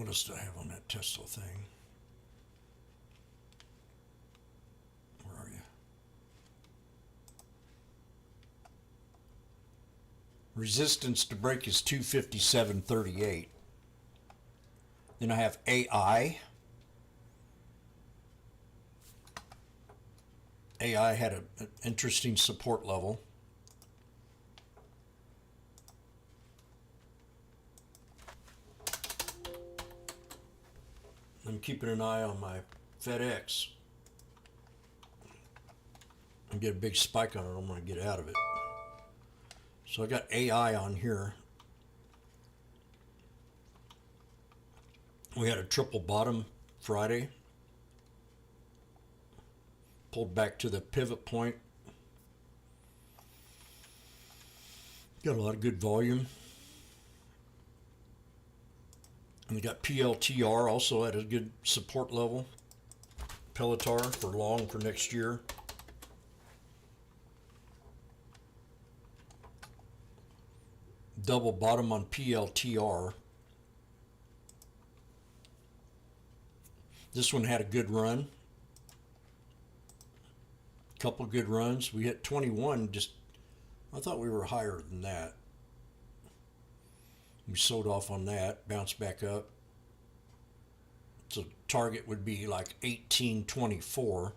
What else do I have on that Tesla thing? Where are you? Resistance to break is 257.38. Then I have AI. AI had an interesting support level. I'm keeping an eye on my FedEx. I get a big spike on it, I'm going to get out of it. So I got AI on here. We had a triple bottom Friday. Pulled back to the pivot point. Got a lot of good volume. And we got PLTR also at a good support level. Pelotar for long for next year. Double bottom on PLTR. This one had a good run. Couple good runs. We hit 21. I thought we were higher than that. We sold off on that. Bounced back up. So target would be like 1824,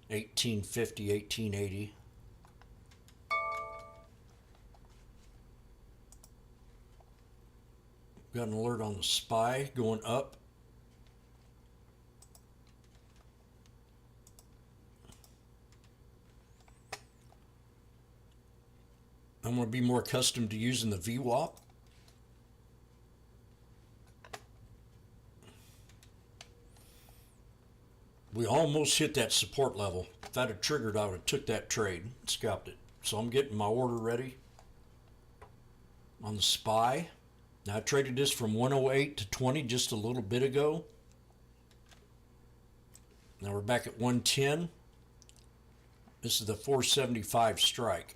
1850, 1880. Got an alert on the SPY going up. I'm going to be more accustomed to using the VWAP. We almost hit that support level. If I'd have triggered, I would have took that trade, scalped it. So I'm getting my order ready on the SPY. Now I traded this from 108 to 20 just a little bit ago. Now we're back at 110. This is the 475 strike.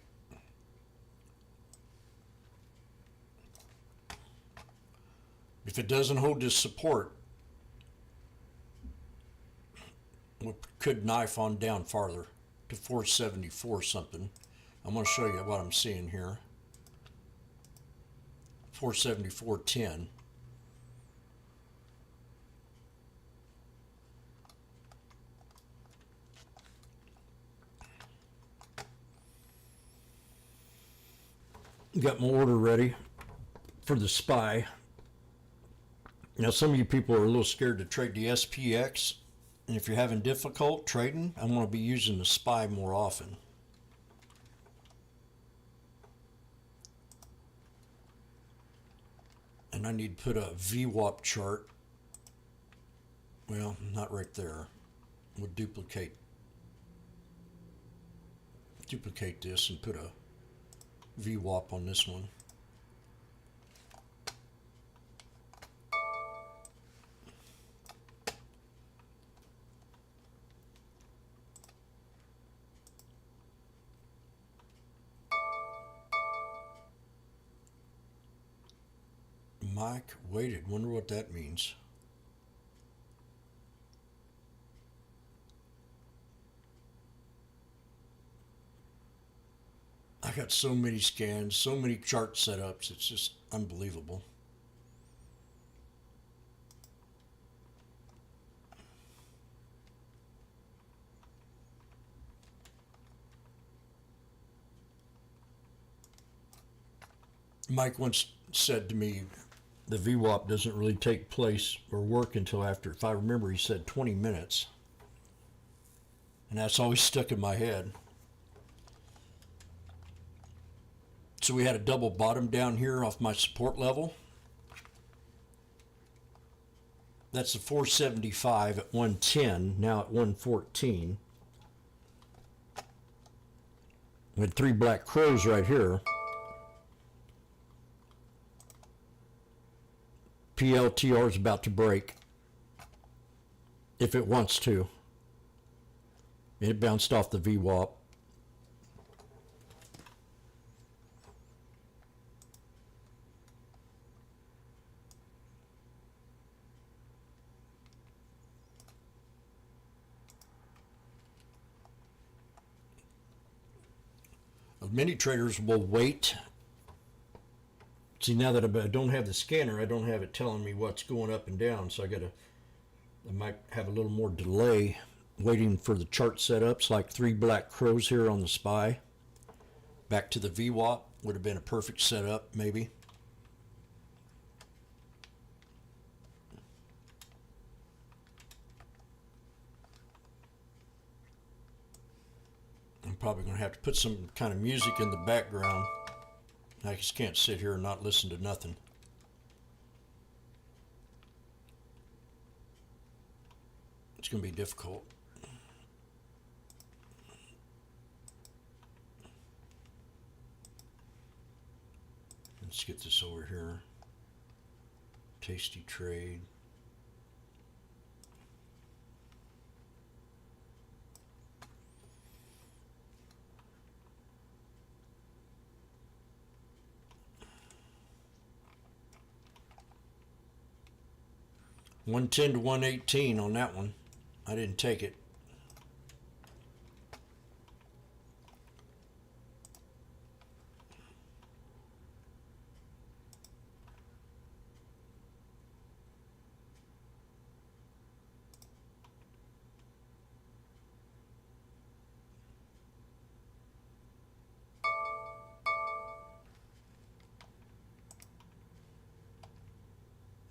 If it doesn't hold this support, we could knife on down farther to 474 something. I'm going to show you what I'm seeing here. 474.10. Got my order ready for the SPY. Now some of you people are a little scared to trade the SPX, and if you're having difficult trading, I'm going to be using the SPY more often. And I need to put a VWAP chart. Well, not right there. We'll duplicate this and put a VWAP on this one. Mike waited. Wonder what that means. I got so many scans, so many chart setups. It's just unbelievable. Mike once said to me, the VWAP doesn't really take place or work until after, if I remember, he said 20 minutes. And that's always stuck in my head. So we had a double bottom down here off my support level. That's the 475 at 110, now at 114. We had three black crows right here. PLTR is about to break, if it wants to. It bounced off the VWAP. Many traders will wait. See, now that I don't have the scanner, I don't have it telling me what's going up and down, so I might have a little more delay waiting for the chart setups, like 3 black crows here on the SPY. Back to the VWAP would have been a perfect setup, maybe. I'm probably going to have to put some kind of music in the background. I just can't sit here and not listen to nothing. It's going to be difficult. Let's get this over here. Tasty trade. $110 to $118 on that one. I didn't take it.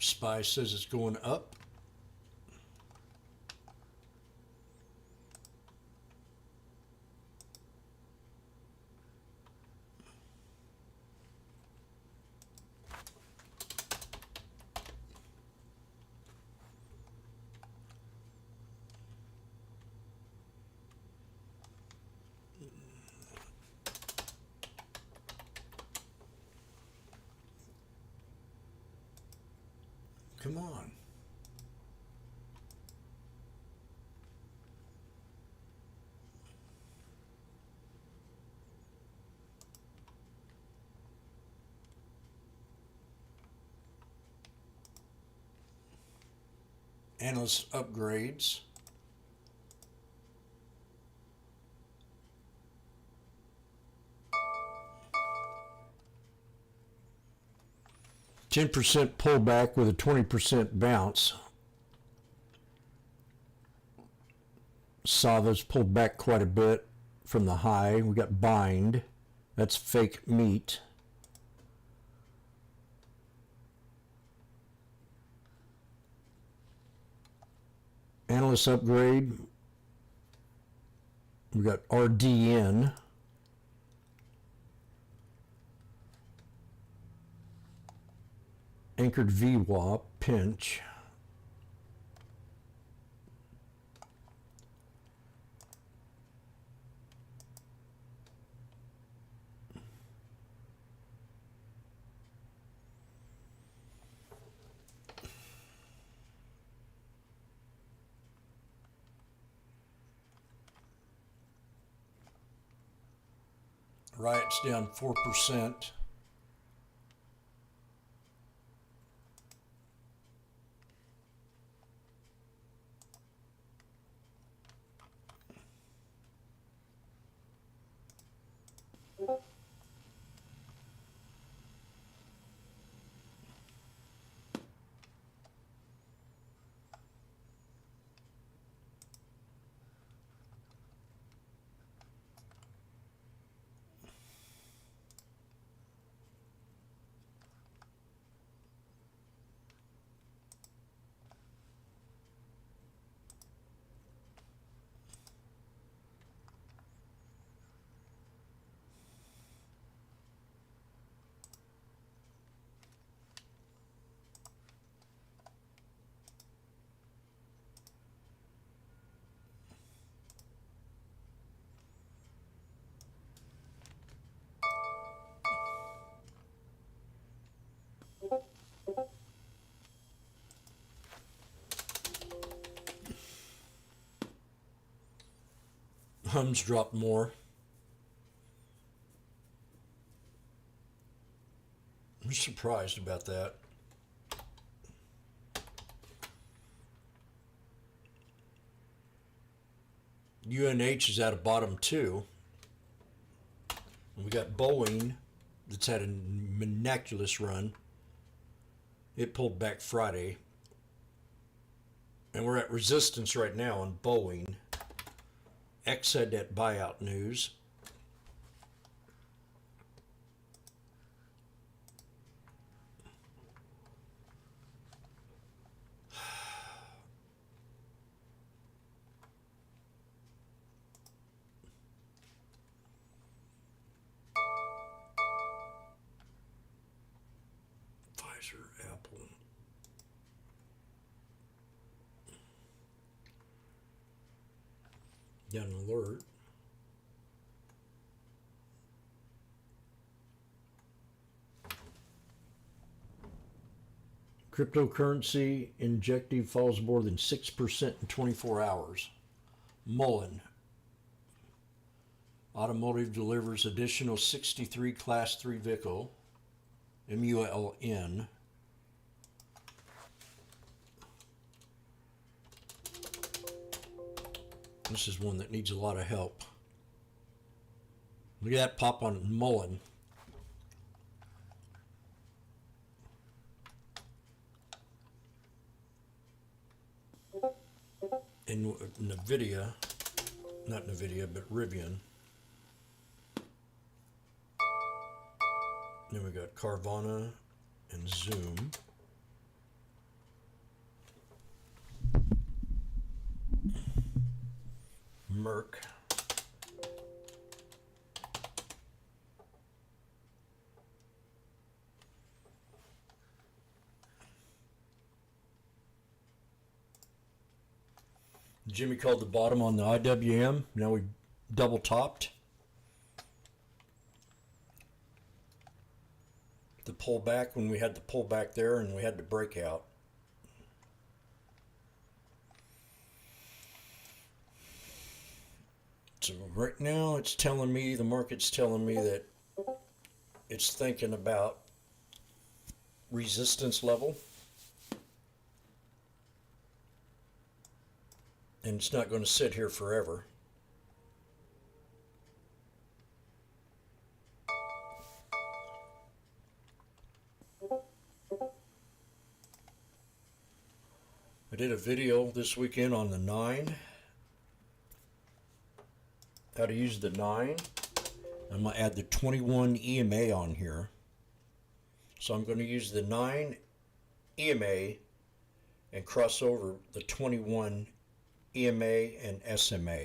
SPY says it's going up. Come on. Analyst upgrades. %10 pullback with a 20% bounce. Sava's pulled back quite a bit from the high. We got bind. That's fake meat. Analyst upgrade. We got RDN. Anchored VWAP, pinch. Riot's down 4%. Hum's dropped more. I'm surprised about that. UNH is at a bottom 2. We got Boeing that's had a miraculous run. It pulled back Friday. And we're at resistance right now on Boeing. X had that buyout news. Pfizer, Apple. Got an alert. Cryptocurrency injective falls more than 6% in 24 hours. Mullen. Automotive delivers additional 63 Class 3 vehicle. MULN. This is one that needs a lot of help. Look at that pop on Mullen. And NVIDIA, not NVIDIA, but Rivian. Then we got Carvana and Zoom. Merck. Jimmy called the bottom on the IWM. Now we double topped. The pullback when we had the pullback there and we had the breakout. So right now it's telling me, the market's telling me that it's thinking about resistance level. And it's not going to sit here forever. I did a video this weekend on the 9. How to use the 9. I'm going to add the 21 EMA on here. So I'm going to use the 9 EMA and cross over the 21 EMA and SMA.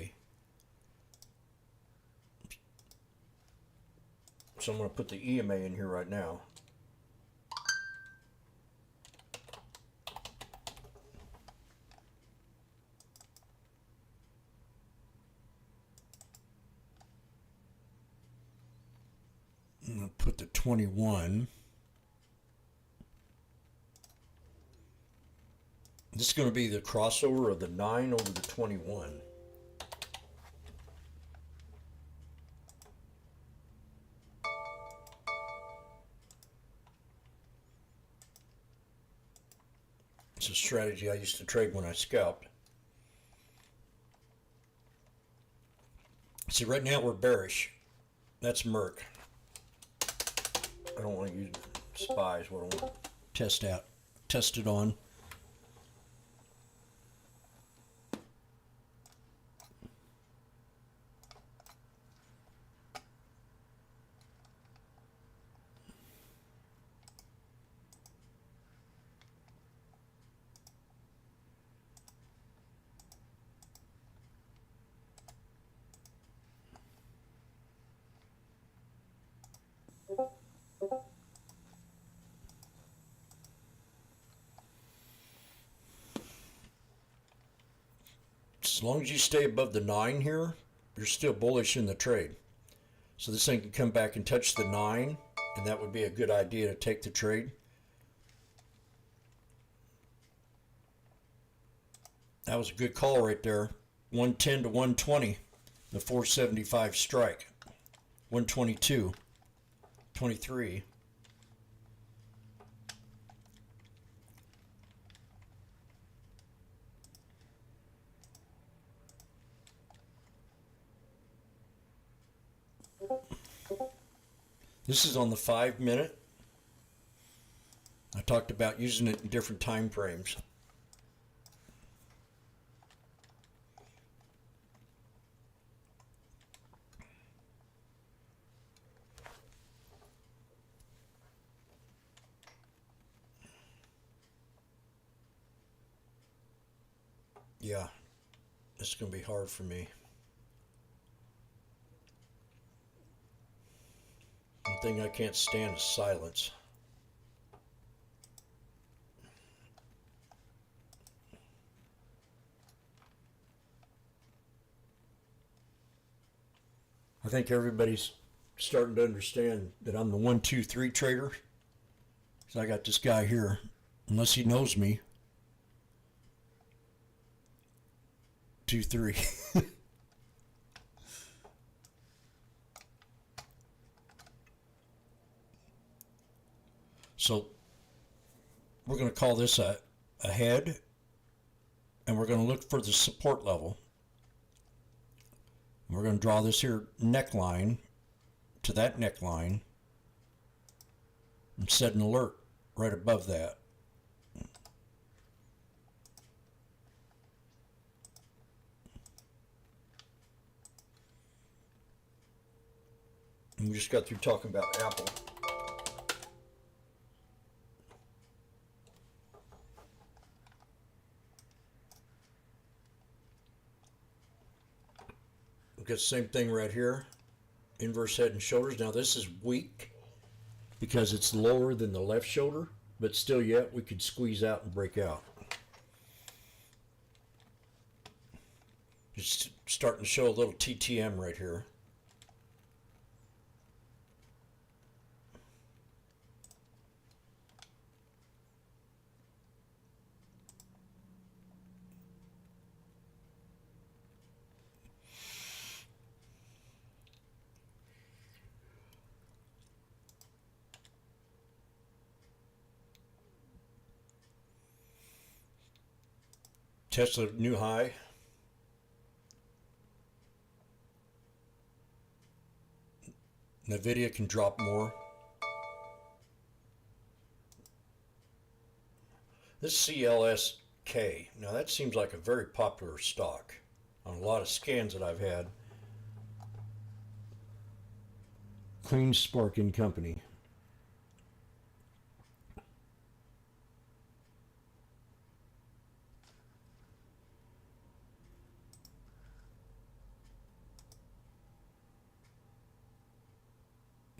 So I'm going to put the EMA in here right now. I'm going to put the 21. This is going to be the crossover of the 9 over the 21. It's a strategy I used to trade when I scalped. See, right now we're bearish. That's Merck. I don't want to use SPY is what I want to test it on. As long as you stay above the 9 here, you're still bullish in the trade. So this thing can come back and touch the 9, and that would be a good idea to take the trade. That was a good call right there. 110 to 120, the 475 strike. 122, 23. This is on the 5 minute. I talked about using it in different time frames. Yeah, it's going to be hard for me. One thing I can't stand is silence. I think everybody's starting to understand that I'm the 1, 2, 3 trader. So I got this guy here, unless he knows me. 2, 3. So we're going to call this a head, and we're going to look for the support level. We're going to draw this here neckline to that neckline and set an alert right above that. And we just got through talking about Apple. We've got the same thing right here. Inverse head and shoulders. Now this is weak because it's lower than the left shoulder, but still yet we could squeeze out and break out. Just starting to show a little TTM right here. Tesla new high. NVIDIA can drop more. This CLSK. Now that seems like a very popular stock on a lot of scans that I've had. Clean Sparking Company.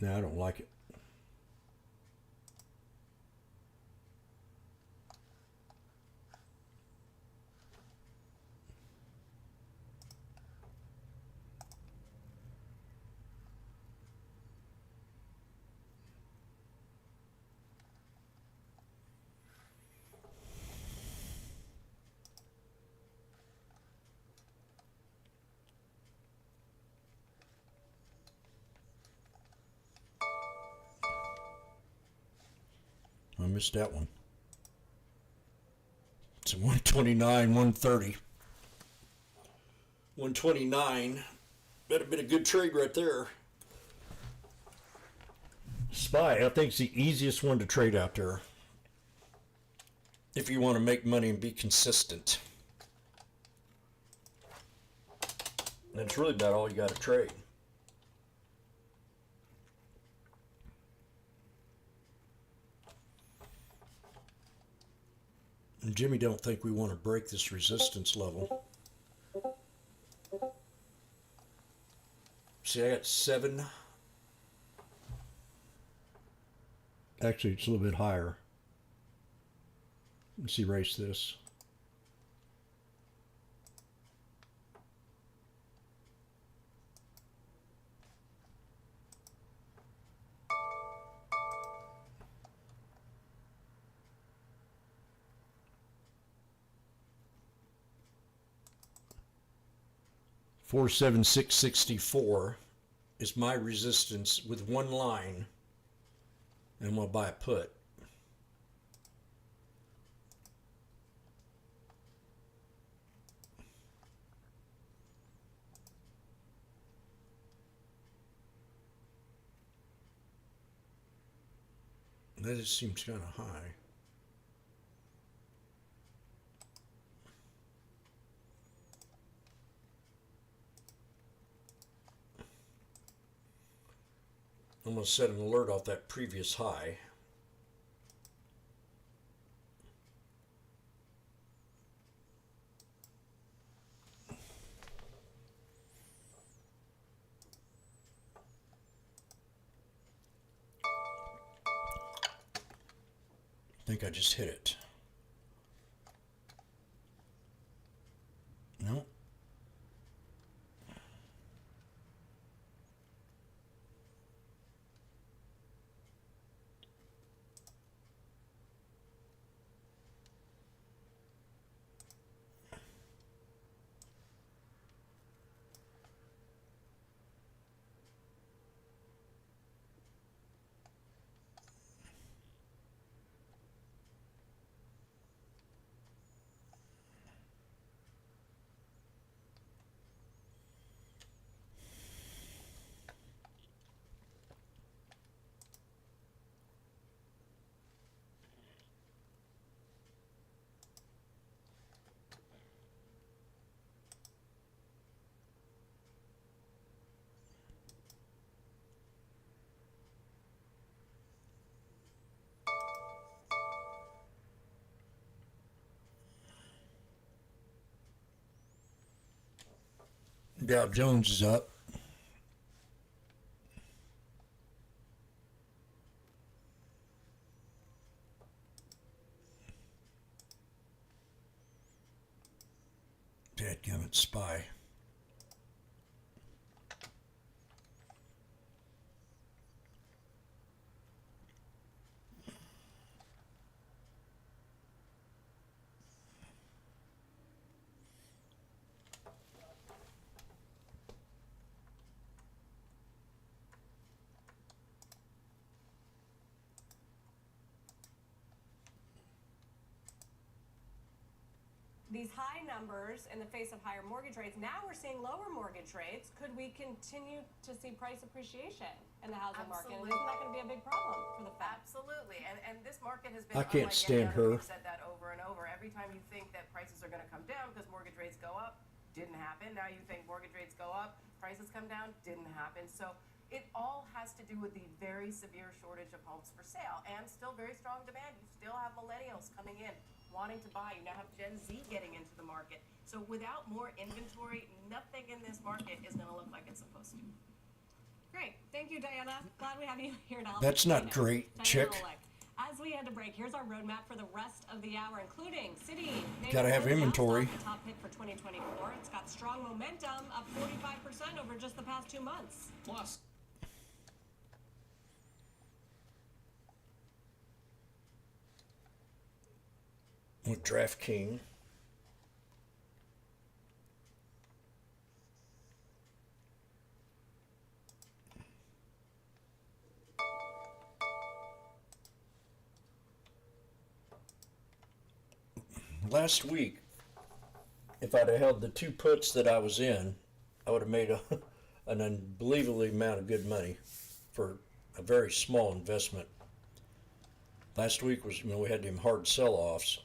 No, I don't like it. I missed that one. It's a 129, 130. 129. Better been a good trade right there. SPY, I think, is the easiest one to trade out there if you want to make money and be consistent. And that's really about all you got to trade. And Jimmy don't think we want to break this resistance level. See, I got 7. Actually, it's a little bit higher. Let's erase this. $476.64 is my resistance with one line, and I'm going to buy a put. That just seems kind of high. I'm going to set an alert off that previous high. I think I just hit it. No. Dow Jones is up. Dadgummit, SPY. These high numbers in the face of higher mortgage rates, now we're seeing lower mortgage rates. Could we continue to see price appreciation in the housing market? And isn't that going to be a big problem for the Fed? Absolutely. And this market has been I can't unlike stand any other. her. We've said that over and over. Every time you think that prices are going to come down because mortgage rates go up, didn't happen. Now you think mortgage rates go up, prices come down, didn't happen. So it all has to do with the very severe shortage of homes for sale and still very strong demand. You still have millennials coming in wanting to buy. You now have Gen Z getting into the market. So without more inventory, nothing in this market is going to look like it's supposed to. Great. Thank you, Diana. Glad we have you here now. That's not great, chick. As we head to break, here's our roadmap for the rest of the hour, including City. Gotta have inventory. The top pick for 2024. It's got strong momentum, up 45% over just the past 2 months. Plus, With DraftKings. Last week, if I'd have held the two puts that I was in, I would have made an unbelievable amount of good money for a very small investment. Last week was when we had them hard sell-offs.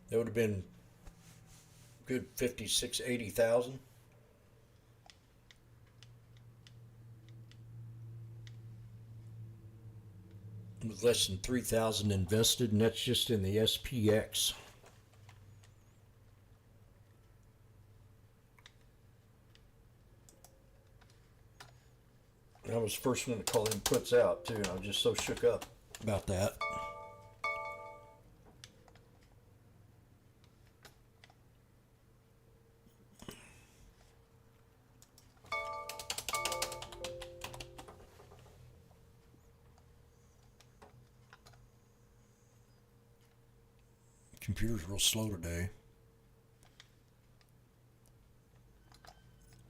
That would have been good 56, 80,000. With less than 3,000 invested, and that's just in the SPX. I was the first one to call him puts out too. I was just so shook up about that. Computer's real slow today.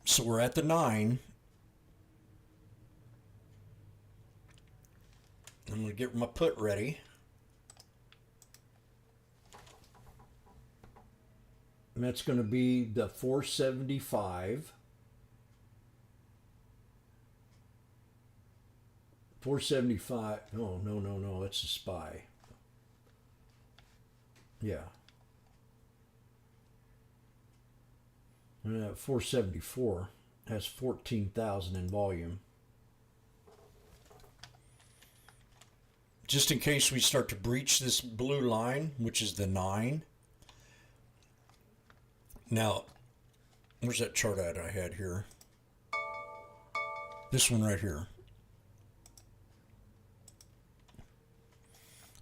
So we're at the 9. I'm going to get my put ready. And that's going to be the 475. 475. No. That's a SPY. Yeah. 474 has 14,000 in volume. Just in case we start to breach this blue line, which is the 9. Now, where's that chart at I had here? This one right here.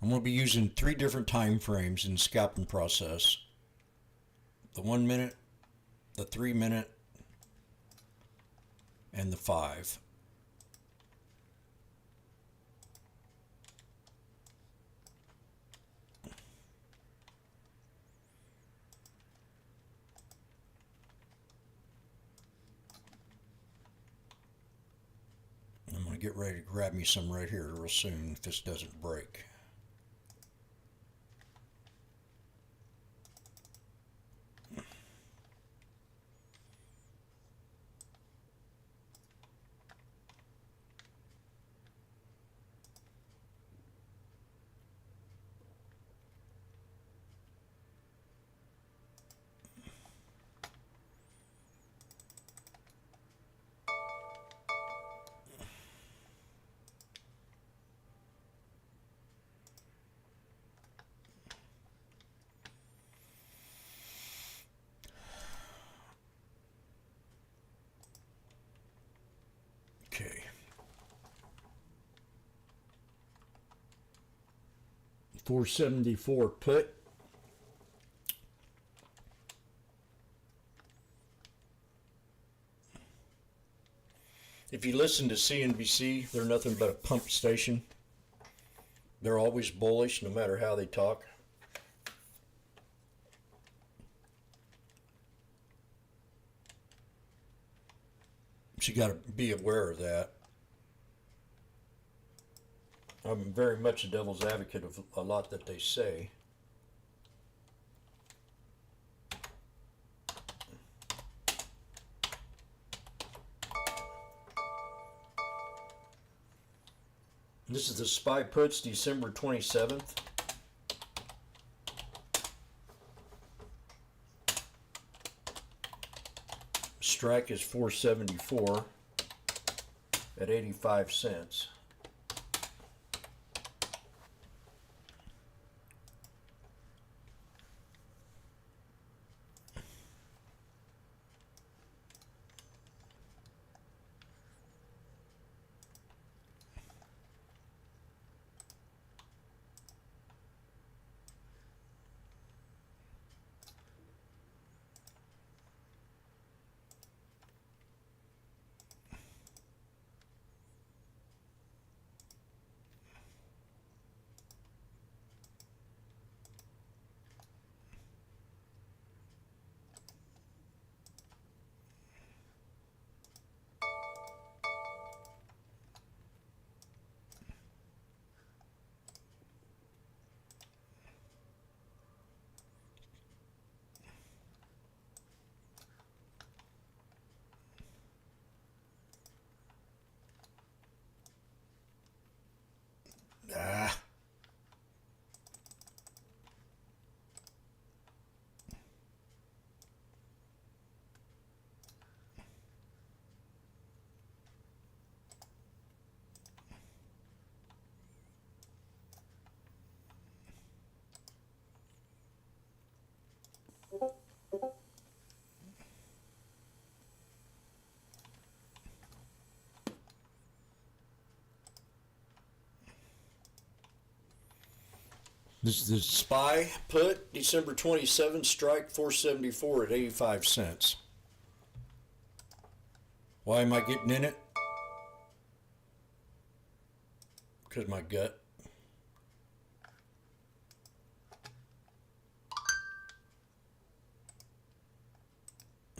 I'm going to be using 3 different time frames in the scalping process. The 1 minute, the 3 minute, and the 5. I'm going to get ready to grab me some right here real soon if this doesn't break. Okay. 474 put. If you listen to CNBC, they're nothing but a pump station. They're always bullish no matter how they talk. So you got to be aware of that. I'm very much a devil's advocate of a lot that they say. This is the SPY puts, December 27th. Strike is 474 at 85 cents. Ah. This is the SPY put, December 27th, strike 474 at 85 cents. Why am I getting in it? Because my gut.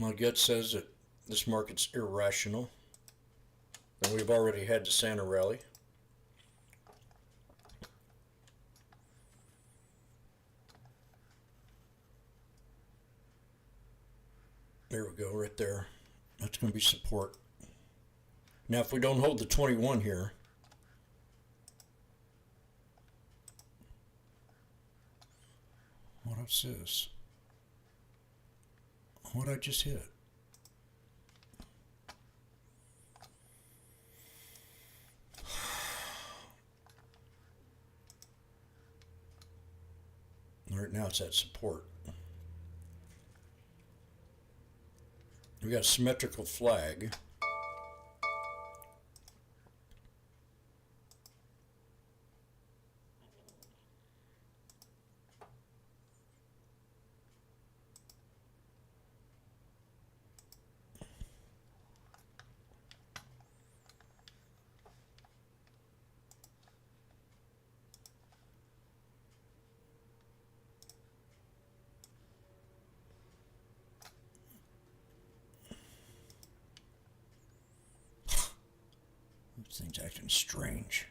My gut says that this market's irrational. And we've already had the Santa rally. There we go, right there. That's going to be support. Now, if we don't hold the 21 here, What's this? What'd I just hit? Right now it's at support. We got a symmetrical flag. This thing's acting strange.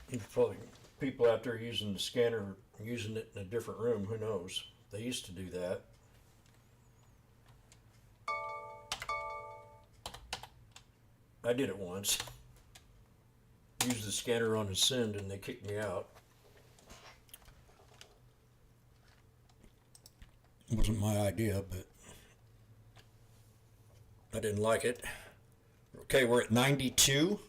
There's probably people out there using the scanner, using it in a different room. Who knows? They used to do that. I did it once. Used the scanner on the send and they kicked me out. It wasn't my idea, but I didn't like it. Okay, we're at 92.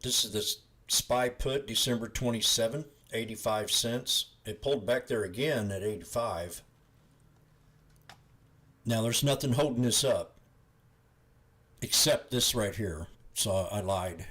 This is the SPY put, December 27th, 85 cents. It pulled back there again at 85. Now there's nothing holding this up except this right here. So I lied.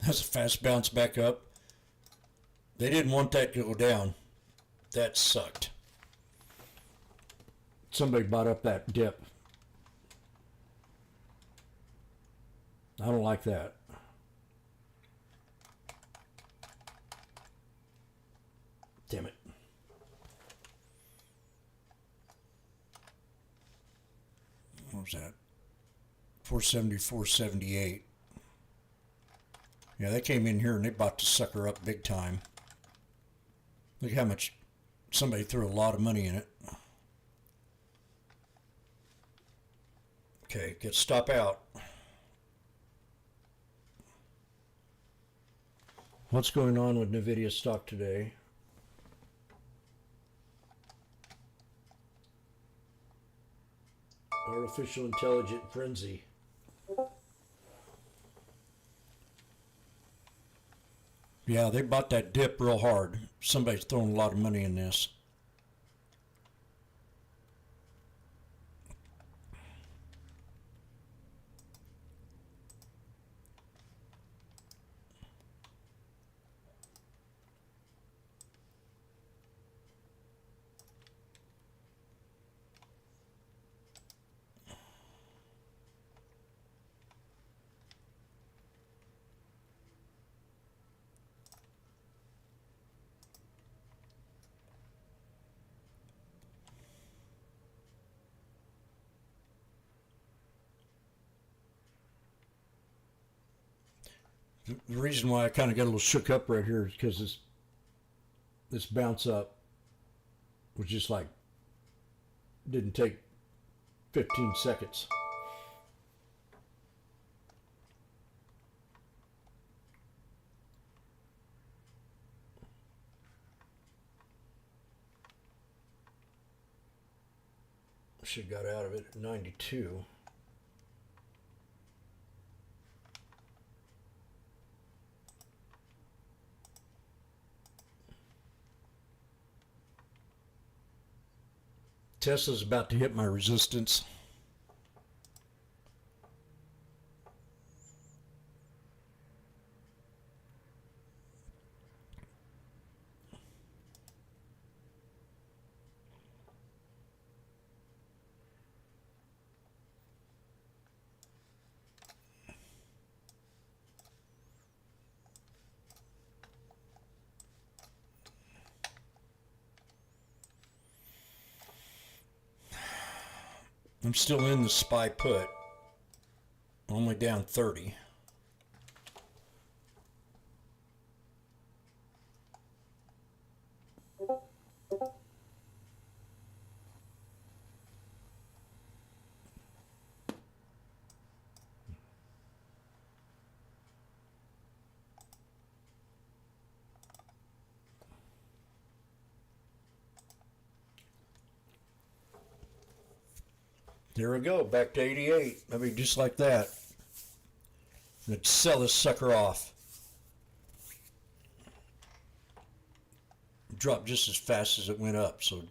That's a fast bounce back up. They didn't want that to go down. That sucked. Somebody bought up that dip. I don't like that. Damn it. What was that? 470, 478. Yeah, they came in here and they bought the sucker up big time. Look how much somebody threw a lot of money in it. Okay, get stop out. What's going on with NVIDIA stock today? Artificial intelligent frenzy. Yeah, they bought that dip real hard. Somebody's throwing a lot of money in this. The reason why I kind of got a little shook up right here is because this bounce up was just like, didn't take 15 seconds. Should have got out of it at 92. Tesla's about to hit my resistance. I'm still in the SPY put. Only down 30. There we go, back to 88. I mean, just like that. Let's sell this sucker off. Dropped just as fast as it went up, so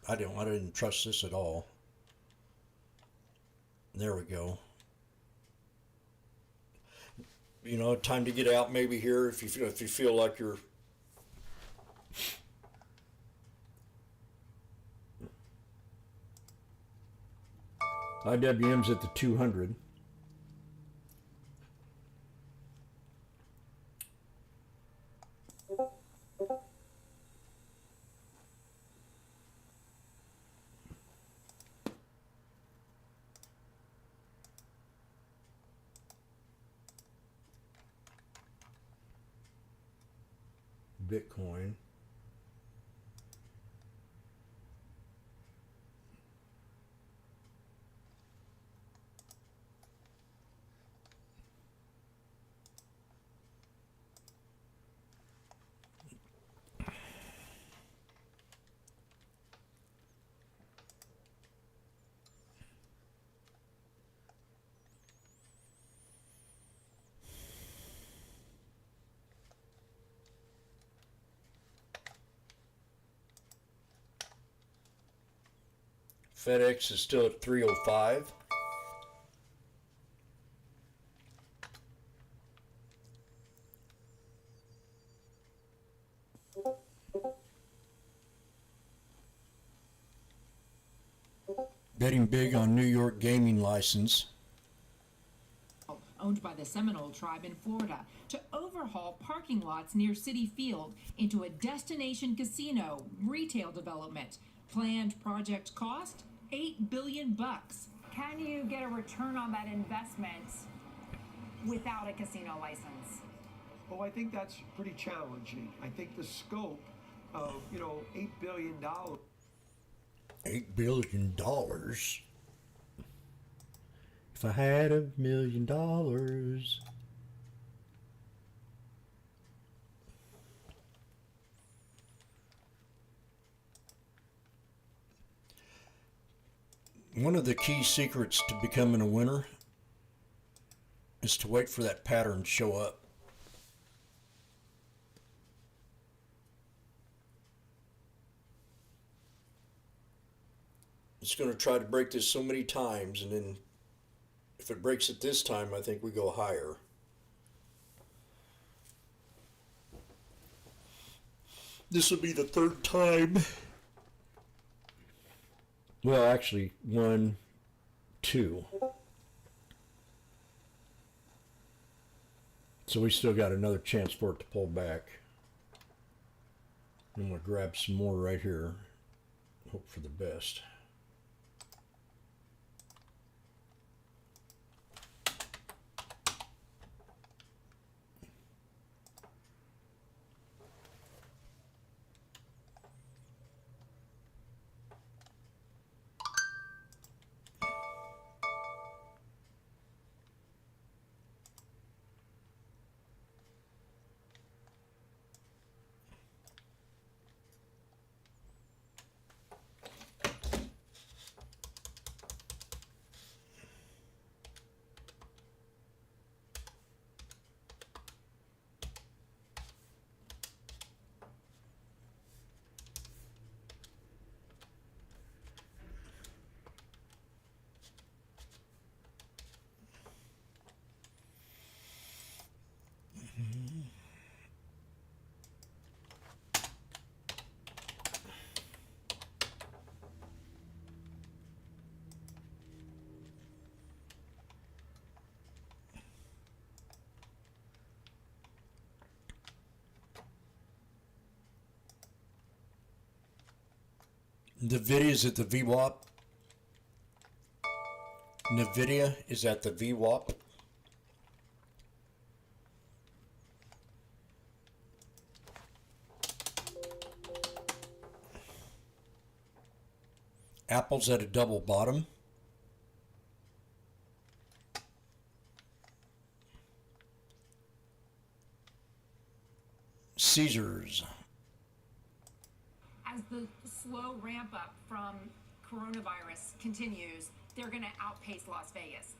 I didn't trust this at all. There we go. You know, time to get out maybe here if you feel like you're. IWM's at the 200. Bitcoin. FedEx is still at 305. Betting big on New York gaming license. Owned by the Seminole tribe in Florida, to overhaul parking lots near Citi Field into a destination casino retail development. Planned project cost $8 billion. Can you get a return on that investment without a casino license? Oh, I think that's pretty challenging. I think the scope of, $8 billion. $8 billion. If I had $1 million. One of the key secrets to becoming a winner is to wait for that pattern to show up. It's going to try to break this so many times, and then if it breaks it this time, I think we go higher. This will be the third time. Well, actually, 1, 2. So we still got another chance for it to pull back. I'm going to grab some more right here. Hope for the best. The videos at the VWAP NVIDIA is at the VWAP. Apple's at a double bottom. Caesars. As the slow ramp up from coronavirus continues, they're going to outpace Las Vegas.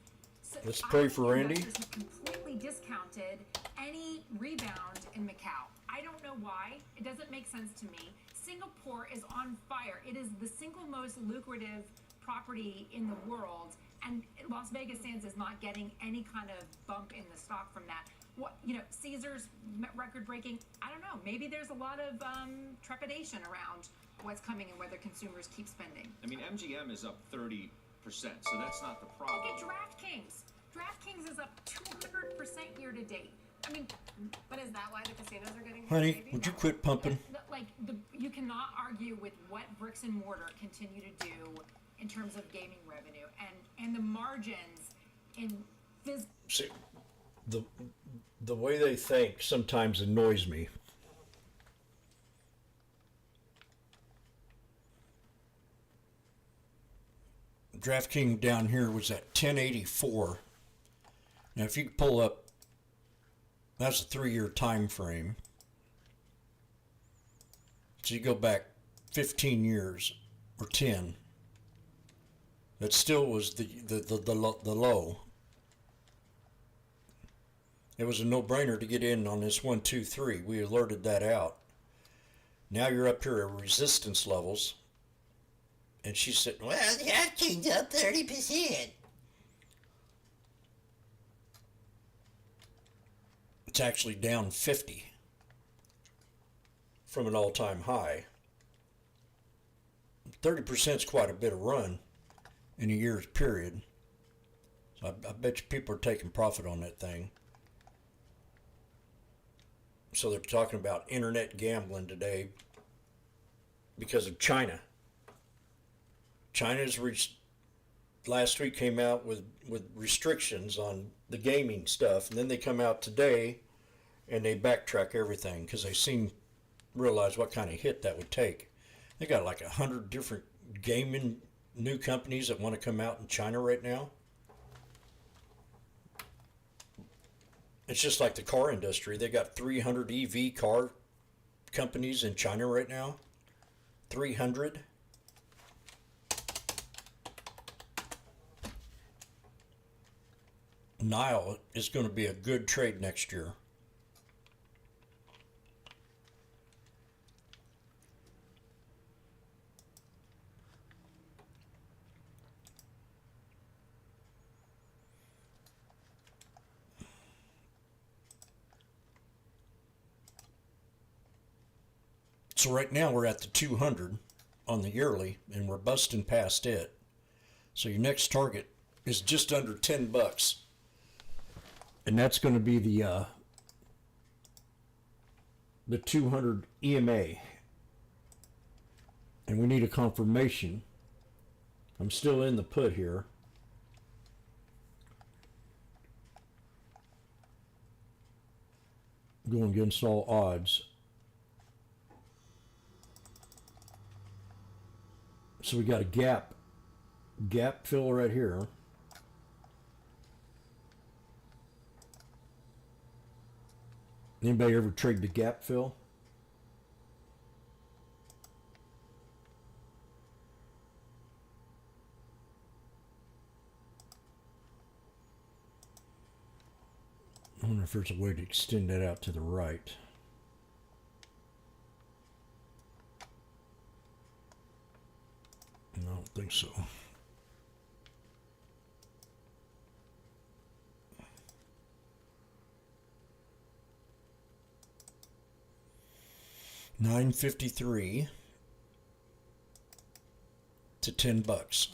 So Let's pray I for think Randy. investors have completely discounted any rebound in Macau. I don't know why. It doesn't make sense to me. Singapore is on fire. It is the single most lucrative property in the world, and Las Vegas Sands is not getting any kind of bump in the stock from that. What, you know, Caesars record breaking. I don't know. Maybe there's a lot of trepidation around what's coming and whether consumers keep spending. I mean, MGM is up 30%, so that's not the Look problem. at DraftKings. DraftKings is up 200% year to date. I mean, But is that why the casinos are getting hit, Honey, maybe? would you quit pumping? you cannot argue with what bricks and mortar continue to do in terms of gaming revenue and the margins in this. See, the way they think sometimes annoys me. DraftKings down here was at 1084. Now, if you pull up, that's a 3-year time frame. So you go back 15 years or 10. That still was the low. It was a no-brainer to get in on this 1, 2, 3. We alerted that out. Now you're up here at resistance levels. And she's sitting, well, DraftKings up 30%. It's actually down 50 from an all-time high. 30% is quite a bit of run in a year's period. So I bet you people are taking profit on that thing. So they're talking about internet gambling today because of China. China's last week came out with restrictions on the gaming stuff, and then they come out today and they backtrack everything because they realize what kind of hit that would take. They got like 100 different gaming new companies that want to come out in China right now. It's just like the car industry. They got 300 EV car companies in China right now. 300. Nile is going to be a good trade next year. So right now we're at the 200 on the yearly, and we're busting past it. So your next target is just under $10. And that's going to be the 200 EMA. And we need a confirmation. I'm still in the put here. Going against all odds. So we got a gap fill right here. Anybody ever trade the gap fill? I wonder if there's a way to extend that out to the right. No, I don't think so. $9.53 to $10.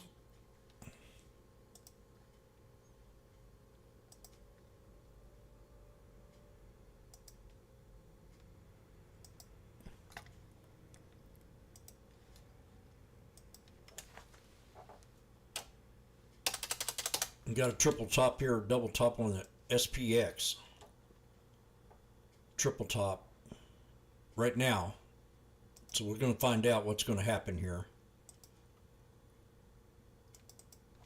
We got a triple top here, double top on the SPX. Triple top right now. So we're going to find out what's going to happen here.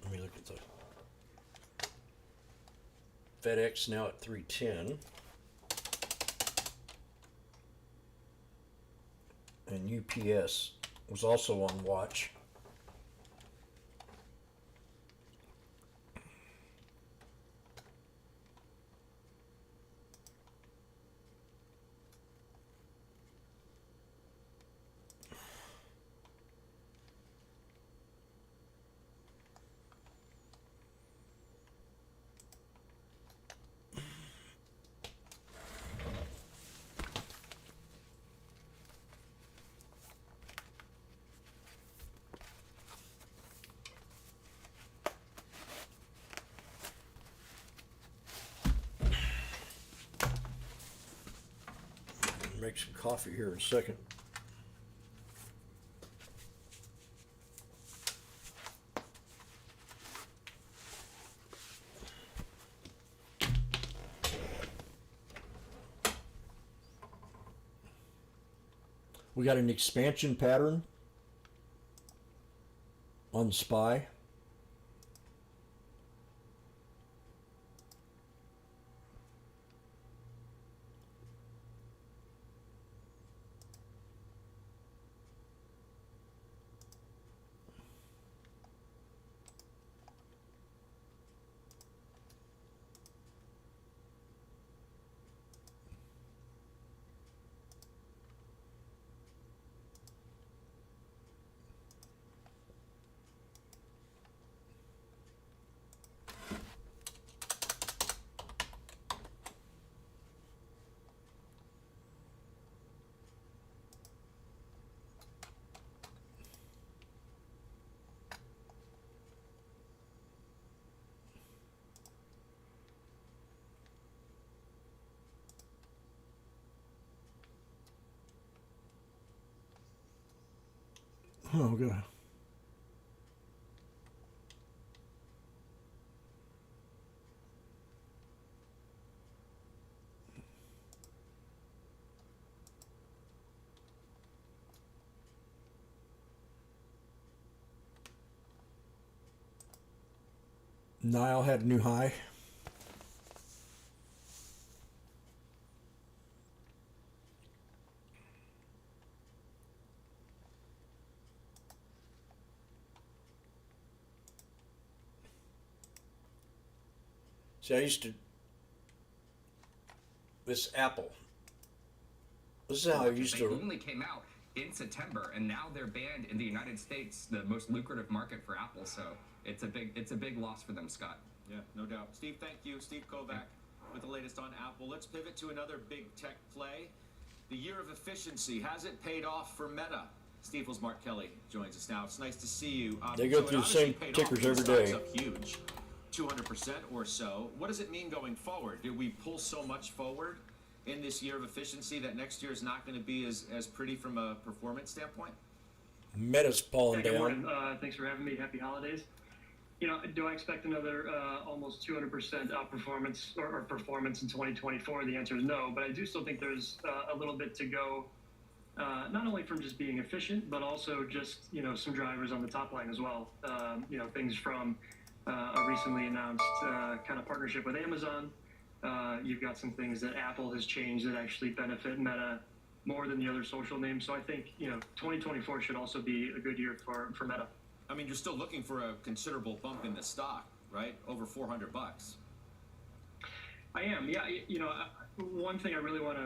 Let me look at the FedEx now at 310. And UPS was also on watch. Make some coffee here in a second. We got an expansion pattern on the SPY. Oh, God. Nile had a new high. See, I used to. This Apple. This is how I used They to. only came out in September, and now they're banned in the United States, the most lucrative market for Apple. So it's a big loss for them, Scott. Yeah, no doubt. Steve, thank you. Steve Kovac with the latest on Apple. Let's pivot to another big tech play. The year of efficiency. Has it paid off for Meta? Stifel's Mark Kelly joins us now. It's nice to see you. They go so it through the obviously same paid tickers off. every The stock's day. up huge, 200% or so. What does it mean going forward? Did we pull so much forward in this year of efficiency that next year is not going to be as pretty from a performance standpoint? Meta's falling Good down. morning. Thanks for having me. Happy holidays. You know, do I expect another almost 200% outperformance or performance in 2024? The answer is no, but I do still think there's a little bit to go, not only from just being efficient, but also just, some drivers on the top line as well. Things from a recently announced kind of partnership with Amazon. You've got some things that Apple has changed that actually benefit Meta more than the other social names. So I think, 2024 should also be a good year for Meta. I mean, you're still looking for a considerable bump in the stock, right? Over $400. I am, yeah. One thing I really want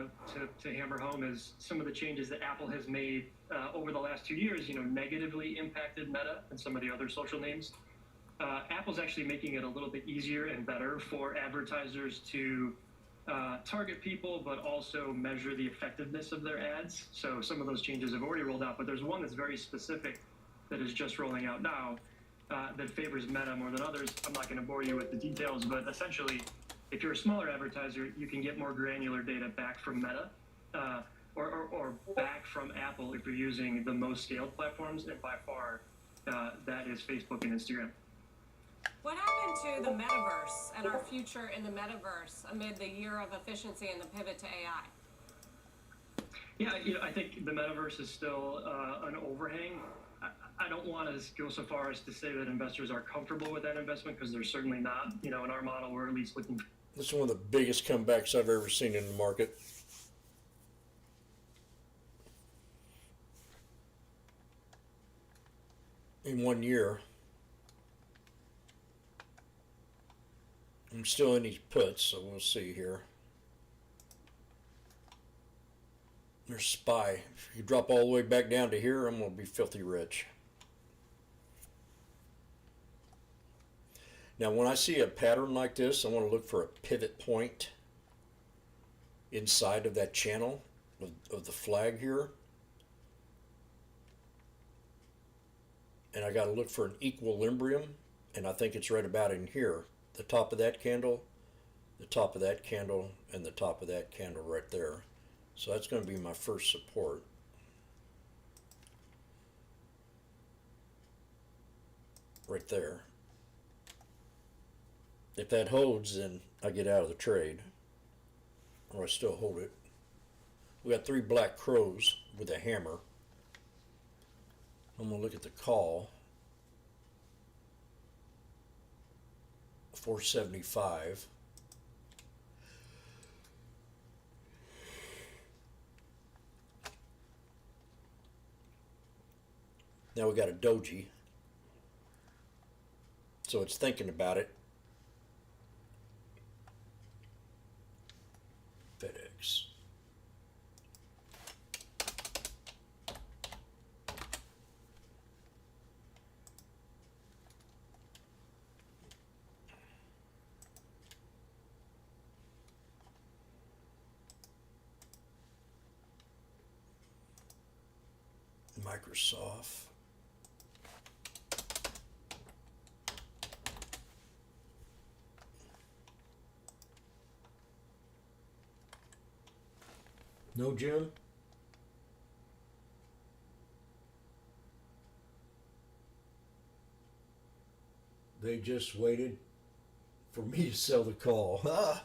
to hammer home is some of the changes that Apple has made over the last 2 years, negatively impacted Meta and some of the other social names. Apple's actually making it a little bit easier and better for advertisers to target people, but also measure the effectiveness of their ads. So some of those changes have already rolled out, but there's one that's very specific that is just rolling out now that favors Meta more than others. I'm not going to bore you with the details, but essentially, if you're a smaller advertiser, you can get more granular data back from Meta or back from Apple if you're using the most scaled platforms, and by far, that is Facebook and Instagram. What happened to the metaverse and our future in the metaverse amid the year of efficiency and the pivot to AI? Yeah, I think the metaverse is still an overhang. I don't want to go so far as to say that investors are comfortable with that investment, because they're certainly not. In our model, we're at least looking. This is one of the biggest comebacks I've ever seen in the market. In 1 year. I'm still in these puts, so we'll see here. There's SPY. If you drop all the way back down to here, I'm going to be filthy rich. Now, when I see a pattern like this, I want to look for a pivot point inside of that channel of the flag here. And I got to look for an equilibrium, and I think it's right about in here. The top of that candle, the top of that candle, and the top of that candle right there. So that's going to be my first support. Right there. If that holds, then I get out of the trade. Or I still hold it. We got 3 black crows with a hammer. I'm going to look at the call. 475. Now we got a doji. So it's thinking about it. FedEx. Microsoft. No, Jim? They just waited for me to sell the call. Ah.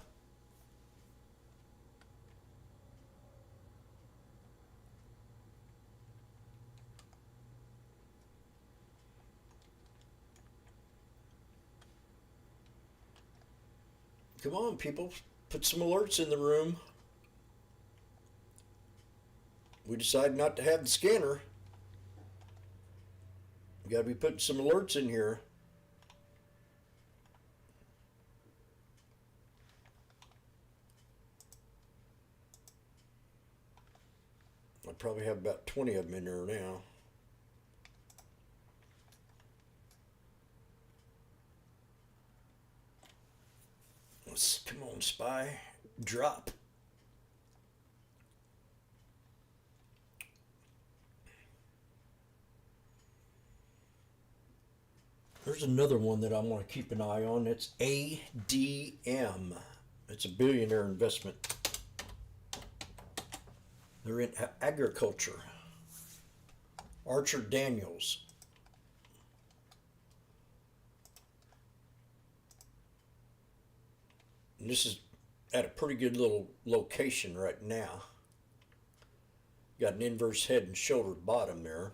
Come on, people. Put some alerts in the room. We decided not to have the scanner. We got to be putting some alerts in here. I probably have about 20 of them in there now. Come on, SPY. Drop. There's another one that I want to keep an eye on. It's ADM. It's a billionaire investment. They're in agriculture. Archer Daniels. And this is at a pretty good little location right now. Got an inverse head and shoulder bottom there.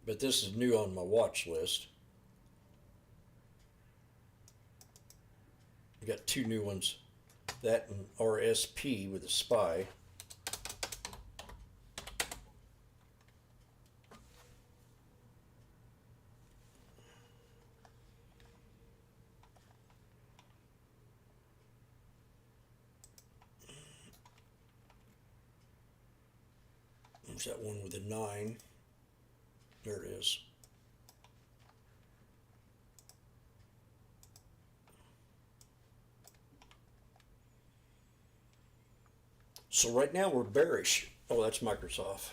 But this is new on my watch list. I got 2 new ones. That and RSP with a SPY. There's that one with a 9. There it is. So right now we're bearish. Oh, that's Microsoft.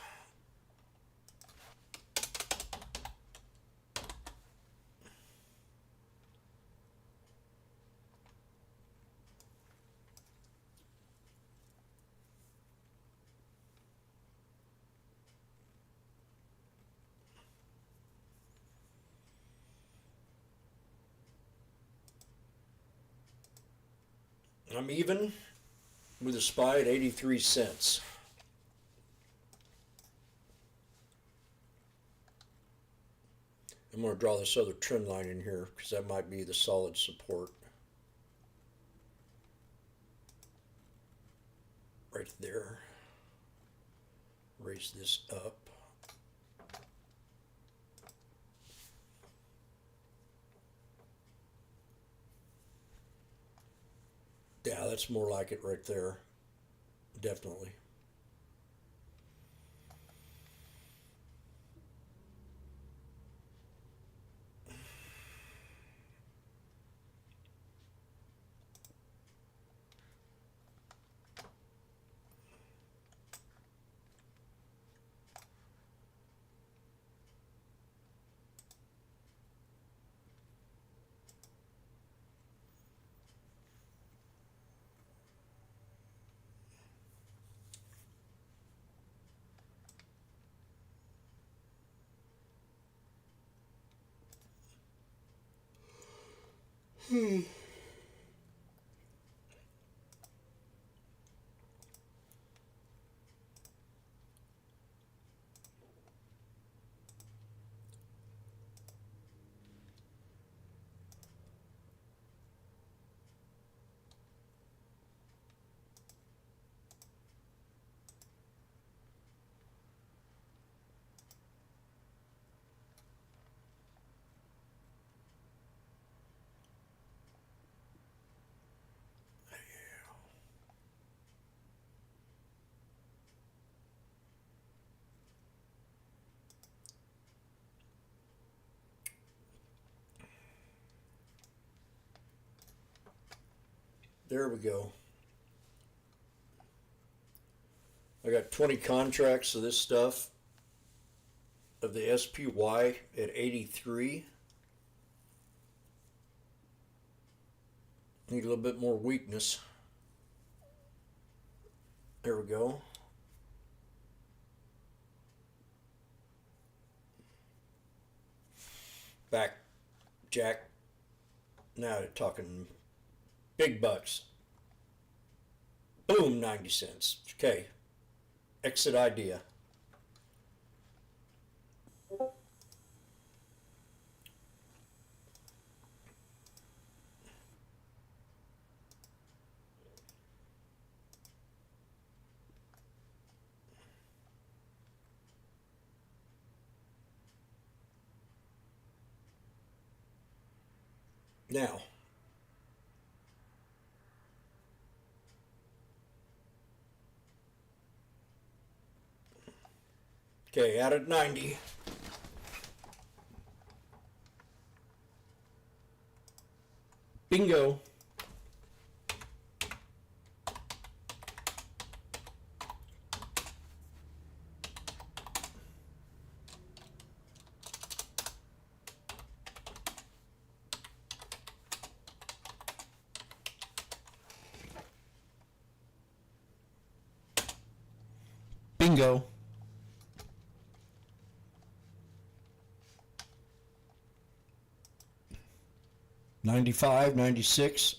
I'm even with the SPY at 83 cents. I'm going to draw this other trend line in here because that might be the solid support. Right there. Raise this up. Yeah, that's more like it right there. Definitely. There we go. I got 20 contracts of this stuff, of the SPY at 83. Need a little bit more weakness. There we go. Back, Jack. Now they're talking big bucks. Boom, 90 cents. Okay. Exit idea. Now, okay, out at 90. Bingo. Bingo. $95, $96.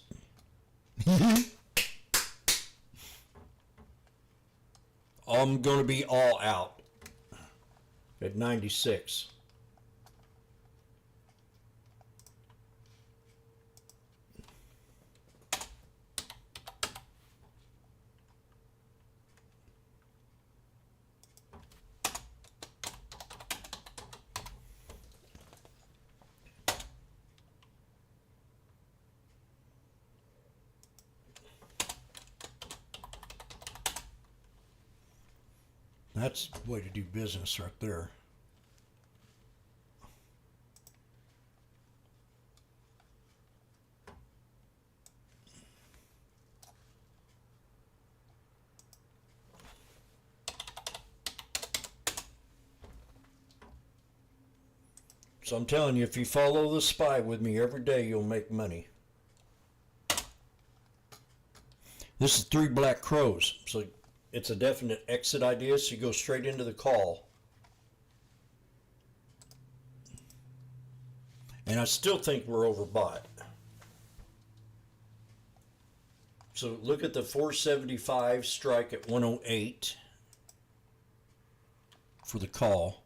I'm going to be all out at 96. That's the way to do business right there. So I'm telling you, if you follow the SPY with me every day, you'll make money. This is 3 black crows, so it's a definite exit idea, so you go straight into the call. And I still think we're overbought. So look at the 475 strike at 108 for the call.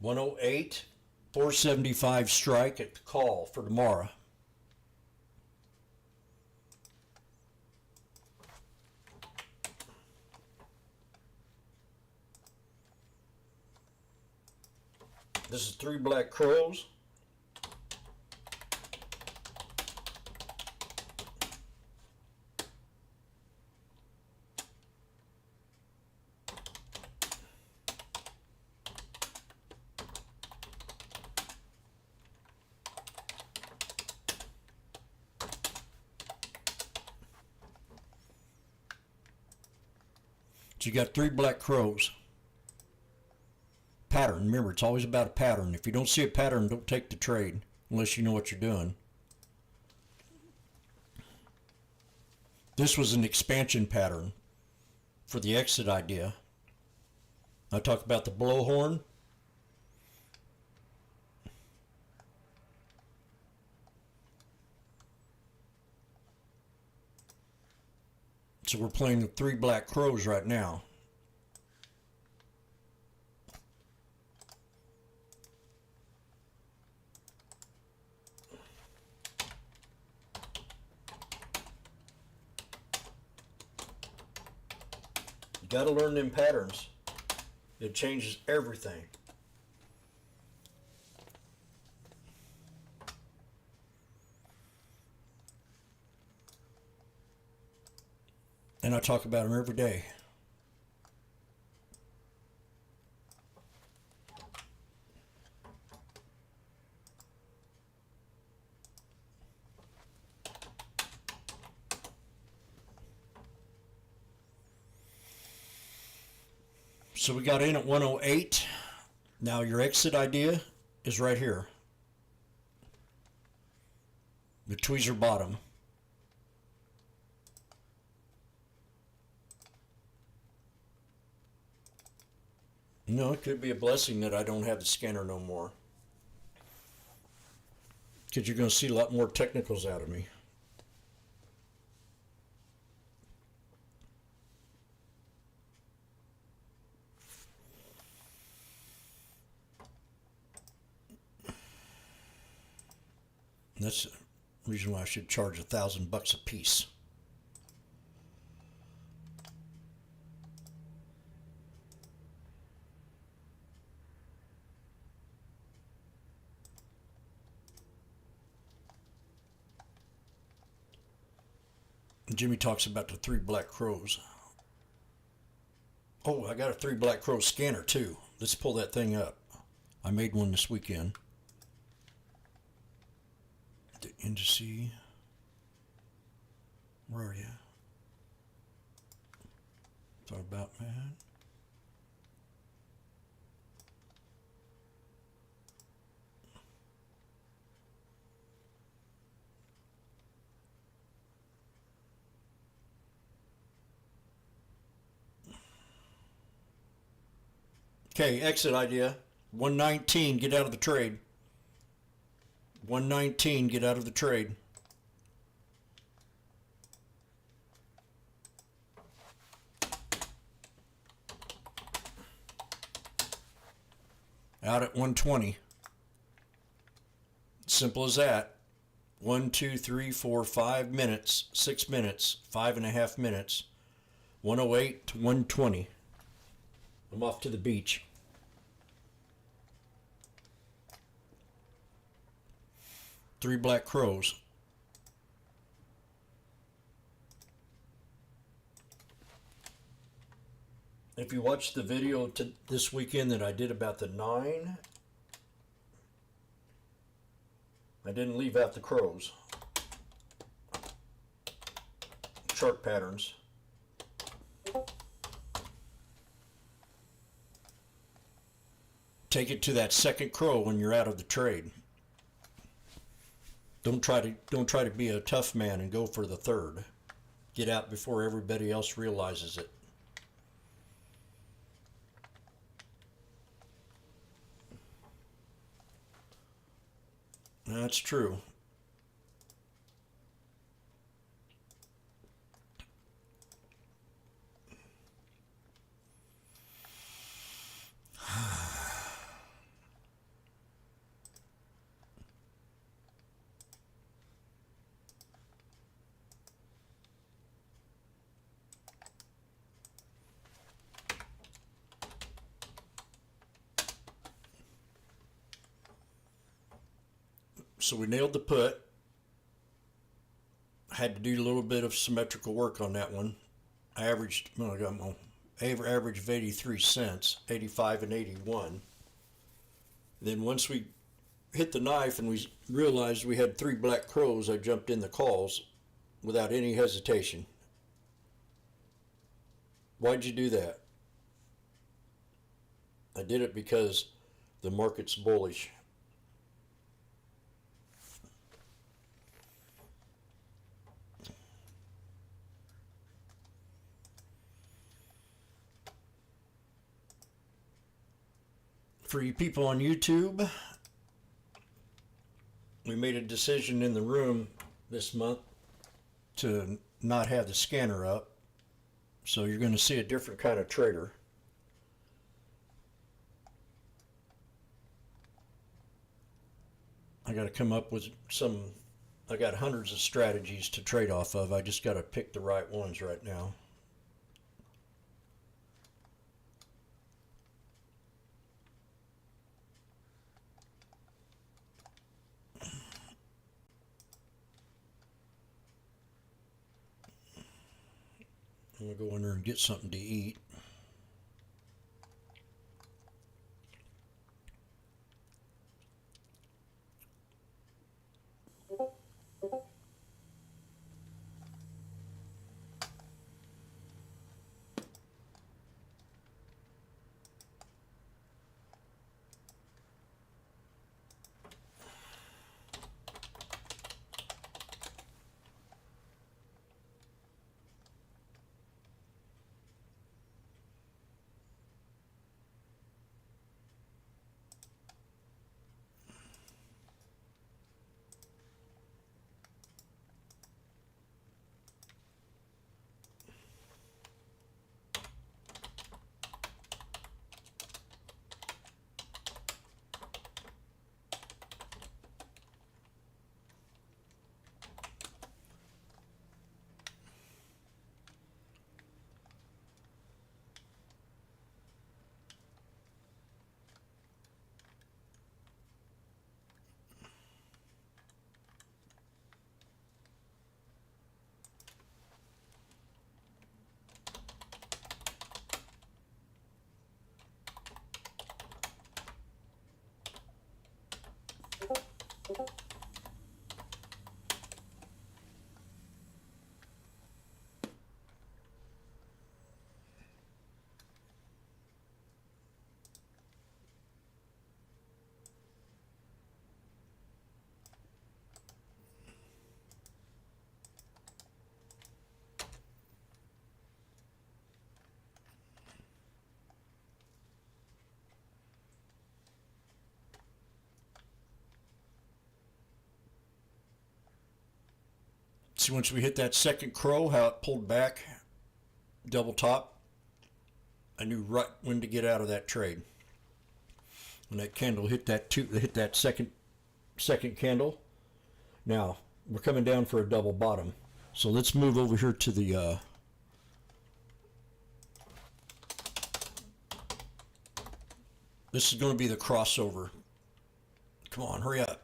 $108, 475 strike at the call for tomorrow. This is 3 Black Crows. So you got 3 Black Crows. Pattern. Remember, it's always about a pattern. If you don't see a pattern, don't take the trade unless you know what you're doing. This was an expansion pattern for the exit idea. I talk about the blowhorn. So we're playing the 3 Black Crows right now. You got to learn them patterns. It changes everything. And I talk about them every day. So we got in at 108. Now your exit idea is right here. The tweezer bottom. No, it could be a blessing that I don't have the scanner no more. Because you're going to see a lot more technicals out of me. And that's the reason why I should charge $1,000 a piece. Jimmy talks about the 3 Black Crows. Oh, I got a 3 Black Crow scanner too. Let's pull that thing up. I made one this weekend. The indice. Where are you? Thought about that. Okay, exit idea. 119, get out of the trade. 119, get out of the trade. Out at 120. Simple as that. 1, 2, 3, 4, 5 minutes, 6 minutes, 5.5 minutes. 108 to 120. I'm off to the beach. Three Black Crows. If you watched the video this weekend that I did about the 9, I didn't leave out the crows. Chart patterns. Take it to that second crow when you're out of the trade. Don't try to be a tough man and go for the third. Get out before everybody else realizes it. That's true. So we nailed the put. Had to do a little bit of symmetrical work on that one. I averaged, well, I got my average of 83 cents, 85 and 81. Then once we hit the knife and we realized we had 3 black crows, I jumped in the calls without any hesitation. Why'd you do that? I did it because the market's bullish. For you people on YouTube, we made a decision in the room this month to not have the scanner up. So you're going to see a different kind of trader. I got to come up with I got hundreds of strategies to trade off of. I just got to pick the right ones right now. I'm going to go in there and get something to eat. See, once we hit that second crow, how it pulled back, double top, I knew right when to get out of that trade. When that candle hit that second candle. Now we're coming down for a double bottom. So let's move over here to the this is going to be the crossover. Come on, hurry up.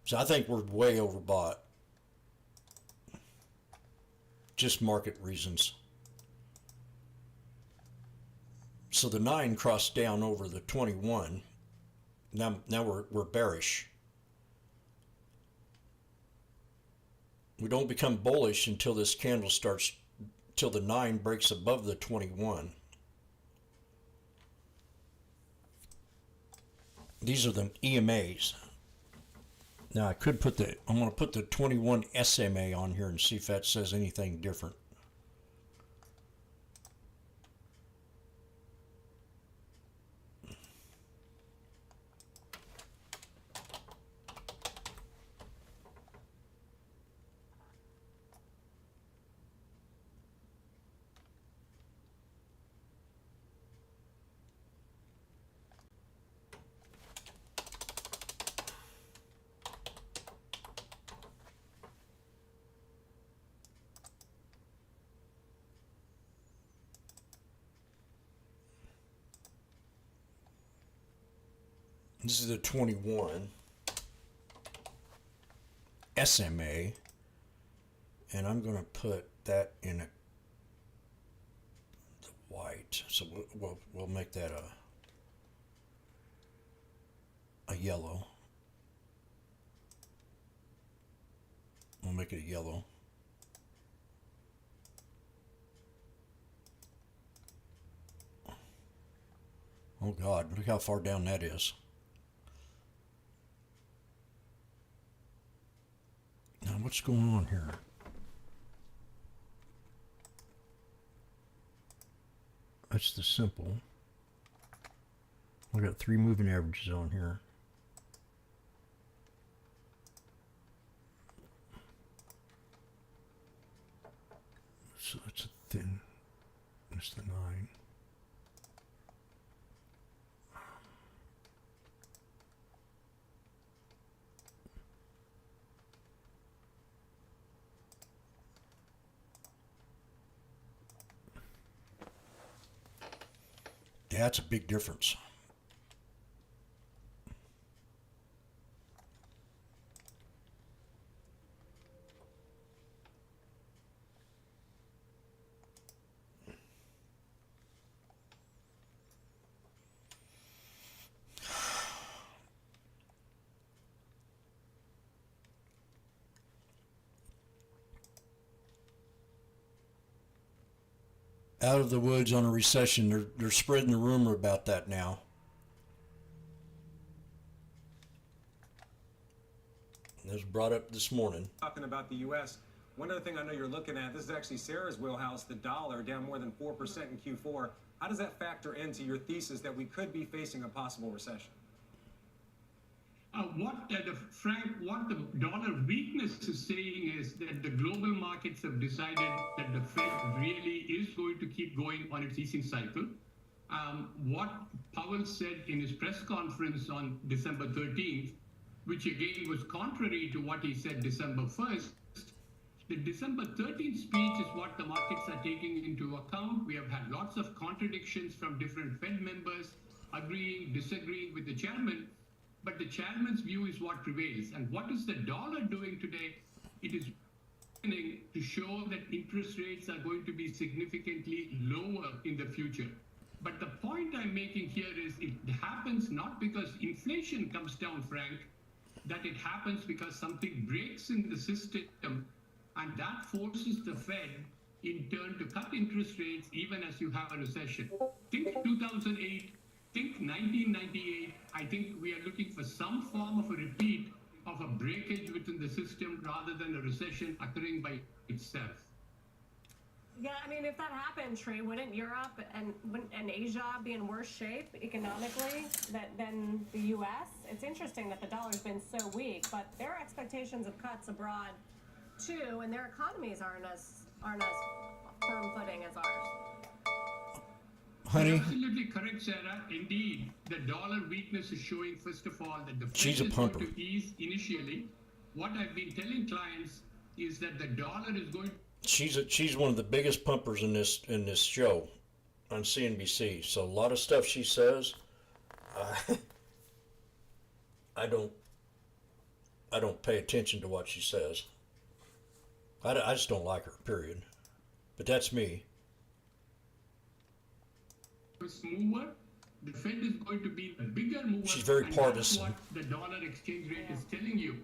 So I think we're way overbought. Just market reasons. So the 9 crossed down over the 21. Now we're bearish. We don't become bullish until this candle starts, till the 9 breaks above the 21. These are the EMAs. Now I could I'm going to put the 21 SMA on here and see if that says anything different. This is the 21 SMA, and I'm going to put that in the white. So we'll make that a yellow. We'll make it a yellow. Oh God, look how far down that is. Now what's going on here? That's the simple. We got 3 moving averages on here. So that's a thin. That's the 9. Yeah, that's a big difference. Out of the woods on a recession. They're spreading the rumor about that now. It was brought up this morning. Talking about the U.S., one other thing I know you're looking at, this is actually Sarah's wheelhouse, the dollar down more than 4% in Q4. How does that factor into your thesis that we could be facing a possible recession? Frank, what the dollar weakness is saying is that the global markets have decided that the Fed really is going to keep going on its easing cycle. What Powell said in his press conference on December 13th, which again was contrary to what he said December 1st, the December 13th speech is what the markets are taking into account. We have had lots of contradictions from different Fed members, agreeing, disagreeing with the chairman. But the chairman's view is what prevails. And what is the dollar doing today? It is beginning to show that interest rates are going to be significantly lower in the future. But the point I'm making here is it happens not because inflation comes down, Frank, that it happens because something breaks in the system, and that forces the Fed in turn to cut interest rates even as you have a recession. Think 2008. Think 1998, I think we are looking for some form of a repeat of a breakage within the system rather than a recession occurring by itself. Yeah, I mean, if that happened, Tree, wouldn't Europe and Asia be in worse shape economically than the U.S.? It's interesting that the dollar's been so weak, but their expectations of cuts abroad too, and their economies aren't as firm footing as ours. Honey, You're absolutely correct, Sarah. Indeed, the dollar weakness is showing, first of all, that the Fed is going to ease initially. What I've been telling clients is that the dollar is going. She's one of the biggest pumpers in this show on CNBC. So a lot of stuff she says, I don't pay attention to what she says. I just don't like her. Period. But that's me. Mover, the Fed is going to be the bigger mover. She's very partisan. That's what the dollar exchange rate is telling you.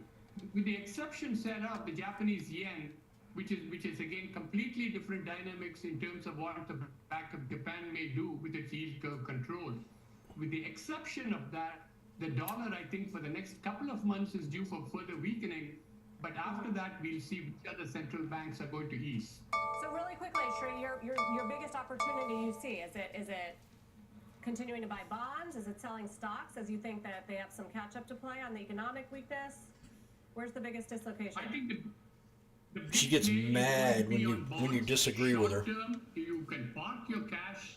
With the exception, Sarah, of the Japanese yen, which is again completely different dynamics in terms of what the Bank of Japan may do with its yield curve control. With the exception of that, the dollar, I think, for the next couple of months is due for further weakening. But after that, we'll see which other central banks are going to ease. So really quickly, Shri, your biggest opportunity you see, is it continuing to buy bonds? Is it selling stocks as you think that they have some catch up to play on the economic weakness? Where's the biggest dislocation? I think the She gets mad when you disagree with her. Short-term, you can park your cash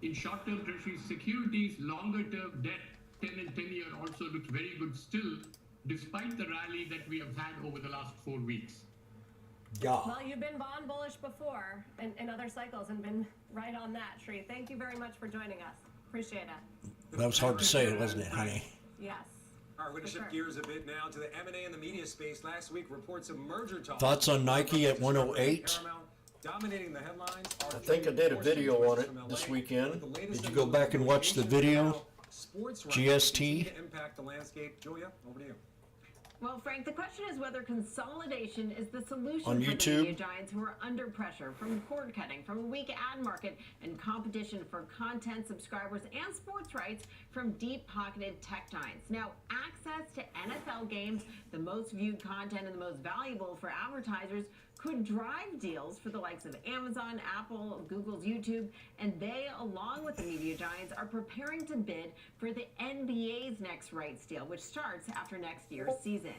in short-term treasury securities. Longer-term debt, 10 and 10-year also looks very good still, despite the rally that we have had over the last 4 weeks. Yeah. Well, you've been bond bullish before in other cycles and been right on that, Shri. Thank you very much for joining us. Appreciate it. That was hard to say, wasn't it, honey? Yes. All right, we're going to For shift sure. gears a bit now to the M&A and the media space. Last week, reports of merger talks. Thoughts on Nike at 108? Paramount dominating the headlines. I think I did a video on it this weekend. Did you go back and watch the video? Sports rights GST? continue to impact the landscape. Julia, over to you. Well, Frank, the question is whether consolidation is the solution On for the YouTube? media giants who are under pressure from cord cutting, from a weak ad market, and competition for content, subscribers, and sports rights from deep-pocketed tech giants. Now, access to NFL games, the most viewed content and the most valuable for advertisers, could drive deals for the likes of Amazon, Apple, Google's YouTube, and they, along with the media giants, are preparing to bid for the NBA's next rights deal, which starts after next year's season.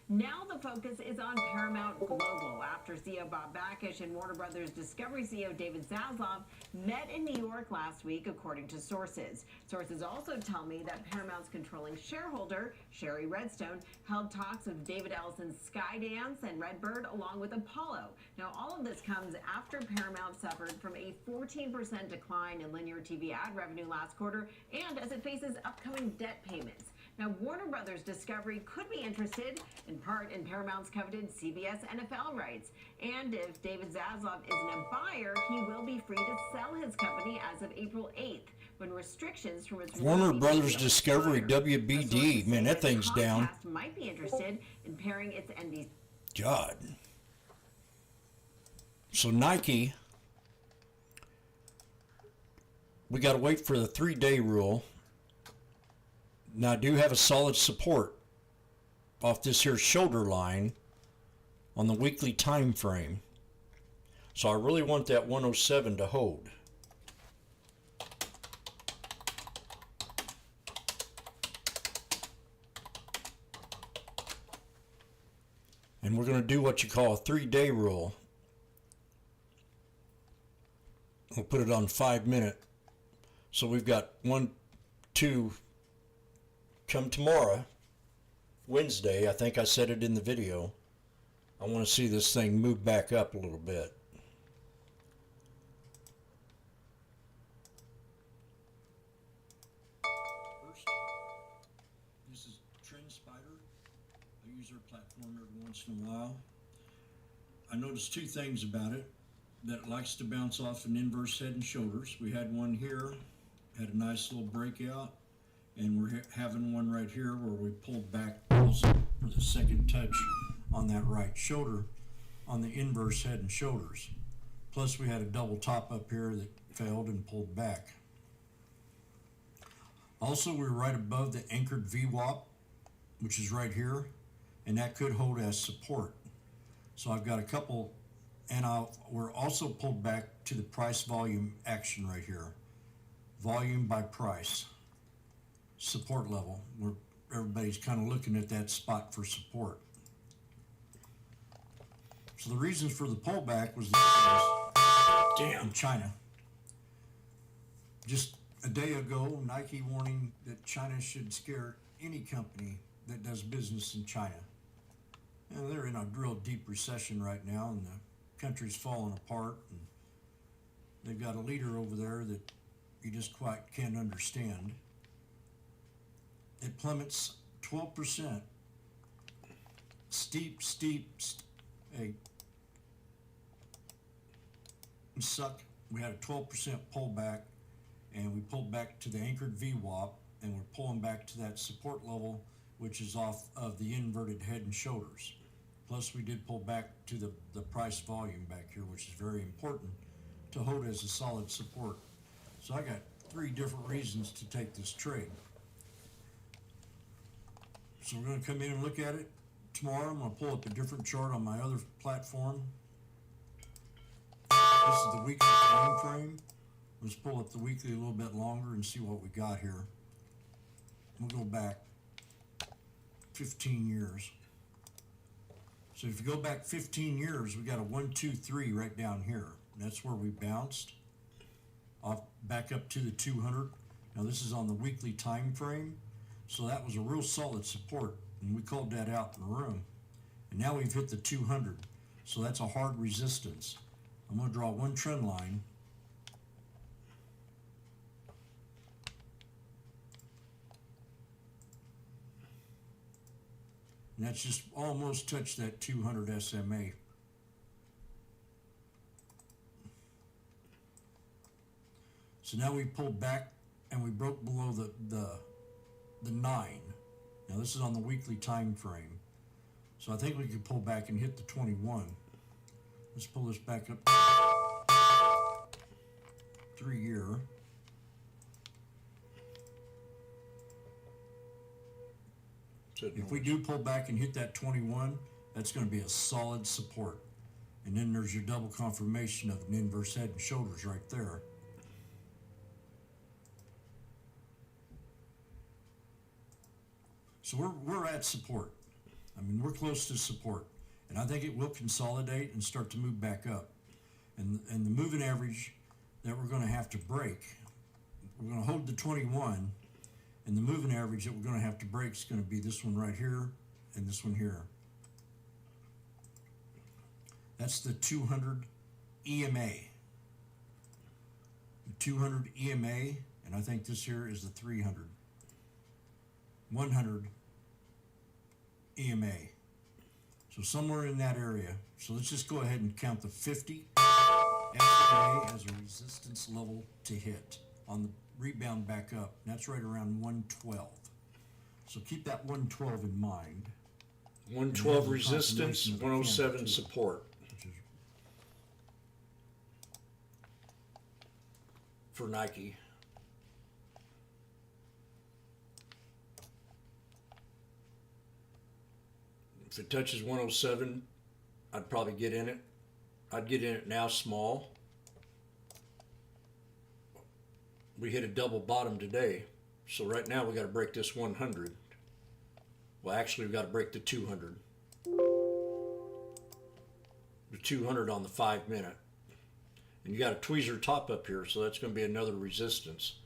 Now the focus is on Paramount Global after CEO Bob Bakish and Warner Brothers Discovery CEO David Zaslav met in New York last week, according to sources. Sources also tell me that Paramount's controlling shareholder, Sherry Redstone, held talks with David Ellison's Skydance and Redbird, along with Apollo. Now, all of this comes after Paramount suffered from a 14% decline in linear TV ad revenue last quarter, and as it faces upcoming debt payments. Now, Warner Brothers Discovery could be interested, in part, in Paramount's coveted CBS NFL rights. And if David Zaslav isn't a buyer, he will be free to sell his company as of April 8th, when restrictions from its Warner royalty Brothers deal Discovery, expire. WBD, Sources man, say that thing's down. Comcast might be interested in pairing its NBC. God. So Nike, we got to wait for the 3-day rule. Now I do have a solid support off this here shoulder line on the weekly time frame. So I really want that 107 to hold. And we're going to do what you call a 3-day rule. We'll put it on 5-minute. So we've got 1, 2, come tomorrow, Wednesday. I think I said it in the video. I want to see this thing move back up a little bit. First, this is TrendSpider. I use their platform every once in a while. I noticed 2 things about it. That it likes to bounce off an inverse head and shoulders. We had one here, had a nice little breakout, and we're having one right here where we pulled back also for the second touch on that right shoulder on the inverse head and shoulders. Plus we had a double top up here that failed and pulled back. Also, we were right above the anchored VWAP, which is right here, and that could hold as support. So I've got a couple. And we're also pulled back to the price volume action right here. Volume by price. Support level. Where everybody's kind of looking at that spot for support. So the reasons for the pullback was in China. Just a day ago, Nike warning that China should scare any company that does business in China. And they're in a real deep recession right now, and the country's falling apart, and they've got a leader over there that you just quite can't understand. It plummets 12%. Steep, hey, suck. We had a 12% pullback, and we pulled back to the anchored VWAP, and we're pulling back to that support level, which is off of the inverted head and shoulders. Plus, we did pull back to the price volume back here, which is very important to hold as a solid support. So I got 3 different reasons to take this trade. So we're going to come in and look at it tomorrow. I'm going to pull up a different chart on my other platform. This is the weekly time frame. Let's pull up the weekly a little bit longer and see what we got here. We'll go back 15 years. So if you go back 15 years, we got a 1, 2, 3 right down here. That's where we bounced off back up to the 200. Now this is on the weekly time frame, so that was a real solid support, and we called that out in the room. And now we've hit the 200, so that's a hard resistance. I'm going to draw one trend line. And that's just almost touched that 200 SMA. So now we pulled back and we broke below the 9. Now this is on the weekly time frame. So I think we could pull back and hit the 21. Let's pull this back up 3 year. If we do pull back and hit that 21, that's going to be a solid support. And then there's your double confirmation of an inverse head and shoulders right there. So we're at support. I mean, we're close to support. And I think it will consolidate and start to move back up. And the moving average that we're going to have to break, we're going to hold the 21, and the moving average that we're going to have to break is going to be this one right here and this one here. That's the 200 EMA. The 200 EMA, and I think this here is the 300. 100 EMA. So somewhere in that area. So let's just go ahead and count the 50 SMA as a resistance level to hit on the rebound back up. And that's right around 112. So keep that 112 in mind. 112 resistance, 107 support. For Nike. If it touches 107, I'd probably get in it. I'd get in it now small. We hit a double bottom today. So right now we got to break this 100. Well, actually we got to break the 200. The 200 on the 5 minute. And you got a tweezer top up here, so that's going to be another resistance.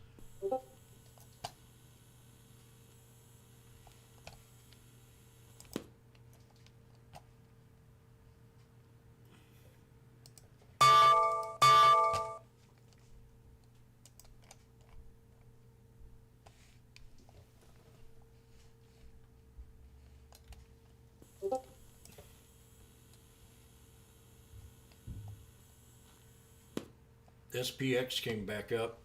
SPX came back up.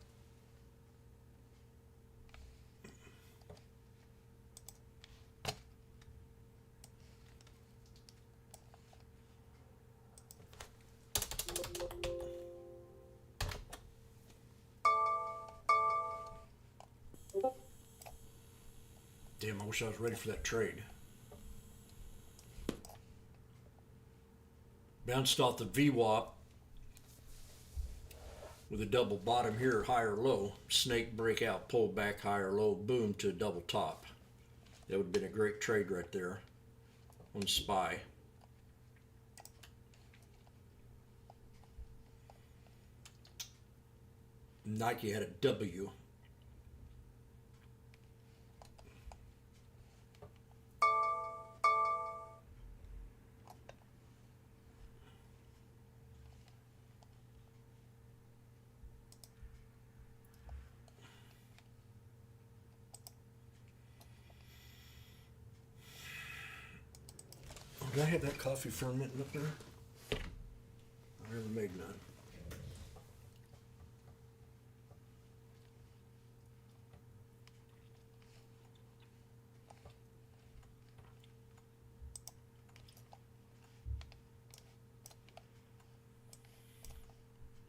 Damn, I wish I was ready for that trade. Bounced off the VWAP with a double bottom here, higher low, snake breakout, pull back, higher low, boom to a double top. That would have been a great trade right there on SPY. Nike had a W. Did I have that coffee fermenting up there? I never made none.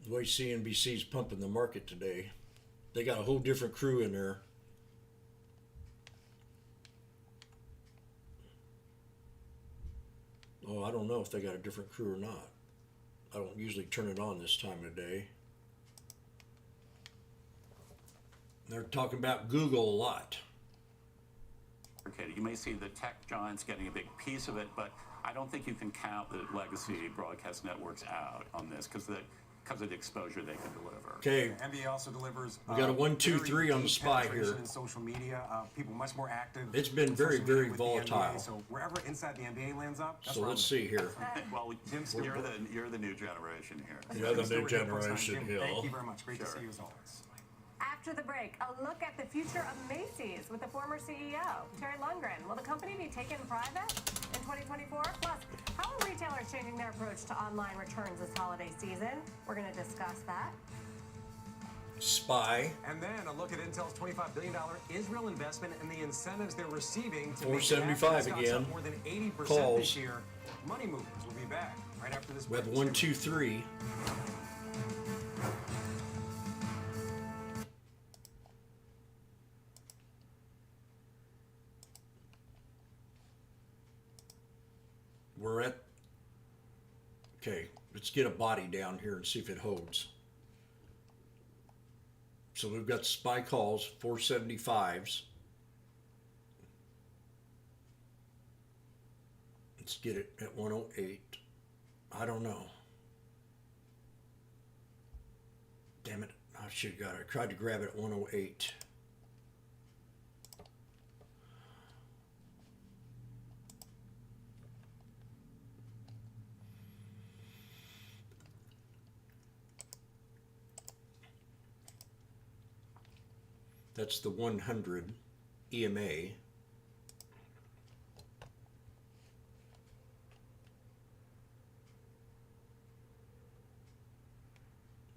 The way CNBC's pumping the market today, they got a whole different crew in there. Oh, I don't know if they got a different crew or not. I don't usually turn it on this time of day. They're talking about Google a lot. You may see the tech giants getting a big piece of it, but I don't think you can count the legacy broadcast networks out on this because of the exposure they can deliver. Okay. NBA also delivers. We got a 1, 2, 3 on the SPY here. In social media, people much more active. It's been very, very volatile. So wherever inside the NBA lands up. So let's see here. Well, you're the new generation here. You're the new generation, Hill. Thank you very much. Great to see you as always. After the break, a look at the future of Macy's with the former CEO, Terry Lundgren. Will the company be taken private in 2024? Plus, how are retailers changing their approach to online returns this holiday season? We're going to discuss that. SPY. And then a look at Intel's $25 billion Israel investment and the incentives they're receiving to make 475 stocks again. up more than 80% Calls. this year. Money movers will be back right after this We have break. 1, 2, 3. We're at. Okay, let's get a body down here and see if it holds. So we've got SPY calls, 475s. Let's get it at 108. I don't know. Damn it. I should have got it. I tried to grab it at 108. That's the 100 EMA.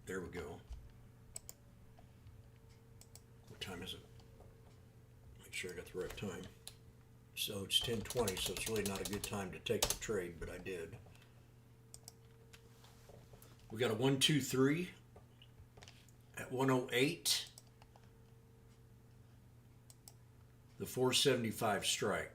There we go. What time is it? Make sure I got the right time. So it's 10:20, so it's really not a good time to take the trade, but I did. We got a 1, 2, 3 at 108. The 475 strike.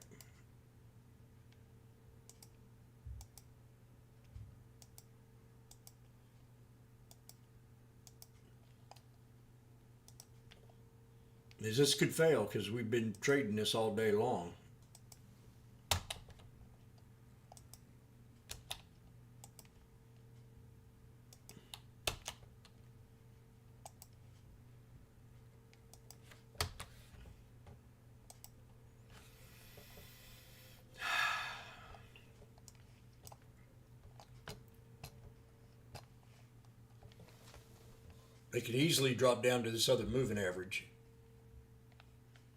This could fail because we've been trading this all day long. They could easily drop down to this other moving average.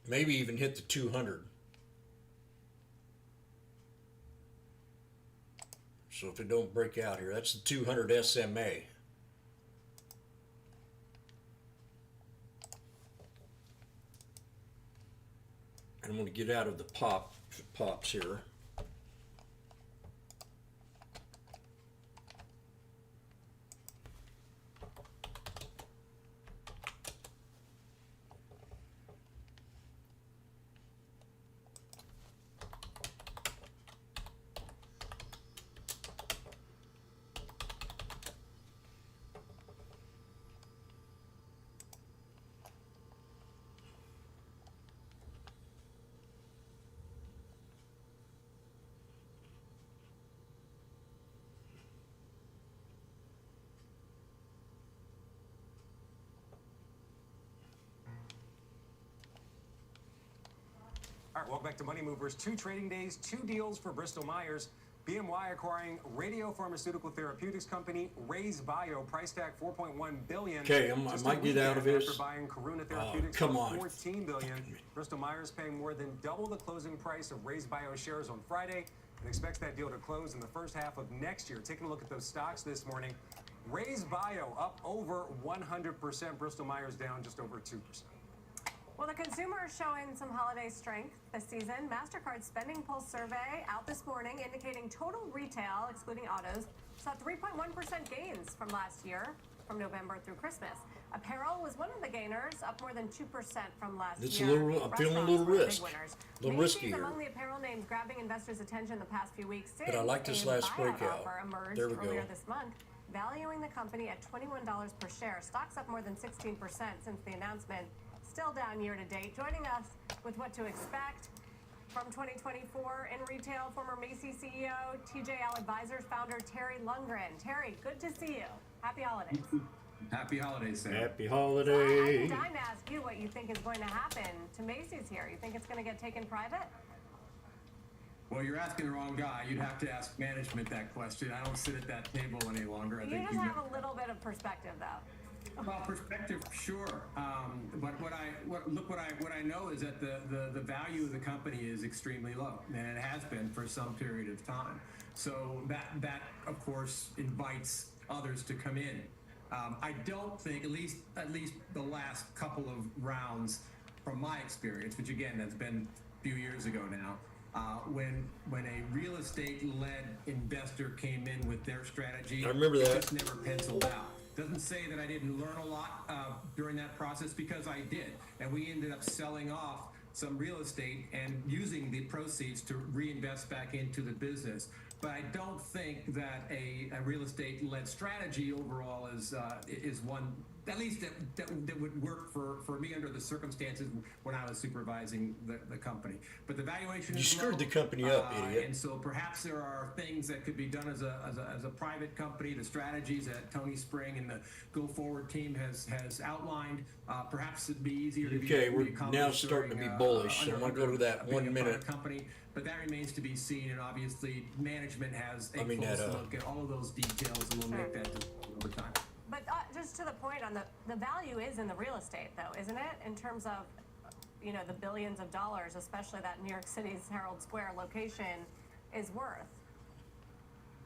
Maybe even hit the 200. So if it don't break out here, that's the 200 SMA. And I'm going to get out of the pop if it pops here. All right, welcome back to Money Movers. 2 trading days, 2 deals for Bristol Myers. BMY acquiring radiopharmaceutical therapeutics company Raise Bio, price tag $4.1 billion. Okay, I might get out of this. After buying Karuna Therapeutics come for on. $14 billion. Bristol Myers paying more than double the closing price of Raise Bio shares on Friday and expects that deal to close in the first half of next year. Taking a look at those stocks this morning. Raise Bio up over 100%. Bristol Myers down just over 2%. Well, the consumer is showing some holiday strength this season. MasterCard's Spending Pulse survey out this morning indicating total retail, excluding autos, saw 3.1% gains from last year, from November through Christmas. Apparel was one of the gainers, up more than 2% from last It's year. a little, I'm feeling a little risk. A little risky Macy's here. among the apparel names grabbing investors' attention the past few weeks since But I like this a last buyout breakout. offer emerged There we earlier go. this month, valuing the company at $21 per share. Stocks up more than 16% since the announcement. Still down year to date. Joining us with what to expect from 2024 in retail, former Macy's CEO, TJL Advisors founder Terry Lundgren. Terry, good to see you. Happy holidays. Happy holidays, Sam. Happy So holiday. I'm dying to ask you what you think is going to happen to Macy's here. You think it's going to get taken private? Well, you're asking the wrong guy. You'd have to ask management that question. I don't sit at that table any longer. You just have a little bit of perspective, though. Well, perspective, sure. But what I know is that the value of the company is extremely low, and it has been for some period of time. So that of course invites others to come in. I don't think, at least the last couple of rounds, from my experience, which again has been a few years ago now, when a real estate-led investor came in with their strategy, I remember it that. just never penciled out. Doesn't say that I didn't learn a lot during that process, because I did, and we ended up selling off some real estate and using the proceeds to reinvest back into the business. But I don't think that a real estate-led strategy overall is one, at least that would work for me under the circumstances when I was supervising the company. But the valuation You is screwed low, the company up, idiot. And so perhaps there are things that could be done as a private company. The strategies that Tony Spring and the Go Forward team has outlined. Perhaps it'd be easier to Okay, be we're accomplished now starting to be during, bullish, so under- I'm gonna go to that being 1 a minute. private company. But that remains to be seen, and obviously management has a I mean, close that, look at all of those details, and we'll make that decision over time. But just to the point on the value is in the real estate, though, isn't it? In terms of, you know, the billions of dollars, especially that New York City's Herald Square location is worth.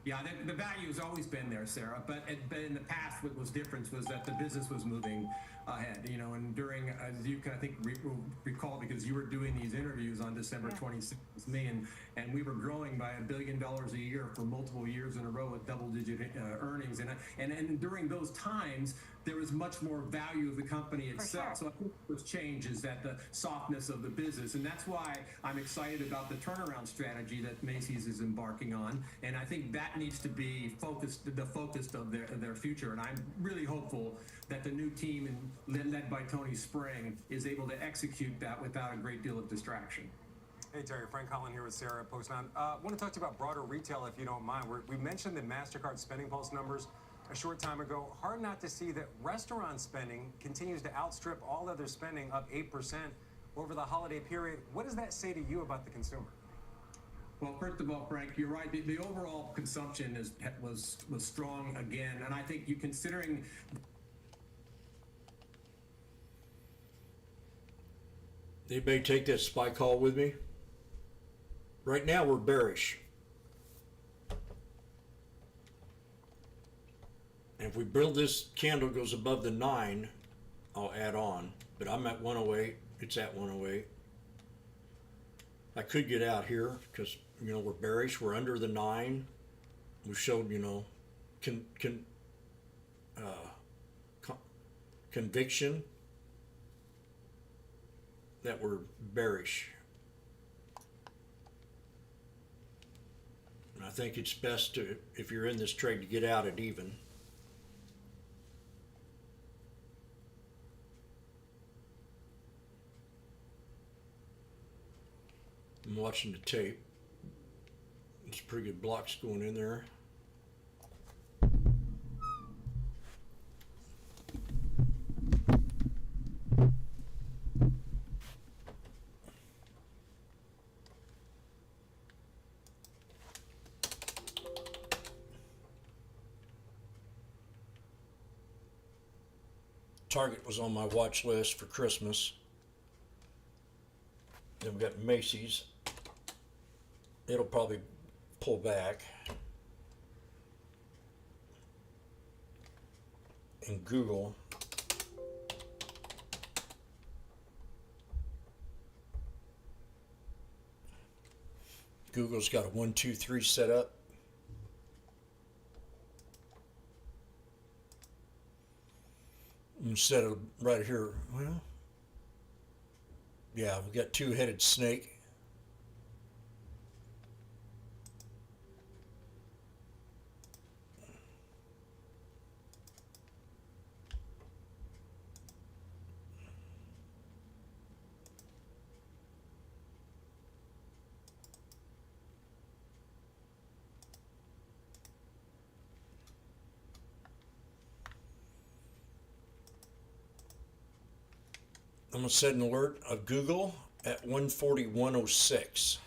Yeah, the value has always been there, Sarah. But in the past, what was different was that the business was moving ahead. You know, and during, as you can, I think, recall, because you were doing these interviews on December 26th with me, and we were growing by $1 billion a year for multiple years in a row with double-digit earnings. And during those times, there was much more value of the company itself. So I think what's changed is that the softness of the business, and that's why I'm excited about the turnaround strategy that Macy's is embarking on. And I think that needs to be the focus of their future. And I'm really hopeful that the new team, led by Tony Spring, is able to execute that without a great deal of distraction. Hey Terry, Frank Collin here with Sarah Postman. I want to talk to you about broader retail, if you don't mind. We mentioned the MasterCard Spending Pulse numbers a short time ago. Hard not to see that restaurant spending continues to outstrip all other spending, up 8% over the holiday period. What does that say to you about the consumer? Well, first of all, Frank, you're right. The overall consumption was strong again, and I think you considering. Anybody take that spy call with me? Right now we're bearish. And if we build this candle goes above the 9, I'll add on. But I'm at 108. It's at 108. I could get out here because, you know, we're bearish. We're under the 9. We showed, you know, conviction that we're bearish. And I think it's best to, if you're in this trade, to get out at even. I'm watching the tape. There's pretty good blocks going in there. Target was on my watch list for Christmas. Then we got Macy's. It'll probably pull back. And Google. Google's got a 1, 2, 3 set up. Instead of right here, well, yeah, we got two-headed snake. I'm going to set an alert of Google at 141.06.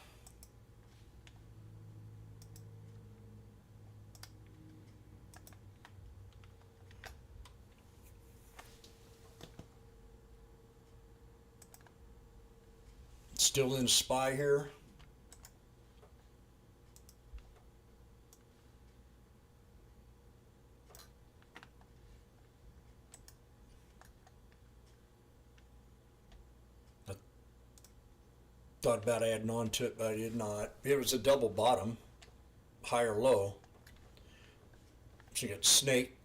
Still in SPY here. I thought about adding on to it, but I did not. It was a double bottom, higher low. So you got snake,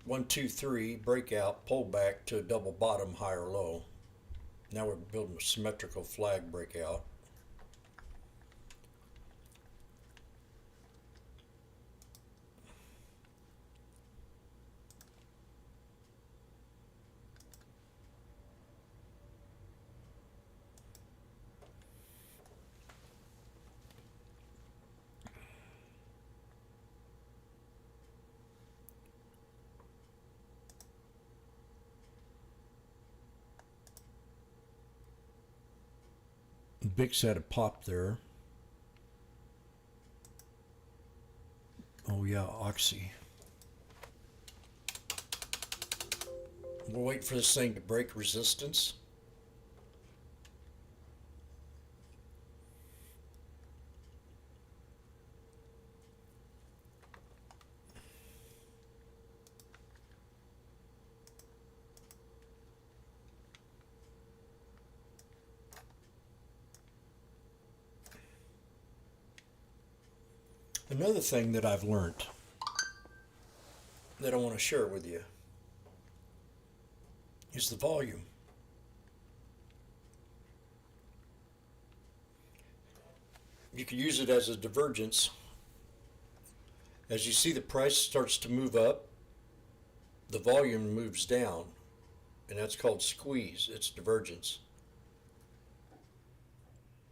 1, 2, 3, breakout, pull back to a double bottom, higher low. Now we're building a symmetrical flag breakout. Bix had a pop there. Oh yeah, Oxy. We'll wait for this thing to break resistance. Another thing that I've learned that I want to share with you is the volume. You can use it as a divergence. As you see the price starts to move up, the volume moves down, and that's called squeeze. It's divergence.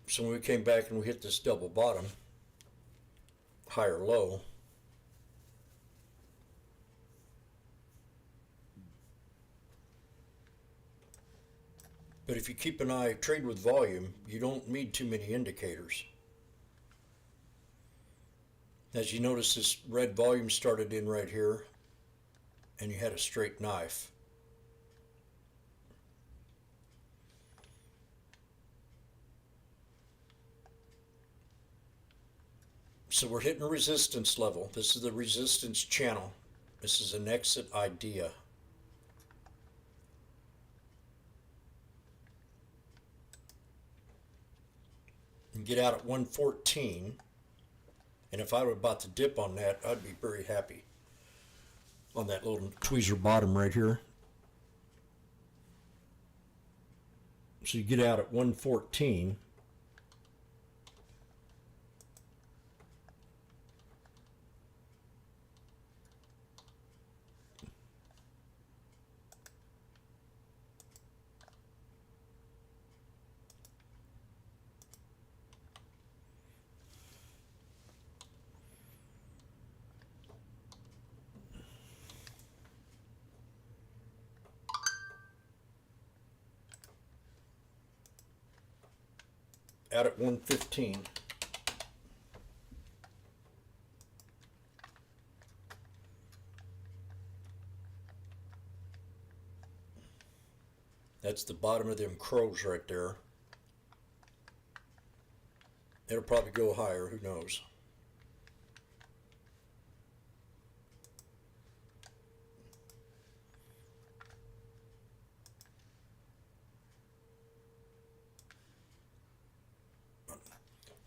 So when we came back and we hit this double bottom, higher low, but if you keep an eye, trade with volume, you don't need too many indicators. As you notice, this red volume started in right here, and you had a straight knife. So we're hitting a resistance level. This is the resistance channel. This is an exit idea. And get out at 114. And if I were about to dip on that, I'd be very happy. On that little tweezer bottom right here. So you get out at 114. Out at 115. That's the bottom of them crows right there. It'll probably go higher, who knows.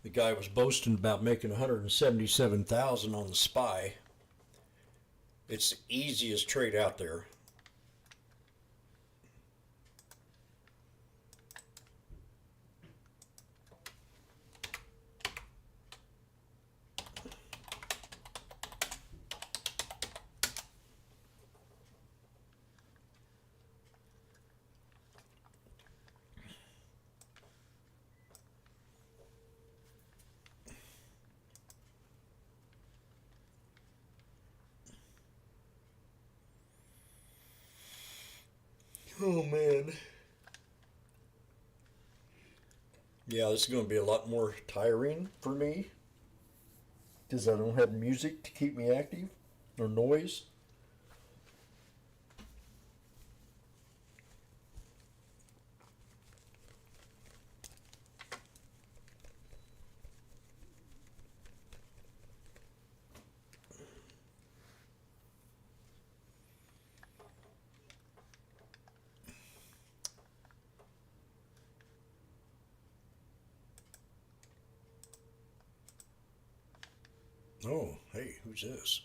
The guy was boasting about making 177,000 on the SPY. It's the easiest trade out there. Oh man. Yeah, this is going to be a lot more tiring for me because I don't have music to keep me active or noise. Oh, hey, who's this?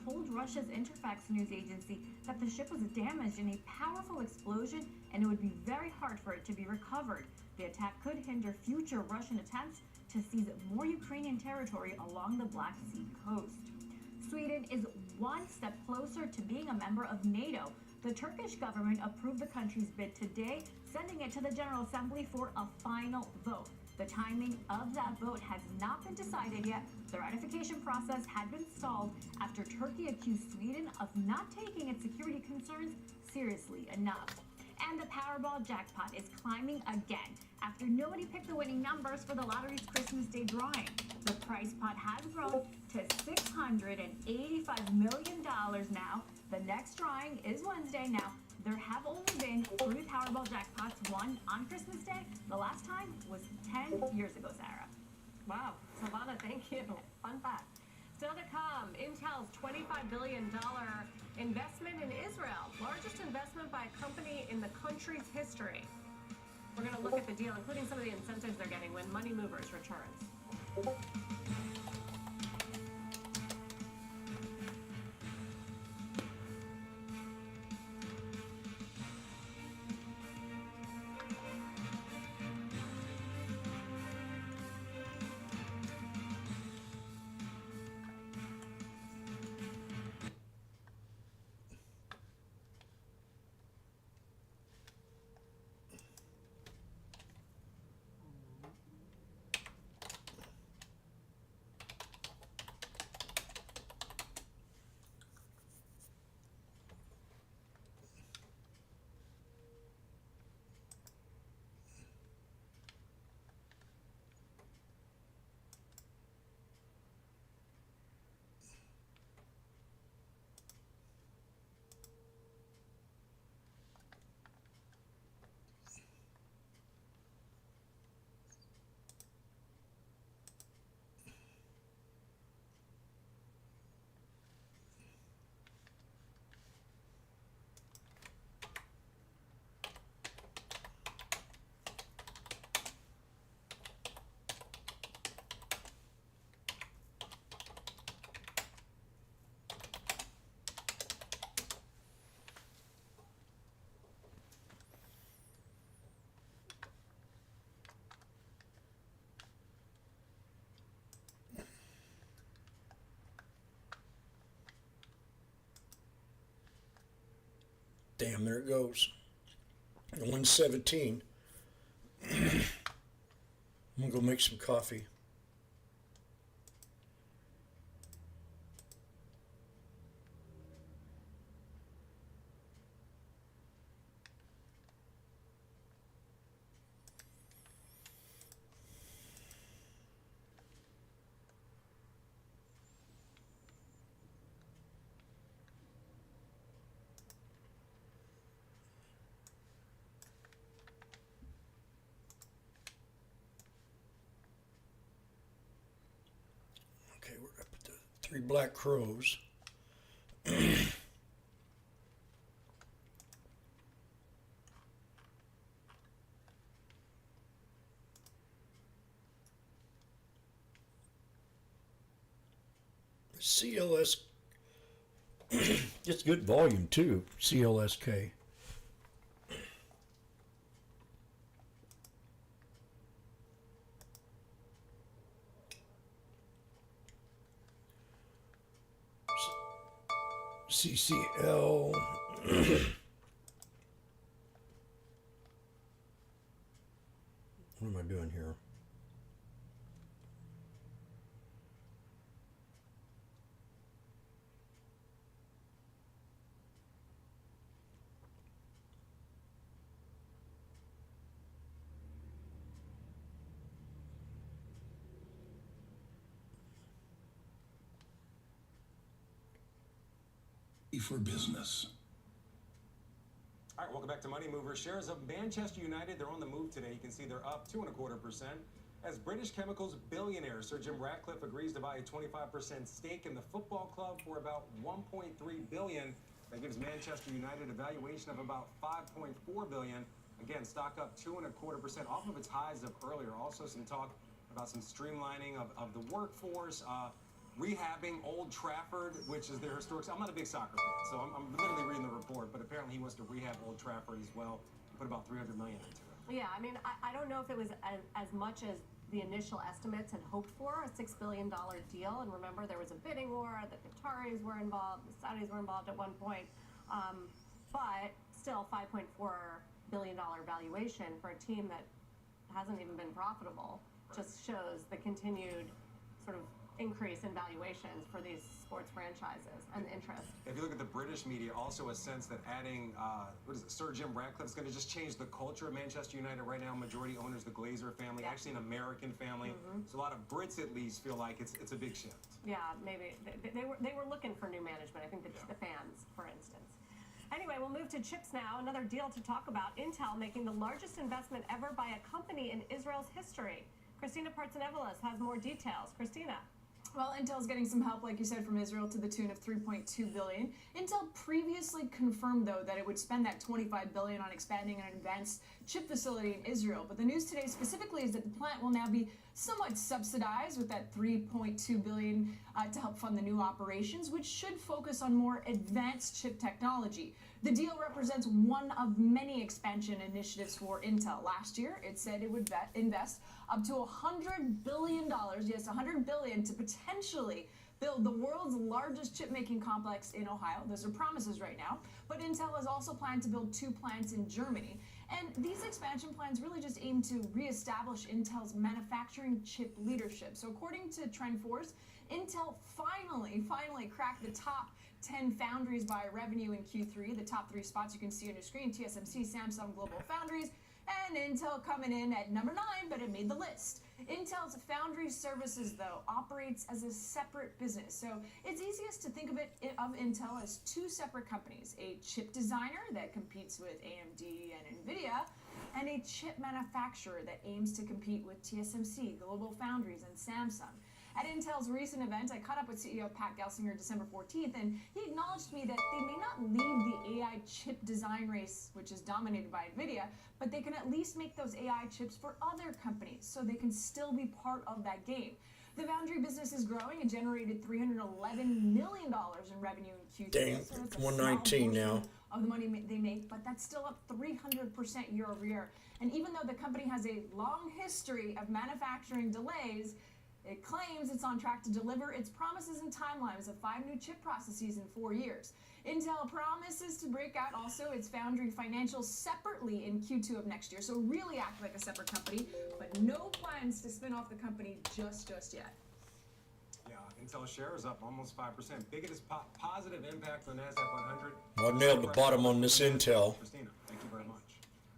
Told Russia's Interfax news agency that the ship was damaged in a powerful explosion and it would be very hard for it to be recovered. The attack could hinder future Russian attempts to seize more Ukrainian territory along the Black Sea coast. Sweden is one step closer to being a member of NATO. The Turkish government approved the country's bid today, sending it to the General Assembly for a final vote. The timing of that vote has not been decided yet. The ratification process had been stalled after Turkey accused Sweden of not taking its security concerns seriously enough. And the Powerball jackpot is climbing again after nobody picked the winning numbers for the lottery's Christmas Day drawing. The prize pot has grown to $685 million now. The next drawing is Wednesday. Now, there have only been 3 Powerball jackpots won on Christmas Day. The last time was 10 years ago, Sarah. Wow, Savannah, thank you. Fun fact. Still to come, Intel's $25 billion investment in Israel, largest investment by a company in the country's history. We're going to look at the deal, including some of the incentives they're getting when Money Movers returns. Damn, there it goes. 117. I'm gonna go make some coffee. Okay, we're up at the 3 black crows. CLS, it's good volume too, CLSK. CCL. What am I doing here? For business. All right, welcome back to Money Movers. Shares of Manchester United, they're on the move today. You can see they're up 2.25%. As British Chemicals billionaire Sir Jim Ratcliffe agrees to buy a 25% stake in the football club for about $1.3 billion. That gives Manchester United a valuation of about $5.4 billion. Again, stock up 2.25% off of its highs of earlier. Also some talk about some streamlining of the workforce, rehabbing Old Trafford, which is their historic. I'm not a big soccer fan, so I'm literally reading the report, but apparently he wants to rehab Old Trafford as well. Put about $300 million into it. Yeah, I mean, I don't know if it was as much as the initial estimates had hoped for, a $6 billion deal. And remember, there was a bidding war, the Qataris were involved, the Saudis were involved at one point. But still, $5.4 billion valuation for a team that hasn't even been profitable just shows the continued sort of increase in valuations for these sports franchises and interest. If you look at the British media, also a sense that adding, Sir Jim Ratcliffe is going to just change the culture of Manchester United. Right now, majority owners, the Glazer family, actually an American family. So a lot of Brits, at least, feel like it's a big shift. Yeah, maybe. They were looking for new management, I think the fans, for instance. Anyway, we'll move to chips now. Another deal to talk about. Intel making the largest investment ever by a company in Israel's history. Christina Partsenevelos has more details. Christina. Well, Intel's getting some help, like you said, from Israel to the tune of $3.2 billion. Intel previously confirmed, though, that it would spend that $25 billion on expanding an advanced chip facility in Israel. But the news today specifically is that the plant will now be somewhat subsidized with that $3.2 billion to help fund the new operations, which should focus on more advanced chip technology. The deal represents one of many expansion initiatives for Intel. Last year, it said it would invest up to $100 billion, yes, $100 billion, to potentially build the world's largest chip-making complex in Ohio. Those are promises right now. But Intel has also planned to build 2 plants in Germany. And these expansion plans really just aim to reestablish Intel's manufacturing chip leadership. So according to TrendForce, Intel finally cracked the top 10 foundries by revenue in Q3. The top 3 spots you can see on your screen: TSMC, Samsung, Global Foundries, and Intel coming in at number 9, but it made the list. Intel's foundry services, though, operates as a separate business. So it's easiest to think of Intel as 2 separate companies: a chip designer that competes with AMD and NVIDIA, and a chip manufacturer that aims to compete with TSMC, Global Foundries, and Samsung. At Intel's recent event, I caught up with CEO Pat Gelsinger December 14th, and he acknowledged to me that they may not lead the AI chip design race, which is dominated by NVIDIA, but they can at least make those AI chips for other companies, so they can still be part of that game. The foundry business is growing and generated $311 million in revenue in Q3. Dang, so it's 119 now. Of the money they make, but that's still up 300% year over year. And even though the company has a long history of manufacturing delays, it claims it's on track to deliver its promises and timelines of 5 new chip processes in 4 years. Intel promises to break out also its foundry financials separately in Q2 of next year, so really act like a separate company, but no plans to spin off the company just yet. Yeah, Intel share is up almost 5%. Biggest positive impact on NASDAQ 100. I nailed the bottom on this Intel. Christina, thank you very much.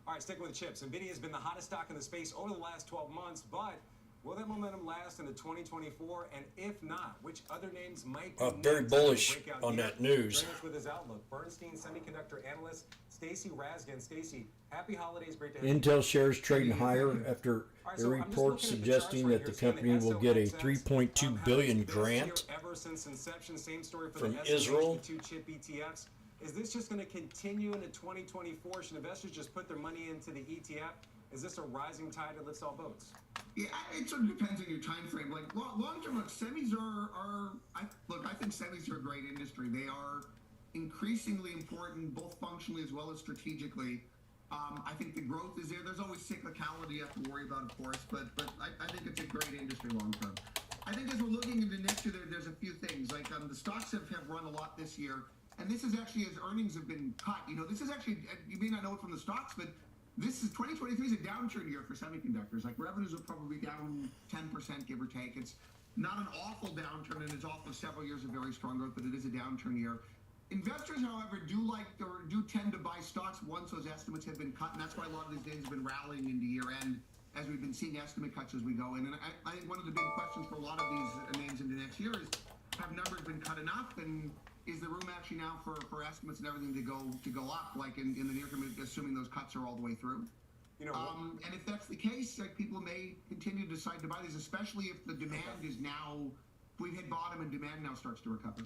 All right, sticking with chips. NVIDIA has been the hottest stock in the space over the last 12 months, but will that momentum last into 2024? And if not, which other names might be Very bullish on that news. Join us with his outlook. Bernstein semiconductor analyst Stacy Raskin. Stacy, happy holidays. Great to have you. Intel shares trading higher after a report suggesting that the company will get a $3.2 billion grant ever since inception. Same story for from the Israel. S&P 2 chip ETFs. Is this just going to continue into 2024? Should investors just put their money into the ETF? Is this a rising tide that lifts all boats? Yeah, it sort of depends on your time frame. Like long term, look, semis I think semis are a great industry. They are increasingly important, both functionally as well as strategically. I think the growth is there. There's always cyclicality you have to worry about, of course, but I think it's a great industry long term. I think as we're looking into next year, there's a few things. Like the stocks have run a lot this year, and this is actually as earnings have been cut. You know, this is actually, you may not know it from the stocks, but this is 2023 is a downturn year for semiconductors. Like revenues will probably be down 10%, give or take. It's not an awful downturn, and it's off of several years of very strong growth, but it is a downturn year. Investors, however, do tend to buy stocks once those estimates have been cut, and that's why a lot of these names have been rallying into year end as we've been seeing estimate cuts as we go in. And I think one of the big questions for a lot of these names into next year is, have numbers been cut enough, and is the room actually now for estimates and everything to go up, like in the near term, assuming those cuts are all the way through? You know, and if that's the case, like, people may continue to decide to buy these, especially if the demand is now, we've hit bottom and demand now starts to recover.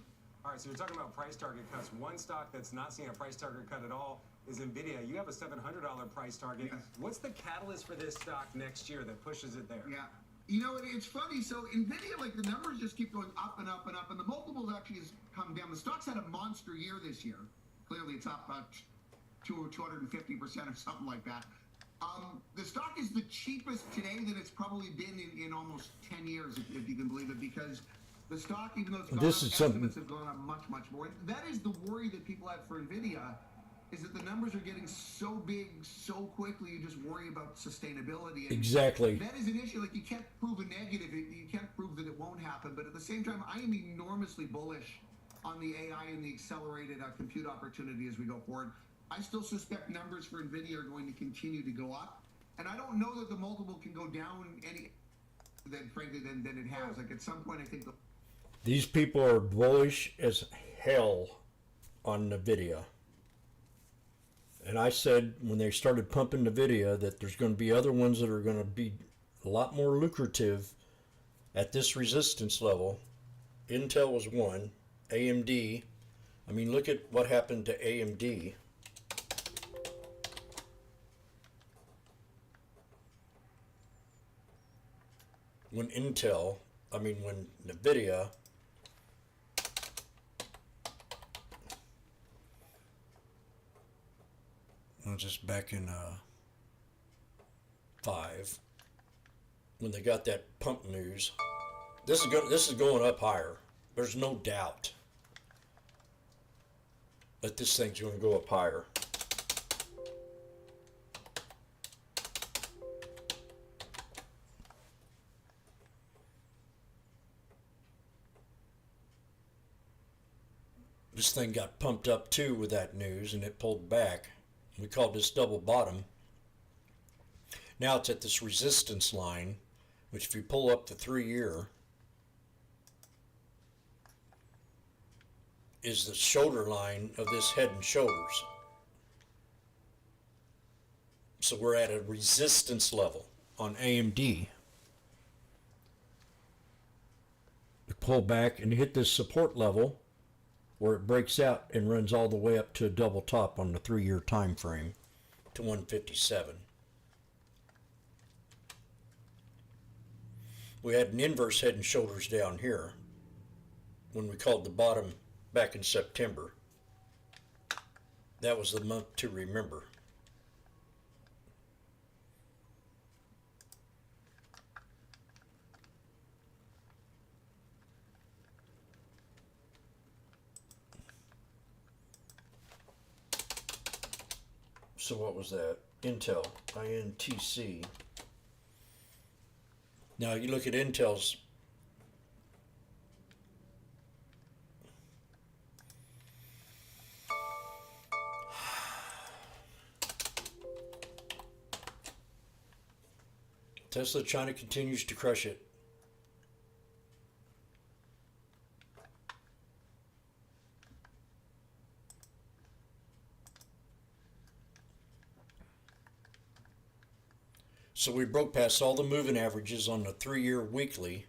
All right, so you're talking about price target cuts. One stock that's not seeing a price target cut at all is NVIDIA. You have a $700 price target. Yes. What's the catalyst for this stock next year that pushes it there? Yeah. You know, it's funny. So NVIDIA, like the numbers just keep going up and up and up, and the multiples actually has come down. The stock's had a monster year this year. Clearly, it's up about 250% or something like that. The stock is the cheapest today that it's probably been in almost 10 years, if you can believe it, because the stock, even though it's gone up, estimates have gone up much, much more. And that is the worry that people have for NVIDIA, is that the numbers are getting so big so quickly, you just worry about sustainability. And exactly. that is an issue. Like, you can't prove a negative. You can't prove that it won't happen. But at the same time, I am enormously bullish on the AI and the accelerated compute opportunity as we go forward. I still suspect numbers for NVIDIA are going to continue to go up. And I don't know that the multiple can go down any, frankly, than it has. Like, at some point, I think these people are bullish as hell on NVIDIA. And I said when they started pumping NVIDIA that there's going to be other ones that are going to be a lot more lucrative at this resistance level. Intel was one. AMD. I mean, look at what happened to AMD. When NVIDIA just back in 5, when they got that pump news, this is going up higher. There's no doubt that this thing's going to go up higher. This thing got pumped up too with that news, and it pulled back. We called this double bottom. Now it's at this resistance line, which if you pull up the 3-year, is the shoulder line of this head and shoulders. So we're at a resistance level on AMD. We pull back and hit this support level where it breaks out and runs all the way up to a double top on the 3-year time frame to 157. We had an inverse head and shoulders down here when we called the bottom back in September. That was the month to remember. So what was that? Intel, INTC. Now you look at Intel's Tesla. China continues to crush it. So we broke past all the moving averages on the 3-year weekly.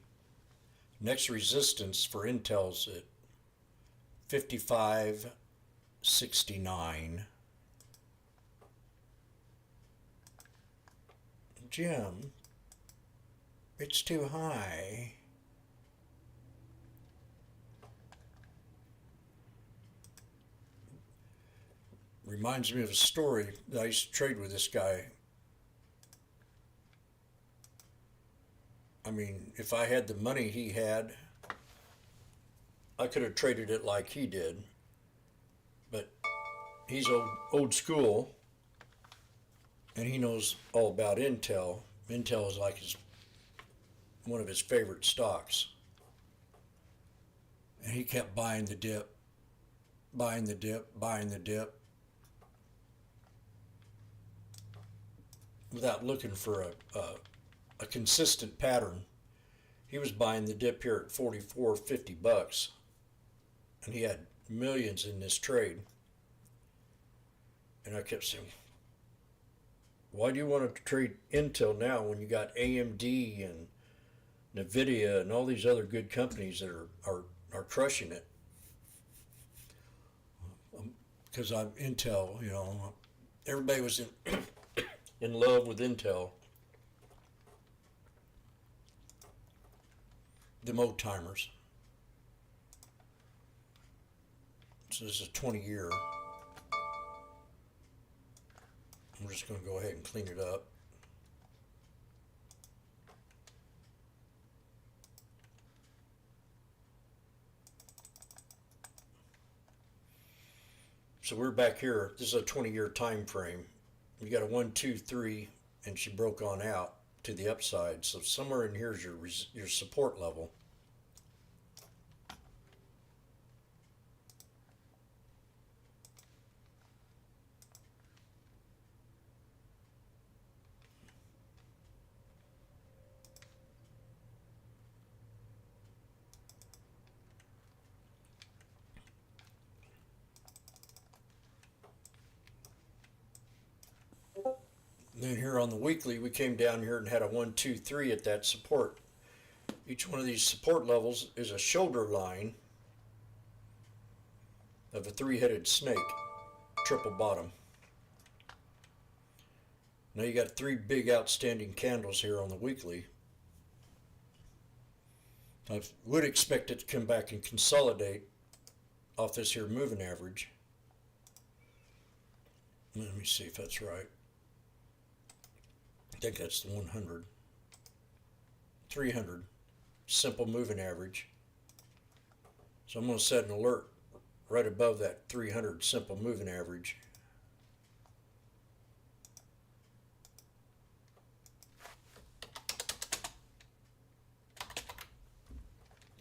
Next resistance for Intel's at 55.69. Jim, it's too high. Reminds me of a story that I used to trade with this guy. I mean, if I had the money he had, I could have traded it like he did. But he's old school, and he knows all about Intel. Intel is like one of his favorite stocks. And he kept buying the dip, buying the dip, buying the dip, without looking for a consistent pattern. He was buying the dip here at $44.50, and he had millions in this trade. And I kept saying, why do you want to trade Intel now when you got AMD and NVIDIA and all these other good companies that are crushing it? Because I'm Intel, you know, everybody was in love with Intel. the old timers. So this is a 20-year. I'm just going to go ahead and clean it up. So we're back here. This is a 20-year time frame. You got a 1, 2, 3, and she broke on out to the upside. So somewhere in here is your support level. Then here on the weekly, we came down here and had a 1, 2, 3 at that support. Each one of these support levels is a shoulder line of a three-headed snake, triple bottom. Now you got 3 big outstanding candles here on the weekly. I would expect it to come back and consolidate off this here moving average. Let me see if that's right. I think that's the 100. 300. Simple moving average. So I'm going to set an alert right above that 300 simple moving average.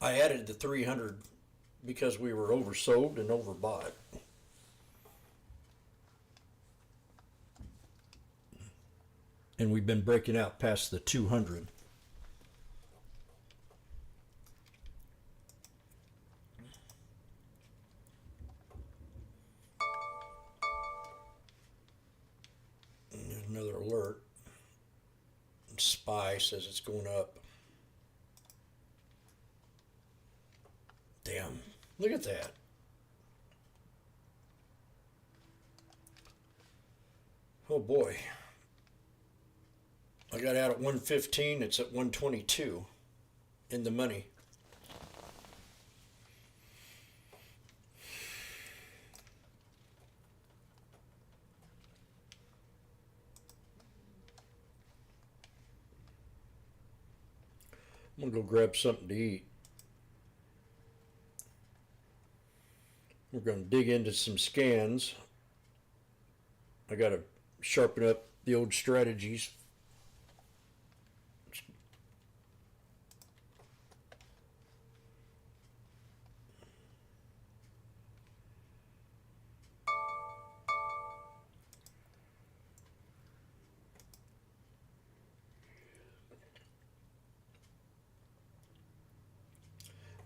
I added the 300 because we were oversold and overbought. And we've been breaking out past the 200. And there's another alert. SPY says it's going up. Damn, look at that. Oh boy. I got out at 115, it's at 122 in the money. I'm gonna go grab something to eat. We're gonna dig into some scans. I gotta sharpen up the old strategies.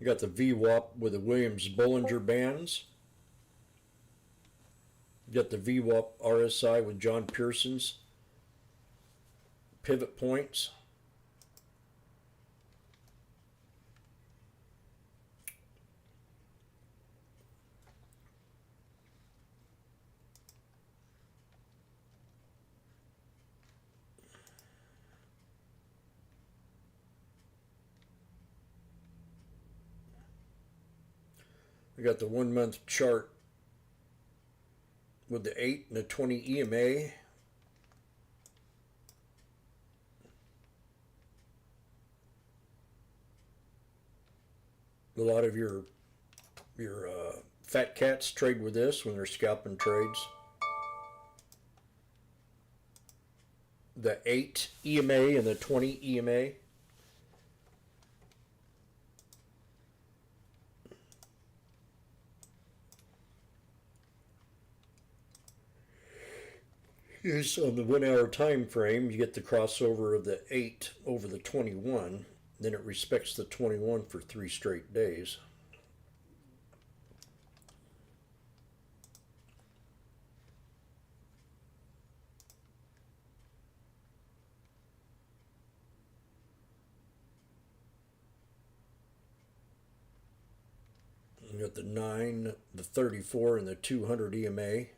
You got the VWAP with the Williams-Bollinger Bands. You got the VWAP RSI with John Pearson's pivot points. We got the 1 month chart with the 8 and the 20 EMA. A lot of your fat cats trade with this when they're scalping trades. The 8 EMA and the 20 EMA. Here's on the 1 hour time frame, you get the crossover of the 8 over the 21. Then it respects the 21 for 3 straight days. You got the 9, the 34, and the 200 EMA.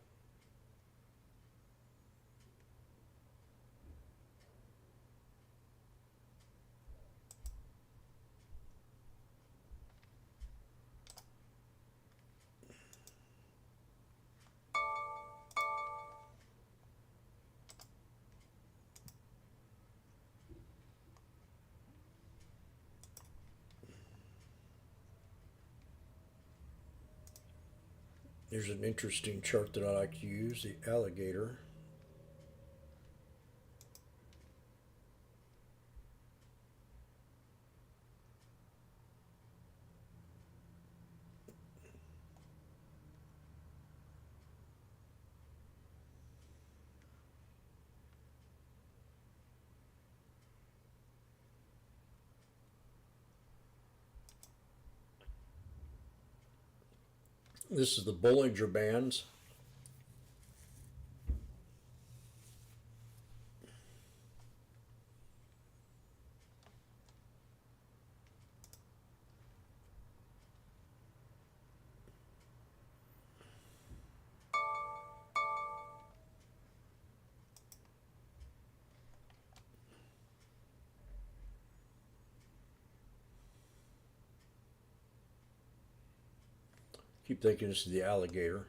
There's an interesting chart that I like to use, the alligator. This is the Bollinger Bands. Keep thinking this is the alligator.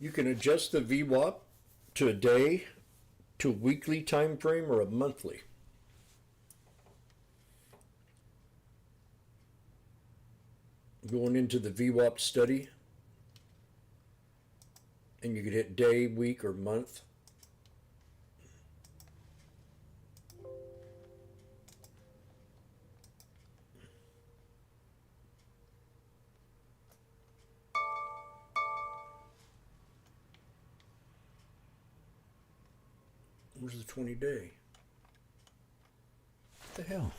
You can adjust the VWAP to a day, to a weekly time frame, or a monthly. Going into the VWAP study, and you could hit day, week, or month. Where's the 20-day? What the hell?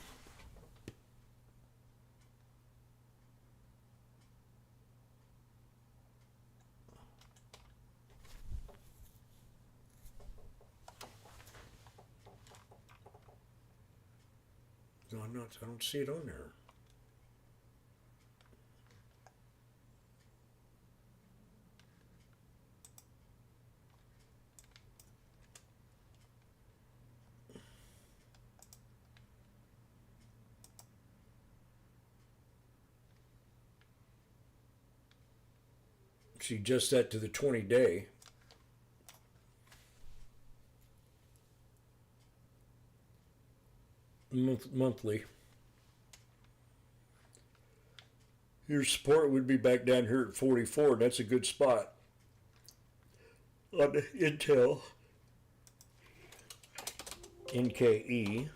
No, I'm not. I don't see it on there. So you adjust that to the 20-day. Monthly. Your support would be back down here at 44. That's a good spot on the Intel NKE.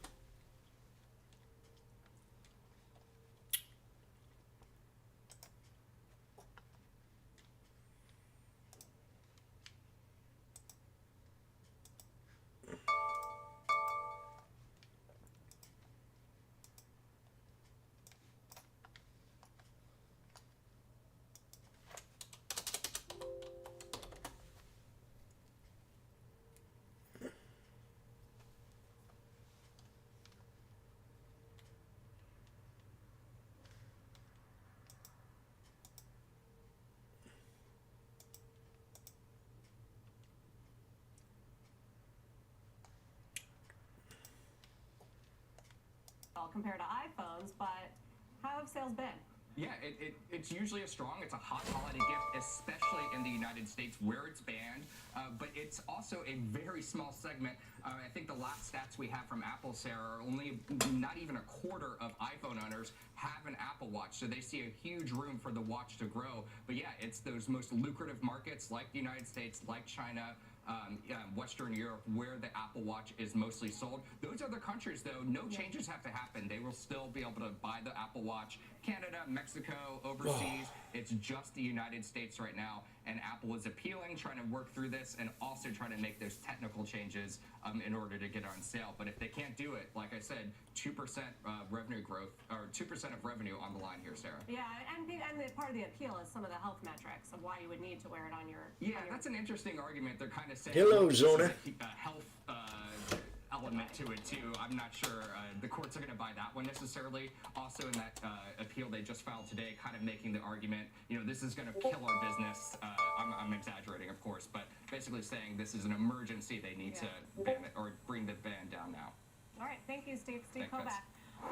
Compared to iPhones, but how have sales been? Yeah, it's usually it's a hot holiday gift, especially in the United States where it's banned, but it's also a very small segment. I think the last stats we have from Apple, Sarah, are only not even a quarter of iPhone owners have an Apple Watch, so they see a huge room for the watch to grow. But yeah, it's those most lucrative markets like the United States, like China, Western Europe, where the Apple Watch is mostly sold. Those other countries, though, no changes have to happen. They will still be able to buy the Apple Watch. Canada, Mexico, overseas, it's just the United States right now. And Apple is appealing, trying to work through this, and also trying to make those technical changes in order to get on sale. But if they can't do it, like I said, 2% revenue growth, or 2% of revenue on the line here, Sarah. Yeah, and part of the appeal is some of the health metrics of why you would need to wear it on your... Yeah, that's an interesting argument. They're kind of saying... Hello, Zona. Health element to it, too. I'm not sure the courts are going to buy that one necessarily. Also, in that appeal they just filed today, kind of making the argument, this is going to kill our business. I'm exaggerating, of course, but basically saying this is an emergency. They need to ban it or bring the ban down now. All right, thank you, Steve. Steve Thanks, Kovac.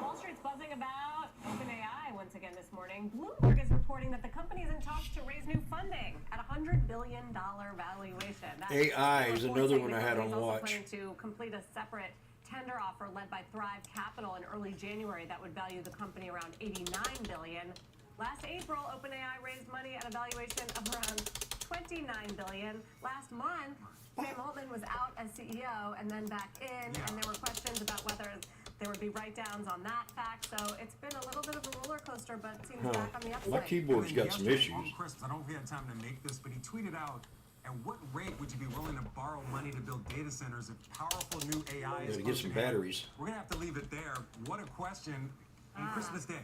Wall Street's buzzing about OpenAI once again this morning. Bloomberg is reporting that the company is in talks to raise new funding at a $100 billion valuation. AI is another one I had on watch. watch. Planning to complete a separate tender offer led by Thrive Capital in early January that would value the company around $89 billion. Last April, OpenAI raised money at a valuation of around $29 billion. Last month, Sam Altman was out as CEO and then back in, and there were questions about whether there would be write-downs on that fact. So it's been a little bit of a roller coaster, but it seems back on the upside. My keyboard's got some issues. On Christmas, I don't know if he had time to make this, but he tweeted out, at what rate would you be willing to borrow money to build data centers if powerful new AI is Gotta get some batteries. We're going to have to leave it there. What a question on Christmas Day.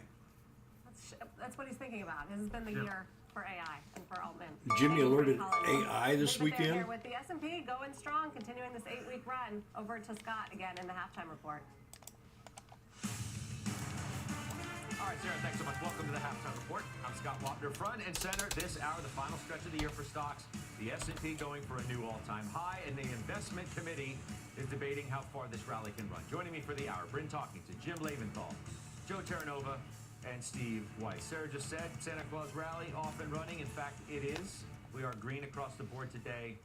That's what he's thinking about. This has been the year for AI and for Altman. Jimmy alerted AI this Elizabeth Bear weekend. here with the S&P going strong, continuing this 8-week run. Over to Scott again in the halftime report. All right, Sarah, thanks so much. Welcome to the Halftime Report. I'm Scott Wapner, front and center this hour, the final stretch of the year for stocks. The S&P going for a new all-time high, and the investment committee is debating how far this rally can run. Joining me for the hour, Bryn talking to Jim Leventhal, Joe Terranova, and Steve Weiss. Sarah just said Santa Claus rally off and running. In fact, it is. We are green across the board today.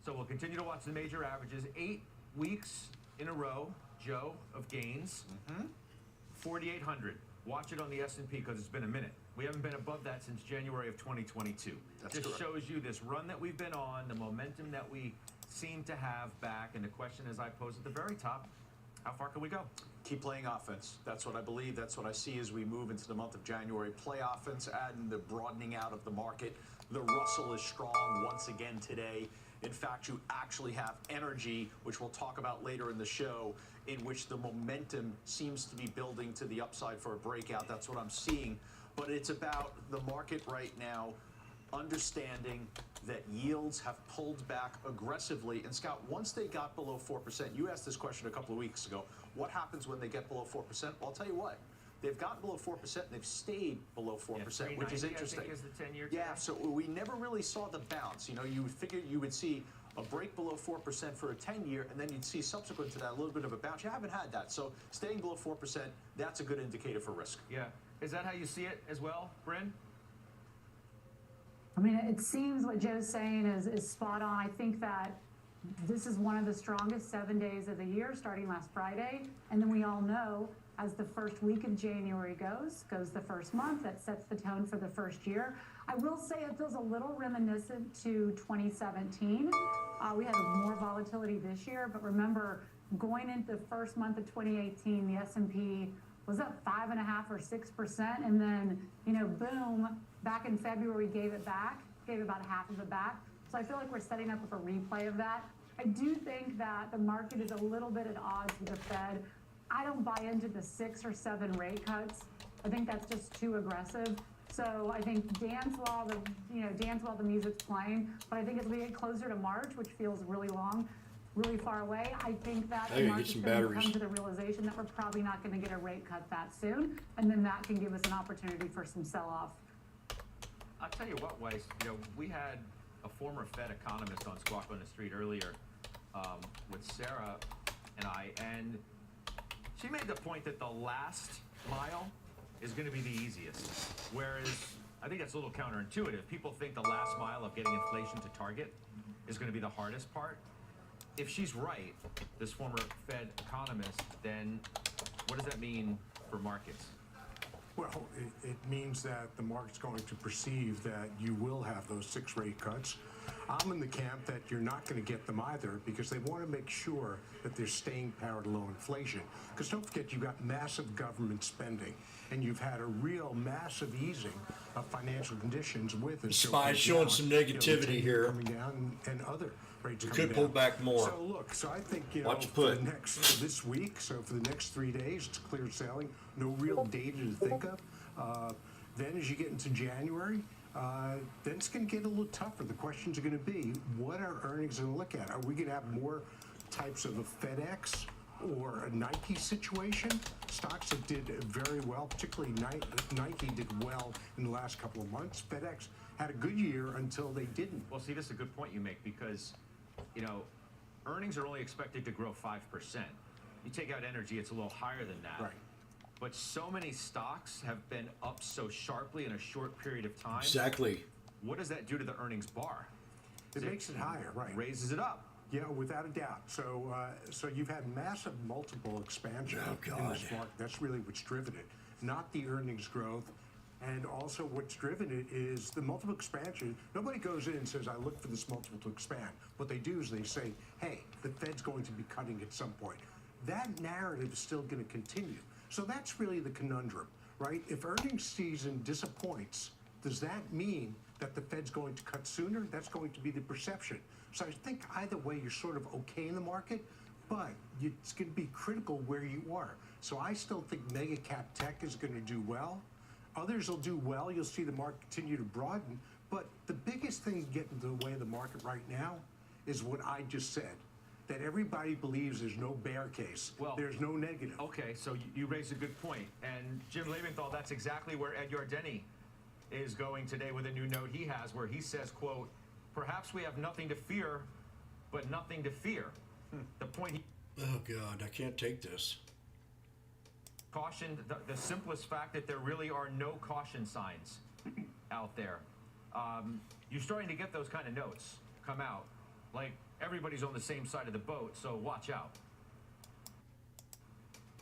So we'll continue to watch the major averages. 8 weeks in a row, Joe, of gains. 4,800. Watch it on the S&P because it's been a minute. We haven't been above that since January of 2022. Just shows you this run that we've been on, the momentum that we seem to have back. And the question, as I posed at the very top, how far can we go? Keep playing offense. That's what I believe. That's what I see as we move into the month of January. Play offense, adding the broadening out of the market. The Russell is strong once again today. In fact, you actually have energy, which we'll talk about later in the show, in which the momentum seems to be building to the upside for a breakout. That's what I'm seeing. But it's about the market right now understanding that yields have pulled back aggressively. And Scott, once they got below 4%, you asked this question a couple of weeks ago, what happens when they get below 4%? Well, I'll tell you what. They've gotten below 4% and they've stayed below 4%, which is interesting. I think is the 10-year Yeah, so we never really saw the bounce. You know, you would figure you would see a break below 4% for a 10-year, and then you'd see subsequent to that a little bit of a bounce. You haven't had that. So staying below 4%, that's a good indicator for risk. Yeah. Is that how you see it as well, Bryn? I mean, it seems what Joe's saying is spot on. I think that this is one of the strongest 7 days of the year, starting last Friday. And then we all know, as the first week of January goes the first month, that sets the tone for the first year. I will say it feels a little reminiscent to 2017. We had more volatility this year, but remember, going into the first month of 2018, the S&P was up 5.5 or 6%, and then, you know, boom, back in February, gave about half of it back. So I feel like we're setting up with a replay of that. I do think that the market is a little bit at odds with the Fed. I don't buy into the 6 or 7 rate cuts. I think that's just too aggressive. So I think dance while the music's playing. But I think as we get closer to March, which feels really long, really far away, I think that the market's going to come to the realization that we're probably not going to get a rate cut that soon, and then that can give us an opportunity for some sell-off. I'll tell you what, Weiss, you know, we had a former Fed economist on Squawk on the Street earlier with Sarah and I, and she made the point that the last mile is going to be the easiest. Whereas I think that's a little counterintuitive. People think the last mile of getting inflation to target is going to be the hardest part. If she's right, this former Fed economist, then what does that mean for markets? Well, it means that the market's going to perceive that you will have those 6 rate cuts. I'm in the camp that you're not going to get them either because they want to make sure that there's staying power to low inflation. Because don't forget, you've got massive government spending, and you've had a real massive easing of financial conditions with it. SPY's showing some negativity here. Coming down and other rates We coming could pull down. back more. So look, so I think Watch for put. this week, so for the next 3 days, it's clear sailing. No real data to think of. Then as you get into January, then it's going to get a little tougher. The questions are going to be, what are earnings going to look at? Are we going to have more types of a FedEx or a Nike situation? Stocks that did very well, particularly Nike did well in the last couple of months. FedEx had a good year until they didn't. Well, see, this is a good point you make because, you know, earnings are only expected to grow 5%. You take out energy, it's a little higher than that. Right. But so many stocks have been up so sharply in a short period of time. Exactly. What does that do to the earnings bar? It makes it higher, right? Raises it up. Yeah, without a doubt. So, so you've had massive multiple expansion Oh, in God. this market. That's really what's driven it, not the earnings growth. And also what's driven it is the multiple expansion. Nobody goes in and says, I look for this multiple to expand. What they do is they say, hey, the Fed's going to be cutting at some point. That narrative is still going to continue. So that's really the conundrum, right? If earnings season disappoints, does that mean that the Fed's going to cut sooner? That's going to be the perception. So I think either way, you're sort of okay in the market, but it's going to be critical where you are. So I still think mega cap tech is going to do well. Others will do well. You'll see the market continue to broaden. But the biggest thing getting in the way of the market right now is what I just said, that everybody believes there's no bear case. Well, there's no negative. Okay, so you raised a good point. And Jim Lebenthal, that's exactly where Ed Yardeni is going today with a new note he has where he says, quote, perhaps we have nothing to fear, but nothing to fear. The point he... Oh, God, I can't take this. Cautioned the simplest fact that there really are no caution signs out there. You're starting to get those kind of notes come out. Like, everybody's on the same side of the boat, so watch out.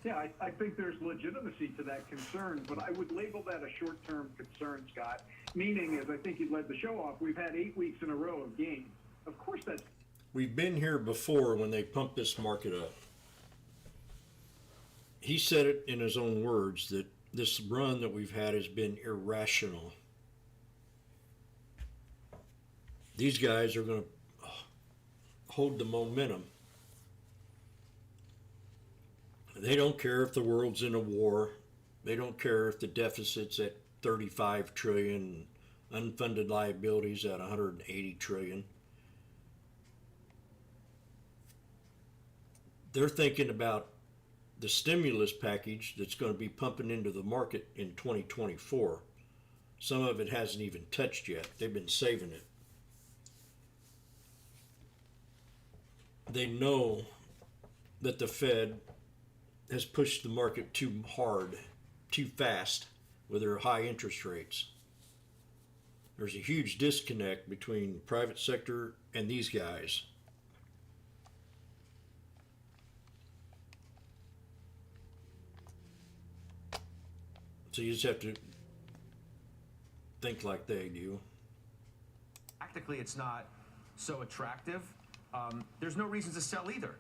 Yeah, I think there's legitimacy to that concern, but I would label that a short-term concern, Scott. Meaning, as I think you led the show off, we've had 8 weeks in a row of gains. Of course that's... We've been here before when they pumped this market up. He said it in his own words that this run that we've had has been irrational. These guys are going to hold the momentum. They don't care if the world's in a war. They don't care if the deficit's at 35 trillion, unfunded liabilities at 180 trillion. They're thinking about the stimulus package that's going to be pumping into the market in 2024. Some of it hasn't even touched yet. They've been saving it. They know that the Fed has pushed the market too hard, too fast with their high interest rates. There's a huge disconnect between the private sector and these guys. So you just have to think like they do. Practically, it's not so attractive. There's no reason to sell either.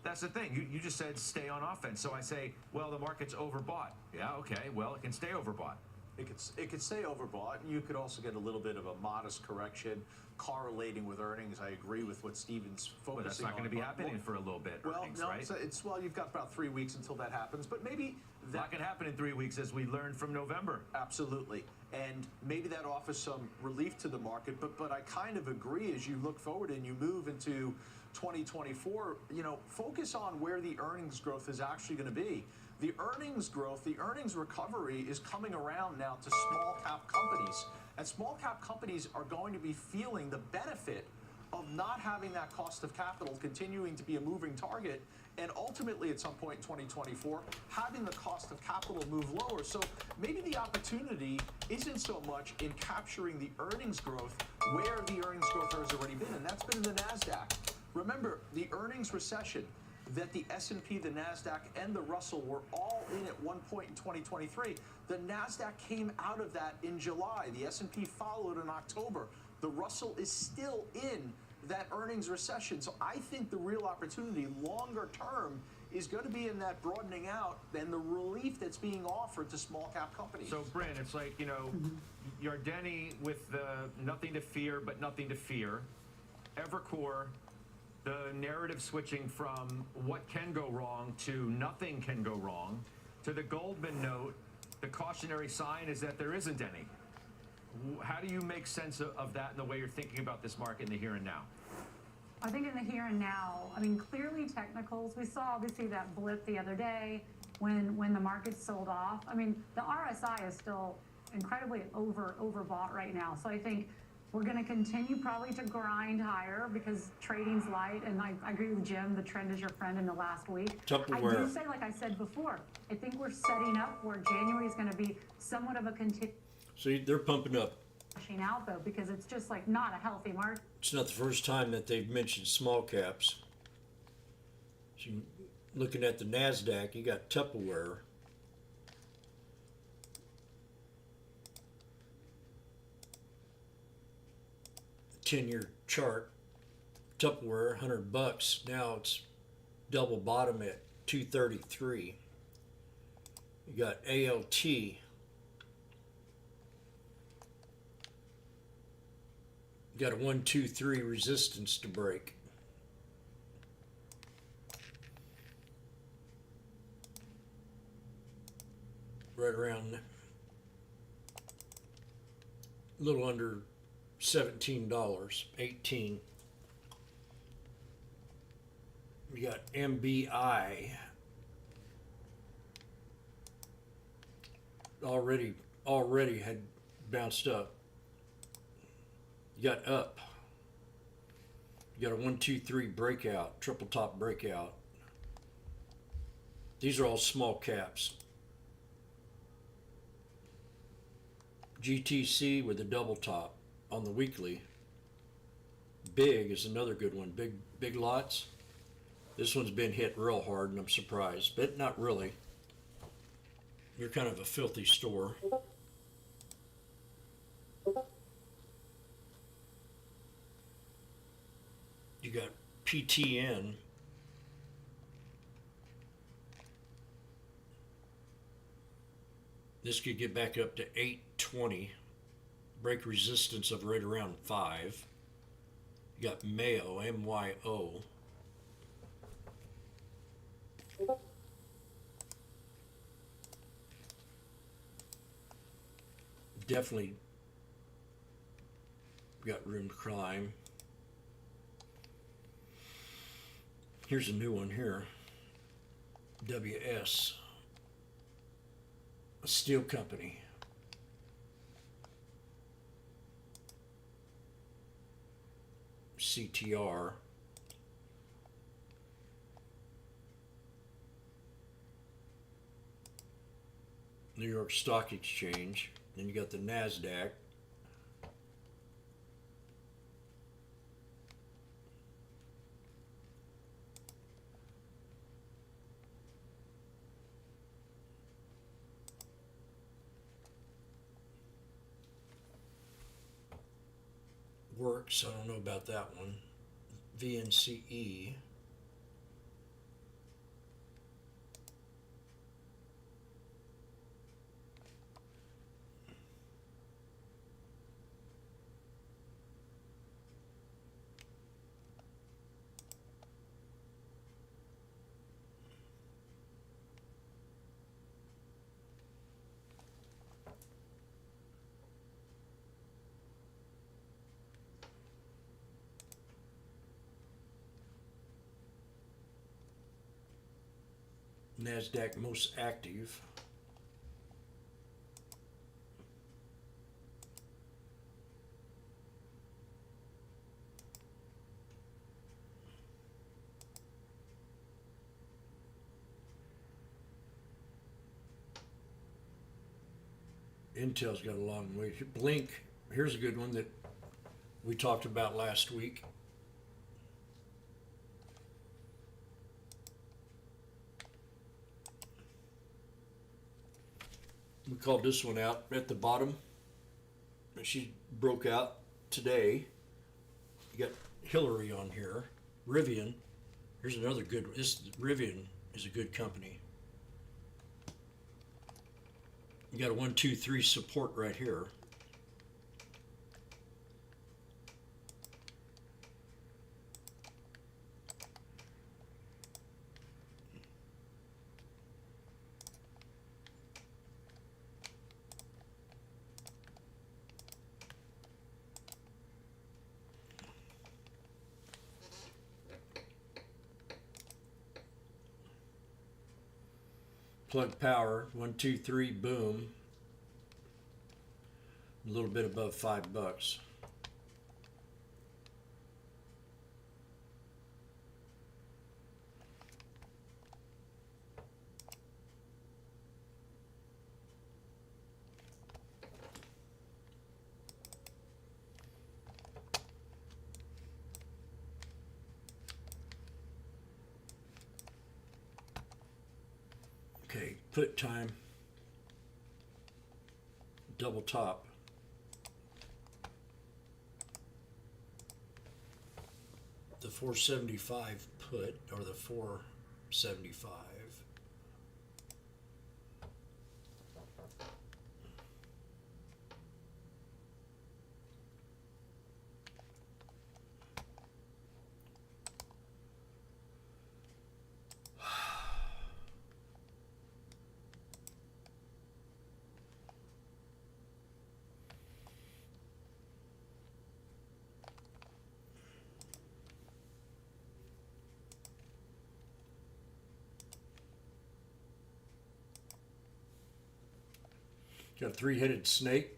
That's the thing. You just said stay on offense. So I say, well, the market's overbought. Yeah, okay. Well, it can stay overbought. It could stay overbought. You could also get a little bit of a modest correction correlating with earnings. I agree with what Steven's focusing on. Well, that's not going to be happening for a little bit. Well, earnings, no, right? well, you've got about 3 weeks until that happens, but maybe that can happen in 3 weeks, as we learned from November. Absolutely, and maybe that offers some relief to the market. But I kind of agree as you look forward and you move into 2024. You know, focus on where the earnings growth is actually going to be. The earnings growth, the earnings recovery is coming around now to small cap companies. And small cap companies are going to be feeling the benefit of not having that cost of capital continuing to be a moving target, and ultimately at some point in 2024, having the cost of capital move lower. So maybe the opportunity isn't so much in capturing the earnings growth where the earnings growth has already been, and that's been in the NASDAQ. Remember, the earnings recession that the S&P, the NASDAQ, and the Russell were all in at one point in 2023. The NASDAQ came out of that in July. The S&P followed in October. The Russell is still in that earnings recession. So I think the real opportunity longer term is going to be in that broadening out and the relief that's being offered to small cap companies. So, Bryn, it's like, you know, Yardeni with the nothing to fear but nothing to fear. Evercore, the narrative switching from what can go wrong to nothing can go wrong, to the Goldman note, the cautionary sign is that there isn't any. How do you make sense of that in the way you're thinking about this market in the here and now? I think in the here and now, I mean, clearly technicals, we saw obviously that blip the other day when the market sold off. I mean, the RSI is still incredibly overbought right now. So I think we're going to continue probably to grind higher because trading's light. And I agree with Jim, the trend is your friend in the last week. Tupperware. I do say, like I said before, I think we're setting up where January is going to be somewhat of a continuation See, they're pumping up. out though, because it's just like not a healthy market. It's not the first time that they've mentioned small caps. So looking at the NASDAQ, you got Tupperware. The 10-year chart, Tupperware, $100. Now it's double bottom at 233. You got ALT. Got a 1, 2, 3 resistance to break. Right around a little under $17, 18. We got MBI already had bounced up. You got up. You got a 1, 2, 3 breakout, triple top breakout. These are all small caps. GTC with a double top on the weekly. Big is another good one. Big lots. This one's been hit real hard, and I'm surprised, but not really. You're kind of a filthy store. You got PTN. This could get back up to 820. Break resistance of right around 5. You got Mayo, MYO. Definitely got room to climb. Here's a new one here. WS, a steel company. CTR. New York Stock Exchange. Then you got the NASDAQ. Works, I don't know about that one. VNCE. NASDAQ most active. Intel's got a long way. Blink, here's a good one that we talked about last week. We called this one out at the bottom. She broke out today. You got Hillary on here. Rivian. Here's another good one. Rivian is a good company. You got a 1, 2, 3 support right here. Plug power, 1, 2, 3, boom. A little bit above $5. Okay, put time, double top. The 475 put, or the 475. Got a 3-headed snake.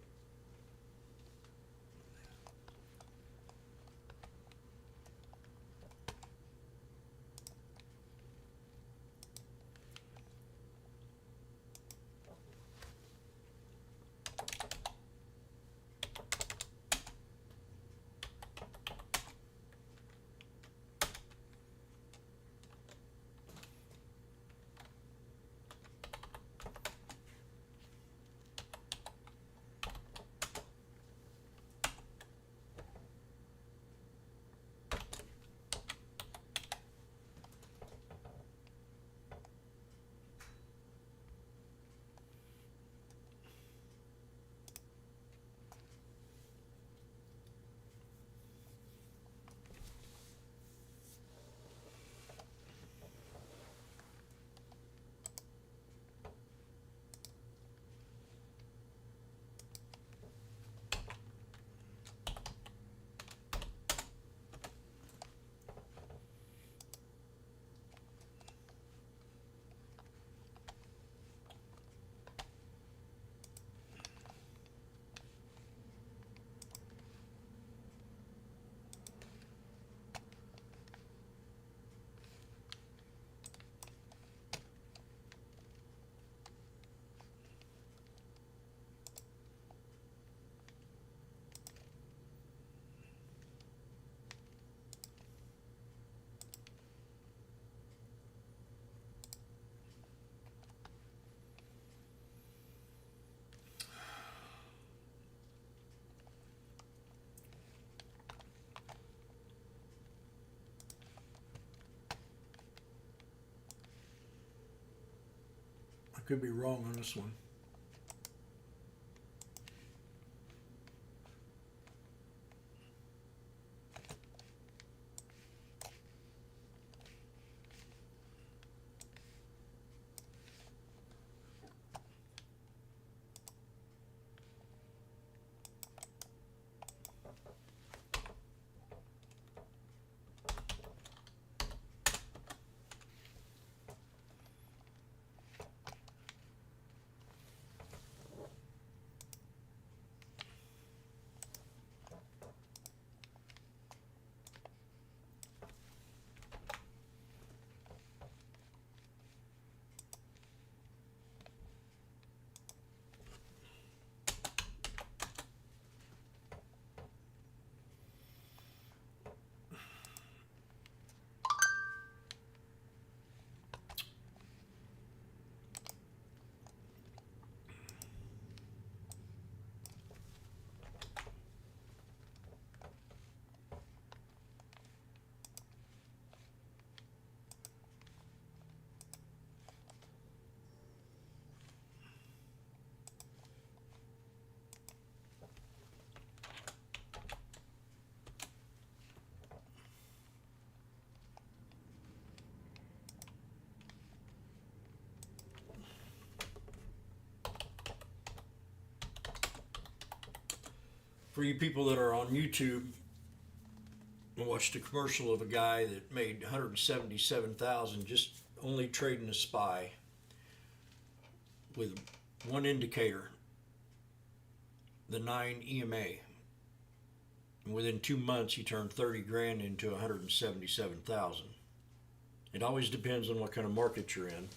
I could be wrong on this one. For you people that are on YouTube, I watched a commercial of a guy that made 177,000 just only trading a SPY with one indicator, the 9 EMA. And within 2 months, he turned 30 grand into 177,000. It always depends on what kind of market you're in.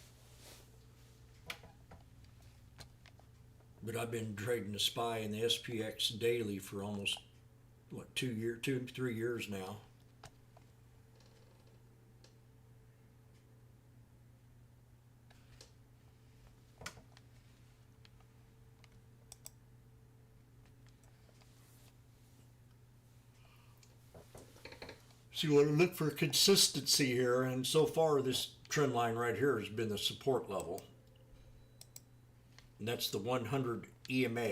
But I've been trading the SPY and the SPX daily for almost, 3 years now. So you want to look for consistency here, and so far this trend line right here has been the support level. And that's the 100 EMA.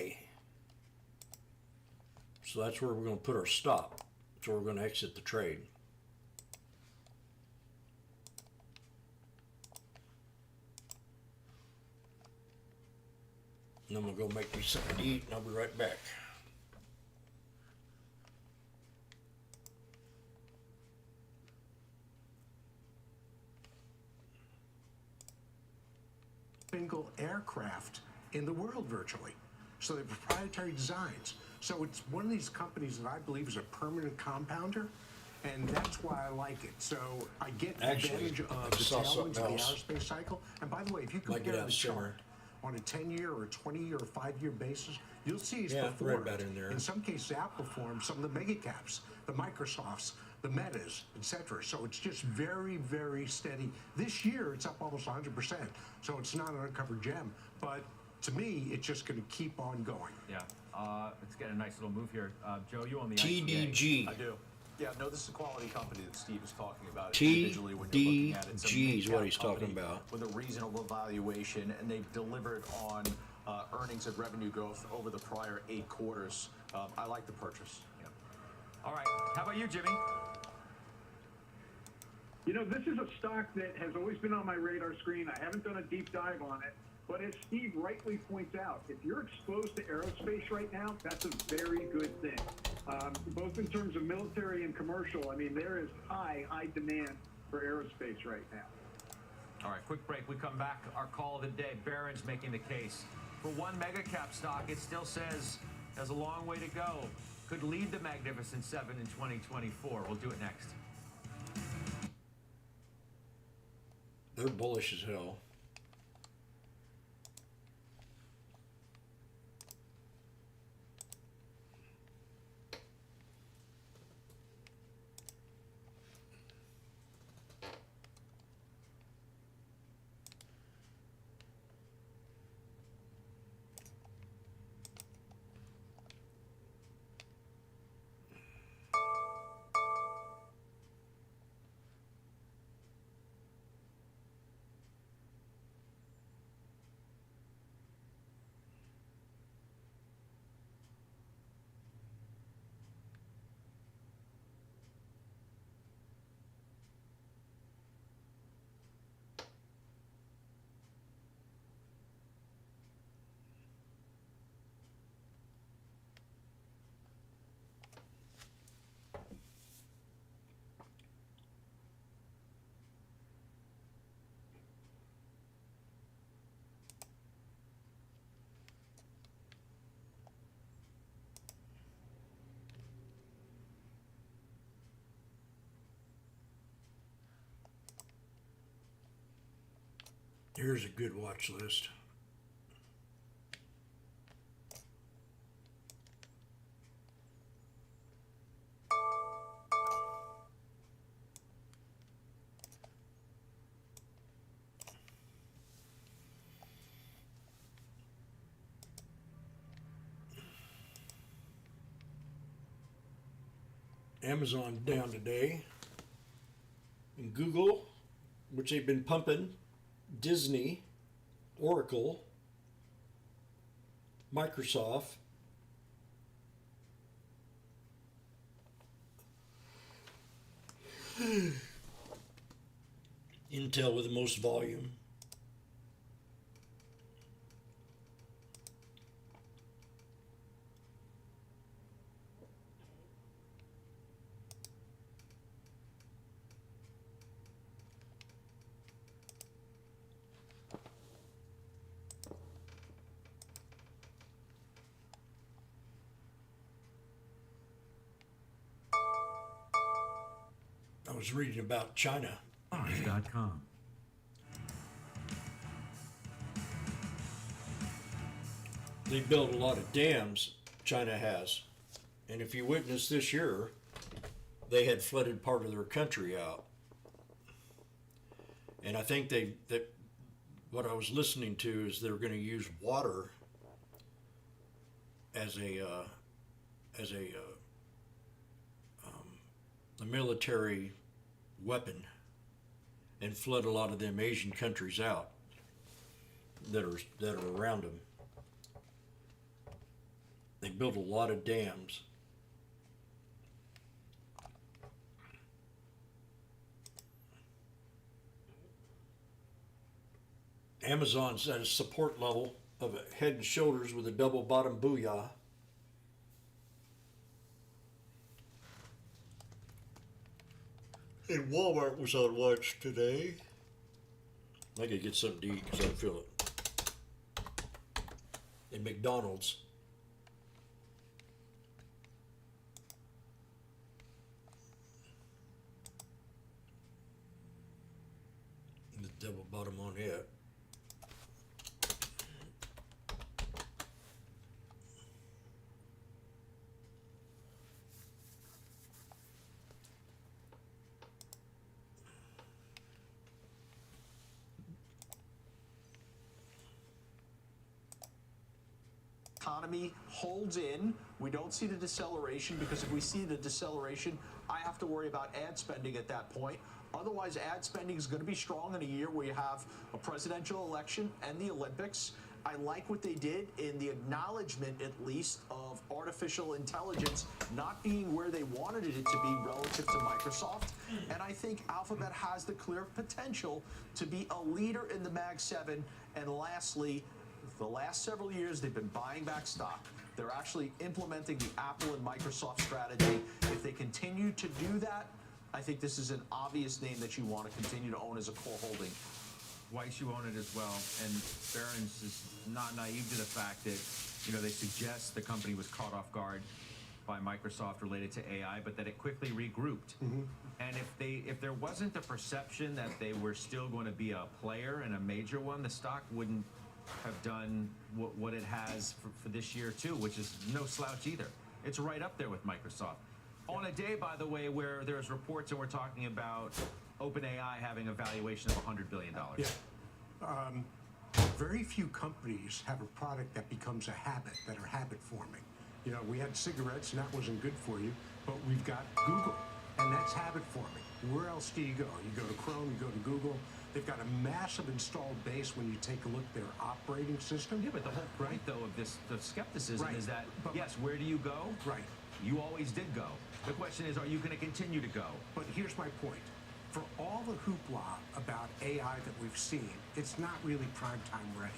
So that's where we're going to put our stop. That's where we're going to exit the trade. And then we'll go make me something to eat, and I'll be right back. Single aircraft in the world virtually. So they're proprietary designs. So it's one of these companies that I believe is a permanent compounder, and that's why I like it. So I get the advantage of the tailwinds of the aerospace cycle. And by the way, if you compare the chart on a 10-year or 20-year or 5-year basis, you'll see it's performed. In some cases, outperformed some of the mega caps, the Microsofts, the Metas, etc. So it's just very, very steady. This year, it's up almost 100%. So it's not an uncovered gem. But to me, it's just going to keep on going. Yeah. Let's get a nice little move here. Joe, you on the TDG. I do. Yeah, no, this is a quality company that Steve is talking about. TDG is what he's talking about. With a reasonable valuation, and they've delivered on earnings and revenue growth over the prior 8 quarters. I like the purchase. Yeah. All right. How about you, Jimmy? You know, this is a stock that has always been on my radar screen. I haven't done a deep dive on it. But as Steve rightly points out, if you're exposed to aerospace right now, that's a very good thing. Both in terms of military and commercial, I mean, there is high demand for aerospace right now. All right, quick break. We come back. Our call of the day. Barron's making the case. For one mega cap stock, it still says there's a long way to go. Could lead the Magnificent Seven in 2024. We'll do it next. They're bullish as hell. Here's a good watch list. Amazon down today. And Google, which they've been pumping, Disney, Oracle, Microsoft, Intel with the most volume. was reading about China. Fox.com. They built a lot of dams, China has. And if you witnessed this year, they had flooded part of their country out. And I think that what I was listening to is they're going to use water as a military weapon and flood a lot of them Asian countries out that are around them. They built a lot of dams. Amazon's at a support level of Head and Shoulders with a double bottom booyah. And Walmart was on watch today. I gotta get something to eat because I feel it. And McDonald's. The double bottom on it. Economy holds in. We don't see the deceleration, because if we see the deceleration, I have to worry about ad spending at that point. Otherwise, ad spending is going to be strong in a year where you have a presidential election and the Olympics. I like what they did in the acknowledgement, at least, of artificial intelligence not being where they wanted it to be relative to Microsoft. And I think Alphabet has the clear potential to be a leader in the Mag 7. And lastly, the last several years, they've been buying back stock. They're actually implementing the Apple and Microsoft strategy. If they continue to do that, I think this is an obvious name that you want to continue to own as a core holding. Weiss, you own it as well, and Barron's is not naive to the fact that, you know, they suggest the company was caught off guard by Microsoft related to AI, but that it quickly regrouped. And if there wasn't the perception that they were still going to be a player and a major one, the stock wouldn't have done what it has for this year too, which is no slouch either. It's right up there with Microsoft. On a day, by the way, where there's reports and we're talking about OpenAI having a valuation of $100 billion. Yeah. Very few companies have a product that becomes a habit, that are habit forming. You know, we had cigarettes and that wasn't good for you, but we've got Google, and that's habit forming. Where else do you go? You go to Chrome, you go to Google. They've got a massive installed base when you take a look at their operating system. Yeah, but the whole point, though, of this, the skepticism Right. is that, But- yes, where do you go? Right. You always did go. The question is, are you going to continue to go? But here's my point. For all the hoopla about AI that we've seen, it's not really prime time ready.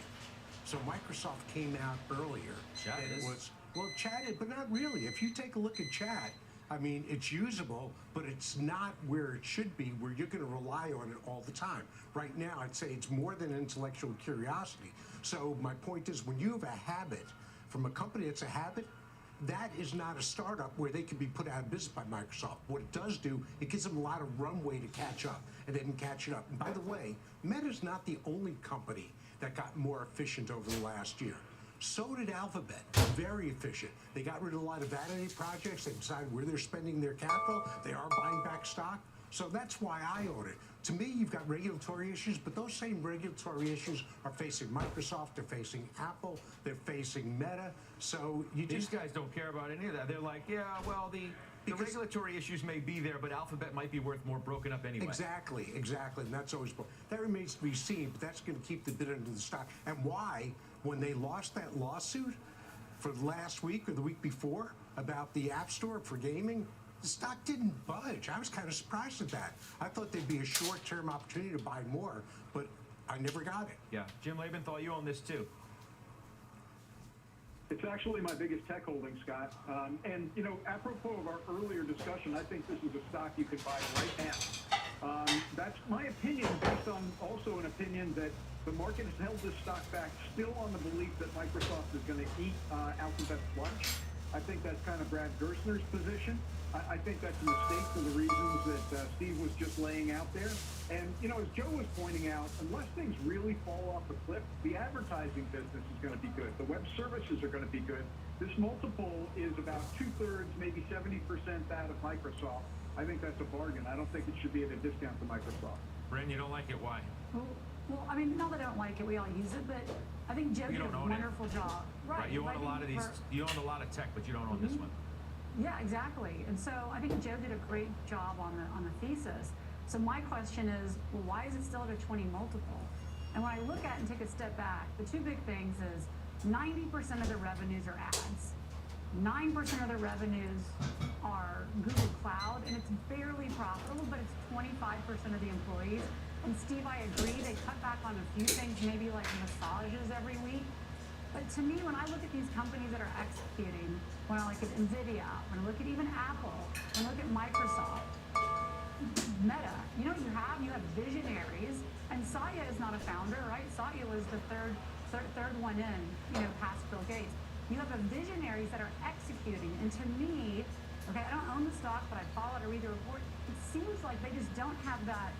So Microsoft came out earlier. Chat and is. it was, well, chatted, but not really. If you take a look at chat, I mean, it's usable, but it's not where it should be, where you're going to rely on it all the time. Right now, I'd say it's more than intellectual curiosity. So my point is, when you have a habit from a company that's a habit, that is not a startup where they can be put out of business by Microsoft. What it does do, it gives them a lot of runway to catch up, and they can catch it up. And by the way, Meta's not the only company that got more efficient over the last year. So did Alphabet, very efficient. They got rid of a lot of vanity projects. They decided where they're spending their capital. They are buying back stock. So that's why I own it. To me, you've got regulatory issues, but those same regulatory issues are facing Microsoft, they're facing Apple, they're facing Meta. So you These just guys don't care about any of that. They're like, yeah, well, the regulatory issues may be there, but Alphabet might be worth more broken up anyway. Exactly, and that's always that remains to be seen. But that's going to keep the bid under the stock. And why, when they lost that lawsuit for last week or the week before about the App Store for gaming, the stock didn't budge. I was kind of surprised at that. I thought there'd be a short-term opportunity to buy more, but I never got it. Yeah, Jim Lebenthal, you own this too. It's actually my biggest tech holding, Scott. And, you know, apropos of our earlier discussion, I think this is a stock you could buy right now. That's my opinion, based on also an opinion that the market has held this stock back still on the belief that Microsoft is going to eat Alphabet's lunch. I think that's kind of Brad Gerstner's position. I think that's a mistake for the reasons that Steve was just laying out there. And, you know, as Joe was pointing out, unless things really fall off a cliff, the advertising business is going to be good. The web services are going to be good. This multiple is about 2/3, maybe 70% that of Microsoft. I think that's a bargain. I don't think it should be at a discount to Microsoft. Bryn, you don't like it? Why? Well, I mean, not that I don't like it, we all use it, but I think Joe You did a don't own it. wonderful job. Right. You own like, a lot of these. You own a lot of tech, but you don't own this one. Yeah, exactly. And so I think Joe did a great job on the thesis. So my question is, well, why is it still at a 20 multiple? And when I look at it and take a step back, the two big things is 90% of the revenues are ads. 9% of the revenues are Google Cloud, and it's barely profitable, but it's 25% of the employees. And Steve, I agree, they cut back on a few things, maybe like massages every week. But to me, when I look at these companies that are executing, when I look at NVIDIA, when I look at even Apple, when I look at Microsoft, Meta, you know what you have? You have visionaries, and Satya is not a founder, right? Satya was the third one in, past Bill Gates. You have visionaries that are executing, and to me, okay, I don't own the stock, but I follow it, I read the report. It seems like they just don't have that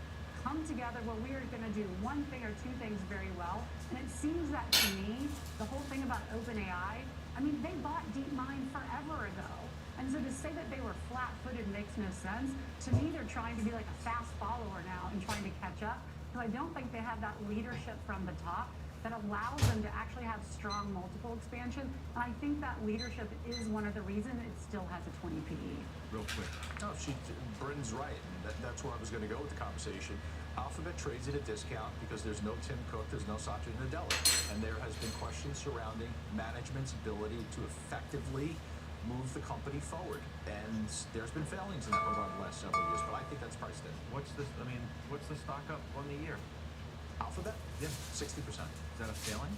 come together where we are going to do one thing or two things very well. And it seems that to me, the whole thing about OpenAI, I mean, they bought DeepMind forever ago. And so to say that they were flat-footed makes no sense. To me, they're trying to be like a fast follower now and trying to catch up. Because I don't think they have that leadership from the top that allows them to actually have strong multiple expansion. And I think that leadership is one of the reasons it still has a 20 PE. Real quick. No, Bryn's right. And that's where I was going to go with the conversation. Alphabet trades at a discount because there's no Tim Cook, there's no Satya Nadella. And there has been questions surrounding management's ability to effectively move the company forward. And there's been failings in that regard in the last several years, but I think that's priced in. What's the stock up on the year? Alphabet? Yeah. 60%. Is that a failing?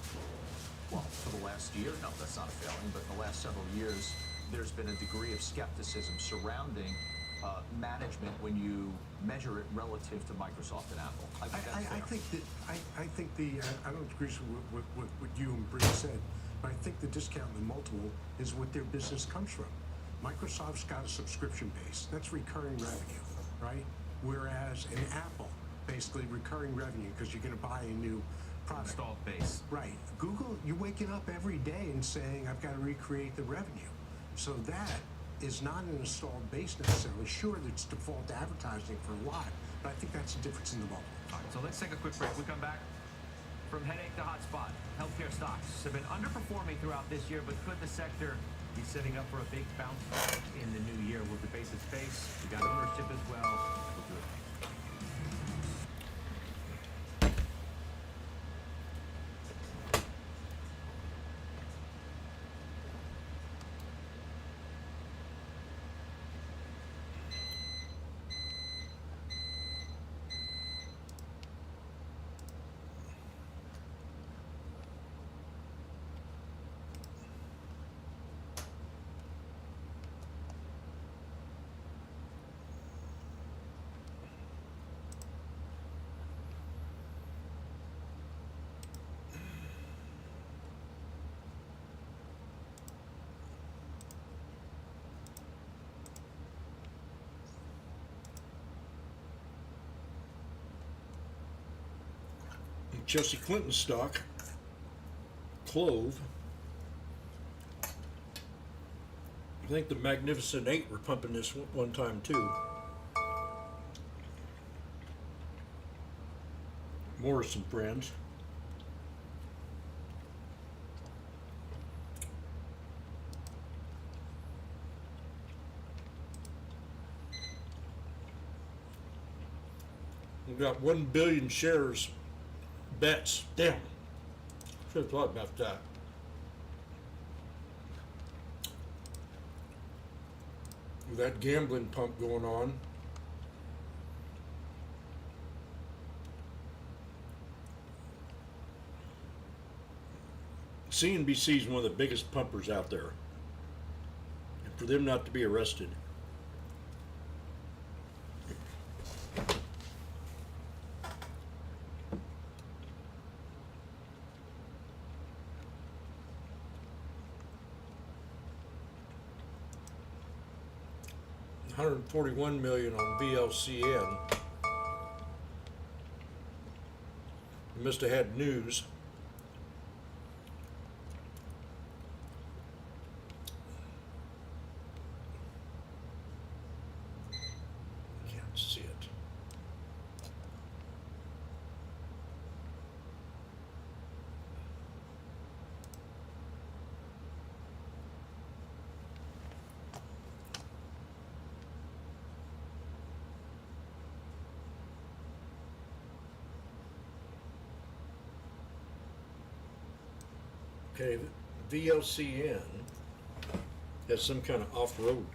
Well, for the last year, no, that's not a failing, but in the last several years, there's been a degree of skepticism surrounding management when you measure it relative to Microsoft and Apple. I think I don't agree with what you and Bryn said, but I think the discount in the multiple is what their business comes from. Microsoft's got a subscription base. That's recurring revenue, right? Whereas in Apple, basically recurring revenue because you're going to buy a new product. Installed base. Right. Google, you're waking up every day and saying, I've got to recreate the revenue. So that is not an installed base necessarily. Sure, it's default advertising for a lot, but I think that's the difference in the multiple. All right, so let's take a quick break. We come back from headache to hotspot. Healthcare stocks have been underperforming throughout this year, but could the sector be setting up for a big bounce back in the new year? We'll debate the space. We got ownership as well. We'll do it. Chelsea Clinton stock, Clove. I think the Magnificent Eight were pumping this one time too. Morrison Friends. We've got 1 billion shares. Bets. Damn. Should have thought about that. With that gambling pump going on. CNBC is one of the biggest pumpers out there. And for them not to be arrested. 141 million on VLCN. You must have had news. Can't see it. Okay, VLCN has some kind of off-road.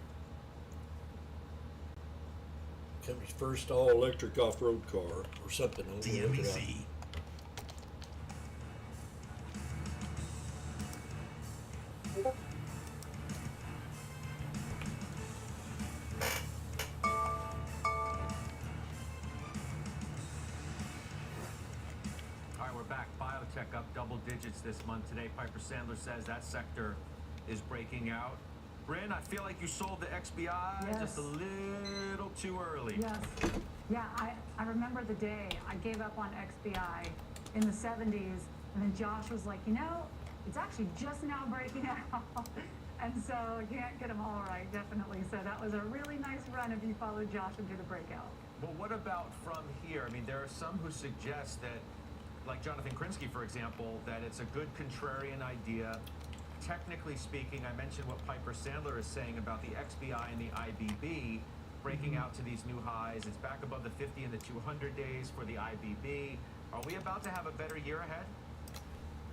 Company's first all-electric off-road car or something. I'm gonna look it up. All right, we're back. Biotech up double digits this month today. Piper Sandler says that sector is breaking out. Bryn, I feel like you sold the XBI just a little too early. Yes. Yeah, I remember the day I gave up on XBI in the 70s, and then Josh was like, you know, it's actually just now breaking out. And so you can't get them all right, definitely. So that was a really nice run if you followed Josh into the breakout. Well, what about from here? I mean, there are some who suggest that, like Jonathan Krinsky, for example, that it's a good contrarian idea. Technically speaking, I mentioned what Piper Sandler is saying about the XBI and the IBB breaking out to these new highs. It's back above the 50 and the 200 days for the IBB. Are we about to have a better year ahead?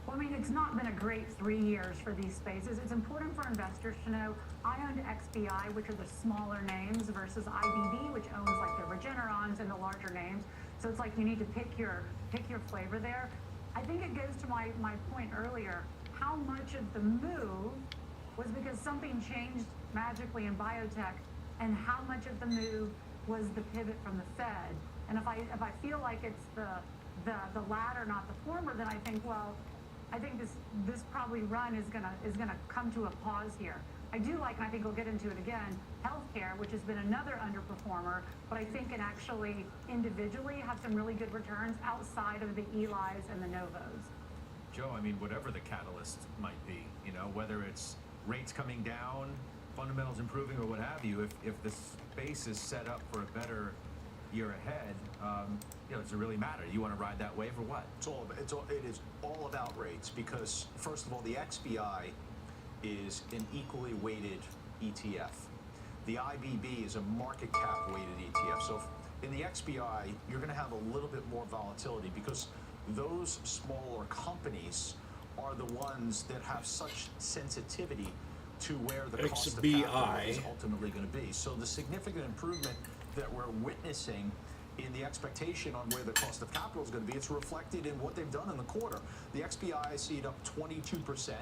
Well, I mean, it's not been a great 3 years for these spaces. It's important for investors to know I owned XBI, which are the smaller names, versus IBB, which owns like the Regenerons and the larger names. So it's like you need to pick your flavor there. I think it goes to my point earlier. How much of the move was because something changed magically in biotech, and how much of the move was the pivot from the Fed? And if I feel like it's the latter, not the former, then I think, well, I think this probably run is gonna come to a pause here. I do like, and I think we'll get into it again, healthcare, which has been another underperformer, but I think can actually individually have some really good returns outside of the Elis and the Novos. Joe, I mean, whatever the catalyst might be, you know, whether it's rates coming down, fundamentals improving, or what have you, if the space is set up for a better year ahead, you know, does it really matter? You want to ride that wave or what? It is all about rates because, first of all, the XBI is an equally weighted ETF. The IBB is a market cap weighted ETF. So in the XBI, you're going to have a little bit more volatility because those smaller companies are the ones that have such sensitivity to where the cost of capital is ultimately going to be. So the significant improvement that we're witnessing in the expectation on where the cost of capital is going to be, it's reflected in what they've done in the quarter. The XBI, I see it up 22%.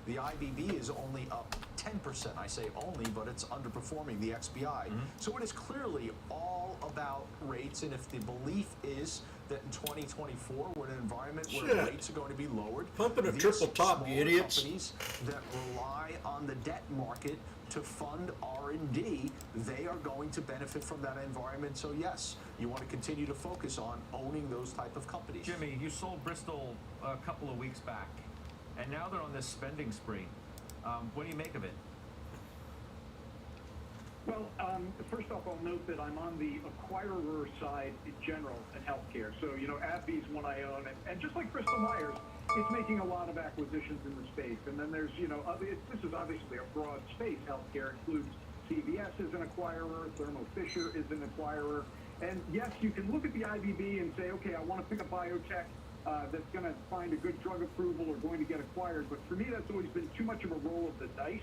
The IBB is only up 10%. I say only, but it's underperforming the XBI. So it is clearly all about rates, and if the belief is that in 2024 we're in an environment where rates are going to be lowered, pumping a triple top, you idiots. Companies that rely on the debt market to fund R&D, they are going to benefit from that environment. So yes, you want to continue to focus on owning those type of companies. Jimmy, you sold Bristol a couple of weeks back, and now they're on this spending spree. What do you make of it? Well, first off, I'll note that I'm on the acquirer side in general in healthcare. So, you know, AbbVie's one I own, and just like Bristol Myers, it's making a lot of acquisitions in the space. And then there's, you know, this is obviously a broad space. Healthcare includes CVS as an acquirer, Thermo Fisher is an acquirer. And yes, you can look at the IBB and say, okay, I want to pick a biotech that's going to find a good drug approval or going to get acquired. But for me, that's always been too much of a roll of the dice.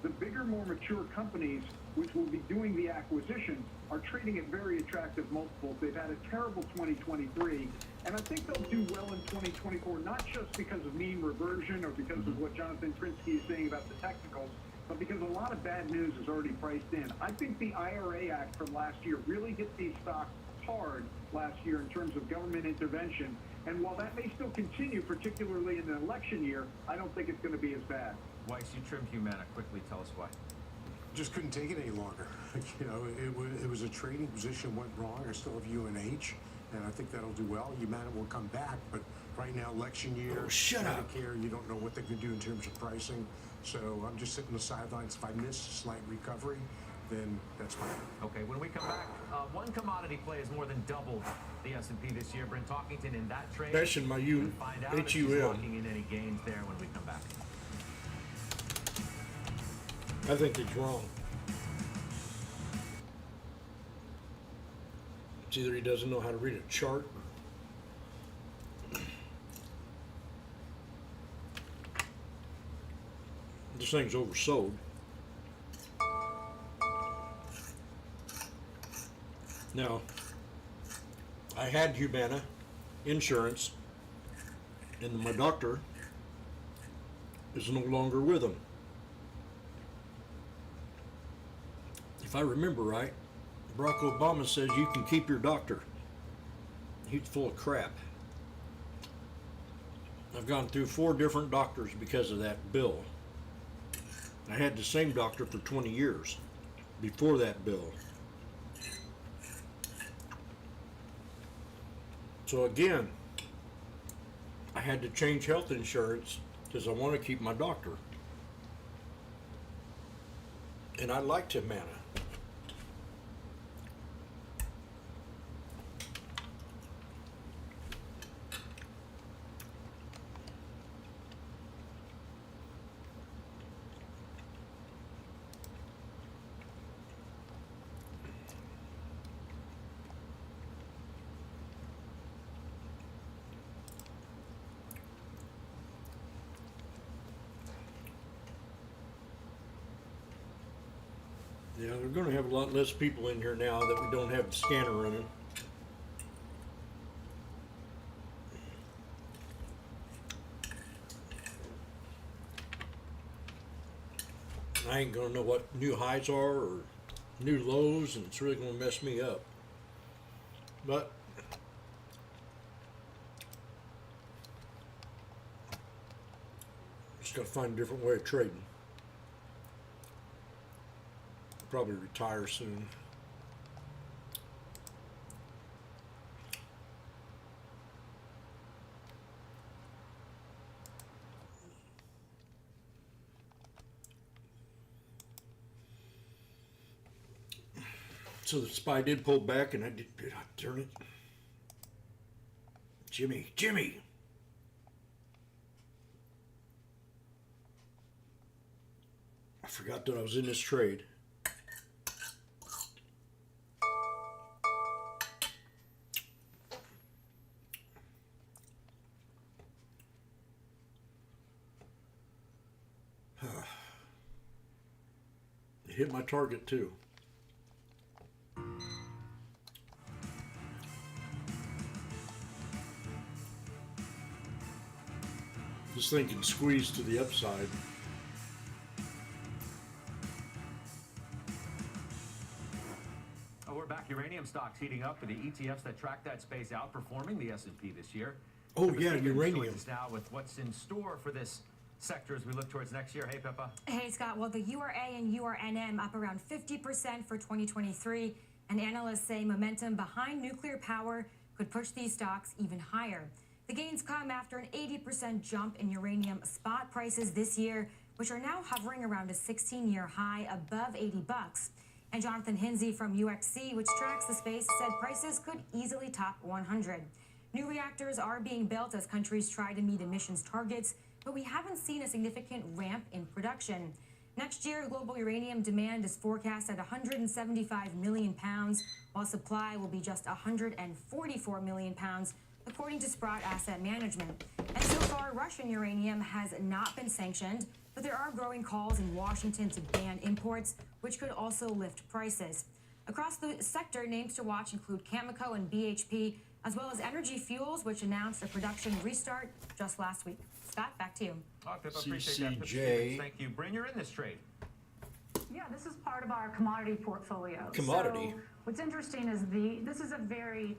The bigger, more mature companies, which will be doing the acquisitions, are trading at very attractive multiples. They've had a terrible 2023, and I think they'll do well in 2024, not just because of mean reversion or because of what Jonathan Krinsky is saying about the technicals, but because a lot of bad news is already priced in. I think the IRA Act from last year really hit these stocks hard last year in terms of government intervention, and while that may still continue, particularly in an election year, I don't think it's going to be as bad. Weiss, you trimmed Humana. Quickly tell us why. just couldn't take it any longer. You know, it was a trading position went wrong. I still have UNH, and I think that'll do well. Humana will come back, but right now, election year, shut up. Medicare, you don't know what they can do in terms of pricing. So I'm just sitting on the sidelines. If I miss a slight recovery, then that's fine. Okay, when we come back, one commodity play has more than doubled the S&P this year. Brent Talkington in that trade. That's in my We'll find out if she's HUM. locking in any gains there when we come back. I think it's wrong. It's either he doesn't know how to read a chart. This thing's oversold. Now, I had Humana insurance, and my doctor is no longer with them. If I remember right, Barack Obama says you can keep your doctor. He's full of crap. I've gone through 4 different doctors because of that bill. I had the same doctor for 20 years before that bill. So again, I had to change health insurance because I want to keep my doctor. And I liked Humana. Yeah, they're going to have a lot less people in here now that we don't have the scanner running. I ain't going to know what new highs are or new lows, and it's really going to mess me up. But just got to find a different way of trading. Probably retire soon. So the SPY did pull back, and did I turn it? Jimmy! I forgot that I was in this trade. It hit my target too. This thing can squeeze to the upside. Oh, we're back. Uranium stocks heating up, with the ETFs that track that space outperforming the S&P this year. Oh Pippa yeah, Stevens uranium. joins us now with what's in store for this sector as we look towards next year. Hey, Pippa. Hey, Scott. Well, the URA and URNM up around 50% for 2023, and analysts say momentum behind nuclear power could push these stocks even higher. The gains come after an 80% jump in uranium spot prices this year, which are now hovering around a 16-year high above $80. And Jonathan Hinsey from UXC, which tracks the space, said prices could easily top 100. New reactors are being built as countries try to meet emissions targets, but we haven't seen a significant ramp in production. Next year, global uranium demand is forecast at 175 million pounds, while supply will be just 144 million pounds, according to Sprott Asset Management. And so far, Russian uranium has not been sanctioned, but there are growing calls in Washington to ban imports, which could also lift prices. Across the sector, names to watch include Cameco and BHP, as well as Energy Fuels, which announced a production restart just last week. Scott, back to you. Oh, Pippa, appreciate that. Pippa CCJ. Stevens, thank you. Bryn, you're in this trade. Yeah, this is part of our commodity portfolio. Commodity. So what's interesting is this is a very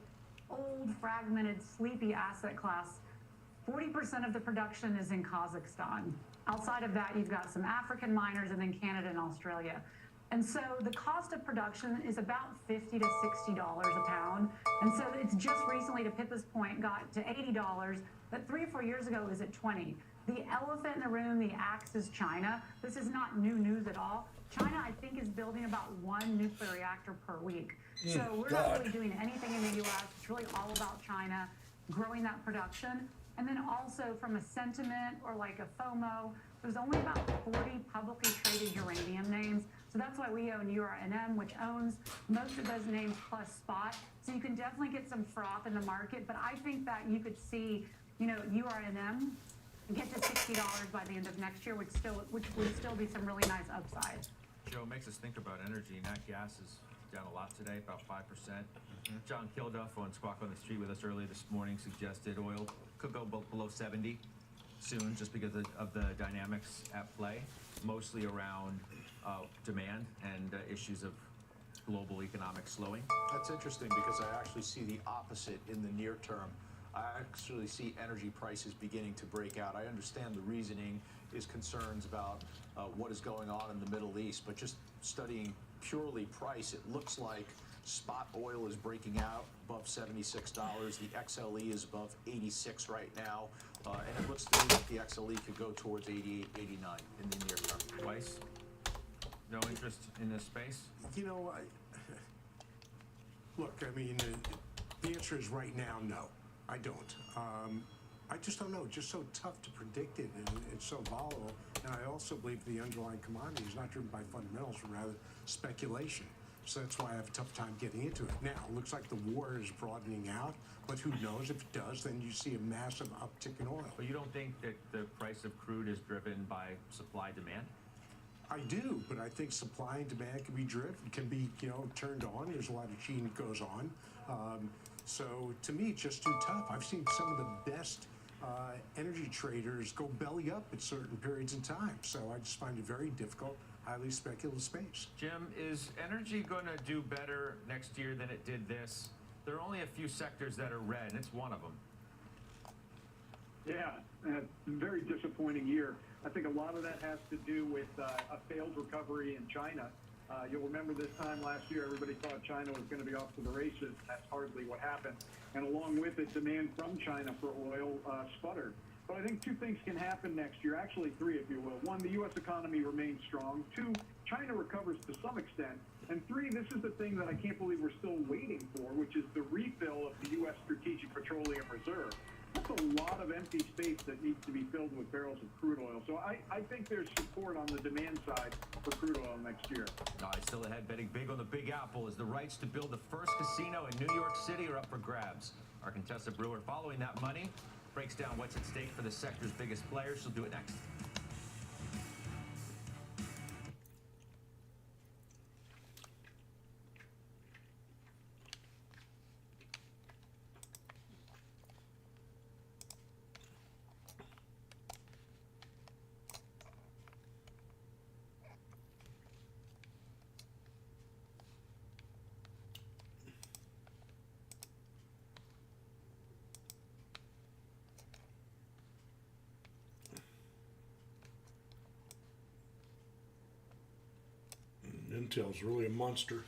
old, fragmented, sleepy asset class. 40% of the production is in Kazakhstan. Outside of that, you've got some African miners and then Canada and Australia. And so the cost of production is about $50 to $60 a pound. And so it's just recently, to Pippa's point, got to $80, but 3 or 4 years ago it was at $20. The elephant in the room, the axe, is China. This is not new news at all. China, I think, is building about 1 nuclear reactor per week. So we're not really doing anything in the U.S. It's really all about China growing that production. And then also from a sentiment or like a FOMO, there's only about 40 publicly traded uranium names. So that's why we own URNM, which owns most of those names plus spot. So you can definitely get some froth in the market. But I think that you could see, URNM get to $60 by the end of next year, which would still be some really nice upside. Joe, it makes us think about energy. Nat gas is down a lot today, about 5%. John Kilduff on Squawk on the Street with us earlier this morning suggested oil could go below 70 soon, just because of the dynamics at play, mostly around demand and issues of global economic slowing. That's interesting because I actually see the opposite in the near term. I actually see energy prices beginning to break out. I understand the reasoning is concerns about what is going on in the Middle East, but just studying purely price, it looks like spot oil is breaking out above $76. The XLE is above 86 right now, and it looks to me like the XLE could go towards 88, 89 in the near term. Twice? No interest in this space? Look, I mean, the answer is right now, no. I don't. I just don't know. It's just so tough to predict it, and it's so volatile. And I also believe the underlying commodity is not driven by fundamentals, but rather speculation. So that's why I have a tough time getting into it. Now, it looks like the war is broadening out, but who knows? If it does, then you see a massive uptick in oil. But you don't think that the price of crude is driven by supply-demand? I do, but I think supply and demand can be driven, can be, turned on. There's a lot of cheating that goes on. So to me, it's just too tough. I've seen some of the best energy traders go belly up at certain periods in time. So I just find it very difficult, highly speculative space. Jim, is energy going to do better next year than it did this? There are only a few sectors that are red, and it's one of them. Yeah, very disappointing year. I think a lot of that has to do with a failed recovery in China. You'll remember this time last year, everybody thought China was going to be off to the races. That's hardly what happened. And along with it, demand from China for oil sputtered. But I think 2 things can happen next year, actually 3, if you will. 1, the U.S. economy remains strong. 2, China recovers to some extent. And 3, this is the thing that I can't believe we're still waiting for, which is the refill of the U.S. Strategic Petroleum Reserve. That's a lot of empty space that needs to be filled with barrels of crude oil. So I think there's support on the demand side for crude oil next year. All right, still ahead, betting big on the Big Apple as the rights to build the first casino in New York City are up for grabs. Our Contessa Brewer, following that money, breaks down what's at stake for the sector's biggest players. She'll do it next. Intel's really a monster.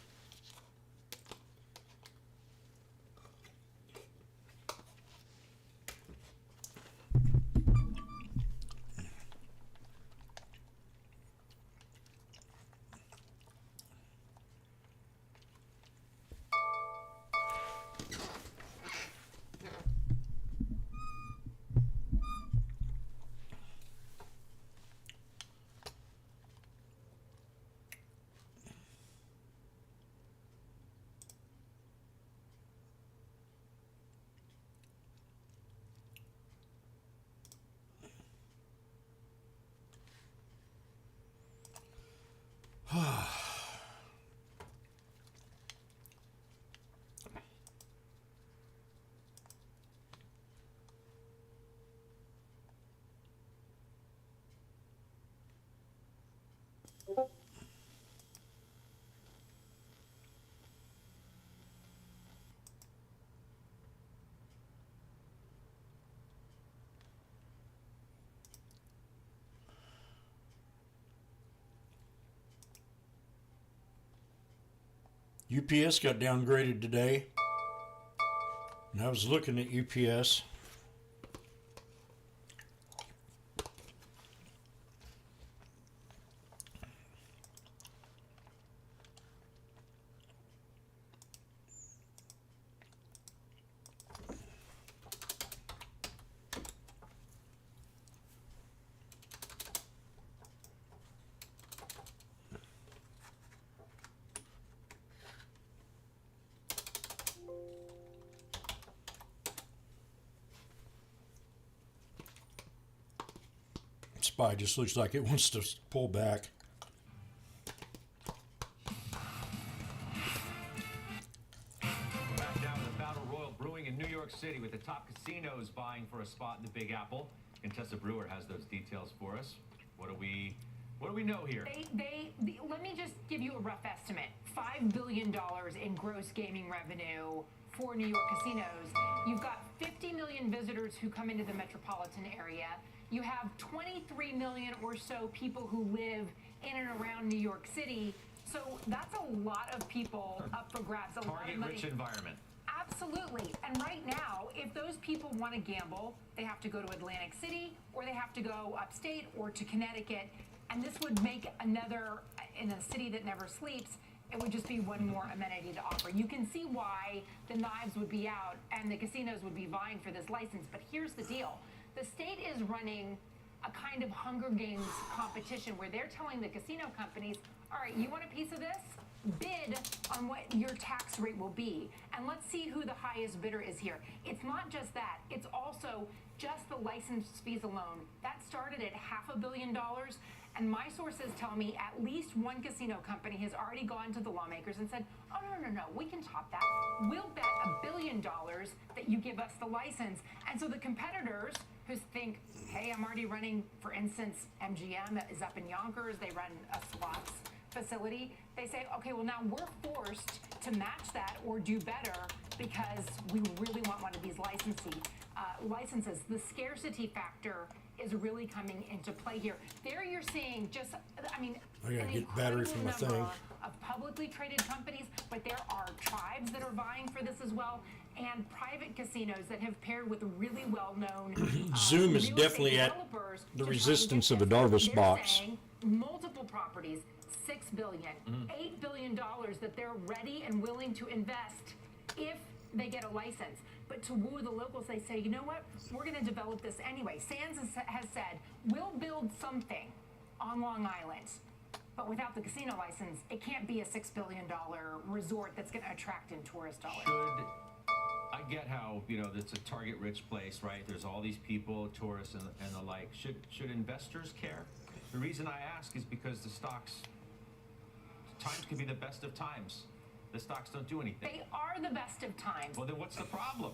UPS got downgraded today. And I was looking at UPS. SPY just looks like it wants to pull back. Back now to the Battle Royal brewing in New York City with the top casinos vying for a spot in the Big Apple. Contessa Brewer has those details for us. What do we know here? Let me just give you a rough estimate. $5 billion in gross gaming revenue for New York casinos. You've got 50 million visitors who come into the metropolitan area. You have 23 million or so people who live in and around New York City. So that's a lot of people up for grabs. A lot of money. Target-rich environment. Absolutely. And right now, if those people want to gamble, they have to go to Atlantic City, or they have to go upstate or to Connecticut. And this would make another, in a city that never sleeps, it would just be one more amenity to offer. You can see why the knives would be out and the casinos would be vying for this license. But here's the deal. The state is running a kind of Hunger Games competition where they're telling the casino companies, all right, you want a piece of this? Bid on what your tax rate will be. And let's see who the highest bidder is here. It's not just that. It's also just the license fees alone. That started at $500 million. And my sources tell me at least one casino company has already gone to the lawmakers and said, oh, no, we can top that. We'll bet $1 billion that you give us the license. And so the competitors who think, hey, I'm already running, for instance, MGM is up in Yonkers. They run a slots facility. They say, okay, well, now we're forced to match that or do better because we really want one of these licenses. The scarcity factor is really coming into play here. There you're seeing just, I gotta get battery from my thing. Of publicly traded companies, but there are tribes that are vying for this as well, and private casinos that have paired with really well-known Zoom is definitely at the resistance of a Darvis box. Multiple properties, $6 billion, $8 billion that they're ready and willing to invest if they get a license. But to woo the locals, they say, you know what? We're going to develop this anyway. Sands has said, we'll build something on Long Island, but without the casino license, it can't be a $6 billion resort that's going to attract in tourist dollars. I get how, it's a target-rich place, right? There's all these people, tourists and the like. Should investors care? The reason I ask is because times can be the best of times. The stocks don't do anything. They are the best of times. Well, then what's the problem?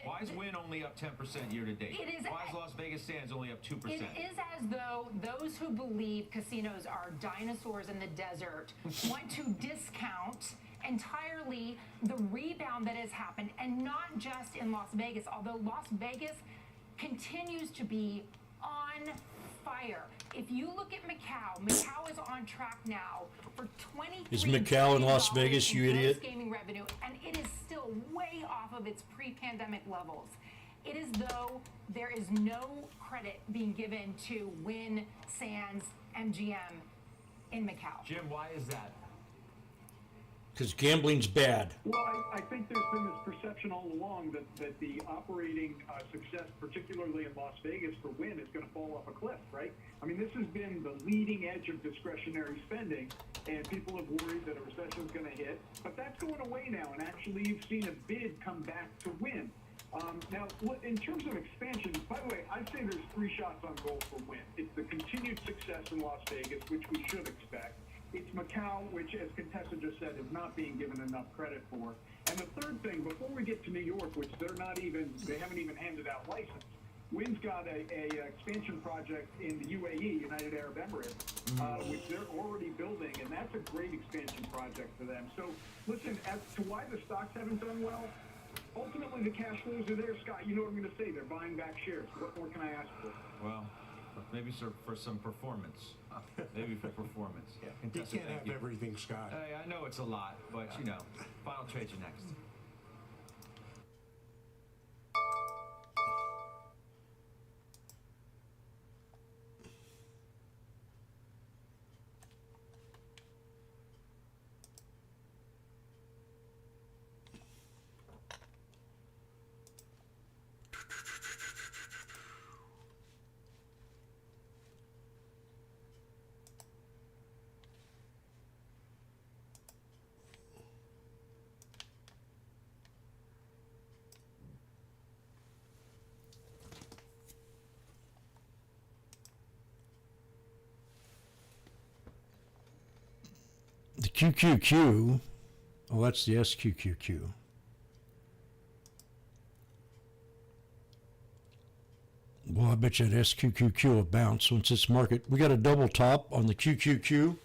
Why is Wynn only up 10% year to date? Why is Las Vegas Sands only up 2%? It is as though those who believe casinos are dinosaurs in the desert want to discount entirely the rebound that has happened, and not just in Las Vegas, although Las Vegas continues to be on fire. If you look at Macau is on track now for $23 Is Macau in Las Vegas, you idiot? Gaming revenue, and it is still way off of its pre-pandemic levels. It is though there is no credit being given to Wynn, Sands, MGM in Macau. Jim, why is that? Because gambling's bad. Well, I think there's been this perception all along that the operating success, particularly in Las Vegas for Wynn, is going to fall off a cliff, right? I mean, this has been the leading edge of discretionary spending, and people have worried that a recession is going to hit. But that's going away now, and actually you've seen a bid come back to Wynn. Now, in terms of expansion, by the way, I'd say there's 3 shots on goal for Wynn. It's the continued success in Las Vegas, which we should expect. It's Macau, which, as Contessa just said, is not being given enough credit for. And the third thing, before we get to New York, which they haven't even handed out license, Wynn's got a expansion project in the UAE, United Arab Emirates, which they're already building, and that's a great expansion project for them. So, listen, as to why the stocks haven't done well, ultimately the cash flows are there, Scott. You know what I'm going to say. They're buying back shares. What more can I ask for? Well, Maybe for some performance. Maybe for performance. You Contestant, can't thank have you. everything, Scott. Hey, I know it's a lot, but you know, final trades are next. The QQQ, oh, that's the SQQQ. Well, I bet you that SQQQ will bounce once this market. We got a double top on the QQQ.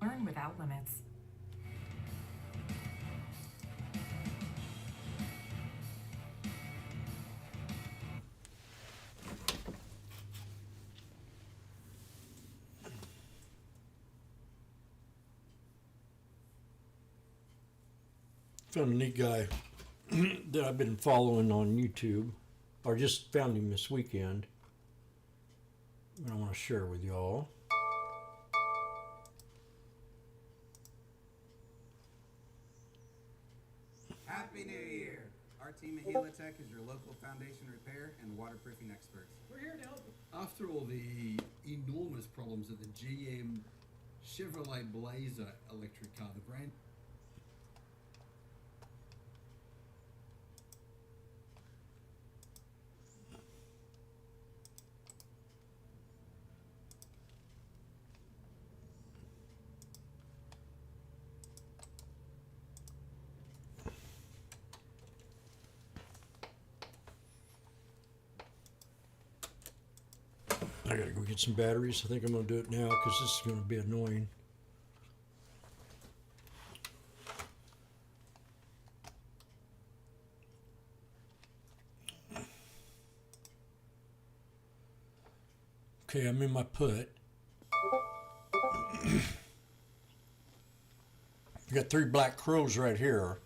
Learn without limits. Found a neat guy that I've been following on YouTube, or just found him this weekend. I want to share with y'all. Happy New Year! Our team at Helitech is your local foundation repair and waterproofing experts. We're here to help. After all the enormous problems that the GM Chevrolet Blazer electric car, the brand. I gotta go get some batteries. I think I'm gonna do it now because this is gonna be annoying. Okay, I'm in my put. I got 3 black crows right here.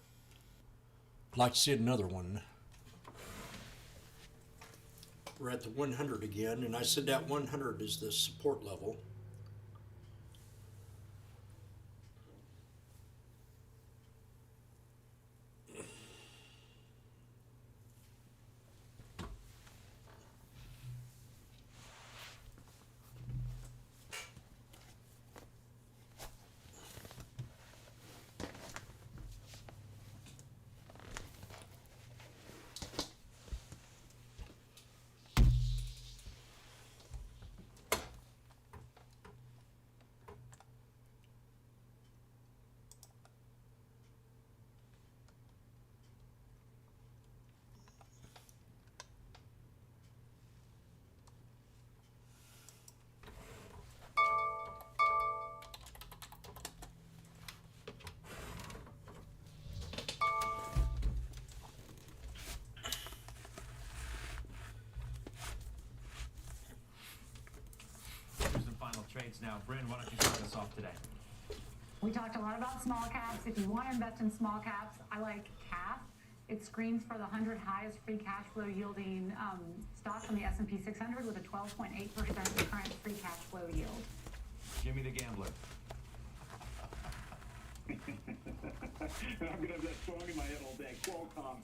I'd like to see another one. We're at the 100 again, and I said that 100 is the support level. trades. Now, Bryn, why don't you start us off today? We talked a lot about small caps. If you want to invest in small caps, I like CAF. It screens for the 100 highest free cash flow yielding stocks on the S&P 600 with a 12.8% current free cash flow yield. Jimmy the Gambler. I'm gonna have that song in my head all day. Qualcomm.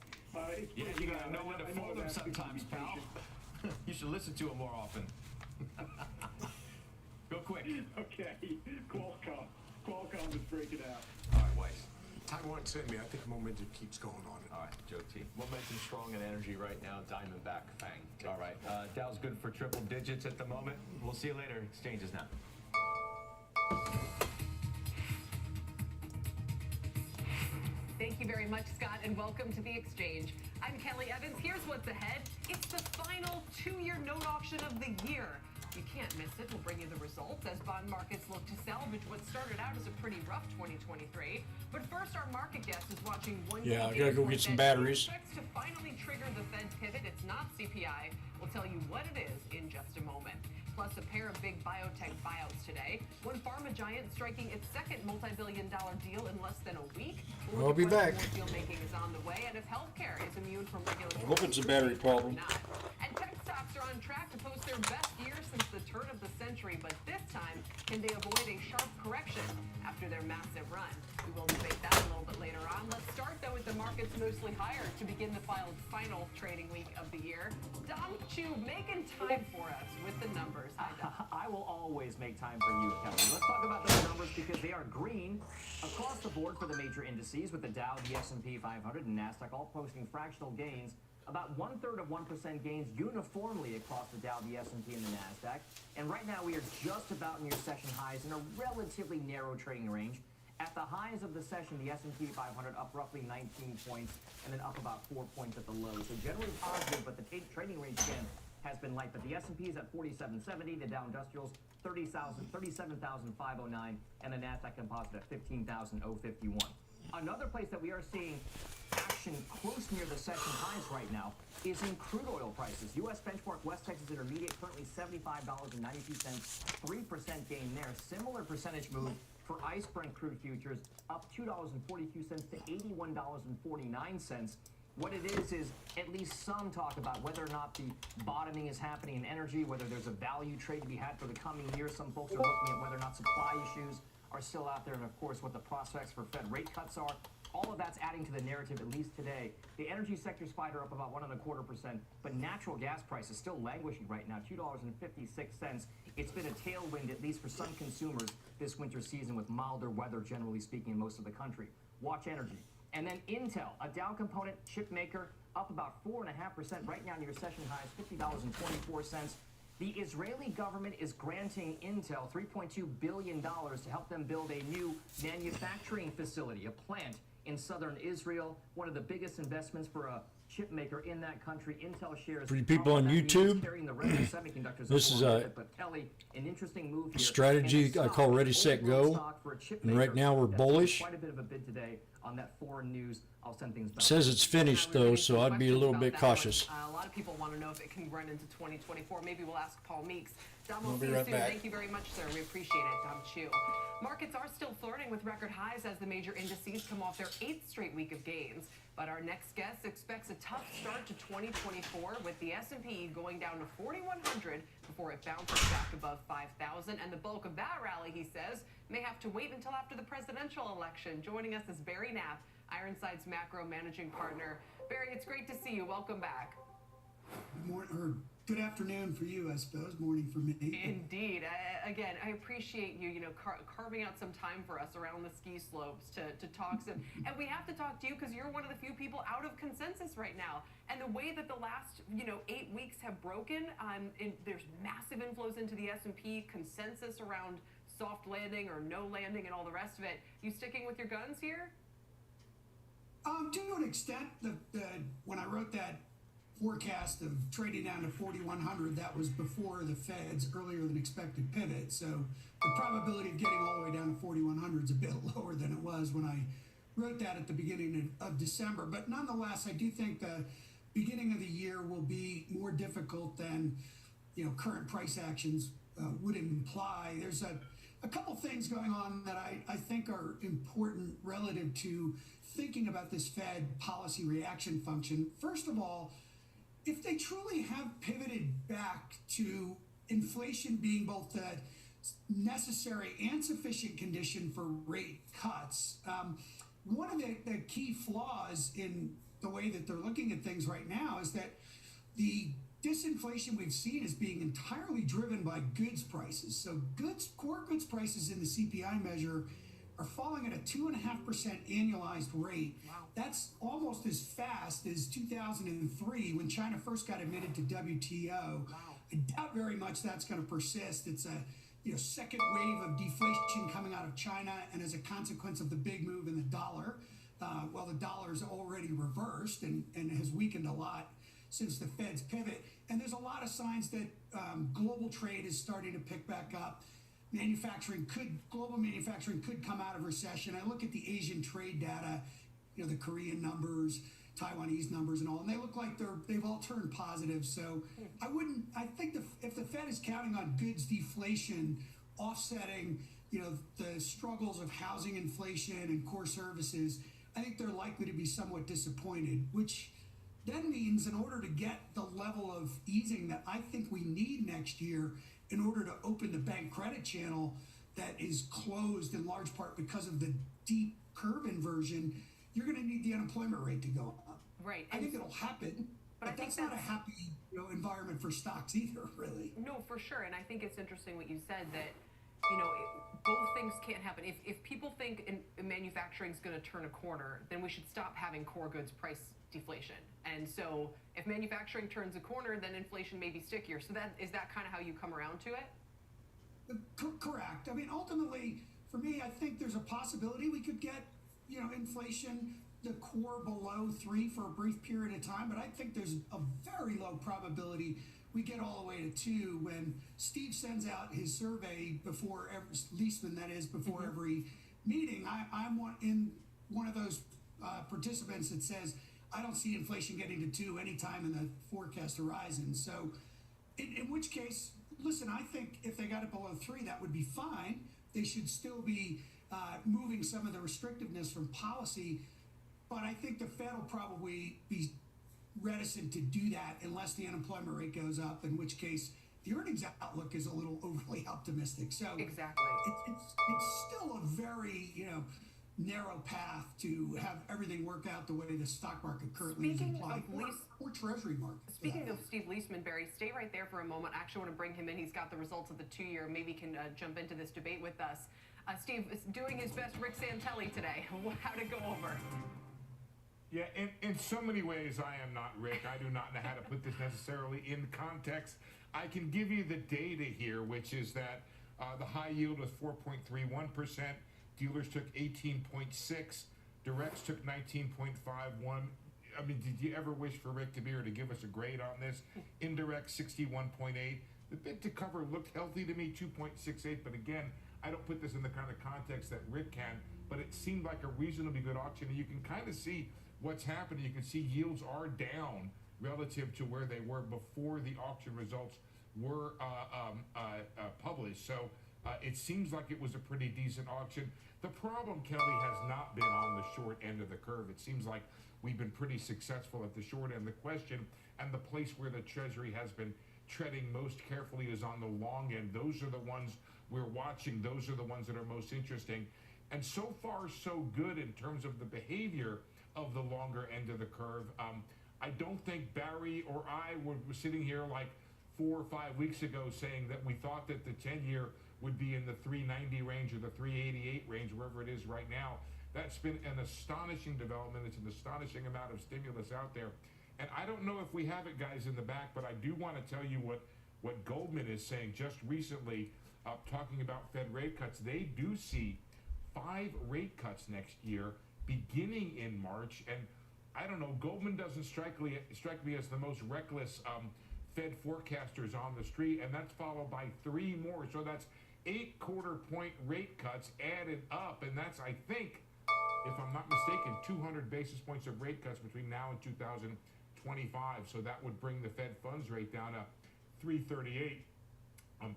Yeah, you gotta know when to fold them sometimes, pal. You should listen to them more often. Go quick. Okay, Qualcomm is breaking out. All right, Weiss. Taiwan sent me. I think momentum keeps going on it. All right, Joe T. Momentum strong in energy right now. Diamondback Fang. All right. Dow's good for triple digits at the moment. We'll see you later. Exchanges now. Thank you very much, Scott, and welcome to The Exchange. I'm Kelly Evans. Here's what's ahead. It's the final two-year note auction of the year. You can't miss it. We'll bring you the results as bond markets look to salvage what started out as a pretty rough 2023. But first, our market guest is watching one. Yeah, I gotta go get some batteries. Expects to finally trigger the Fed pivot. It's not CPI. We'll tell you what it is in just a moment. Plus, a pair of big biotech buyouts today. One pharma giant striking its second multi-billion-dollar deal in less than a week. I'll be back. More deal making is on the way, and if healthcare is immune from regulatory. I hope it's a battery problem. And tech stocks are on track to post their best year since the turn of the century, but this time, can they avoid a sharp correction after their massive run? We will debate that a little bit later on. Let's start, though, with the markets mostly higher to begin the final trading week of the year. Dom Chu making time for us with the numbers. Hi, Dom. I will always make time for you, Kelly. Let's talk about those numbers because they are green across the board for the major indices, with the Dow, the S&P 500, and NASDAQ all posting fractional gains. About 1/3 of 1% gains uniformly across the Dow, the S&P, and the NASDAQ. And right now we are just about near session highs in a relatively narrow trading range. At the highs of the session, the S&P 500 up roughly 19 points and then up about 4 points at the lows. So generally positive, but the trading range again has been light. But the S&P is at 4770, the Dow Industrials 37,509, and the NASDAQ Composite at 15,051. Another place that we are seeing action close near the session highs right now is in crude oil prices. U.S. benchmark West Texas Intermediate currently $75.92, 3% gain there. Similar percentage move for ICE Brent crude futures, up $2.42 to $81.49. What it is at least some talk about whether or not the bottoming is happening in energy, whether there's a value trade to be had for the coming year. Some folks are looking at whether or not supply issues are still out there, and of course what the prospects for Fed rate cuts are. All of that's adding to the narrative, at least today. The energy sector spider up about 1.25%, but natural gas prices still languishing right now, $2.56. It's been a tailwind, at least for some consumers, this winter season with milder weather, generally speaking, in most of the country. Watch energy. And then Intel, a Dow component chip maker, up about 4.5% right now near session highs, $50.24. The Israeli government is granting Intel $3.2 billion to help them build a new manufacturing facility, a plant in southern Israel, one of the biggest investments for a chip maker in that country. Intel shares. For you people on YouTube, this is a Kelly, an interesting move here. strategy I call Ready, Set, Go. And right now we're bullish. Quite a bit of a bid today on that foreign news. I'll send things back. Says it's finished though, so I'd be a little bit cautious. A lot of people want to know if it can run into 2024. Maybe we'll ask Paul Meeks. Dom, I'll we'll be see you right soon. back. Thank you very much, sir. We appreciate it, Dom Chu. Markets are still flirting with record highs as the major indices come off their 8th straight week of gains. But our next guest expects a tough start to 2024 with the S&P going down to 4,100 before it bounces back above 5,000. And the bulk of that rally, he says, may have to wait until after the presidential election. Joining us is Barry Knapp, Ironside's macro managing partner. Barry, it's great to see you. Welcome back. Good afternoon for you, I suppose. Morning for me. Indeed. Again, I appreciate you, carving out some time for us around the ski slopes to talk some. And we have to talk to you because you're one of the few people out of consensus right now. And the way that the last, 8 weeks have broken, there's massive inflows into the S&P, consensus around soft landing or no landing and all the rest of it. You sticking with your guns here? To an extent, when I wrote that forecast of trading down to 4,100, that was before the Fed's earlier than expected pivot. So the probability of getting all the way down to 4,100 is a bit lower than it was when I wrote that at the beginning of December. But nonetheless, I do think the beginning of the year will be more difficult than current price actions would imply. There's a couple things going on that I think are important relative to thinking about this Fed policy reaction function. First of all, if they truly have pivoted back to inflation being both the necessary and sufficient condition for rate cuts, one of the key flaws in the way that they're looking at things right now is that the disinflation we've seen is being entirely driven by goods prices. So core goods prices in the CPI measure are falling at a 2.5% annualized rate. Wow. That's almost as fast as 2003 when China first got admitted to WTO. Wow. I doubt very much that's going to persist. It's a second wave of deflation coming out of China, and as a consequence of the big move in the dollar, well, the dollar's already reversed and has weakened a lot since the Fed's pivot. And there's a lot of signs that global trade is starting to pick back up. Global manufacturing could come out of recession. I look at the Asian trade data, the Korean numbers, Taiwanese numbers and all, and they look like they've all turned positive. So I think if the Fed is counting on goods deflation offsetting, the struggles of housing inflation and core services, I think they're likely to be somewhat disappointed, which then means in order to get the level of easing that I think we need next year in order to open the bank credit channel that is closed in large part because of the deep curve inversion, you're going to need the unemployment rate to go up. Right. I think it'll happen, but that's not a happy environment for stocks either, really. No, for sure. And I think it's interesting what you said that, both things can't happen. If people think manufacturing is going to turn a corner, then we should stop having core goods price deflation. And so if manufacturing turns a corner, then inflation may be stickier. So is that kind of how you come around to it? Correct. I mean, ultimately, for me, I think there's a possibility we could get, inflation, the core below 3 for a brief period of time, but I think there's a very low probability we get all the way to 2 when Steve sends out his survey before Leisman, that is, before every meeting. I'm one of those participants that says, I don't see inflation getting to 2 anytime in the forecast horizon. So in which case, listen, I think if they got it below 3, that would be fine. They should still be moving some of the restrictiveness from policy, but I think the Fed will probably be reticent to do that unless the unemployment rate goes up, in which case the earnings outlook is a little overly optimistic. So exactly, it's still a very narrow path to have everything work out the way the stock market currently is implied, or treasury market. Speaking of Steve Leisman, Barry, stay right there for a moment. I actually want to bring him in. He's got the results of the 2-year. Maybe can jump into this debate with us. Steve is doing his best Rick Santelli today. How'd it go over? Yeah, in so many ways, I am not Rick. I do not know how to put this necessarily in context. I can give you the data here, which is that the high yield was 4.31%. Dealers took 18.6. Directs took 19.51. I mean, did you ever wish for Rick to be here to give us a grade on this? Indirect 61.8. The bid to cover looked healthy to me, 2.68. But again, I don't put this in the kind of context that Rick can. But it seemed like a reasonably good auction, and you can kind of see what's happening. You can see yields are down relative to where they were before the auction results were published. So it seems like it was a pretty decent auction. The problem, Kelly, has not been on the short end of the curve. It seems like we've been pretty successful at the short end. The question and the place where the Treasury has been treading most carefully is on the long end. Those are the ones we're watching. Those are the ones that are most interesting. And so far, so good in terms of the behavior of the longer end of the curve. I don't think Barry or I were sitting here like 4 or 5 weeks ago saying that we thought that the 10-year would be in the 390 range or the 388 range, wherever it is right now. That's been an astonishing development. It's an astonishing amount of stimulus out there. And I don't know if we have it, guys, in the back, but I do want to tell you what Goldman is saying just recently, talking about Fed rate cuts. They do see 5 rate cuts next year, beginning in March. And I don't know, Goldman doesn't strike me as the most reckless Fed forecasters on the street, and that's followed by 3 more. So that's 8 quarter-point rate cuts added up, and that's, I think, if I'm not mistaken, 200 basis points of rate cuts between now and 2025. So that would bring the Fed funds rate down to 338.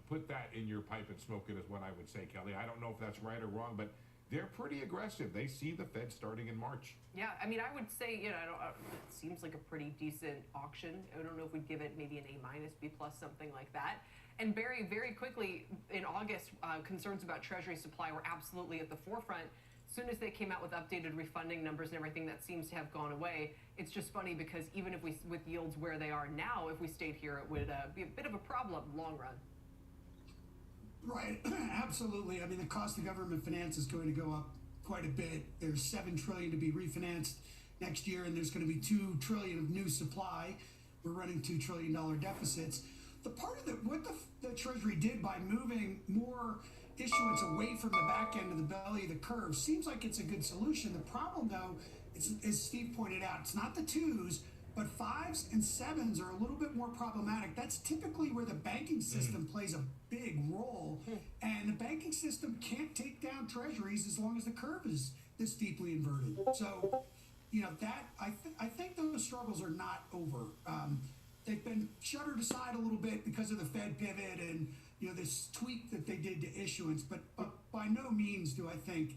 put that in your pipe and smoke it is what I would say, Kelly. I don't know if that's right or wrong, but they're pretty aggressive. They see the Fed starting in March. Yeah, I mean, I would say, you know, it seems like a pretty decent auction. I don't know if we'd give it maybe an A-, B+, something like that. And Barry, very quickly in August, concerns about Treasury supply were absolutely at the forefront. As soon as they came out with updated refunding numbers and everything, that seems to have gone away. It's just funny because even if we, with yields where they are now, if we stayed here, it would be a bit of a problem long run. Right, absolutely. I mean, the cost of government finance is going to go up quite a bit. There's $7 trillion to be refinanced next year, and there's going to be $2 trillion of new supply. We're running $2 trillion deficits. The part of what the Treasury did by moving more issuance away from the back end of the belly of the curve seems like it's a good solution. The problem, though, is, as Steve pointed out, it's not the 2s, but 5s and 7s are a little bit more problematic. That's typically where the banking system plays a big role, and the banking system can't take down treasuries as long as the curve is this deeply inverted. So, you know, that I think those struggles are not over. They've been shuttered aside a little bit because of the Fed pivot and, you know, this tweak that they did to issuance, but by no means do I think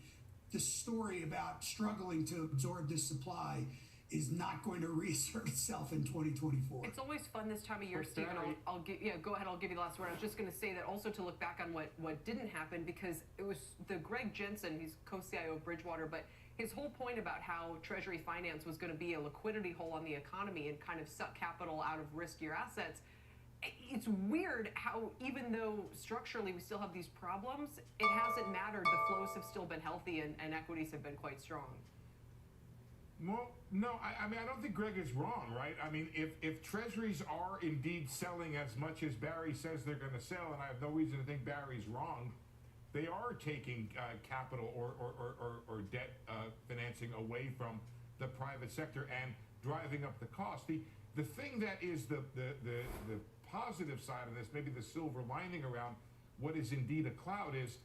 the story about struggling to absorb this supply is not going to reassert itself in 2024. It's always fun this time of year, Stephen. I'll give, yeah, go ahead. I'll give you the last word. I was just going to say that also to look back on what didn't happen, because it was the Greg Jensen, he's co-CIO of Bridgewater, but his whole point about how Treasury finance was going to be a liquidity hole on the economy and kind of suck capital out of riskier assets. It's weird how, even though structurally we still have these problems, it hasn't mattered. The flows have still been healthy and equities have been quite strong. Well, no, I mean, I don't think Greg is wrong, right? I mean, if treasuries are indeed selling as much as Barry says they're going to sell, and I have no reason to think Barry's wrong, they are taking capital or debt financing away from the private sector and driving up the cost. The thing that is the positive side of this, maybe the silver lining around what is indeed a cloud, is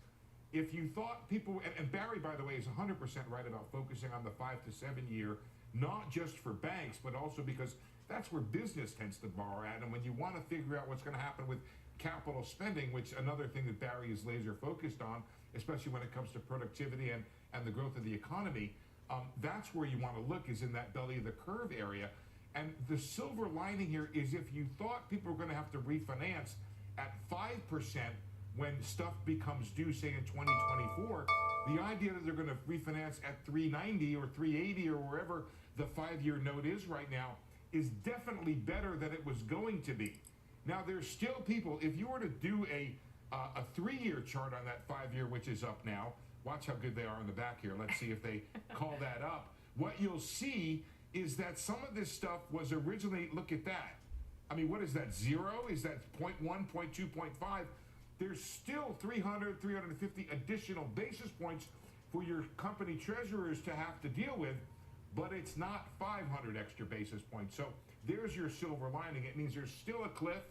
if you thought people, and Barry, by the way, is 100% right about focusing on the 5 to 7 year, not just for banks, but also because that's where business tends to borrow at. And when you want to figure out what's going to happen with capital spending, which another thing that Barry is laser focused on, especially when it comes to productivity and the growth of the economy, that's where you want to look, is in that belly of the curve area. And the silver lining here is if you thought people were going to have to refinance at 5%, when stuff becomes due, say in 2024, the idea that they're going to refinance at 390 or 380 or wherever the 5-year note is right now is definitely better than it was going to be. Now, there's still people, if you were to do a 3-year chart on that 5-year, which is up now, watch how good they are in the back here. Let's see if they call that up. What you'll see is that some of this stuff was originally, look at that. I mean, what is that, 0? Is that 0.1, 0.2, 0.5? There's still 300, 350 additional basis points for your company treasurers to have to deal with, but it's not 500 extra basis points. So there's your silver lining. It means there's still a cliff,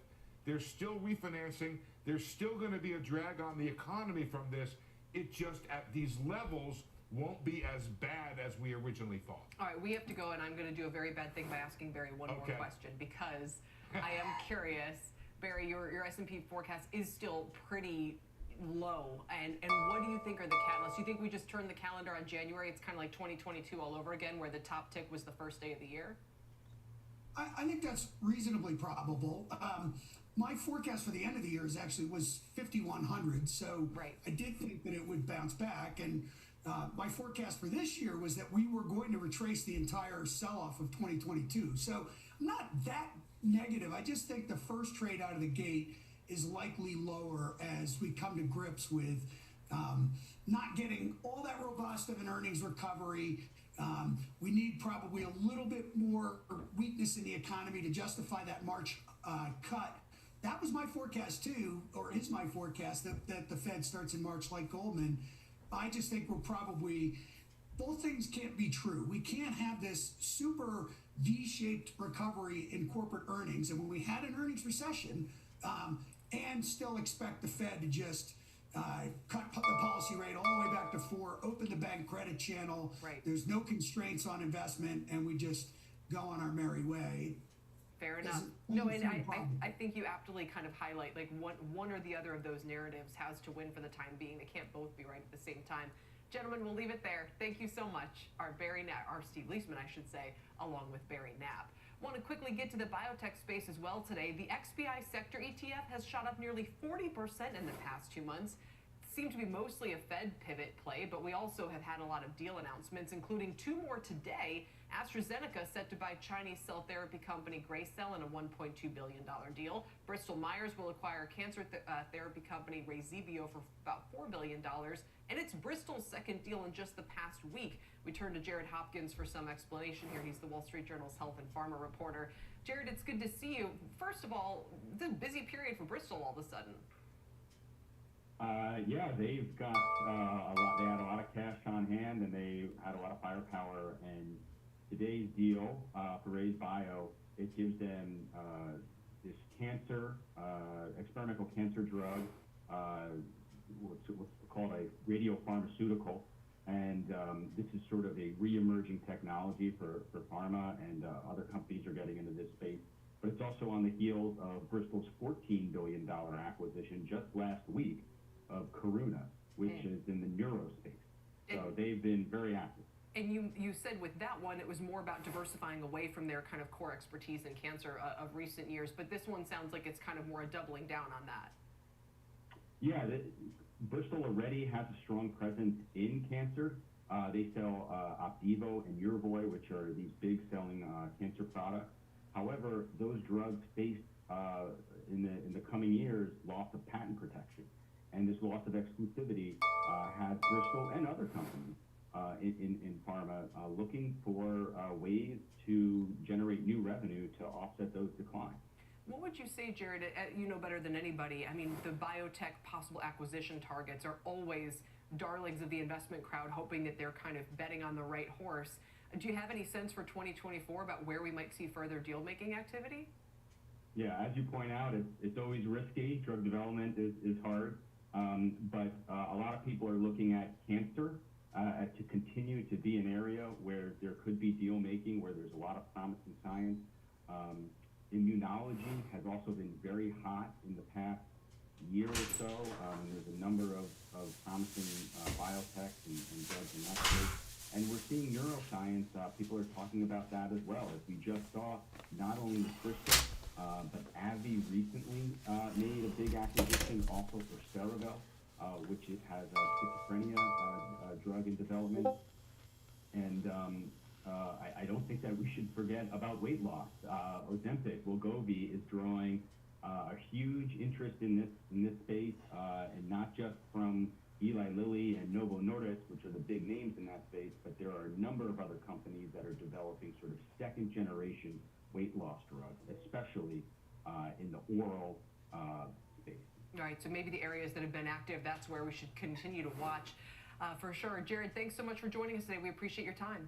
there's still refinancing, there's still going to be a drag on the economy from this. It just, at these levels, won't be as bad as we originally thought. All right, we have to go, and I'm going to do a very bad thing by asking Barry one more question, because I am curious. Barry, your S&P forecast is still pretty low, and what do you think are the catalysts? Do you think we just turn the calendar on January? It's kind of like 2022 all over again, where the top tick was the first day of the year? I think that's reasonably probable. My forecast for the end of the year was 5,100, so I did think that it would bounce back, and my forecast for this year was that we were going to retrace the entire sell-off of 2022. So I'm not that negative. I just think the first trade out of the gate is likely lower as we come to grips with not getting all that robust of an earnings recovery. We need probably a little bit more weakness in the economy to justify that March cut. That was my forecast too, or is my forecast, that the Fed starts in March like Goldman. I just think we're probably, both things can't be true. We can't have this super V-shaped recovery in corporate earnings, and when we had an earnings recession, and still expect the Fed to just cut the policy rate all the way back to 4, open the bank credit channel. There's no constraints on investment, and we just go on our merry way. Fair enough. No, and I think you aptly kind of highlight like one or the other of those narratives has to win for the time being. They can't both be right at the same time. Gentlemen, we'll leave it there. Thank you so much. Our Steve Leisman, I should say, along with Barry Knapp. Want to quickly get to the biotech space as well today. The XBI sector ETF has shot up nearly 40% in the past 2 months. Seemed to be mostly a Fed pivot play, but we also have had a lot of deal announcements, including 2 more today. AstraZeneca set to buy Chinese cell therapy company Gracell in a $1.2 billion deal. Bristol Myers will acquire cancer therapy company Rayzebio for about $4 billion. And it's Bristol's second deal in just the past week. We turn to Jared Hopkins for some explanation here. He's the Wall Street Journal's health and pharma reporter. Jared, it's good to see you. First of all, the busy period for Bristol all of a sudden. Yeah, they've got a lot. They had a lot of cash on hand, and they had a lot of firepower. And today's deal for Raise Bio, it gives them this cancer, experimental cancer drug, what's called a radiopharmaceutical. And this is sort of a re-emerging technology for pharma, and other companies are getting into this space. But it's also on the heels of Bristol's $14 billion acquisition just last week of Karuna, which is in the neuro space. So they've been very active. And you said with that one, it was more about diversifying away from their kind of core expertise in cancer of recent years. But this one sounds like it's kind of more a doubling down on that. Yeah, Bristol already has a strong presence in cancer. They sell Opdivo and Yervoy, which are these big selling cancer products. However, those drugs face in the coming years loss of patent protection. And this loss of exclusivity has Bristol and other companies in pharma looking for ways to generate new revenue to offset those declines. What would you say, Jared? You know better than anybody. I mean, the biotech possible acquisition targets are always darlings of the investment crowd, hoping that they're kind of betting on the right horse. Do you have any sense for 2024 about where we might see further deal-making activity? Yeah, as you point out, it's always risky. Drug development is hard. But a lot of people are looking at cancer to continue to be an area where there could be deal making, where there's a lot of promising science. Immunology has also been very hot in the past year or so. There's a number of promising biotechs and drugs in that space. And we're seeing neuroscience, people are talking about that as well. As we just saw, not only with Bristol, but AbbVie recently made a big acquisition also for Cerevel, which it has a schizophrenia drug in development. And I don't think that we should forget about weight loss. Ozempic, Wegovy is drawing a huge interest in this space, and not just from Eli Lilly and Novo Nordisk, which are the big names in that space, but there are a number of other companies that are developing sort of second generation weight loss drugs, especially in the oral space. Right, so maybe the areas that have been active, that's where we should continue to watch for sure. Jared, thanks so much for joining us today. We appreciate your time.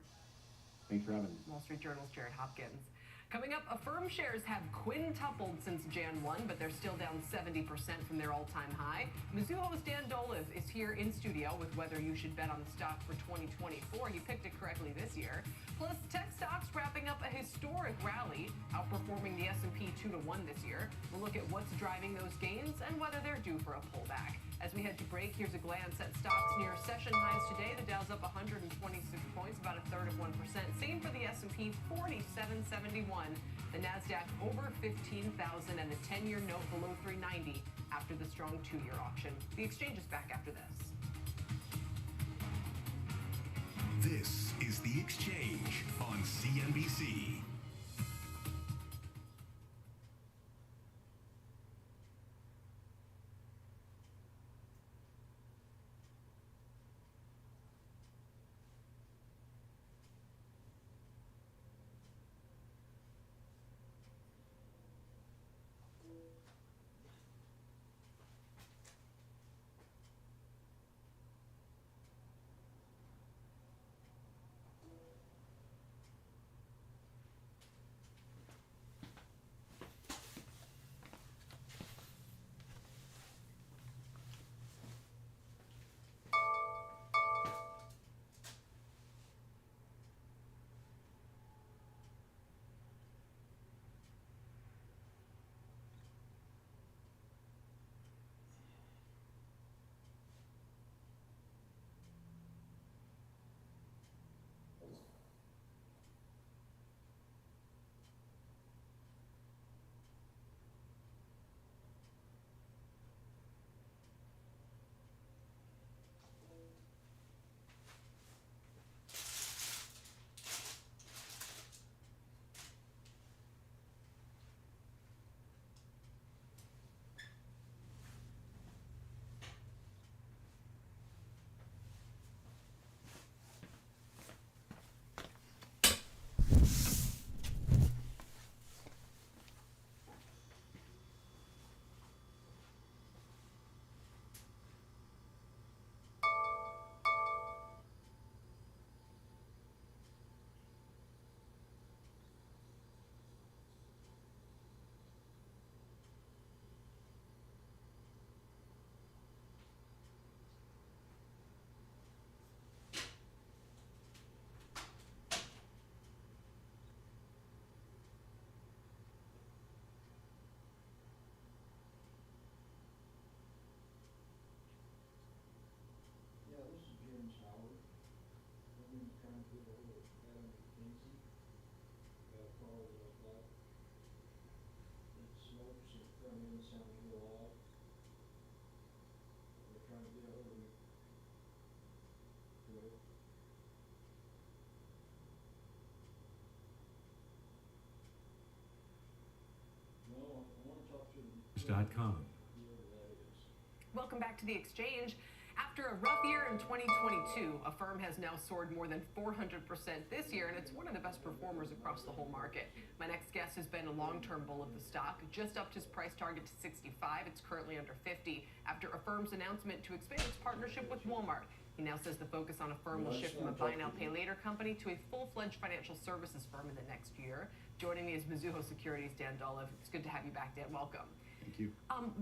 Thanks for having me. Wall Street Journal's Jared Hopkins. Coming up, Affirm shares have quintupled since Jan 1, but they're still down 70% from their all-time high. Mizuho's Dan Dolev is here in studio with whether you should bet on the stock for 2024. He picked it correctly this year. Plus, tech stocks wrapping up a historic rally, outperforming the S&P 2-to-1 this year. We'll look at what's driving those gains and whether they're due for a pullback. As we head to break, here's a glance at stocks near session highs today. The Dow's up 126 points, about 1/3 of 1%. Same for the S&P, 4771. The Nasdaq over 15,000 and the 10-year note below 390 after the strong 2-year auction. The exchange is back after this. This is The Exchange on CNBC. .com. Welcome back to the Exchange. After a rough year in 2022, a firm has now soared more than 400% this year, and it's one of the best performers across the whole market. My next guest has been a long-term bull of the stock, just upped his price target to 65. It's currently under 50 after a firm's announcement to expand its partnership with Walmart. He now says the focus on a firm will shift from a buy now, pay later company to a full-fledged financial services firm in the next year. Joining me is Mizuho Securities' Dan Dolev. It's good to have you back, Dan. Welcome. Thank you.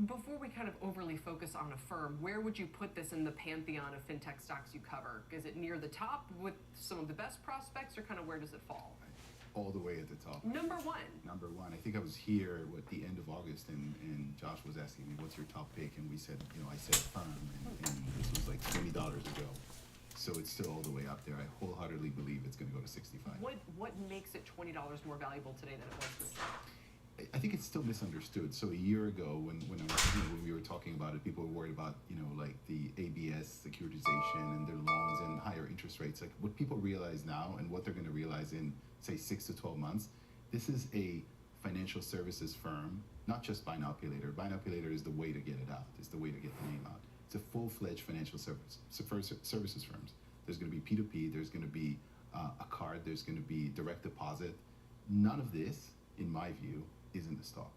Before we kind of overly focus on a firm, where would you put this in the pantheon of fintech stocks you cover? Is it near the top with some of the best prospects, or kind of where does it fall? All the way at the top. Number one. Number one. I think I was here at the end of August, and Josh was asking me, what's your top pick? And we said, I said firm, and this was like $20 ago. So it's still all the way up there. I wholeheartedly believe it's going to go to 65. What makes it $20 more valuable today than it was this year? I think it's still misunderstood. So a year ago, when we were talking about it, people were worried about like the ABS securitization and their loans and higher interest rates. Like what people realize now, and what they're going to realize in say 6 to 12 months, this is a financial services firm, not just buy now pay later. Buy now pay later is the way to get it out. It's the way to get the name out. It's a full-fledged financial services firms. There's going to be P2P. There's going to be a card. There's going to be direct deposit. None of this, in my view, is in the stock.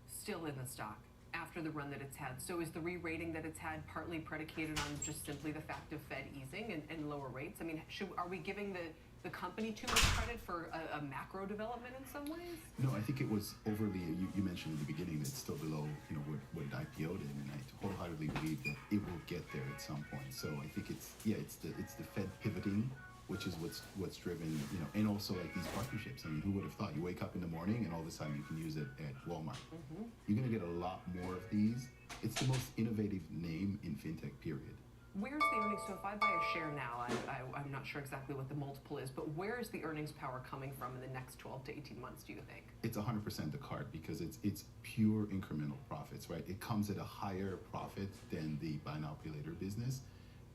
Still in the stock after the run that it's had. So is the re-rating that it's had partly predicated on just simply the fact of Fed easing and lower rates? I mean, are we giving the company too much credit for a macro development in some ways? No, I think it was overly. You mentioned in the beginning that it's still below what it IPO'd in, and I wholeheartedly believe that it will get there at some point. So I think it's the Fed pivoting, which is what's driven, and also like these partnerships. I mean, who would have thought? You wake up in the morning and all of a sudden you can use it at Walmart. Mm-hmm. You're going to get a lot more of these. It's the most innovative name in fintech, period. Where's the earnings? So if I buy a share now, I'm not sure exactly what the multiple is, but where is the earnings power coming from in the next 12 to 18 months, do you think? It's 100% the card, because it's pure incremental profits, right? It comes at a higher profit than the buy now, pay later business.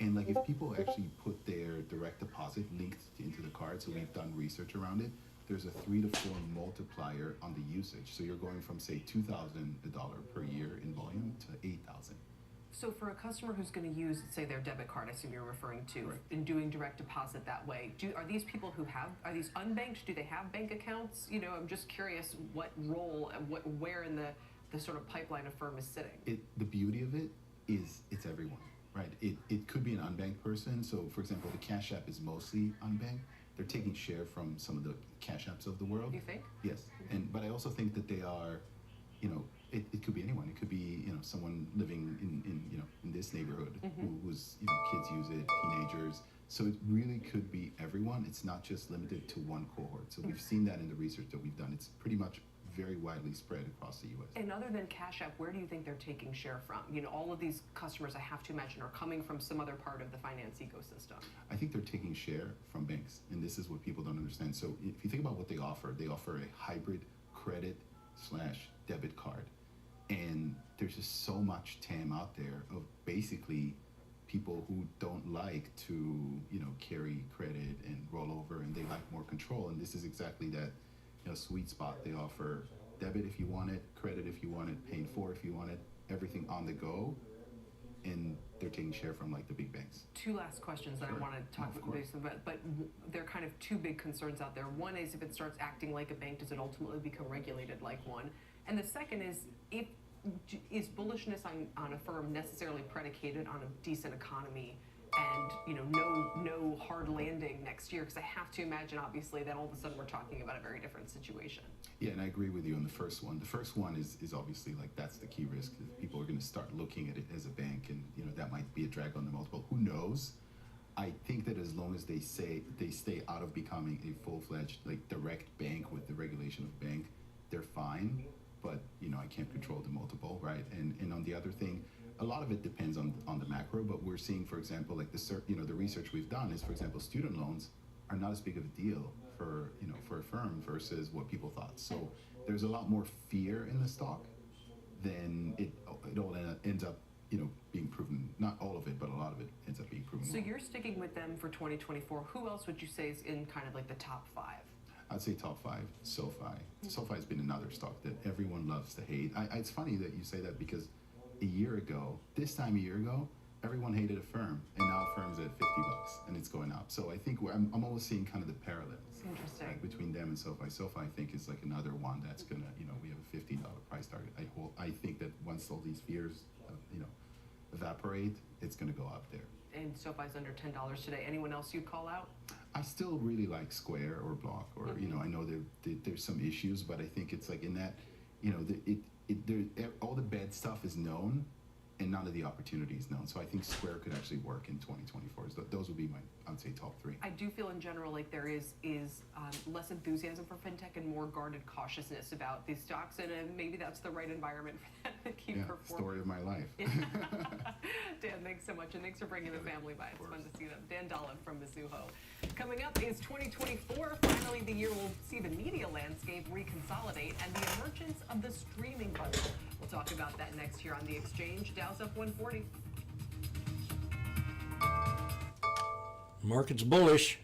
And like if people actually put their direct deposit linked into the card, so we've done research around it, there's a 3 to 4 multiplier on the usage. So you're going from say $2,000 per year in volume to $8,000. So for a customer who's going to use, say, their debit card, I assume you're referring to, in doing direct deposit that way, are these people are these unbanked? Do they have bank accounts? I'm just curious what role and where in the sort of pipeline a firm is sitting. The beauty of it is it's everyone. Right, it could be an unbanked person. So, for example, the Cash App is mostly unbanked. They're taking share from some of the Cash Apps of the world. You think? Yes, but I also think that they are, it could be anyone. It could be someone living in this neighborhood whose kids use it, teenagers. So it really could be everyone. It's not just limited to one cohort. So we've seen that in the research that we've done. It's pretty much very widely spread across the U.S. And other than Cash App, where do you think they're taking share from? All of these customers, I have to imagine, are coming from some other part of the finance ecosystem. I think they're taking share from banks, and this is what people don't understand. So if you think about what they offer a hybrid credit/debit card, and there's just so much TAM out there of basically people who don't like to, carry credit and roll over, and they like more control, and this is exactly that sweet spot. They offer debit if you want it, credit if you want it, paying for if you want it, everything on the go, and they're taking share from like the big banks. 2 last questions that I want to talk about, but there are kind of 2 big concerns out there. One is if it starts acting like a bank, does it ultimately become regulated like one? And the second is, is bullishness on a firm necessarily predicated on a decent economy and no hard landing next year? Because I have to imagine, obviously, that all of a sudden we're talking about a very different situation. Yeah, and I agree with you on the first one. The first one is obviously like that's the key risk. If people are going to start looking at it as a bank, and that might be a drag on the multiple. Who knows? I think that as long as they stay out of becoming a full-fledged like direct bank with the regulation of bank, they're fine. But I can't control the multiple, right? And on the other thing, a lot of it depends on the macro, but we're seeing, for example, like the research we've done is, for example, student loans are not as big of a deal for for a firm versus what people thought. So there's a lot more fear in the stock than it all ends up being proven. Not all of it, but a lot of it ends up being proven. So you're sticking with them for 2024. Who else would you say is in kind of like the top 5? I'd say top 5, SoFi. SoFi has been another stock that everyone loves to hate. It's funny that you say that because this time a year ago, everyone hated a firm, and now a firm's at $50 and it's going up. So I think I'm almost seeing kind of the parallels. Interesting. Like between them and SoFi. SoFi, I think, is like another one that's gonna, we have a $50 price target. I think that once all these fears, evaporate, it's gonna go up there. And SoFi's under $10 today. Anyone else you'd call out? I still really like Square or Block, or I know there's some issues, but I think it's like in that, all the bad stuff is known, and none of the opportunity is known. So I think Square could actually work in 2024. So those would be my, I'd say, top 3. I do feel in general like there is less enthusiasm for fintech and more guarded cautiousness about these stocks, and maybe that's the right environment for them to keep performing. Story of my life. Dan, thanks so much, and thanks for bringing the family by. It's fun to see them. Dan Dolan from Mizuho. Coming up is 2024. Finally, the year will see the media landscape reconsolidate and the emergence of the streaming bundle. We'll talk about that next here on The Exchange. Dow's up 140. Market's bullish.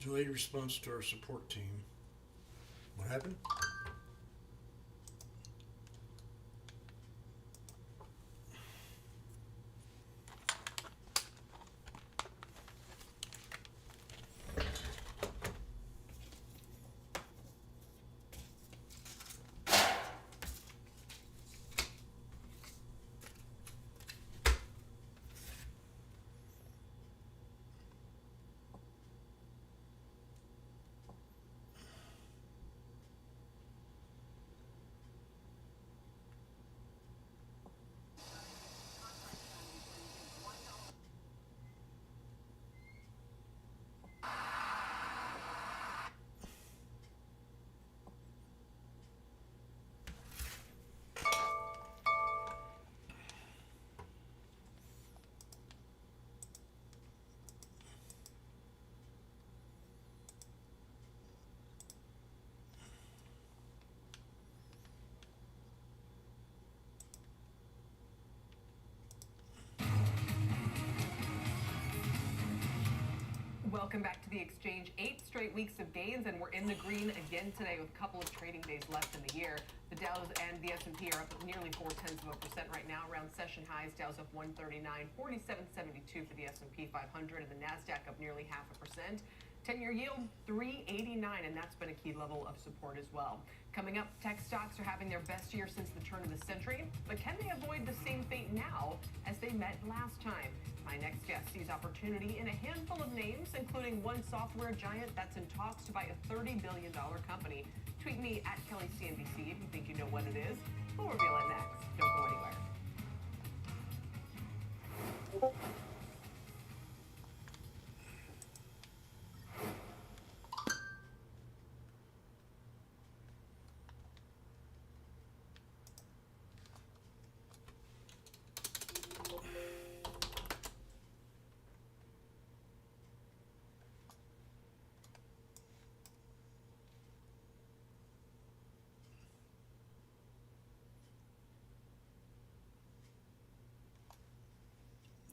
Delayed response to our support team. What happened? Welcome back to The Exchange. 8 straight weeks of gains, and we're in the green again today with a couple of trading days left in the year. The Dow and the S&P are up nearly 0.4% right now, around session highs. Dow's up 139, 47.72 for the S&P 500, and the Nasdaq up nearly 0.5%. 10-year yield 389, and that's been a key level of support as well. Coming up, tech stocks are having their best year since the turn of the century, but can they avoid the same fate now as they met last time? My next guest sees opportunity in a handful of names, including one software giant that's in talks to buy a $30 billion company. Tweet me at KellyCNBC if you think you know what it is. We'll reveal it next. Don't go anywhere.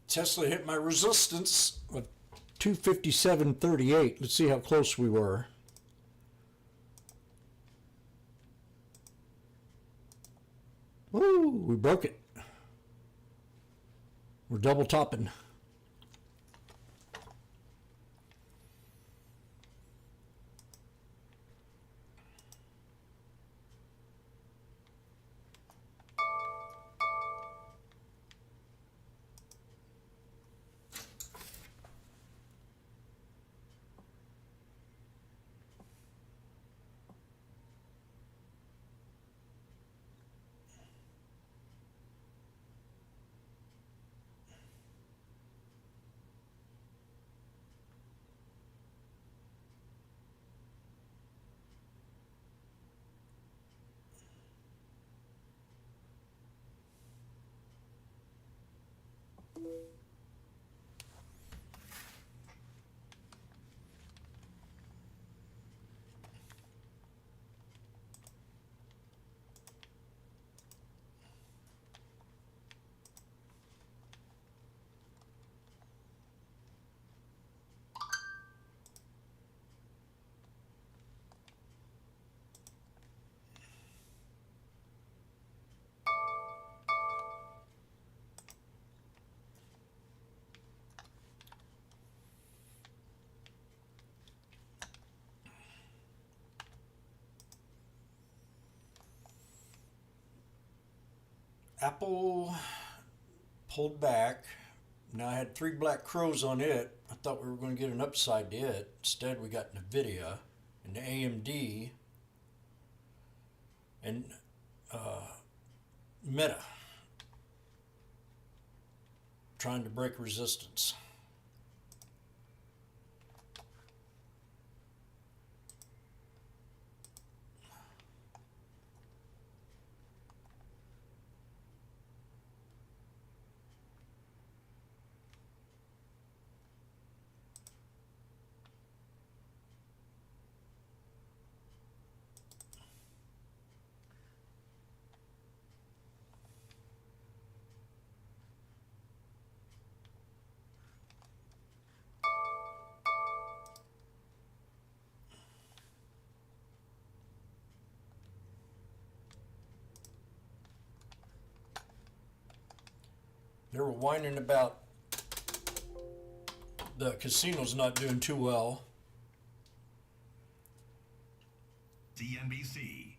Tesla hit my resistance of 257.38. Let's see how close we were. Woo, we broke it. We're double topping. Apple pulled back. Now I had 3 black crows on it. I thought we were going to get an upside to it. Instead, we got NVIDIA and AMD and Meta trying to break resistance. They were whining about the casino's not doing too well. CNBC.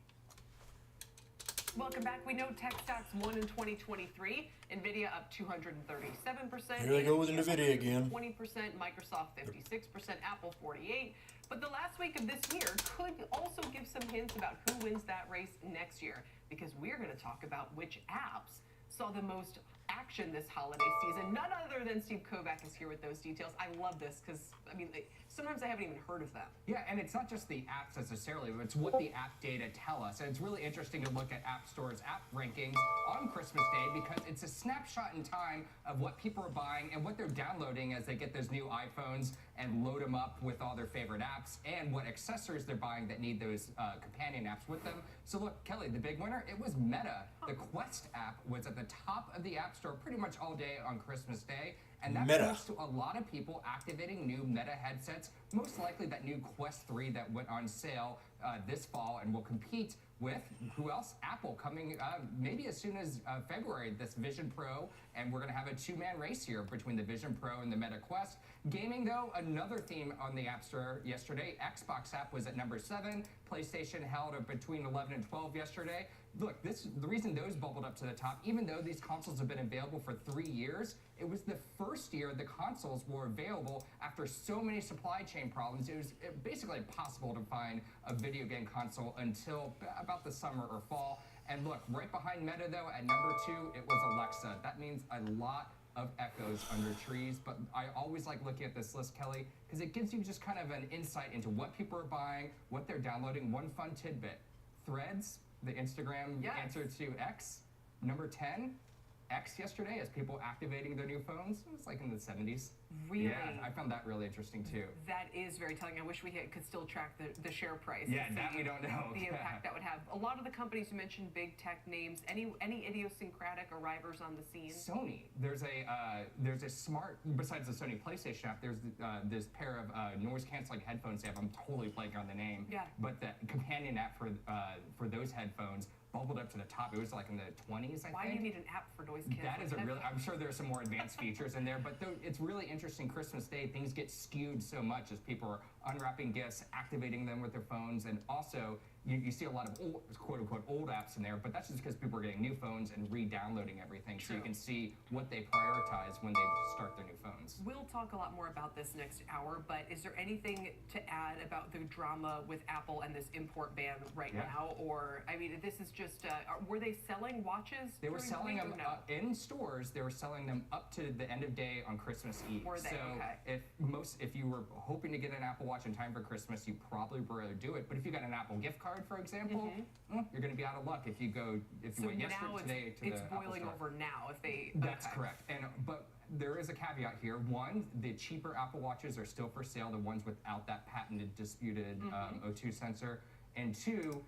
Welcome back. We know tech stocks won in 2023. NVIDIA up 237%. Here they go with AMD NVIDIA again. 20%, Microsoft 56%, Apple 48%. But the last week of this year could also give some hints about who wins that race next year, because we're going to talk about which apps saw the most action this holiday season. None other than Steve Kovac is here with those details. I love this because, I mean, sometimes I haven't even heard of them. Yeah, and it's not just the apps necessarily, but it's what the app data tell us. And it's really interesting to look at App Store's app rankings on Christmas Day because it's a snapshot in time of what people are buying and what they're downloading as they get those new iPhones and load them up with all their favorite apps, and what accessories they're buying that need those companion apps with them. So look, Kelly, the big winner, it was Meta. The Quest app was at the top of the App Store pretty much all day on Christmas Day. And that thanks to a lot of people activating new Meta headsets, most likely that new Quest 3 that went on sale this fall and will compete with, who else? Apple coming maybe as soon as February, this Vision Pro, and we're going to have a 2-man race here between the Vision Pro and the Meta Quest. Gaming, though, another theme on the App Store yesterday. Xbox app was at number 7. PlayStation held between 11 and 12 yesterday. Look, the reason those bubbled up to the top, even though these consoles have been available for 3 years, it was the first year the consoles were available after so many supply chain problems. It was basically impossible to find a video game console until about the summer or fall. And look, right behind Meta, though, at number 2, it was Alexa. That means a lot of echoes under trees, but I always like looking at this list, Kelly, because it gives you just kind of an insight into what people are buying, what they're downloading. One fun tidbit: Threads, the Instagram answer to X, number 10. X yesterday, as people activating their new phones. It was like in the 70s. Really? Yeah, I found that really interesting too. That is very telling. I wish we could still track the share price. Yeah, and that see we don't know. The impact that would have. A lot of the companies you mentioned, big tech names. Any idiosyncratic arrivers on the scene? Sony. There's a smart, besides the Sony PlayStation app, there's this pair of noise canceling headphones they have. I'm totally blanking on the name. Yeah. But the companion app for those headphones bubbled up to the top. It was like in the 20s, I think. Why do you need an app for noise canceling? That is I'm sure there's some more advanced features in there, but it's really interesting. Christmas Day, things get skewed so much as people are unwrapping gifts, activating them with their phones, and also you see a lot of old, quote unquote, old apps in there, but that's just because people are getting new phones and re-downloading everything. True. So you can see what they prioritize when they start their new phones. We'll talk a lot more about this next hour, but is there anything to add about the drama with Apple and this import ban right now? Or, I mean, this is just, were they selling watches? They were during the selling week them or no? in stores. They were selling them up to the end of day on Christmas Eve. Were they? So Okay. if you were hoping to get an Apple Watch in time for Christmas, you probably would rather do it. But if you got an Apple gift card, for example, you're going to be out of luck if you went So yesterday now today to it's the Apple boiling store. over now if they. That's okay. correct. But there is a caveat here. One, the cheaper Apple Watches are still for sale, the ones without that patented disputed O2 sensor. And two,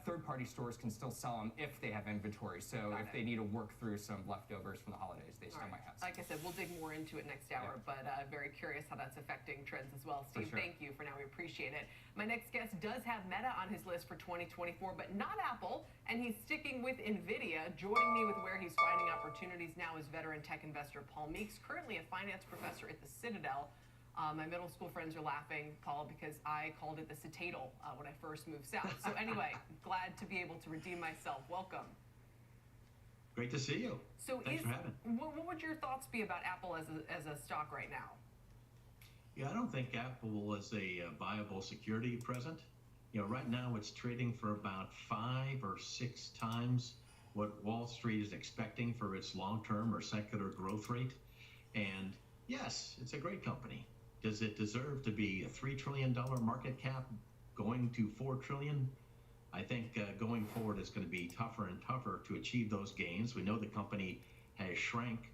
third-party stores can still sell them if they have inventory. So if they need to work through some leftovers from the holidays, they still might have some. Like I said, we'll dig more into it next hour, but very curious how that's affecting trends as well. For Steve, sure. thank you for now. We appreciate it. My next guest does have Meta on his list for 2024, but not Apple, and he's sticking with NVIDIA. Joining me with where he's finding opportunities now is veteran tech investor Paul Meeks, currently a finance professor at the Citadel. My middle school friends are laughing, Paul, because I called it the Citadel when I first moved south. So anyway, glad to be able to redeem myself. Welcome. Great to see you. So Thanks for having me. what would your thoughts be about Apple as a stock right now? Yeah, I don't think Apple is a viable security present. You know, right now it's trading for about 5 or 6 times what Wall Street is expecting for its long-term or secular growth rate. And yes, it's a great company. Does it deserve to be a $3 trillion market cap going to $4 trillion? I think going forward it's going to be tougher and tougher to achieve those gains. We know the company has shrank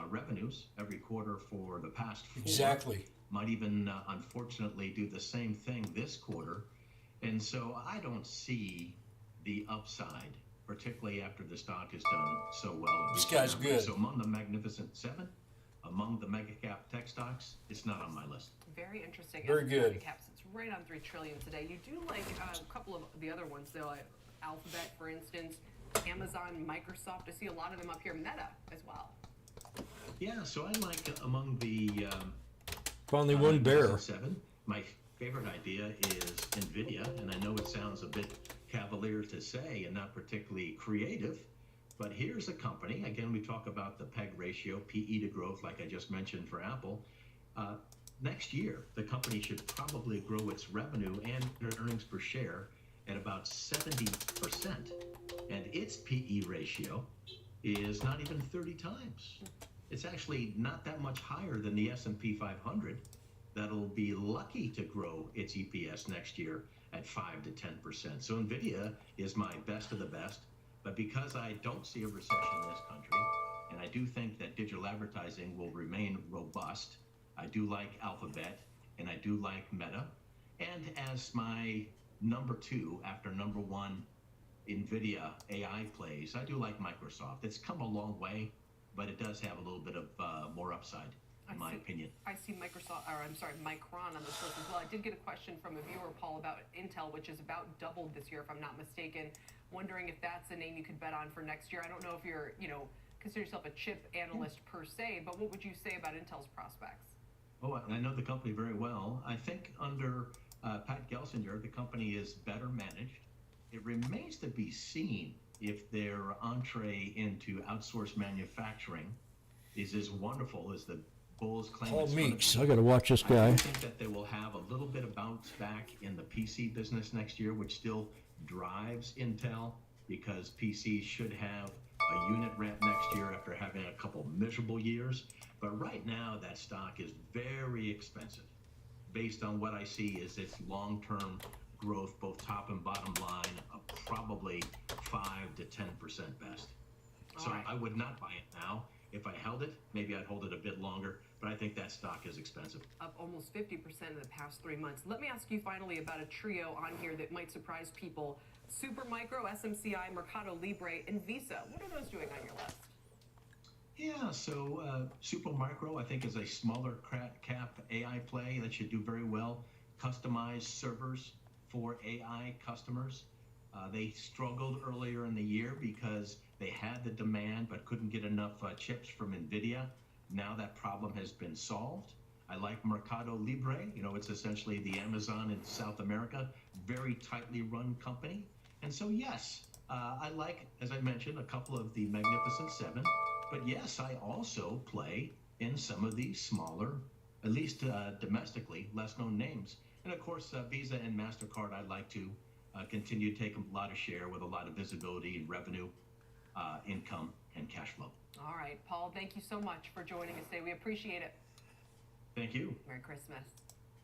revenues every quarter for the past 4. Exactly. Might even, unfortunately, do the same thing this quarter. And so I don't see the upside, particularly after the stock has done so well. This guy's good. So among the Magnificent Seven, among the mega cap tech stocks, it's not on my list. Very interesting. Very good. Caps, it's right on $3 trillion today. You do like a couple of the other ones, though, like Alphabet, for instance, Amazon, Microsoft. I see a lot of them up here. Meta as well. Yeah, so I like among the Finally one bear. Magnificent Seven. My favorite idea is NVIDIA, and I know it sounds a bit cavalier to say and not particularly creative, but here's a company, again, we talk about the PEG ratio, PE to growth, like I just mentioned for Apple. Next year, the company should probably grow its revenue and earnings per share at about 70%, and its PE ratio is not even 30 times. It's actually not that much higher than the S&P 500. That'll be lucky to grow its EPS next year at 5 to 10%. So NVIDIA is my best of the best. But because I don't see a recession in this country, and I do think that digital advertising will remain robust, I do like Alphabet, and I do like Meta. And as my number 2 after number 1 NVIDIA AI plays, I do like Microsoft. It's come a long way, but it does have a little bit of more upside, in my opinion. I see Micron on this list as well. I did get a question from a viewer, Paul, about Intel, which is about doubled this year, if I'm not mistaken. Wondering if that's a name you could bet on for next year. I don't know if you're, consider yourself a chip analyst per se, but what would you say about Intel's prospects? Oh, I know the company very well. I think under Pat Gelsinger, the company is better managed. It remains to be seen if their entree into outsourced manufacturing is as wonderful as the bulls claim. Paul it's gonna Meeks. be. I got to watch this guy. I think that they will have a little bit of bounce back in the PC business next year, which still drives Intel, because PCs should have a unit ramp next year after having a couple miserable years. But right now, that stock is very expensive. Based on what I see is its long-term growth, both top and bottom line, of probably 5 to 10% best. So I would not buy it now. If I held it, maybe I'd hold it a bit longer, but I think that stock is expensive. Up almost 50% in the past 3 months. Let me ask you finally about a trio on here that might surprise people. Supermicro, SMCI, Mercado Libre, and Visa. What are those doing on your list? Yeah, so Supermicro, I think, is a smaller cap AI play that should do very well. Customized servers for AI customers. They struggled earlier in the year because they had the demand but couldn't get enough chips from NVIDIA. Now that problem has been solved. I like Mercado Libre. You know, it's essentially the Amazon in South America. Very tightly run company. And so, yes, I like, as I mentioned, a couple of the Magnificent Seven. But yes, I also play in some of these smaller, at least domestically, less known names. And of course, Visa and MasterCard, I'd like to continue to take a lot of share with a lot of visibility in revenue, income, and cash flow. All right, Paul, thank you so much for joining us today. We appreciate it. Thank you. Merry Christmas.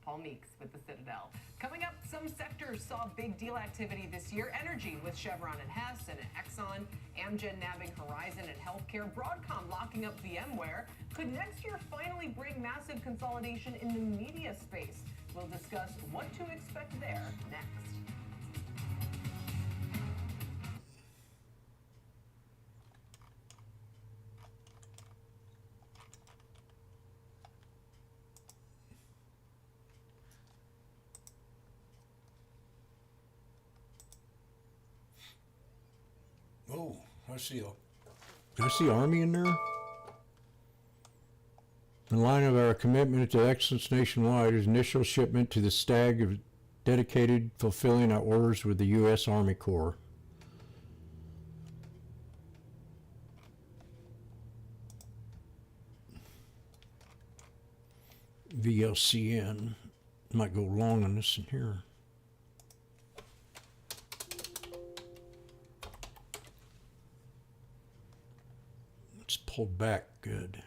Paul Meeks with the Citadel. Coming up, some sectors saw big deal activity this year. Energy with Chevron and Hess and Exxon, Amgen nabbing Horizon and healthcare, Broadcom locking up VMware. Could next year finally bring massive consolidation in the media space? We'll discuss what to expect there next. Oh, I see Army in there? In line of our commitment to excellence nationwide is initial shipment to the STAG of dedicated fulfilling our orders with the U.S. Army Corps. VLCN. Might go long on this in here. It's pulled back good.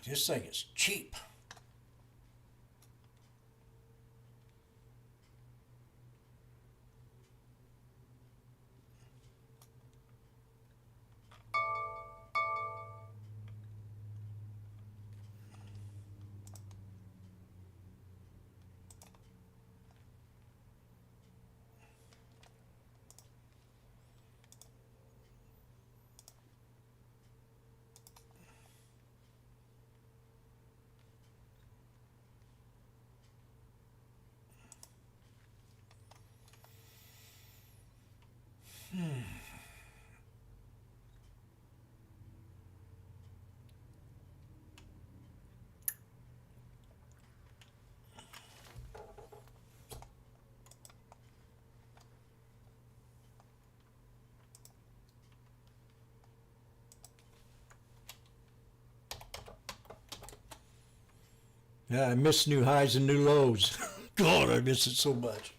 This thing is cheap. Yeah, I miss new highs and new lows. God, I miss it so much.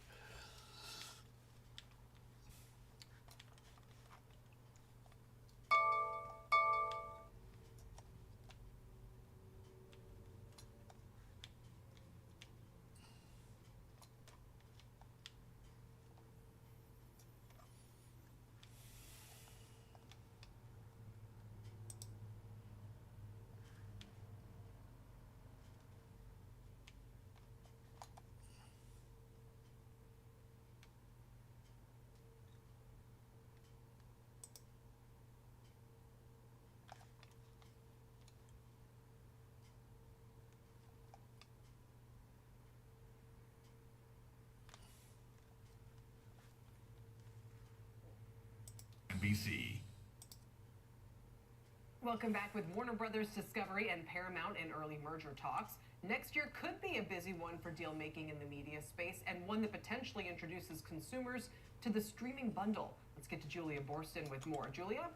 NBC. Welcome back with Warner Brothers Discovery and Paramount in early merger talks. Next year could be a busy one for deal making in the media space and one that potentially introduces consumers to the streaming bundle. Let's get to Julia Borston with more. Julia?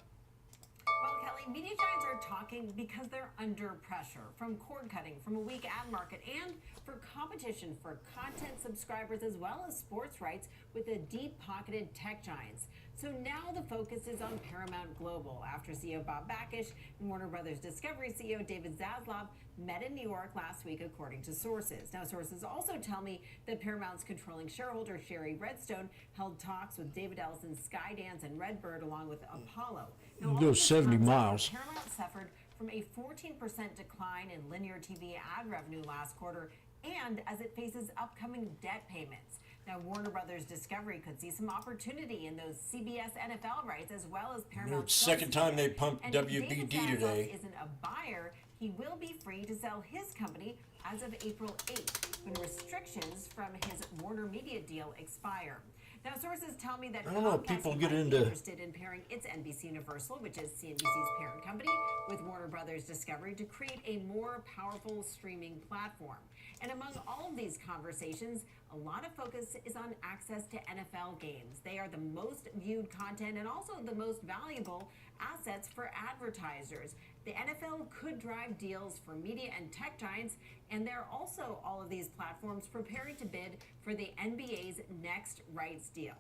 Well, Kelly, media giants are talking because they're under pressure from cord cutting, from a weak ad market, and for competition for content subscribers as well as sports rights with the deep-pocketed tech giants. So now the focus is on Paramount Global after CEO Bob Bakish and Warner Brothers Discovery CEO David Zaslav met in New York last week, according to sources. Now, sources also tell me that Paramount's controlling shareholder, Sherry Redstone, held talks with David Ellison's Skydance and Redbird, along with Apollo. Now, You go 70 miles. Paramount suffered from a 14% decline in linear TV ad revenue last quarter, and as it faces upcoming debt payments. Now, Warner Brothers Discovery could see some opportunity in those CBS NFL rights, as well as Paramount. It's the second time they pumped and WBD if David Zaslav today. isn't a buyer, he will be free to sell his company as of April 8th, when restrictions from his Warner Media deal expire. Now, sources tell me that I don't know, Comcast people might get be into- interested in pairing its NBC Universal, which is CNBC's parent company, with Warner Brothers Discovery to create a more powerful streaming platform. And among all of these conversations, a lot of focus is on access to NFL games. They are the most viewed content and also the most valuable assets for advertisers. The NFL could drive deals for media and tech giants, and there are also all of these platforms preparing to bid for the NBA's next rights deal.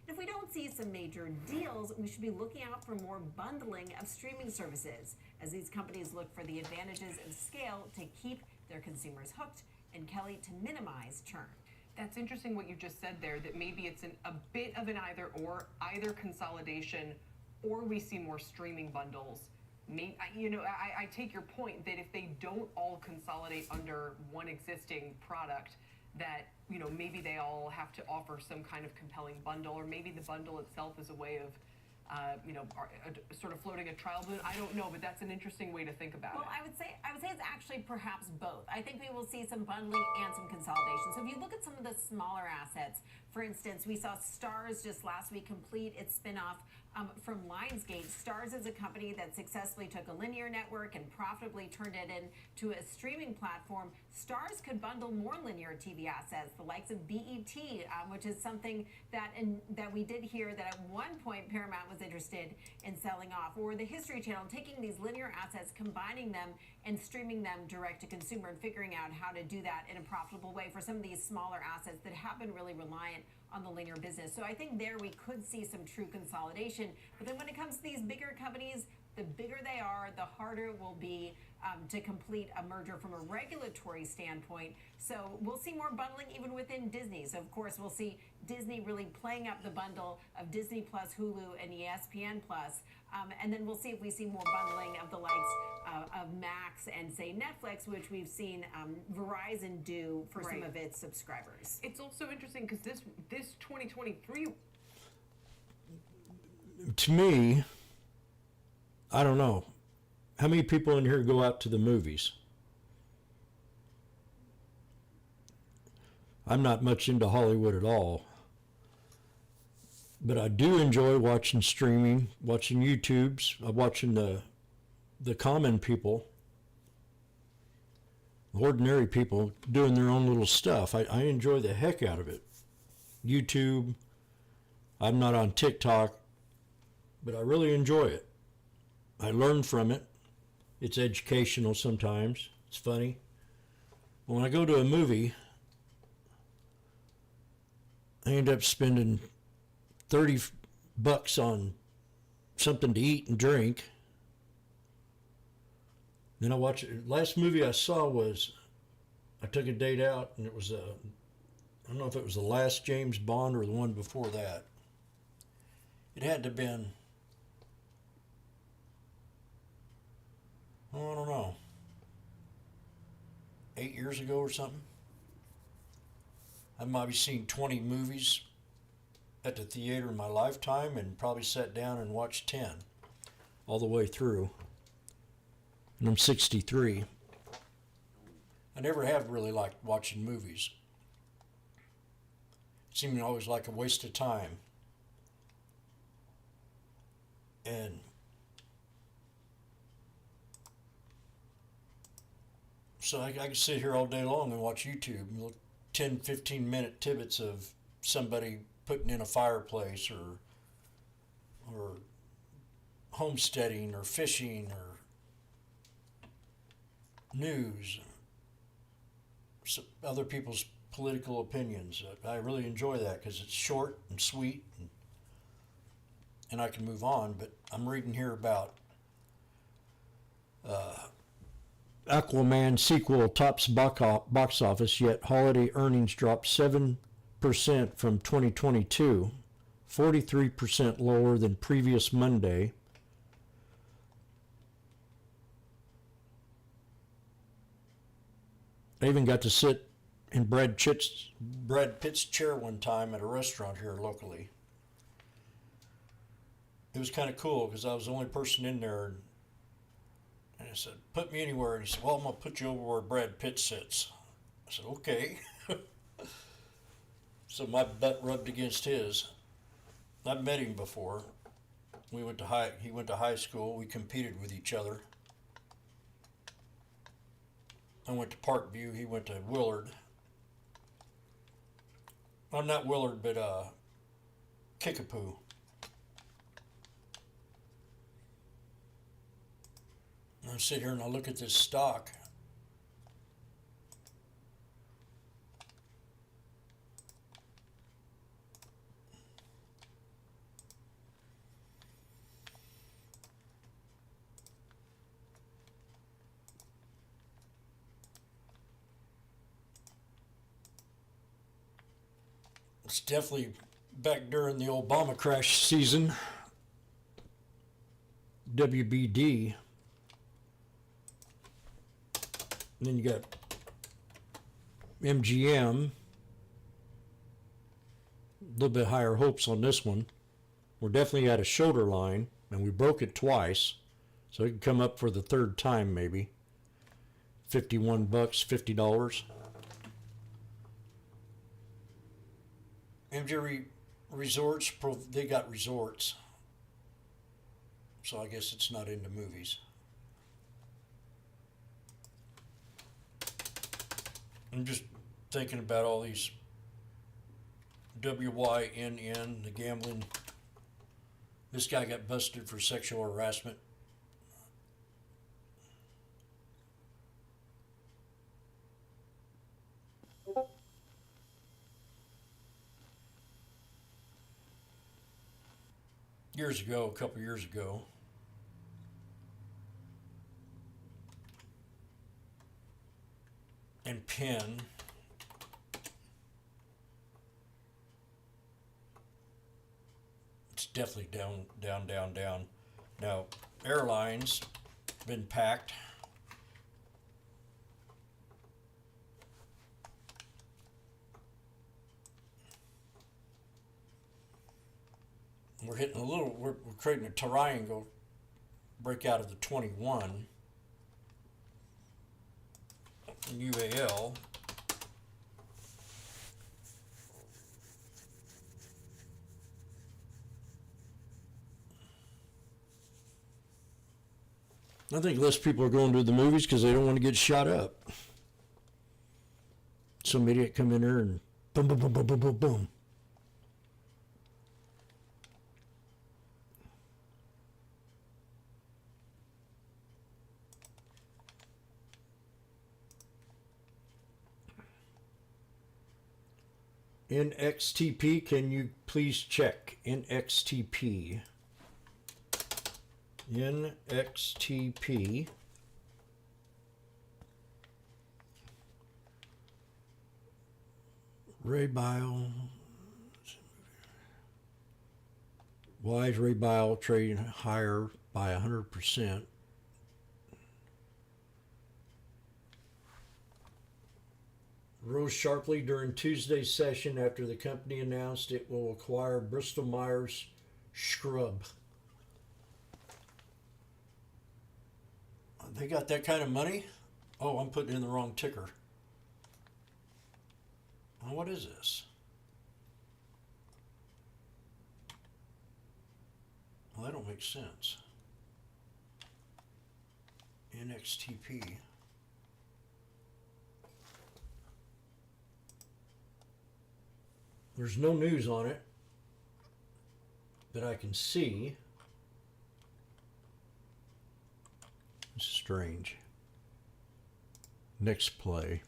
If we don't see some major deals, we should be looking out for more bundling of streaming services as these companies look for the advantages of scale to keep their consumers hooked and, Kelly, to minimize churn. That's interesting what you just said there, that maybe it's a bit of an either or, either consolidation or we see more streaming bundles. I take your point that if they don't all consolidate under one existing product, that, maybe they all have to offer some kind of compelling bundle, or maybe the bundle itself is a way of, sort of floating a trial balloon. I don't know, but that's an interesting way to think about Well, it. I would say it's actually perhaps both. I think we will see some bundling and some consolidation. So if you look at some of the smaller assets, for instance, we saw Starz just last week complete its spinoff from Lionsgate. Starz is a company that successfully took a linear network and profitably turned it into a streaming platform. Starz could bundle more linear TV assets, the likes of BET, which is something that we did hear that at one point Paramount was interested in selling off, or the History Channel, taking these linear assets, combining them and streaming them direct to consumer, and figuring out how to do that in a profitable way for some of these smaller assets that have been really reliant on the linear business. So I think there we could see some true consolidation. But then when it comes to these bigger companies, the bigger they are, the harder it will be to complete a merger from a regulatory standpoint. So we'll see more bundling even within Disney. So of course we'll see Disney really playing up the bundle of Disney Plus, Hulu, and ESPN Plus. And then we'll see if we see more bundling of the likes of Max and, say, Netflix, which we've seen Verizon do for some of its subscribers. It's also interesting because this 2023. To me, I don't know. How many people in here go out to the movies? I'm not much into Hollywood at all. But I do enjoy watching streaming, watching YouTubes, watching the common people, ordinary people doing their own little stuff. I enjoy the heck out of it. YouTube, I'm not on TikTok, but I really enjoy it. I learn from it. It's educational sometimes. It's funny. When I go to a movie, I end up spending $30 on something to eat and drink. Then I watch it. Last movie I saw was, I took a date out, and it was I don't know if it was the last James Bond or the one before that. It had to have been, I don't know, 8 years ago or something. I've probably seen 20 movies at the theater in my lifetime, and probably sat down and watched 10 all the way through. And I'm 63. I never have really liked watching movies. It seemed always like a waste of time. And so I can sit here all day long and watch YouTube and look 10, 15-minute tidbits of somebody putting in a fireplace, or homesteading, or fishing, or news, other people's political opinions. I really enjoy that because it's short and sweet, and and I can move on, but I'm reading here about Aquaman sequel tops box office, yet holiday earnings dropped 7% from 2022, 43% lower than previous Monday. I even got to sit in Brad Pitt's chair one time at a restaurant here locally. It was kind of cool because I was the only person in there. And I said, put me anywhere. And he said, well, I'm going to put you over where Brad Pitt sits. I said, okay. So my butt rubbed against his. I've met him before. He went to high school. We competed with each other. I went to Parkview. He went to Willard. Well, not Willard, but Kickapoo. And I sit here and I look at this stock. It's definitely back during the Obama crash season. WBD. And then you got MGM. A little bit higher hopes on this one. We're definitely at a shoulder line, and we broke it twice. So it could come up for the third time maybe. $51, $50. MJ Resorts, they got resorts. So I guess it's not into movies. I'm just thinking about all these WYNN, the gambling. This guy got busted for sexual harassment. Years ago, a couple years ago. And Penn. It's definitely down. Now, airlines been packed. We're hitting we're creating a triangle break out of the 21. UAL. I think less people are going to the movies because they don't want to get shot up. Some idiot come in there and boom, boom, boom, boom, boom, boom, boom. NXTP, can you please check NXTP? NXTP. Ray Bile. Wise Ray Bile trading higher by 100%. Rose sharply during Tuesday's session after the company announced it will acquire Bristol Myers Squibb. They got that kind of money? Oh, I'm putting in the wrong ticker. Well, what is this? Well, that don't make sense. NXTP. There's no news on it that I can see. It's strange. Next play.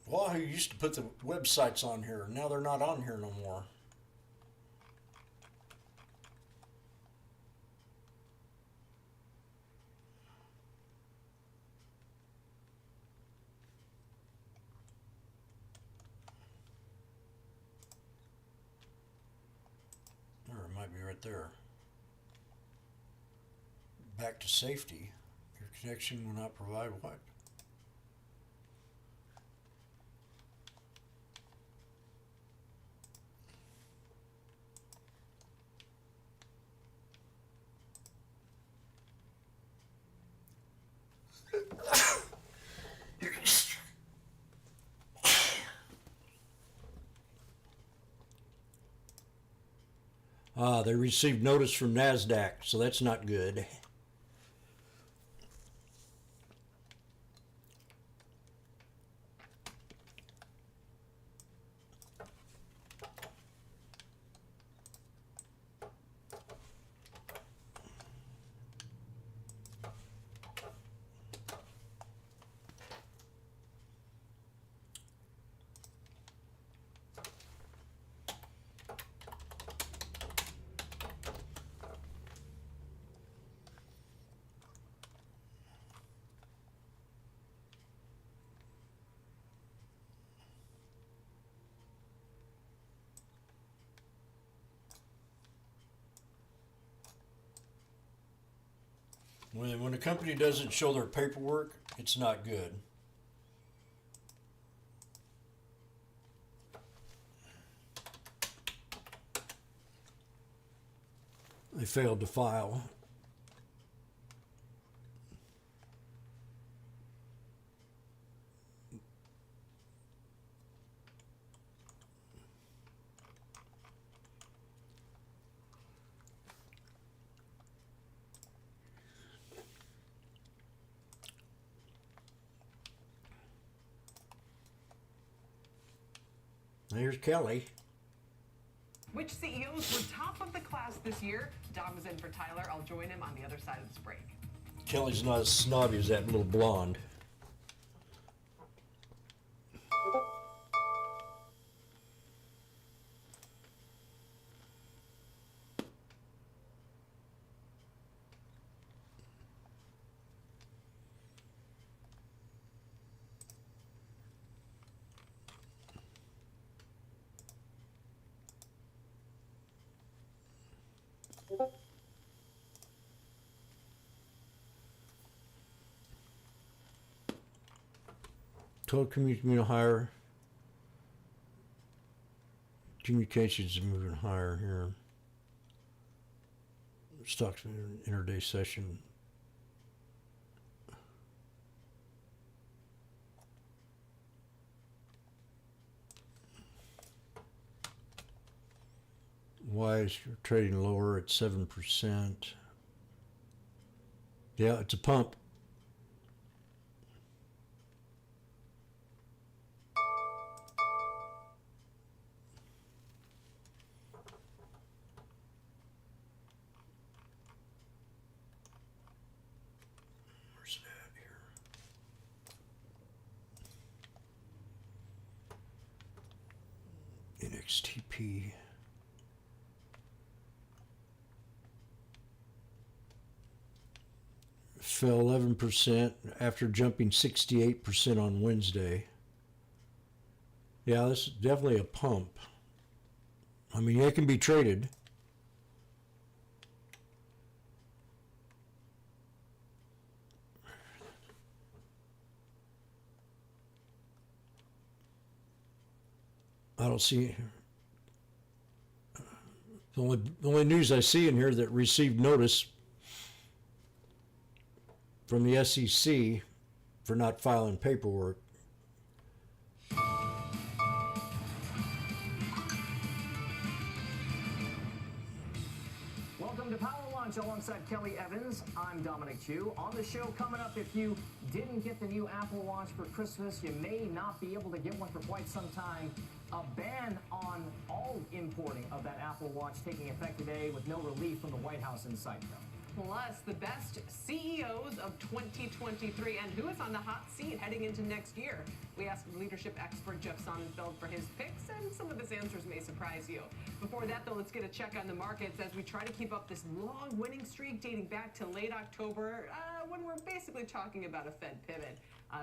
Wahoo used to put the websites on here. Now they're not on here no more. Or it might be right there. Back to safety. Your connection will not provide what? They received notice from NASDAQ, so that's not good. When a company doesn't show their paperwork, it's not good. They failed to file. There's Kelly. Which CEOs were top of the class this year? Dom is in for Tyler. I'll join him on the other side of this break. Kelly's not as snobby as that little blonde. Total higher. Communications is moving higher here. Stocks intraday session. Why is you're trading lower at 7%? Yeah, it's a pump. Where's it at here? NXTP. Fell 11% after jumping 68% on Wednesday. Yeah, this is definitely a pump. I mean, it can be traded. I don't see the only news I see in here that received notice from the SEC for not filing paperwork. Welcome to Power Lunch alongside Kelly Evans. I'm Dominic Chu. On the show coming up, if you didn't get the new Apple Watch for Christmas, you may not be able to get one for quite some time. A ban on all importing of that Apple Watch taking effect today with no relief from the White House in sight, though. Plus, the best CEOs of 2023 and who is on the hot seat heading into next year. We asked leadership expert Jeff Sonnenfeld for his picks, and some of his answers may surprise you. Before that, though, let's get a check on the markets as we try to keep up this long winning streak dating back to late October, when we're basically talking about a Fed pivot.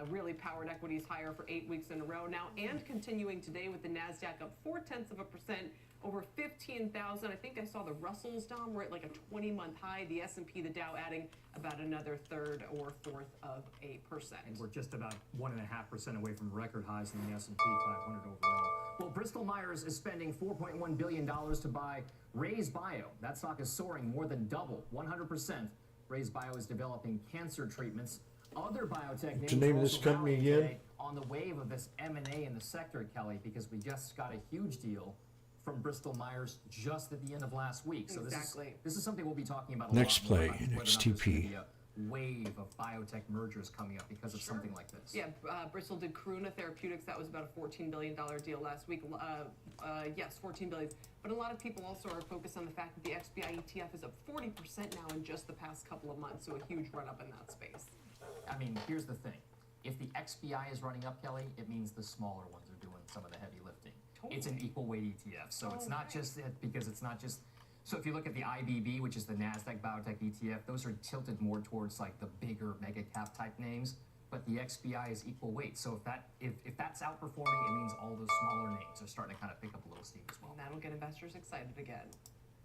Really powered equities higher for 8 weeks in a row now, and continuing today with the NASDAQ up 0.4%, over 15,000. I think I saw the Russells, Dom, were at like a 20-month high. The S&P, the Dow adding about another third or fourth of 8%. And we're just about 1.5% away from record highs in the S&P 500 overall. Well, Bristol Myers is spending $4.1 billion to buy Raise Bio. That stock is soaring more than double, 100%. Raise Bio is developing cancer treatments. Other biotech names What's the name of this also company rallying again? today on the wave of this M&A in the sector, Kelly, because we just got a huge deal from Bristol Myers just at the end of last week. So this is something we'll be talking about a Next lot more play, about whether or not NXTP. there's gonna be a wave of biotech mergers coming up because of something like this. Yeah, Bristol did Karuna Therapeutics. That was about a $14 billion deal last week. Yes, $14 billion. But a lot of people also are focused on the fact that the XBI ETF is up 40% now in just the past couple of months. So a huge run up in that space. I mean, here's the thing. If the XBI is running up, Kelly, it means the smaller ones are doing some of the heavy lifting. Totally. It's an equal weight ETF. So it's not just it, because it's not just. So if you look at the IBB, which is the NASDAQ Biotech ETF, those are tilted more towards like the bigger mega cap type names. But the XBI is equal weight. So if that's outperforming, it means all those smaller names are starting to kind of pick up a little steam as well. And that'll get investors excited again.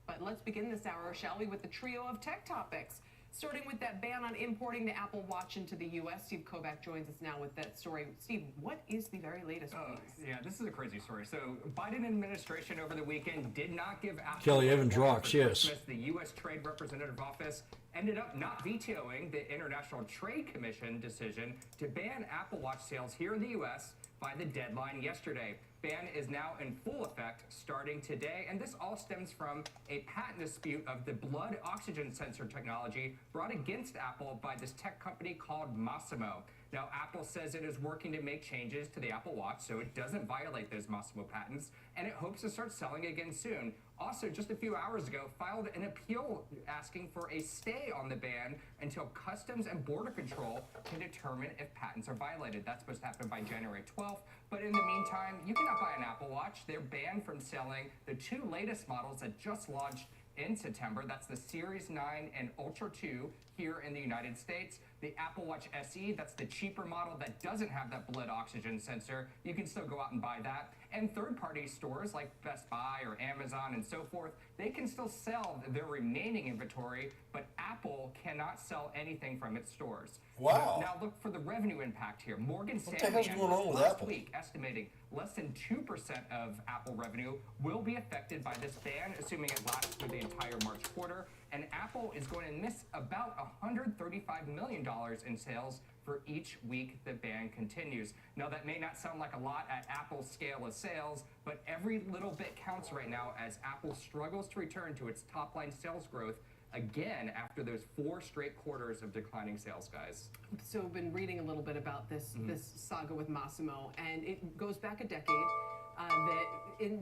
But let's begin this hour, shall we, with the trio of tech topics. Starting with that ban on importing the Apple Watch into the U.S. Steve Kovac joins us now with that story. Steve, what is the very latest, please? Yeah, this is a crazy story. So, Biden administration over the weekend did not give Apple Kelly Evans a rocks, for yes. Christmas. The U.S. Trade Representative Office ended up not vetoing the International Trade Commission decision to ban Apple Watch sales here in the U.S. by the deadline yesterday. Ban is now in full effect starting today, and this all stems from a patent dispute of the blood oxygen sensor technology brought against Apple by this tech company called Masimo. Now, Apple says it is working to make changes to the Apple Watch so it doesn't violate those Masimo patents, and it hopes to start selling again soon. Also, just a few hours ago, filed an appeal asking for a stay on the ban until Customs and Border Control can determine if patents are violated. That's supposed to happen by January 12th. But in the meantime, you cannot buy an Apple Watch. They're banned from selling the two latest models that just launched in September. That's the Series 9 and Ultra 2 here in the United States. The Apple Watch SE, that's the cheaper model that doesn't have that blood oxygen sensor. You can still go out and buy that. And third-party stores like Best Buy or Amazon and so forth, they can still sell their remaining inventory, but Apple cannot sell anything from its stores. Wow. Now look for the revenue impact here. Morgan What the Stanley hell's going on with last Apple? week estimating less than 2% of Apple revenue will be affected by this ban, assuming it lasts through the entire March quarter. And Apple is going to miss about $135 million in sales for each week the ban continues. Now, that may not sound like a lot at Apple's scale of sales, but every little bit counts right now as Apple struggles to return to its top-line sales growth again after those 4 straight quarters of declining sales, guys. So I've been reading a little bit about this saga with Massimo, and it goes back a decade.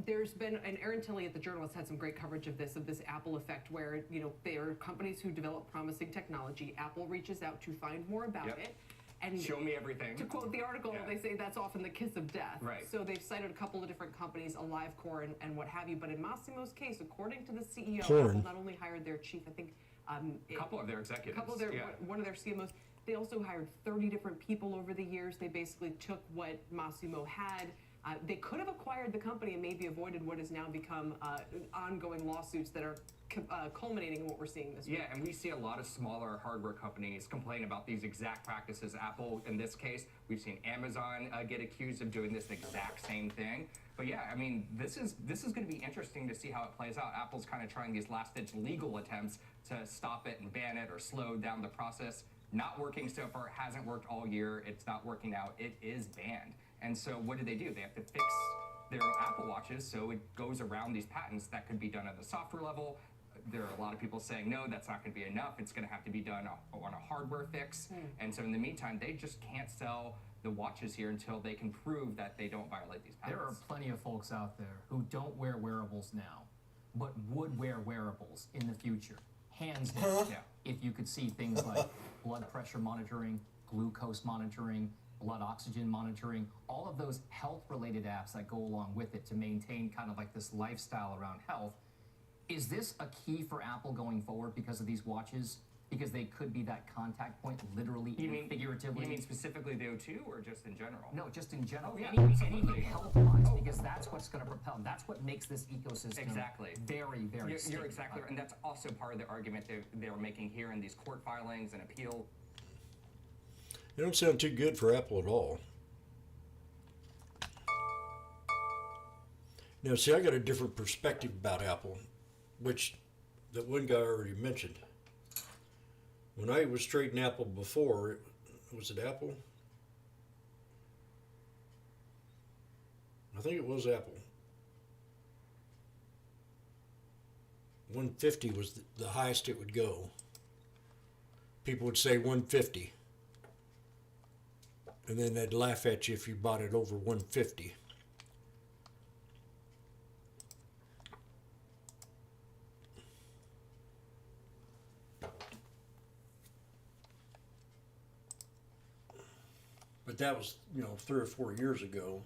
There's been, and Aaron Tilley at the Journalist had some great coverage of this Apple effect, where there are companies who develop promising technology. Apple reaches out to find more about it. And show me everything. To quote the article, they say that's often the kiss of death. Right. So they've cited a couple of different companies, AliveCore and what have you. But in Massimo's case, according to the CEO, Apple not only hired their chief, I think, a couple of their executives. One of their CMOs. They also hired 30 different people over the years. They basically took what Massimo had. They could have acquired the company and maybe avoided what has now become ongoing lawsuits that are culminating in what we're seeing this week. Yeah, and we see a lot of smaller hardware companies complain about these exact practices. Apple, in this case, we've seen Amazon get accused of doing this exact same thing. But yeah, I mean, this is going to be interesting to see how it plays out. Apple's kind of trying these last-ditch legal attempts to stop it and ban it or slow down the process. Not working so far. Hasn't worked all year. It's not working out. It is banned. And so what do? They have to fix their Apple Watches so it goes around these patents. That could be done at the software level. There are a lot of people saying, no, that's not going to be enough. It's going to have to be done on a hardware fix. And so in the meantime, they just can't sell the watches here until they can prove that they don't violate these patents. There are plenty of folks out there who don't wear wearables now, but would wear wearables in the future. hands down. If you could see things like blood pressure monitoring, glucose monitoring, blood oxygen monitoring, all of those health-related apps that go along with it to maintain kind of like this lifestyle around health. Is this a key for Apple going forward because of these watches? Because they could be that contact point, literally and figuratively. You mean specifically the O2 or just in general? No, just in general. Oh, yeah, Anything health-wise, because that's what's going to propel. That's what makes this ecosystem very, very You're sticky. exactly right, and that's also part of the argument they're making here in these court filings and appeal. They don't sound too good for Apple at all. Now, see, I got a different perspective about Apple, which that one guy already mentioned. When I was trading Apple before, was it Apple? I think it was Apple. 150 was the highest it would go. People would say 150. And then they'd laugh at you if you bought it over 150. But that was, 3 or 4 years ago.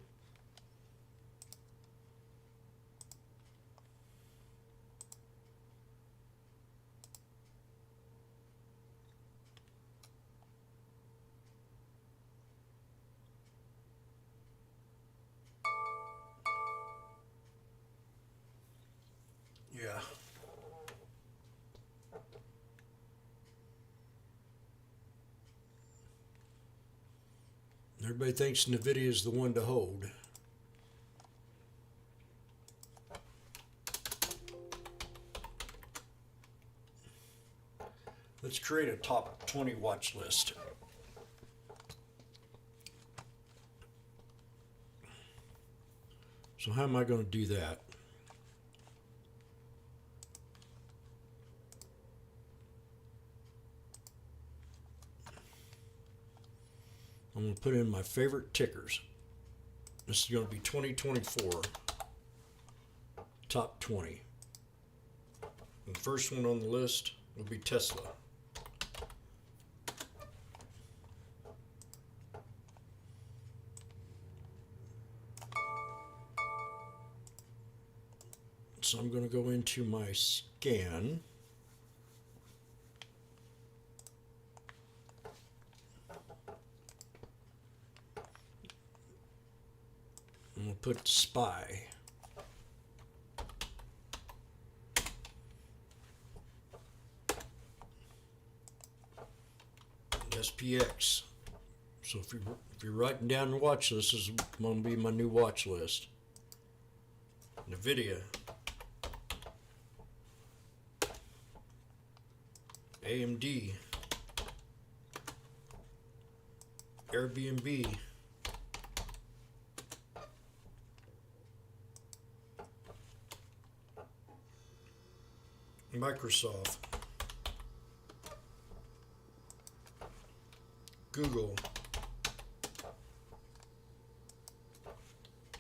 Yeah. Everybody thinks NVIDIA is the one to hold. Let's create a top 20 watch list. So how am I going to do that? I'm going to put in my favorite tickers. This is going to be 2024 top 20. And the first one on the list will be Tesla. So I'm going to go into my scan. I'm going to put SPY. SPX. So if you're writing down the watch list, this is going to be my new watch list. NVIDIA. AMD. Airbnb. Microsoft, Google,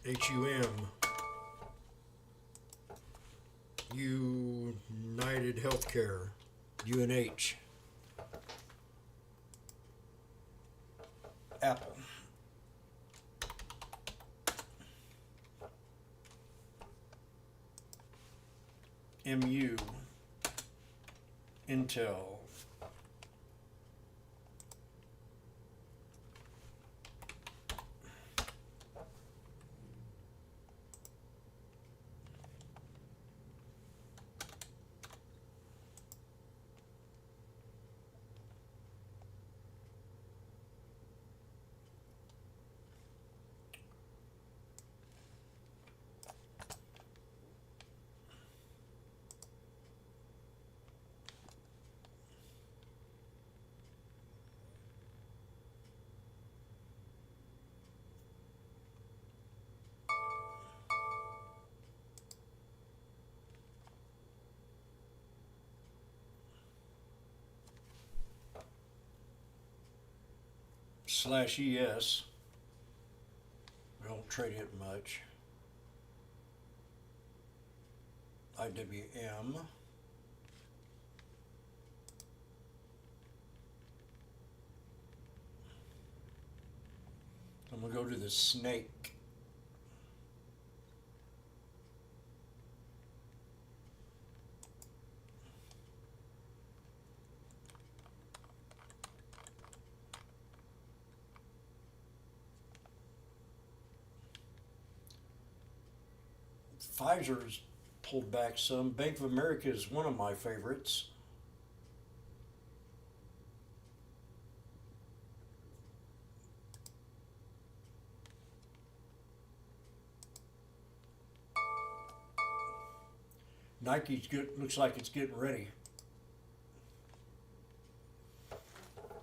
HUM, United Healthcare, UNH, Apple, MU, Intel, /ES. I don't trade it much. IWM. I'm gonna go to the snake. Pfizer's pulled back some. Bank of America is one of my favorites. Nike's good. Looks like it's getting ready.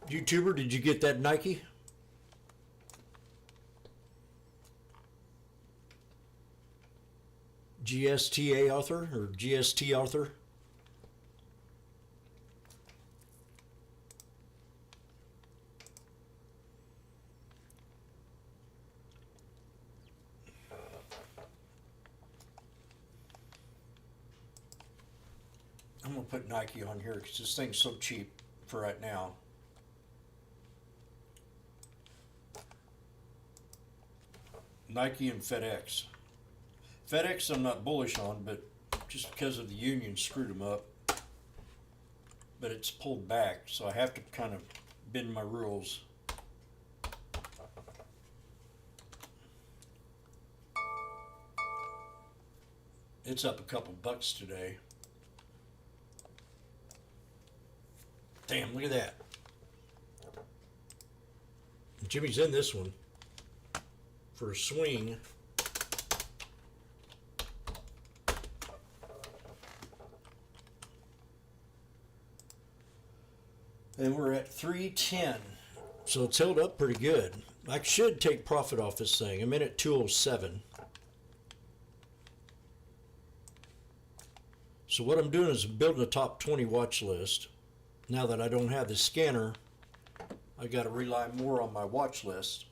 YouTuber, did you get that Nike? GSTA author or GST author? I'm gonna put Nike on here because this thing's so cheap for right now. Nike and FedEx. FedEx I'm not bullish on, but just because of the union screwed them up. But it's pulled back, so I have to kind of bend my rules. It's up a couple bucks today. Damn, look at that. Jimmy's in this one for a swing. And we're at 310. So it's held up pretty good. I should take profit off this thing. I'm in at 207. So what I'm doing is building a top 20 watch list. Now that I don't have the scanner, I got to rely more on my watch list.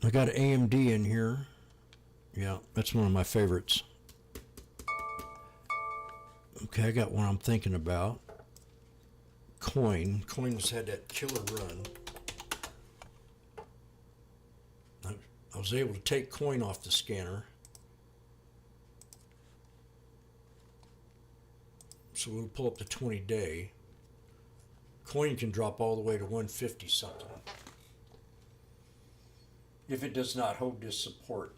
I got AMD in here. Yeah, that's one of my favorites. Okay, I got one I'm thinking about. Coin's had that killer run. I was able to take Coin off the scanner. So we'll pull up the 20-day. Coin can drop all the way to 150 something. If it does not hold this support.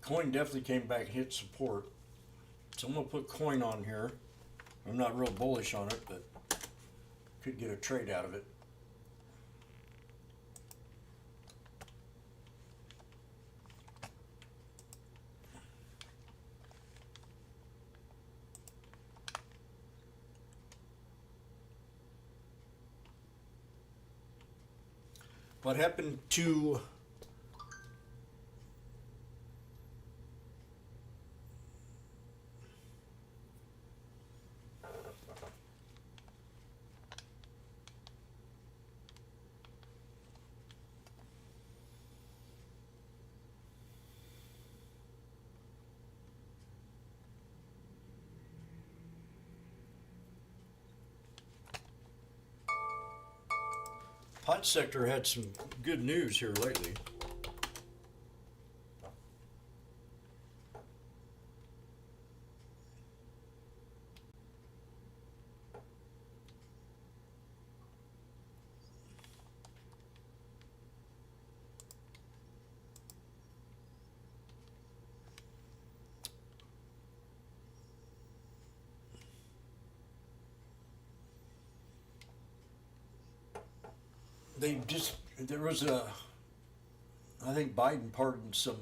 Coin definitely came back and hit support. So I'm going to put Coin on here. I'm not real bullish on it, but could get a trade out of it. What happened to pot sector had some good news here lately. There was I think Biden pardoned some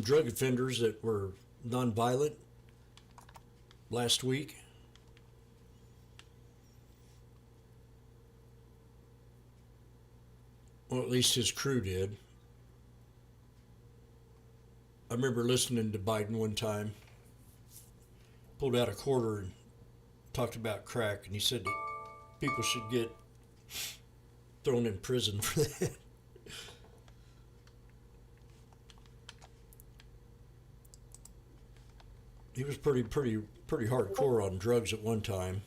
drug offenders that were nonviolent last week. Well, at least his crew did. I remember listening to Biden one time, pulled out a quarter and talked about crack, and he said that people should get thrown in prison for that. He was pretty hardcore on drugs at one time.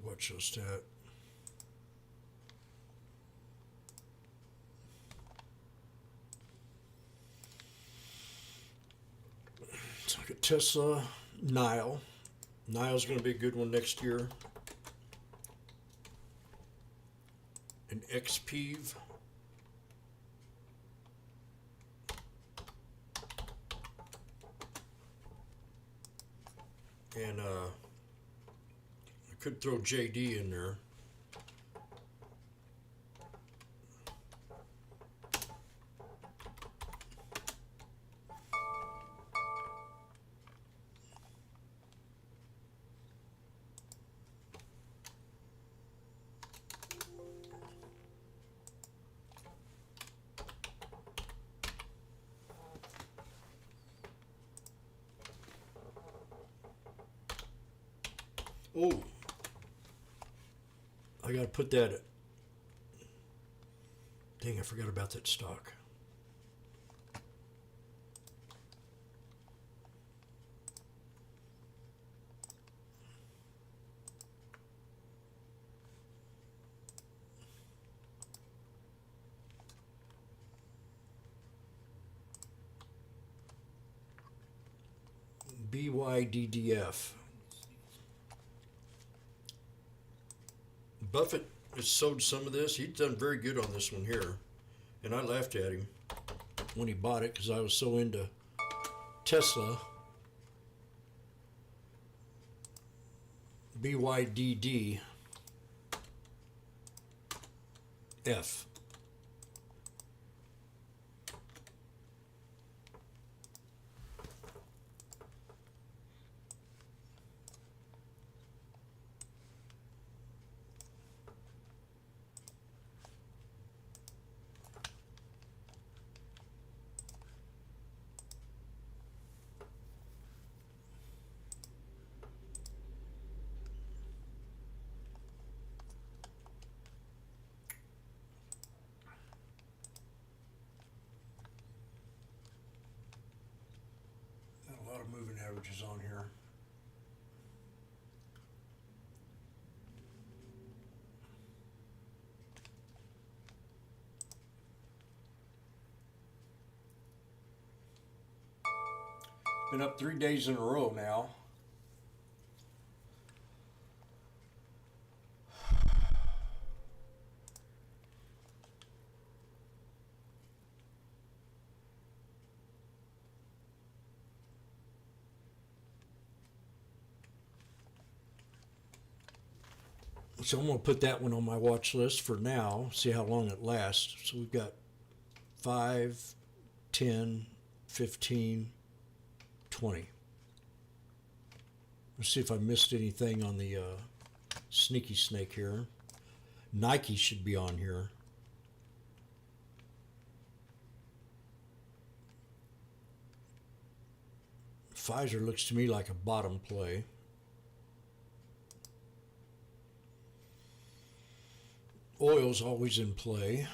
Watch those stat. Let's look at Tesla, Nile. Nile's going to be a good one next year. And XPEV. And I could throw JD in there. Oh, I gotta put that. Dang, I forgot about that stock. BYDDF. Buffett has sold some of this. He's done very good on this one here. And I laughed at him when he bought it because I was so into Tesla. BYDDF. A lot of moving averages on here. Been up 3 days in a row now. So I'm going to put that one on my watch list for now, see how long it lasts. So we've got 5, 10, 15, 20. Let's see if I missed anything on the sneaky snake here. Nike should be on here. Pfizer looks to me like a bottom play. Oil's always in play.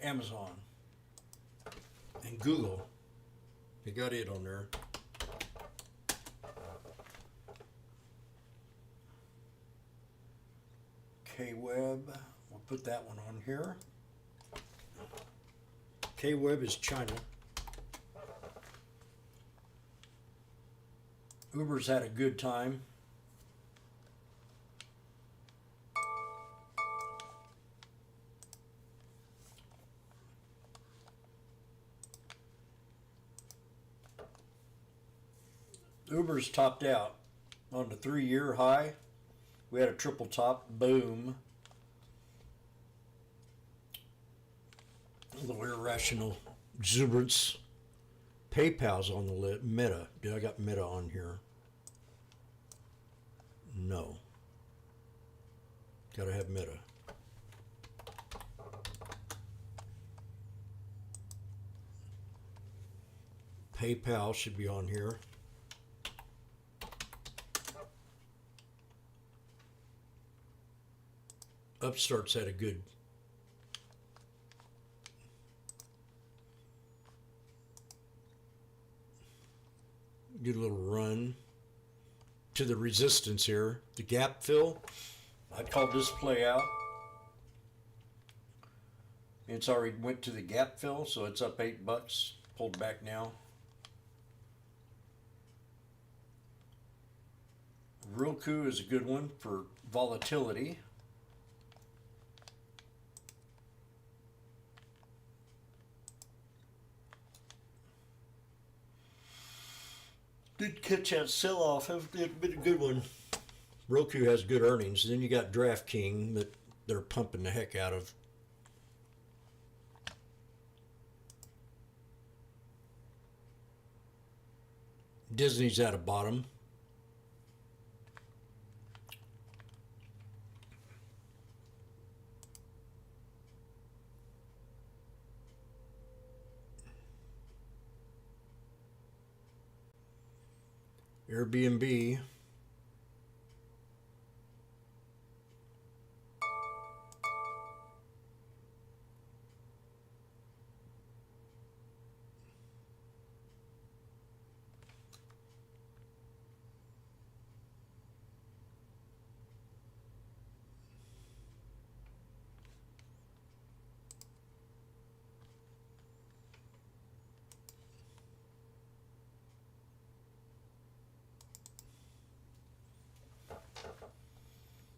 Amazon and Google. They got it on there. K-Web, we'll put that one on here. K-Web is China. Uber's had a good time. Uber's topped out on the 3-year high. We had a triple top, boom. A little irrational exuberance. PayPal's on the list. Meta. Did I got Meta on here? No. Gotta have Meta. PayPal should be on here. Upstart's had a good little run to the resistance here. The gap fill, I called this play out. It's already went to the gap fill, so it's up $8, pulled back now. Roku is a good one for volatility. Did catch that sell-off. It's been a good one. Roku has good earnings. Then you got DraftKings that they're pumping the heck out of. Disney's at a bottom. Airbnb.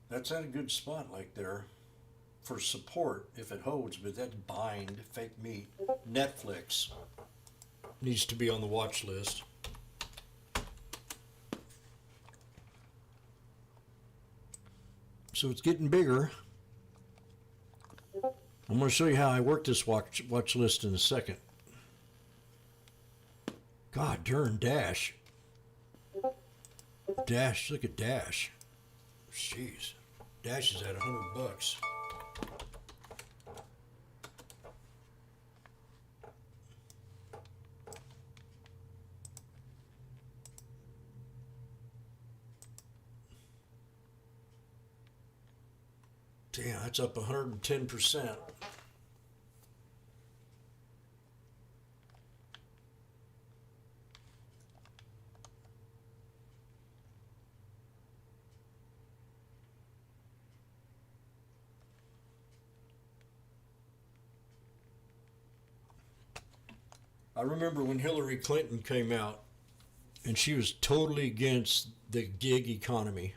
That's at a good spot like there for support if it holds, but that's bind, fake meat. Netflix needs to be on the watch list. So it's getting bigger. I'm going to show you how I work this watch list in a second. God darn Dash. Dash, look at Dash. Jeez. Dash is at $100. Damn, that's up 110%. I remember when Hillary Clinton came out and she was totally against the gig economy.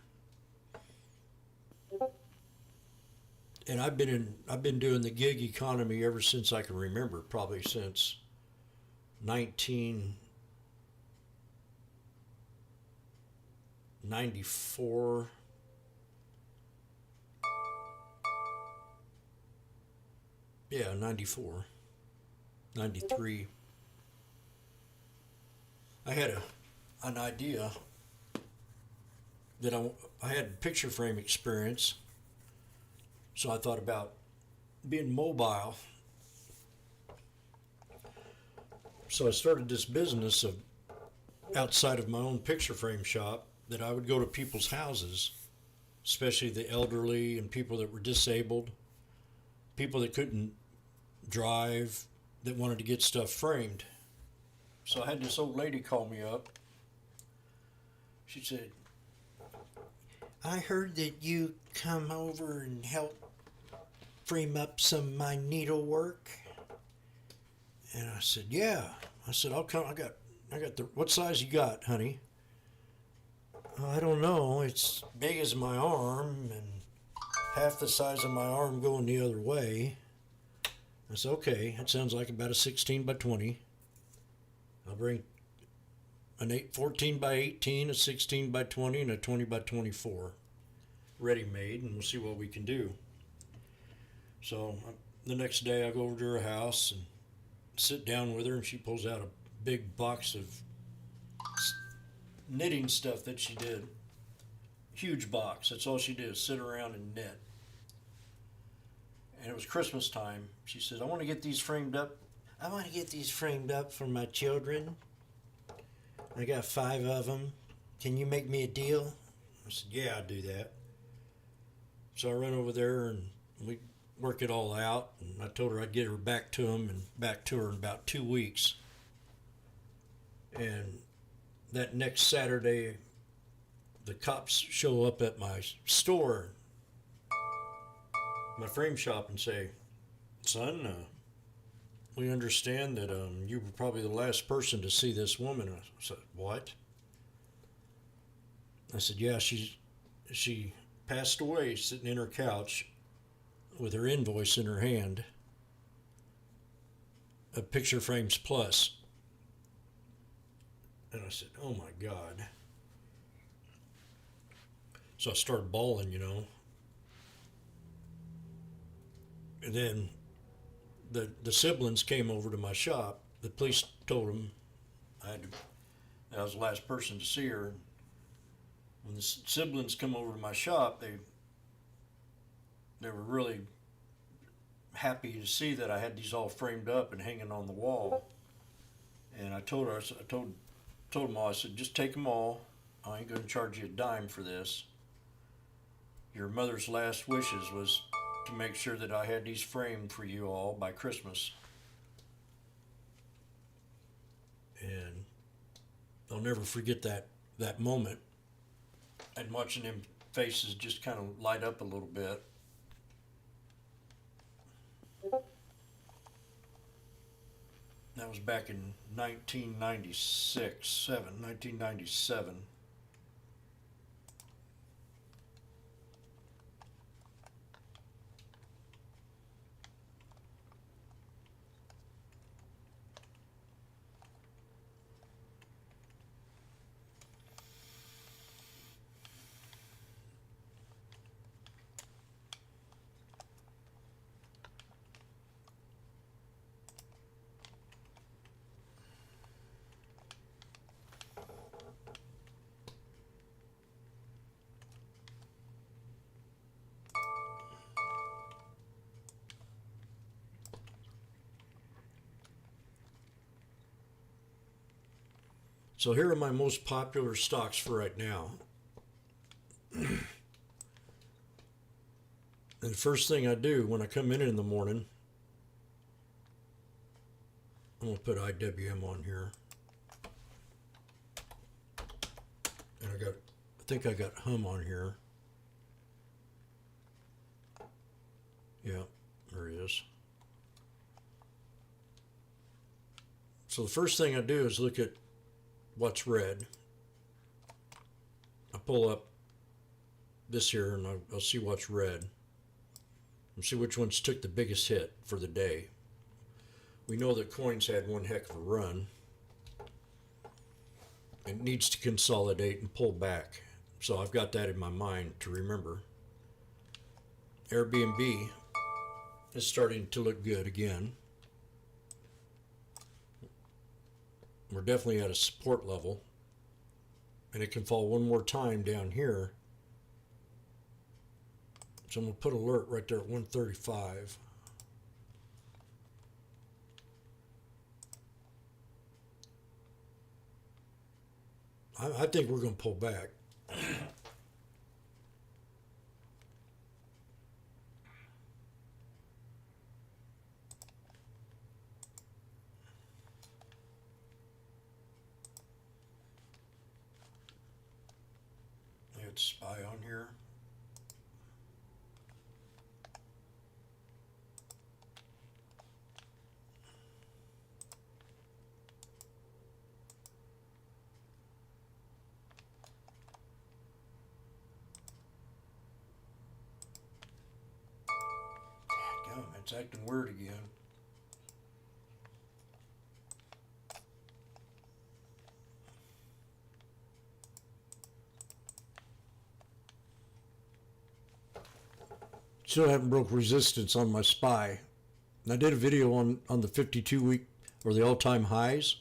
And I've been doing the gig economy ever since I can remember, probably since 1994. Yeah, 94, 93. I had an idea that I had picture frame experience, so I thought about being mobile. So I started this business of outside of my own picture frame shop that I would go to people's houses, especially the elderly and people that were disabled, people that couldn't drive, that wanted to get stuff framed. So I had this old lady call me up. She said, I heard that you come over and help frame up some of my needlework. And I said, yeah. I said, I'll come. I got what size you got, honey? I don't know. It's big as my arm and half the size of my arm going the other way. I said, okay, that sounds like about a 16 by 20. I'll bring an 14 by 18, a 16 by 20, and a 20 by 24 ready-made, and we'll see what we can do. So the next day I go over to her house and sit down with her, and she pulls out a big box of knitting stuff that she did. Huge box. That's all she did, is sit around and knit. And it was Christmas time. She says, I want to get these framed up. I want to get these framed up for my children. I got 5 of them. Can you make me a deal? I said, yeah, I'll do that. So I run over there and we work it all out. And I told her I'd get her back to him and back to her in about 2 weeks. And that next Saturday, the cops show up at my store, my frame shop, and say, son, we understand that you were probably the last person to see this woman. I said, what? I said, yeah, she passed away sitting in her couch with her invoice in her hand of Picture Frames Plus. And I said, oh my God. So I started bawling, you know. And then the siblings came over to my shop. The police told them I was the last person to see her. When the siblings come over to my shop, they were really happy to see that I had these all framed up and hanging on the wall. And I told her, I told them all, I said, just take them all. I ain't gonna charge you a dime for this. Your mother's last wishes was to make sure that I had these framed for you all by Christmas. And I'll never forget that moment and watching them faces just kind of light up a little bit. That was back in 1997. So here are my most popular stocks for right now. And the first thing I do when I come in the morning, I'm going to put IWM on here. And I think I got Hum on here. Yeah, there it is. So the first thing I do is look at what's red. I pull up this here and I'll see what's red and see which ones took the biggest hit for the day. We know that coins had one heck of a run. It needs to consolidate and pull back. So I've got that in my mind to remember. Airbnb is starting to look good again. We're definitely at a support level, and it can fall one more time down here. So I'm going to put alert right there at 135. I think we're going to pull back. Spy on here. Dadgum, it's acting weird again. Still haven't broke resistance on my SPY. And I did a video on the 52-week or the all-time highs.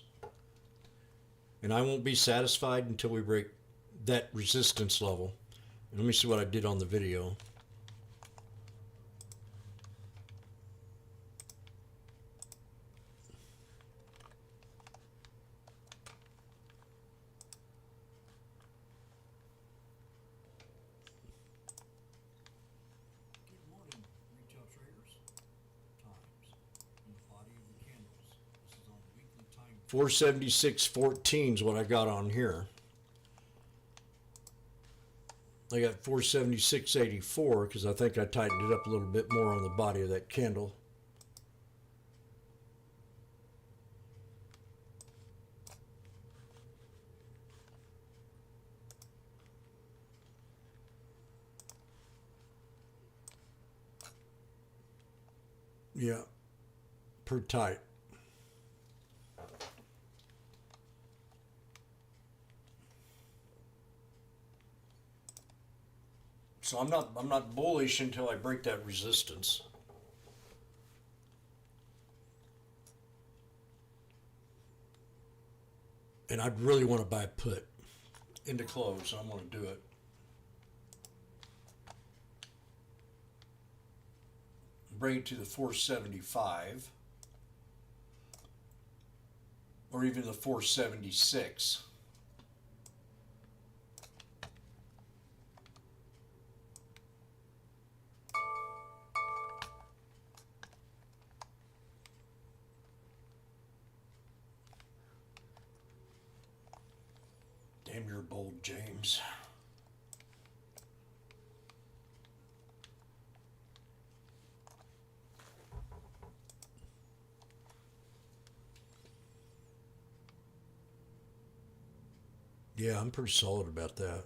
And I won't be satisfied until we break that resistance level. And let me see what I did on the video. Good morning, retail traders. Times in the body of the candles. This is on the weekly time. 476.14 is what I got on here. I got 476.84 because I think I tightened it up a little bit more on the body of that candle. Yeah, pretty tight. So I'm not bullish until I break that resistance. And I'd really want to buy a put into close, so I'm going to do it. Bring it to the 475 or even the 476. Damn, you're bold, James. Yeah, I'm pretty solid about that.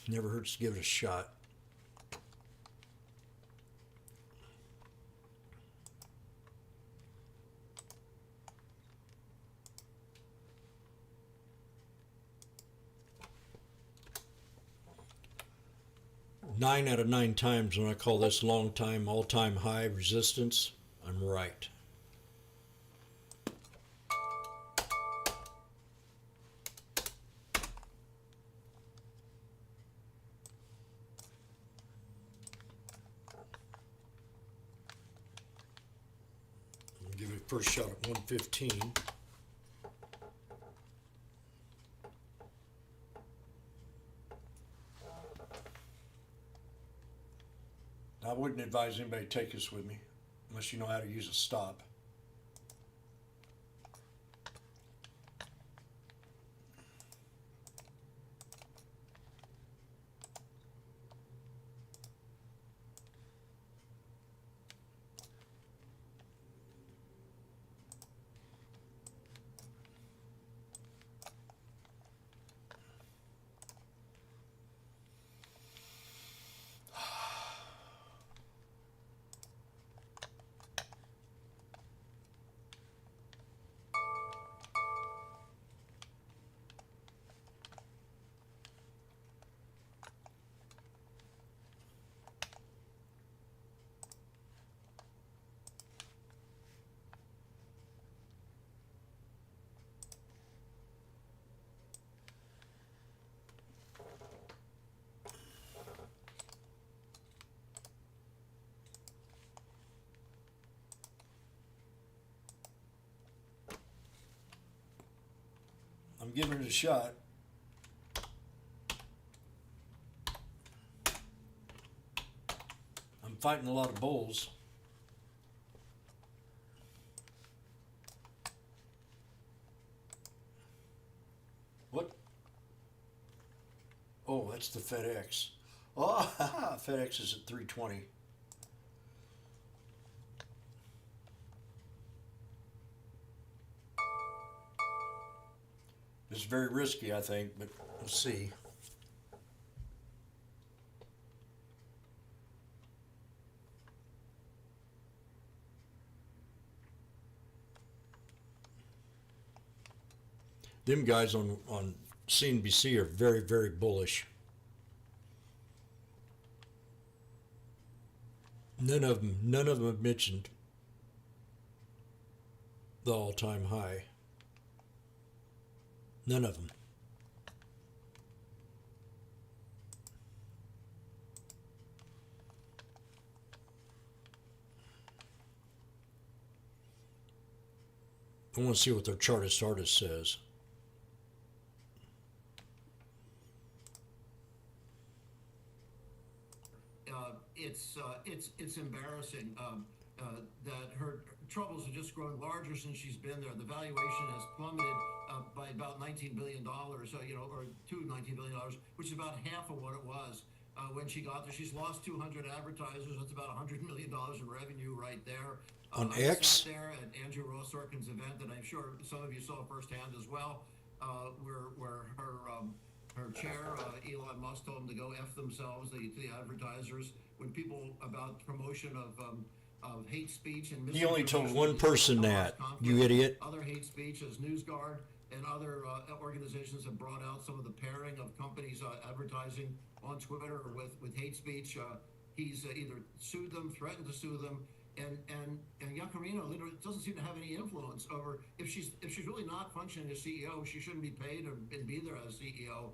Never hurts to give it a shot. Nine out of 9 times when I call this long time, all-time high resistance, I'm right. I'll give it a first shot at 115. I wouldn't advise anybody to take this with me unless you know how to use a stop. I'm giving it a shot. I'm fighting a lot of bulls. What? Oh, that's the FedEx. Oh, FedEx is at 320. It's very risky, I think, but we'll see. Them guys on CNBC are very, very bullish. None of them have mentioned the all-time high. None of them. I want to see what their chartist artist says. It's embarrassing that her troubles are just growing larger since she's been there. The valuation has plummeted by about $19 billion, or to $19 billion, which is about half of what it was when she got there. She's lost 200 advertisers. That's about $100 million in revenue right there. On I X? sat there at Andrew Ross Sorkin's event that I'm sure some of you saw firsthand as well, where her chair, Elon Musk, told them to go F themselves, the advertisers, when people about promotion of hate speech and He only told misinformation, one person that, conflict. you idiot. Other hate speech, as NewsGuard and other organizations have brought out some of the pairing of companies advertising on Twitter with hate speech. He's either sued them, threatened to sue them, and Yaccarino literally doesn't seem to have any influence over if she's really not functioning as CEO. She shouldn't be paid and be there as CEO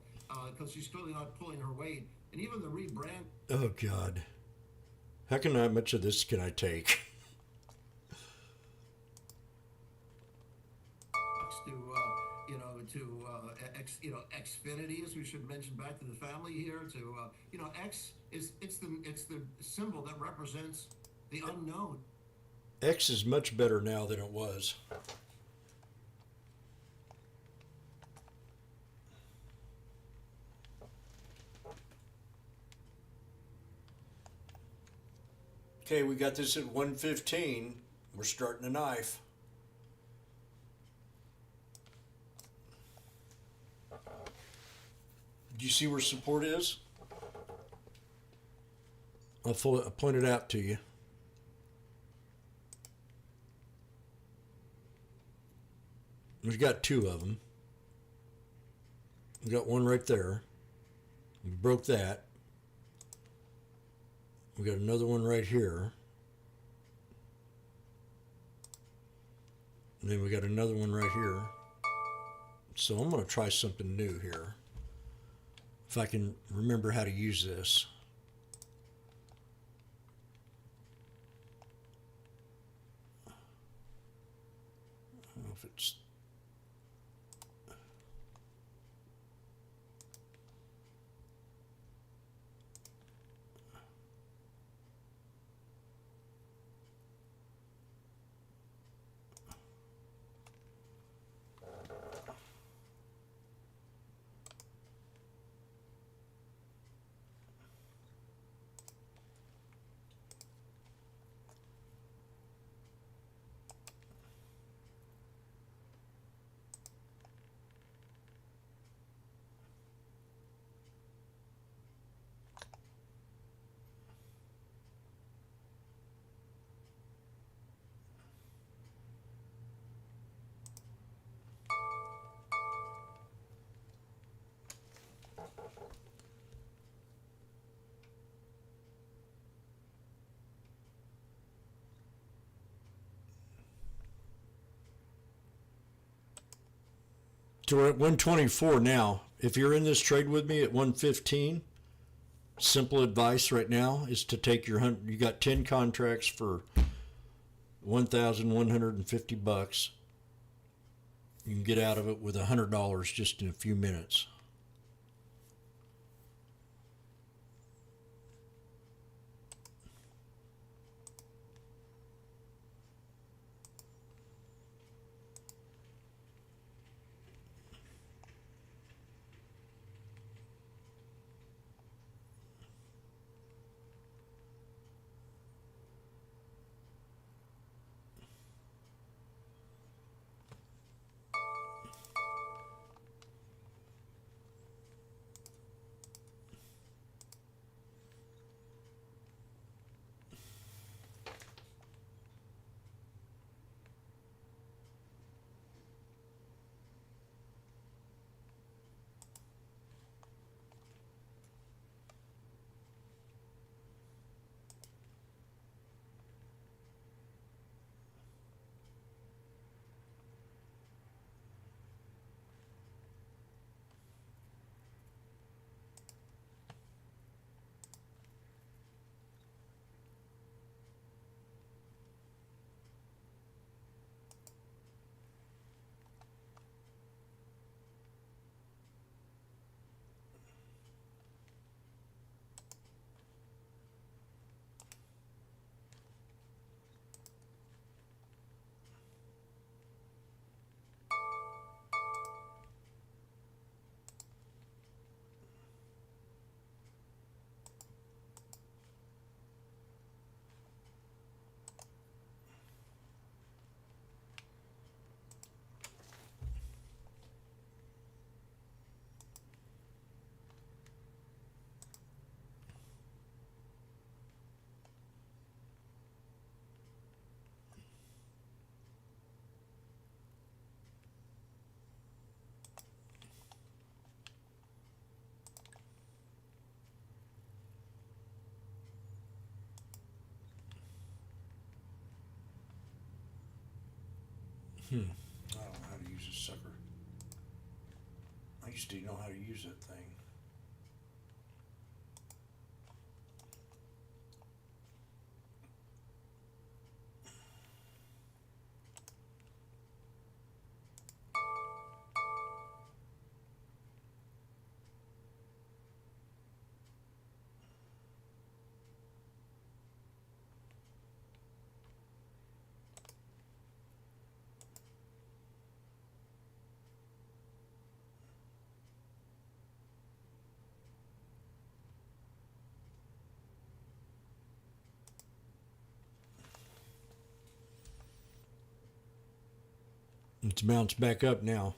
because she's clearly not pulling her weight. And even the rebrand. Oh God, how much of this can I take? To Xfinity, as we should mention back to the family here. X is it's the symbol that represents the unknown. X is much better now than it was. Okay, we got this at 115. We're starting a knife. Do you see where support is? I'll point it out to you. We've got two of them. We got one right there. We broke that. We got another one right here. And then we got another one right here. So I'm going to try something new here. If I can remember how to use this. I don't know if it's... So we're at 124 now. If you're in this trade with me at 115, simple advice right now is to take your you got 10 contracts for $1,150. You can get out of it with $100 just in a few minutes. I don't know how to use this sucker. I used to know how to use that thing. It's bounced back up now.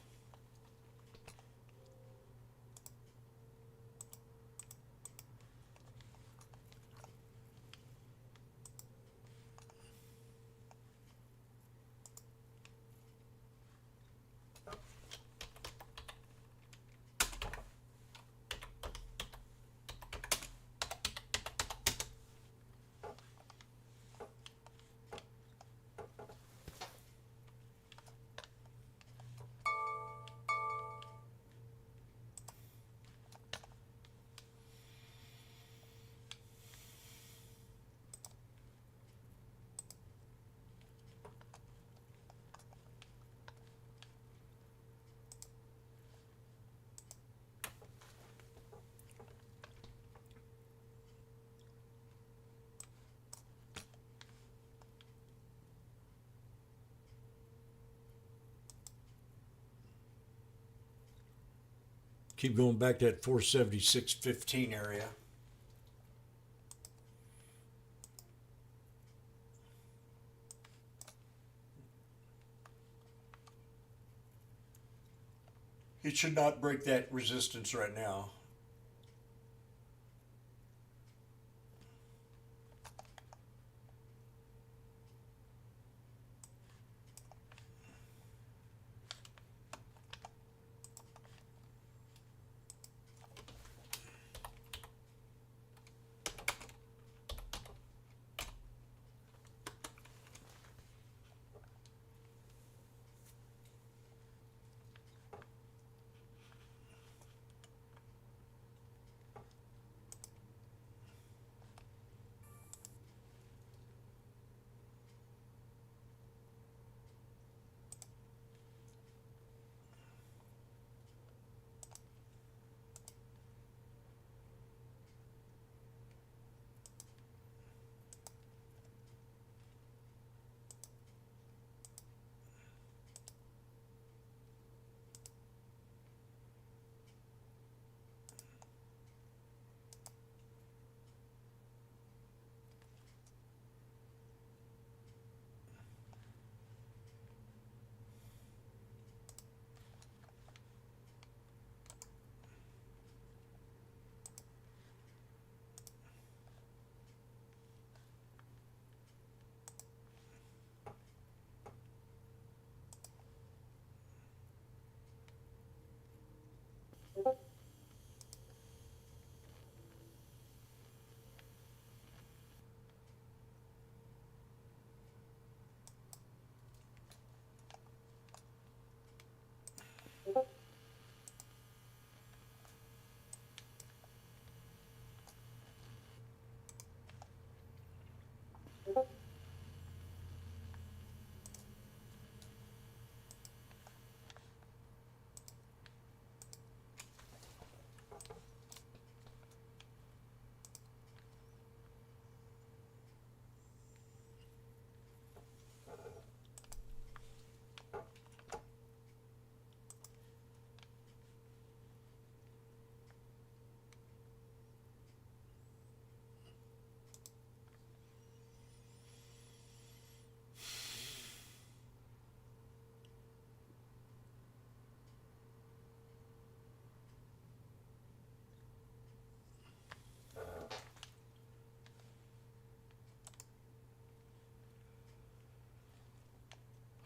Keep going back to that 476.15 area. It should not break that resistance right now.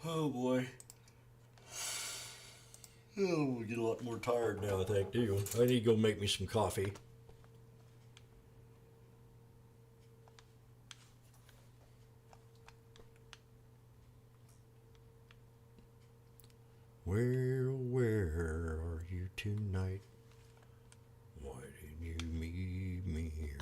Oh boy. Oh, we'll get a lot more tired now, I think, do you? I need to go make me some coffee. Where are you tonight? Why didn't you meet me here?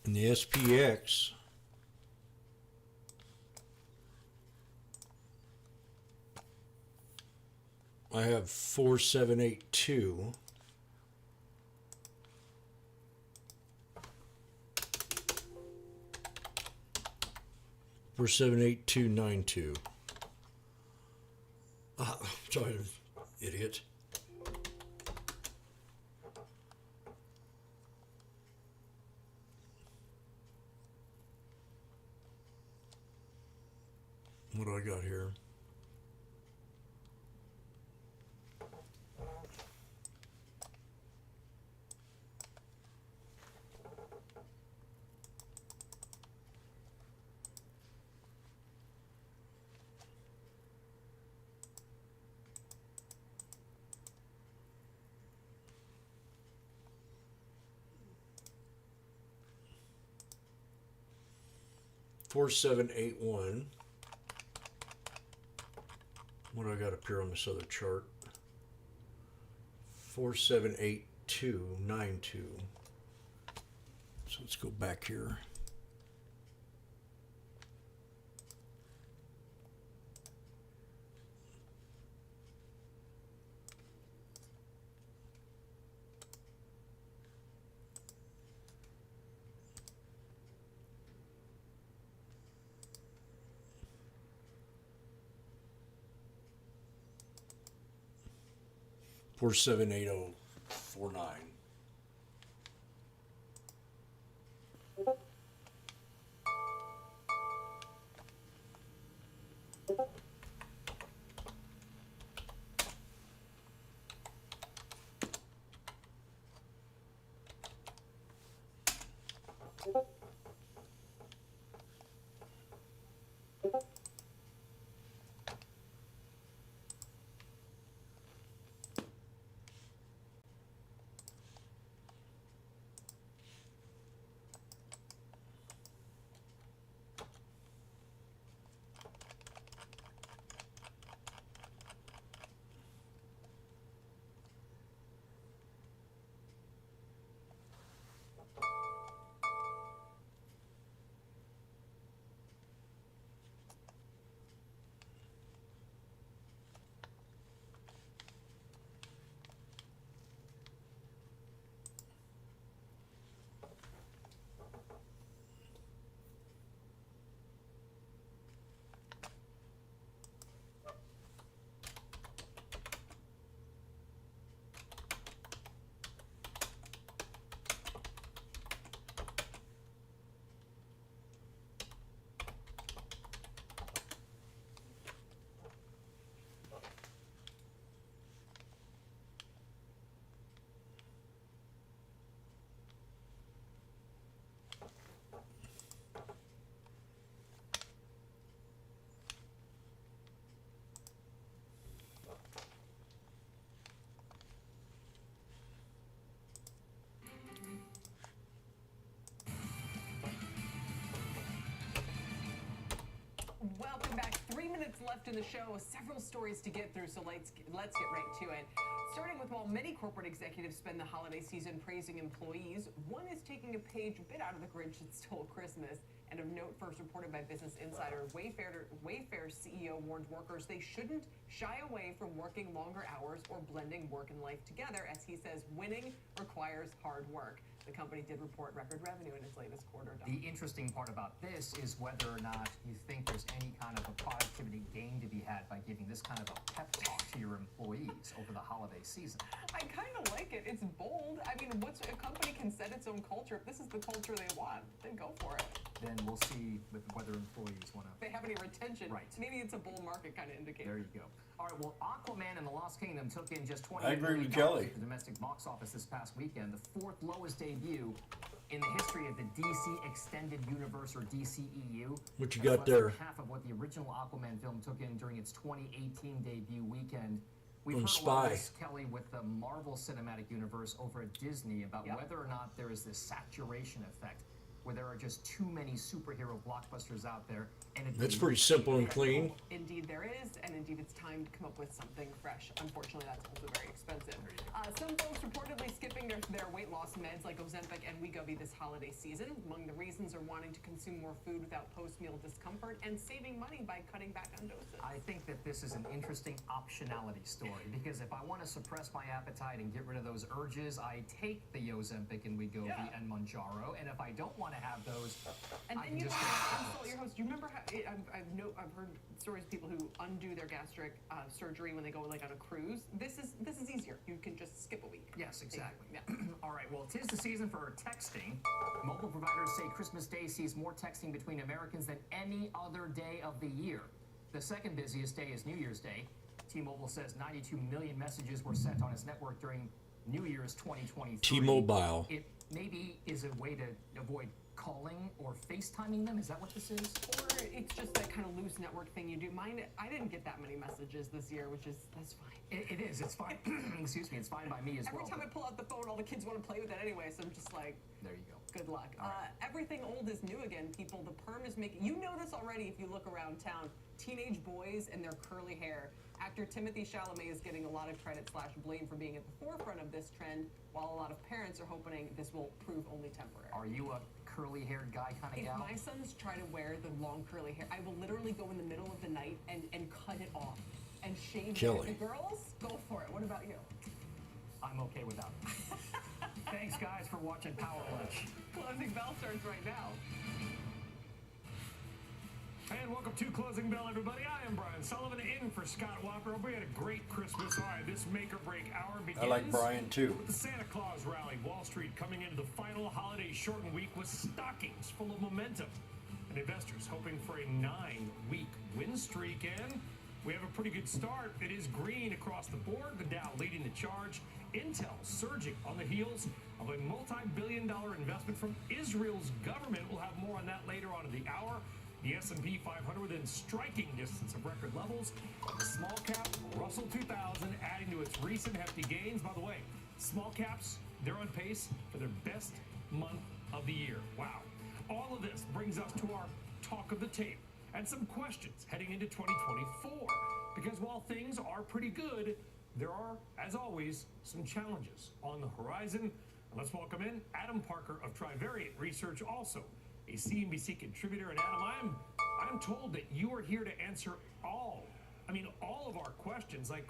And the SPX, I have 4782. For 78292. Sorry, idiot. What do I got here? Four, 781. What do I got up here on this other chart? 478292. So let's go back here. Four, 78049. Welcome back. 3 minutes left in the show. Several stories to get through, so let's get right to it. Starting with, while many corporate executives spend the holiday season praising employees, one is taking a page a bit out of the Grinch that stole Christmas. And of note, first reported by Business Insider, Wayfair's CEO warns workers they shouldn't shy away from working longer hours or blending work and life together, as he says winning requires hard work. The company did report record revenue in its latest quarter. The interesting part about this is whether or not you think there's any kind of a productivity gain to be had by giving this kind of a pep talk to your employees over the holiday season. I kind of like it. It's bold. I mean, a company can set its own culture. If this is the culture they want, then go for it. Then we'll see with whether employees want to. If they have any retention. Right. Maybe it's a bull market kind of indicator. There you go. All right, well, Aquaman and the Lost Kingdom took in just $20 I agree million with Kelly. at the domestic box office this past weekend, the fourth lowest debut in the history of the DC Extended Universe, or DCEU. What you That's got less there? than half of what the original Aquaman film took in during its 2018 debut weekend. We've On heard a lot Spy. of this, Kelly, with the Marvel Cinematic Universe over at Disney about whether or not there is this saturation effect, where there are just too many superhero blockbusters out there. And That's pretty simple and clean. Indeed there is, and indeed it's time to come up with something fresh. Unfortunately, that's also very expensive. Some folks reportedly skipping their weight loss loss meds like Ozempic and Wegovy this holiday season. Among the reasons are wanting to consume more food without post-meal discomfort and saving money by cutting back on doses. I think that this is an interesting optionality story because if I want to suppress my appetite and get rid of those urges, I take the Ozempic and Wegovy and Mounjaro, and if I don't want to have those, And I then can you just consult your host. Do you remember how I've heard stories of people who undo their gastric surgery when they go like on a cruise. This is easier. You can just skip a week. Yes, exactly. Yeah. All right, well, 'tis the season for texting. Mobile providers say Christmas Day sees more texting between Americans than any other day of the year. The second busiest day is New Year's Day. T-Mobile says 92 million messages were sent on its network during New Year's 2023. T-Mobile. It maybe is a way to avoid calling or FaceTiming them. Is that what this is? Or it's just that kind of loose network thing you do. Mine, I didn't get that many messages this year, that's fine. It is. It's fine. Excuse me. It's fine by me as well. Every time I pull out the phone, all the kids want to play with it anyway, so I'm just like, there you go. Good luck. Everything old is new again, people. The perm is making, you know this already if you look around town. Teenage boys and their curly hair. Actor Timothy Chalamet is getting a lot of credit / blame for being at the forefront of this trend, while a lot of parents are hoping this will prove only temporary. Are you a curly-haired guy kind of If gal? my sons try to wear the long curly hair, I will literally go in the middle of the night and cut it off and shave Kelly. it. The girls, go for it. What about you? I'm okay with that. Thanks, guys, for watching Power Lunch. Closing bell starts right now. And welcome to Closing Bell, everybody. I am Brian Sullivan, in for Scott Whopper. Hope we had a great Christmas. All right, this make or break hour begins. I like Brian, too. With the Santa Claus rally. Wall Street coming into the final holiday shortened week with stockings full of momentum. And investors hoping for a 9-week win streak. And we have a pretty good start. It is green across the board. The Dow leading the charge. Intel surging on the heels of a multi-billion-dollar investment from Israel's government. We'll have more on that later on in the hour. The S&P 500 within striking distance of record levels. The small cap Russell 2000 adding to its recent hefty gains. By the way, small caps, they're on pace for their best month of the year. Wow. All of this brings us to our talk of the tape and some questions heading into 2024. Because while things are pretty good, there are, as always, some challenges on the horizon. Let's welcome in Adam Parker of Trivariate Research, also a CNBC contributor. And Adam, I'm told that you are here to answer all of our questions, like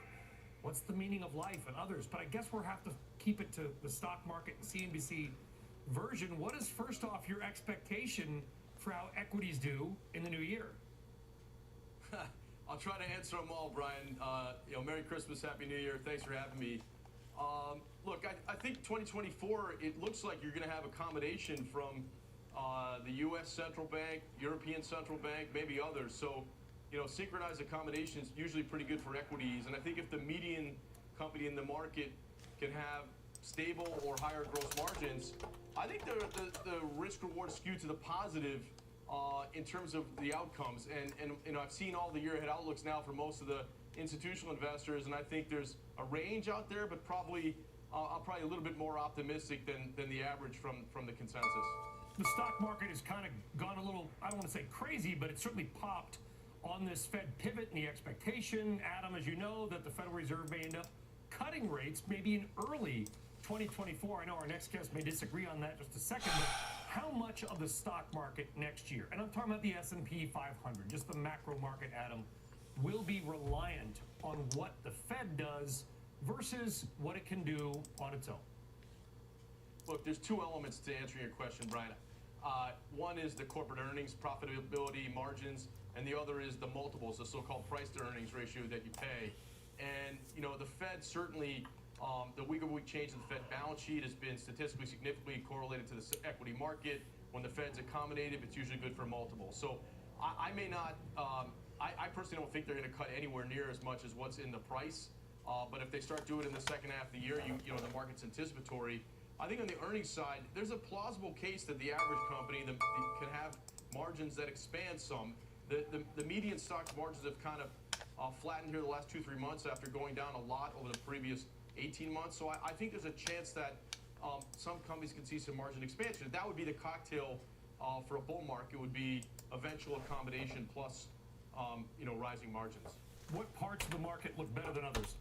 what's the meaning of life and others. But I guess we'll have to keep it to the stock market and CNBC version. What is, first off, your expectation for how equities do in the new year? I'll try to answer them all, Brian. Merry Christmas, Happy New Year. Thanks for having me. Look, I think 2024, it looks like you're going to have accommodation from the U.S. Central Bank, European Central Bank, maybe others. So, synchronized accommodation is usually pretty good for equities. And I think if the median company in the market can have stable or higher gross margins, I think the risk reward is skewed to the positive in terms of the outcomes. And I've seen all the year ahead outlooks now for most of the institutional investors, and I think there's a range out there, but probably I'm probably a little bit more optimistic than the average from the consensus. The stock market has kind of gone a little, I don't want to say crazy, but it certainly popped on this Fed pivot and the expectation, Adam, as you know, that the Federal Reserve may end up cutting rates maybe in early 2024. I know our next guest may disagree on that just a second, but how much of the stock market next year, and I'm talking about the S&P 500, just the macro market, Adam, will be reliant on what the Fed does versus what it can do on its own? Look, there's two elements to answering your question, Brian. One is the corporate earnings, profitability, margins, and the other is the multiples, the so-called price-to-earnings ratio that you pay. And, the Fed certainly, the week-over-week change in the Fed balance sheet has been statistically significantly correlated to the equity market. When the Fed's accommodative, it's usually good for multiples. So I may not, I personally don't think they're going to cut anywhere near as much as what's in the price. But if they start doing it in the second half of the year, the market's anticipatory. I think on the earnings side, there's a plausible case that the average company can have margins that expand some. The median stock margins have kind of flattened here the last 2-3 months after going down a lot over the previous 18 months. So I think there's a chance that some companies can see some margin expansion. That would be the cocktail for a bull market, would be eventual accommodation plus rising margins. What parts of the market look better than others?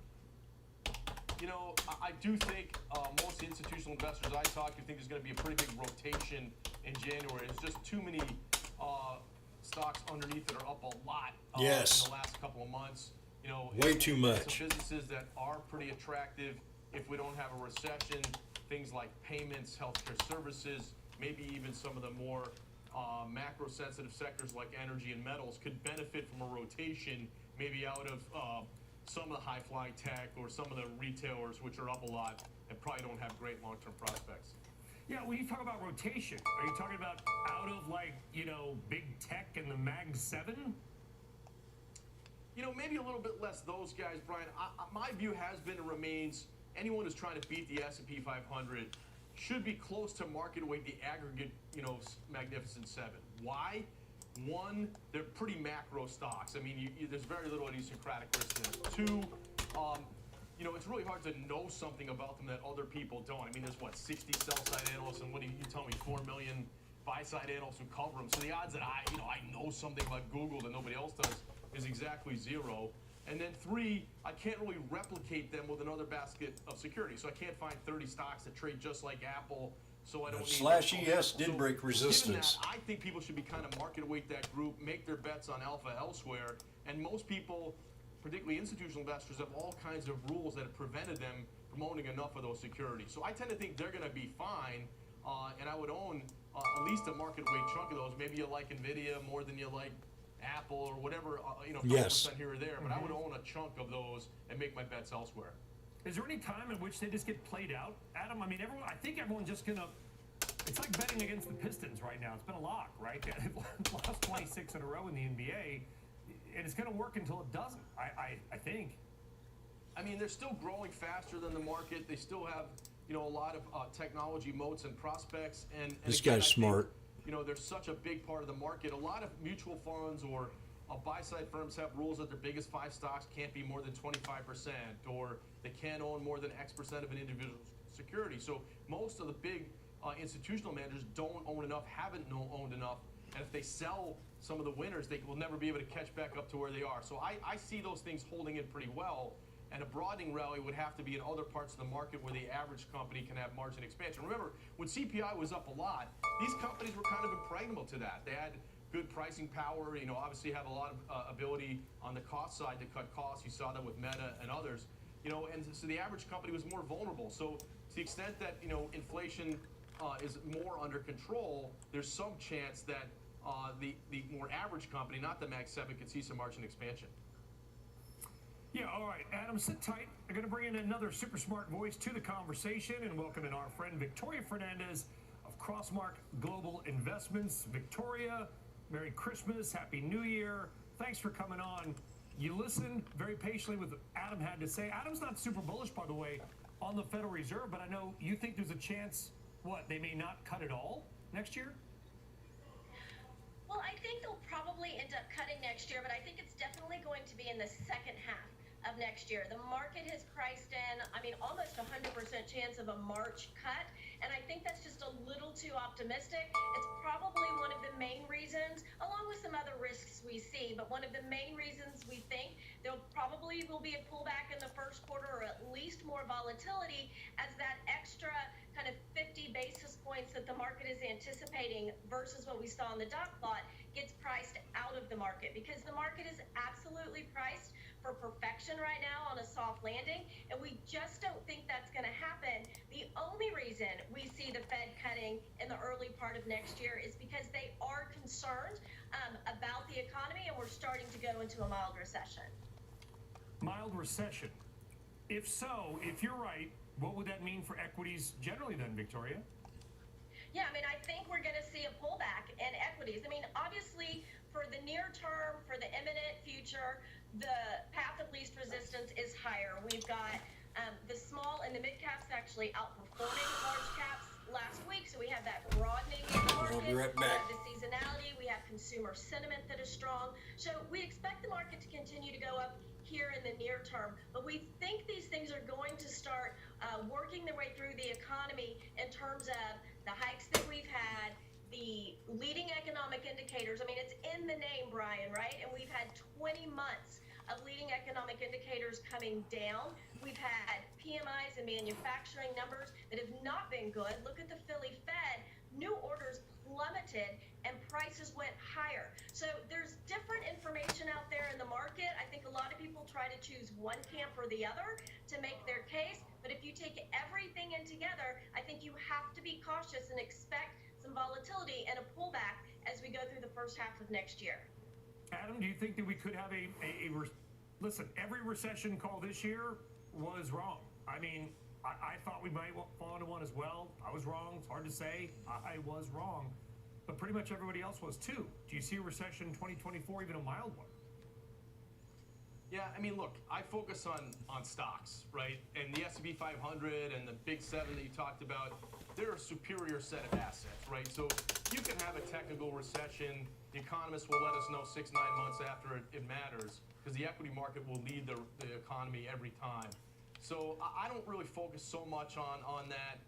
You know, I do think most institutional investors I talk to think there's going to be a pretty big rotation in January. There's just too many stocks underneath that are up a lot Yes. in the last couple of months. You know, Way and too some much. businesses that are pretty attractive if we don't have a recession, things like payments, healthcare services, maybe even some of the more macro-sensitive sectors like energy and metals could benefit from a rotation, maybe out of some of the high-flying tech or some of the retailers, which are up a lot and probably don't have great long-term prospects. Yeah, when you talk about rotation, are you talking about out of like, you know, big tech and the Mag 7? You know, maybe a little bit less those guys, Brian. My view has been and remains anyone who's trying to beat the S&P 500 should be close to market weight, the aggregate, you know, Magnificent Seven. Why? One, they're pretty macro stocks. I mean, there's very little idiosyncratic risk in them. Two, you know, it's really hard to know something about them that other people don't. I mean, there's what, 60 sell-side analysts, and what do you tell me, 4 million buy-side analysts who cover them. So the odds that I know something about Google that nobody else does is exactly zero. And then three, I can't really replicate them with another basket of securities. So I can't find 30 stocks that trade just like Apple. So I don't need Slash ES did break resistance. Given that, I think people should be kind of market weight that group, make their bets on alpha elsewhere. And most people, particularly institutional investors, have all kinds of rules that have prevented them from owning enough of those securities. So I tend to think they're going to be fine. And I would own at least a market weight chunk of those. Maybe you like NVIDIA more than you like Apple or whatever, you know, 5% here or there, but I would own a chunk of those and make my bets elsewhere. Is there any time in which they just get played out, Adam? I mean, I think everyone's just gonna. It's like betting against the Pistons right now. It's been a lock, right? Lost 26 in a row in the NBA, and it's gonna work until it doesn't. I think. I mean, they're still growing faster than the market. They still have, you know, a lot of technology moats and prospects. And This again, guy's smart. You know, they're such a big part of the market. A lot of mutual funds or buy-side firms have rules that their biggest 5 stocks can't be more than 25%, or they can't own more than X% of an individual security. So most of the big institutional managers don't own enough, haven't owned enough, and if they sell some of the winners, they will never be able to catch back up to where they are. So I see those things holding in pretty well. And a broadening rally would have to be in other parts of the market where the average company can have margin expansion. Remember, when CPI was up a lot, these companies were kind of impregnable to that. They had good pricing power, you know, obviously have a lot of ability on the cost side to cut costs. You saw that with Meta and others, you know, and so the average company was more vulnerable. So to the extent that, you know, inflation is more under control, there's some chance that the more average company, not the Mag 7, could see some margin expansion. Yeah, all right, Adam, sit tight. I'm going to bring in another super smart voice to the conversation and welcome in our friend Victoria Fernandez of Crossmark Global Investments. Victoria, Merry Christmas, Happy New Year. Thanks for coming on. You listened very patiently with what Adam had to say. Adam's not super bullish, by the way, on the Federal Reserve, but I know you think there's a chance, they may not cut it all next year? Well, I think they'll probably end up cutting next year, but I think it's definitely going to be in the second half of next year. The market has priced in, almost 100% chance of a March cut, and I think that's just a little too optimistic. It's probably one of the main reasons, along with some other risks we see, but one of the main reasons we think there probably will be a pullback in the first quarter, or at least more volatility, as that extra kind of 50 basis points that the market is anticipating versus what we saw in the dot plot gets priced out of the market, because the market is absolutely priced for perfection right now on a soft landing, and we just don't think that's going to happen. The only reason we see the Fed cutting in the early part of next year is because they are concerned about the economy, and we're starting to go into a mild recession. Mild recession. If so, if you're right, what would that mean for equities generally then, Victoria? Yeah, I think we're going to see a pullback in equities. Obviously, for the near term, for the imminent future, the path of least resistance is higher. We've got the small and the mid caps actually outperforming large caps last week, so we have that broadening in the market. I'll be right back. We have the seasonality, we have consumer sentiment that is strong. So we expect the market to continue to go up here in the near term, but we think these things are going to start working their way through the economy in terms of the hikes that we've had, the leading economic indicators. It's in the name, Brian, right? And we've had 20 months of leading economic indicators coming down. We've had PMIs and manufacturing numbers that have not been good. Look at the Philly Fed. New orders plummeted and prices went higher. So there's different information out there in the market. I think a lot of people try to choose one camp or the other to make their case. But if you take everything in together, I think you have to be cautious and expect some volatility and a pullback as we go through the first half of next year. Adam, do you think that we could have listen, every recession call this year was wrong. I mean, I thought we might fall into one as well. I was wrong. It's hard to say. I was wrong. But pretty much everybody else was too. Do you see a recession in 2024, even a mild one? Yeah, I mean, look, I focus on stocks, right? And the S&P 500 and the Big Seven that you talked about, they're a superior set of assets, right? So you can have a technical recession. The economists will let us know 6-9 months after it matters, because the equity market will lead the economy every time. So I don't really focus so much on that,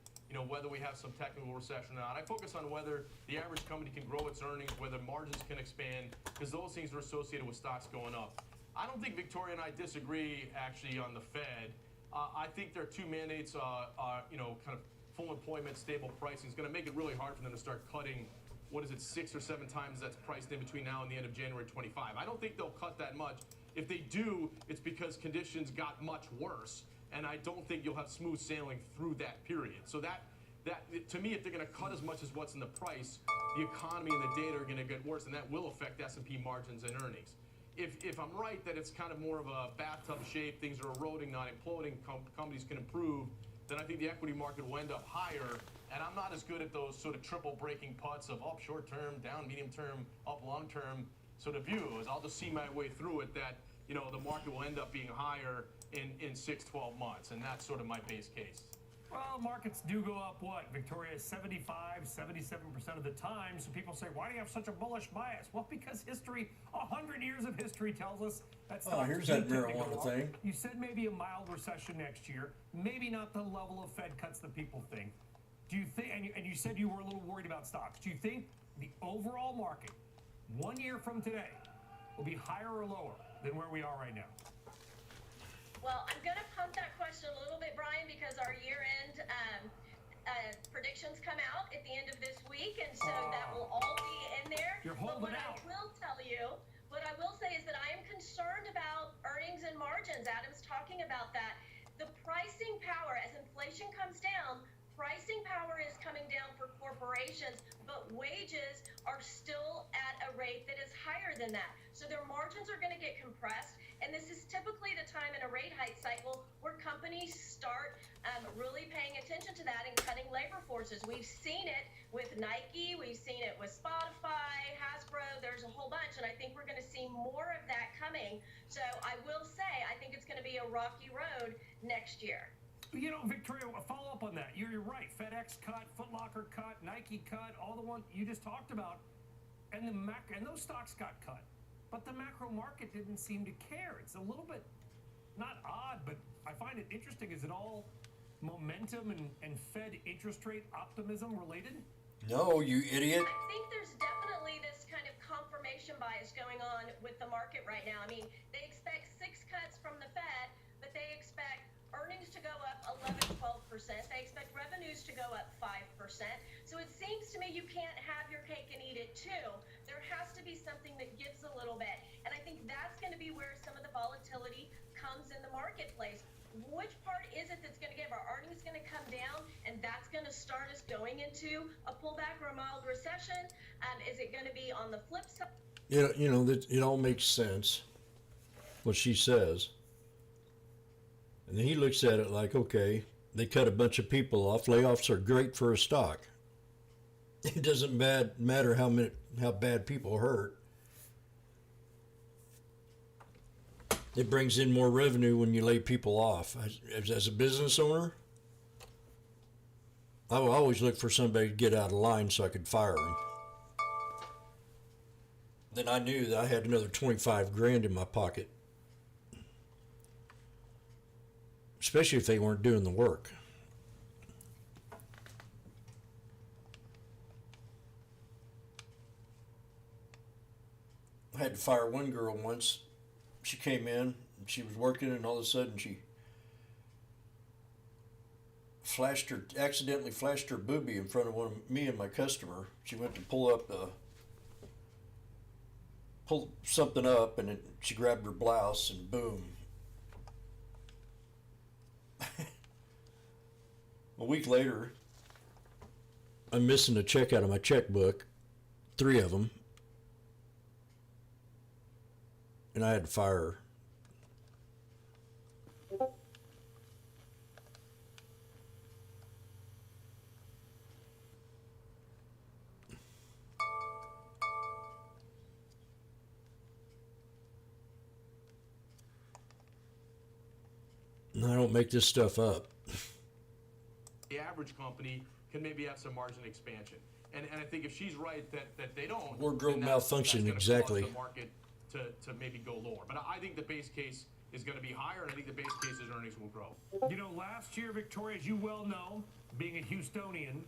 whether we have some technical recession or not. I focus on whether the average company can grow its earnings, whether margins can expand, because those things are associated with stocks going up. I don't think Victoria and I disagree, actually, on the Fed. I think their two mandates, kind of full employment, stable pricing, is going to make it really hard for them to start cutting, 6 or 7 times that's priced in between now and the end of January 25. I don't think they'll cut that much. If they do, it's because conditions got much worse, and I don't think you'll have smooth sailing through that period. So that to me, if they're going to cut as much as what's in the price, the economy and the data are going to get worse, and that will affect S&P margins and earnings. If I'm right that it's kind of more of a bathtub shape, things are eroding, not imploding, companies can improve, then I think the equity market will end up higher. And I'm not as good at those sort of triple breaking putts of up short term, down medium term, up long term sort of views. I'll just see my way through it that, the market will end up being higher in 6-12 months. And that's sort of my base case. Well, markets do go up, Victoria, 75, 77% of the time. So people say, why do you have such a bullish bias? Well, because 100 years of history tells us that stocks here's that marijuana thing. You said maybe a mild recession next year, maybe not the level of Fed cuts that people think. Do you think, and you said you were a little worried about stocks, do you think the overall market 1 year from today will be higher or lower than where we are right now? Well, I'm going to pump that question a little bit, Brian, because our year-end predictions come out at the end of this week, and so that will all be in there. You're holding out. What I will say is that I am concerned about earnings and margins. Adam's talking about that. The pricing power, as inflation comes down, pricing power is coming down for corporations, but wages are still at a rate that is higher than that. So their margins are going to get compressed. And this is typically the time in a rate hike cycle where companies start really paying attention to that and cutting labor forces. We've seen it with Nike. We've seen it with Spotify, Hasbro. There's a whole bunch. And I think we're going to see more of that coming. So I will say I think it's going to be a rocky road next year. Victoria, a follow-up on that. You're right. FedEx cut, Foot Locker cut, Nike cut, all the ones you just talked about. And those stocks got cut. But the macro market didn't seem to care. It's a little bit, not odd, but I find it interesting. Is it all momentum and Fed interest rate optimism related? No, you idiot. I think there's definitely this kind of confirmation bias going on with the market right now. I mean, they expect 6 cuts from the Fed, but they expect earnings to go up 11-12%. They expect revenues to go up 5%. So it seems to me you can't have your cake and eat it too. There has to be something that gives a little bit. And I think that's going to be where some of the volatility comes in the marketplace. Which part is it that's going to give? Are earnings going to come down and that's going to start us going into a pullback or a mild recession? Is it going to be on the flip side? It all makes sense, what she says. And then he looks at it like, okay, they cut a bunch of people off. Layoffs are great for a stock. It doesn't matter how bad people hurt. It brings in more revenue when you lay people off. As a business owner, I will always look for somebody to get out of line so I could fire them. Then I knew that I had another 25 grand in my pocket. Especially if they weren't doing the work. I had to fire one girl once. She came in and she was working, and all of a sudden she accidentally flashed her boobie in front of me and my customer. She went to pull something up, and she grabbed her blouse, and boom. A week later, I'm missing a check out of my checkbook, 3 of them, and I had to fire her. And I don't make this stuff up. The average company can maybe have some margin expansion. And I think if she's right that they don't, Wardrobe then malfunction, that's exactly. Cause the market to maybe go lower. But I think the base case is going to be higher, and I think the base case is earnings will grow. You know, last year, Victoria, as you well know, being a Houstonian,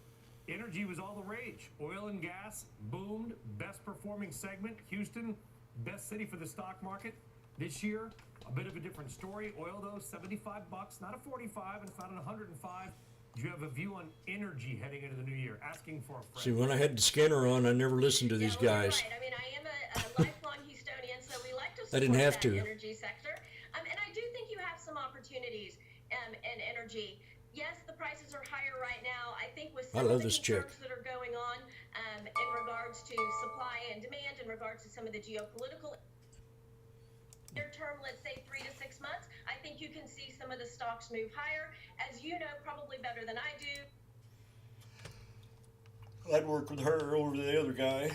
energy was all the rage. Oil and gas boomed, best performing segment. Houston, best city for the stock market. This year, a bit of a different story. Oil, though, $75, not a 45, and it's not an 105. Do you have a view on energy heading into the new year? Asking for a friend. See, when I had the scanner on, I never listened to these guys. Right. I mean, I am a lifelong Houstonian, so we like to support I didn't have that to. energy sector. And I do think you have some opportunities in energy. Yes, the prices are higher right now. I think with some of the concerns that are going on in regards to supply and demand, in regards to some of the geopolitical near term, let's say 3 to 6 months, I think you can see some of the stocks move higher. As you know, probably better than I do. I'd work with her over the other guy.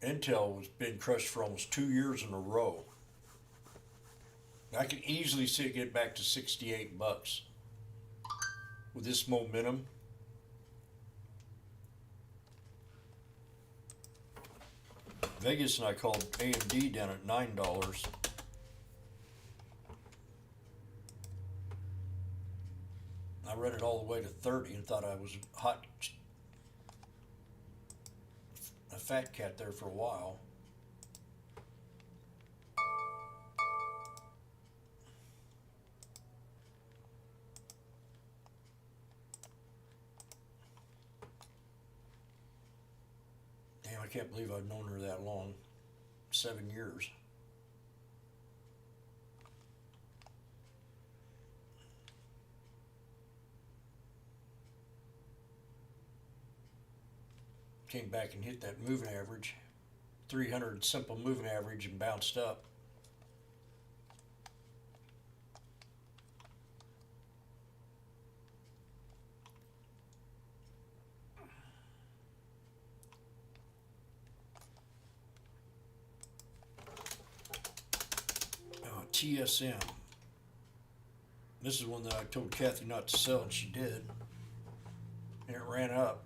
Intel was being crushed for almost 2 years in a row. I could easily see it get back to $68 with this momentum. Vegas and I called AMD down at $9. I read it all the way to 30 and thought I was a fat cat there for a while. Damn, I can't believe I've known her that long. 7 years. Came back and hit that moving average, 300 simple moving average, and bounced up. TSM. This is one that I told Kathy not to sell, and she did. And it ran up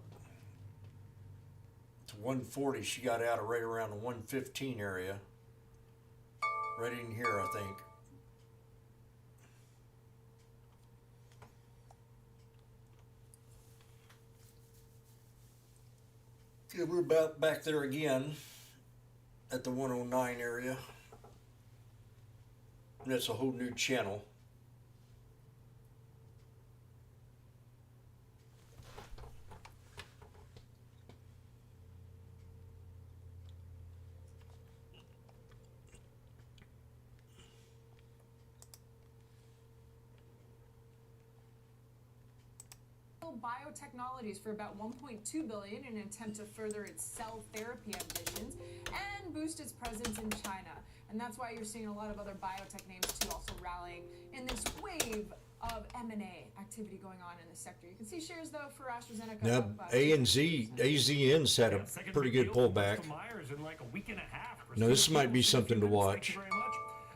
to 140. She got out of right around the 115 area. Right in here, I think. Yeah, we're about back there again at the 109 area. And that's a whole new channel. Biotechnologies for about $1.2 billion in an attempt to further its cell therapy ambitions and boost its presence in China. And that's why you're seeing a lot of other biotech names too also rallying in this wave of M&A activity going on in the sector. You can see shares though for AstraZeneca. Now, AZN's had a pretty good pullback. In like a week and a half. Now, this might be something to watch. Thank you very much.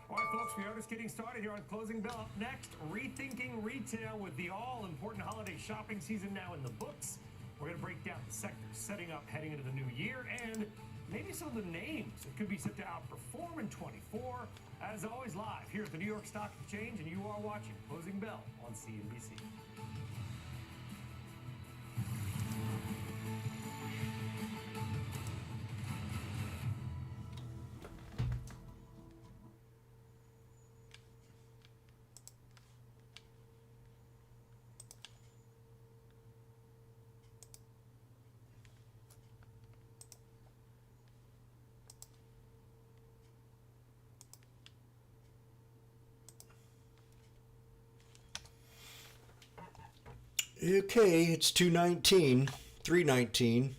All right, folks, we are just getting started here on Closing Bell. Up next, rethinking retail with the all-important holiday shopping season now in the books. We're going to break down the sectors setting up heading into the new year and maybe some of the names that could be set to outperform in 24. As always, live here at the New York Stock Exchange, and you are watching Closing Bell on CNBC. Okay, it's 219, 319.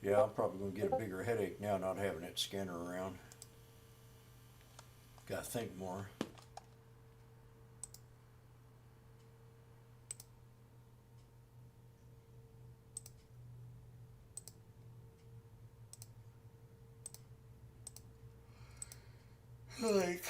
Yeah, I'm probably going to get a bigger headache now not having that scanner around. Got to think more. Like...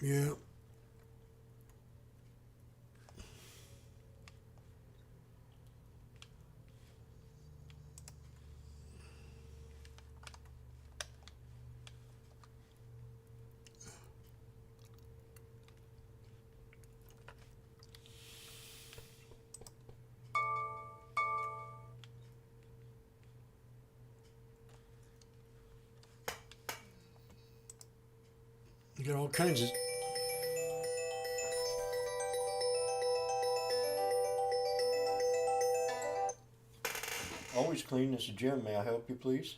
Yeah. You got all kinds of... Always clean. This is Jim. May I help you, please?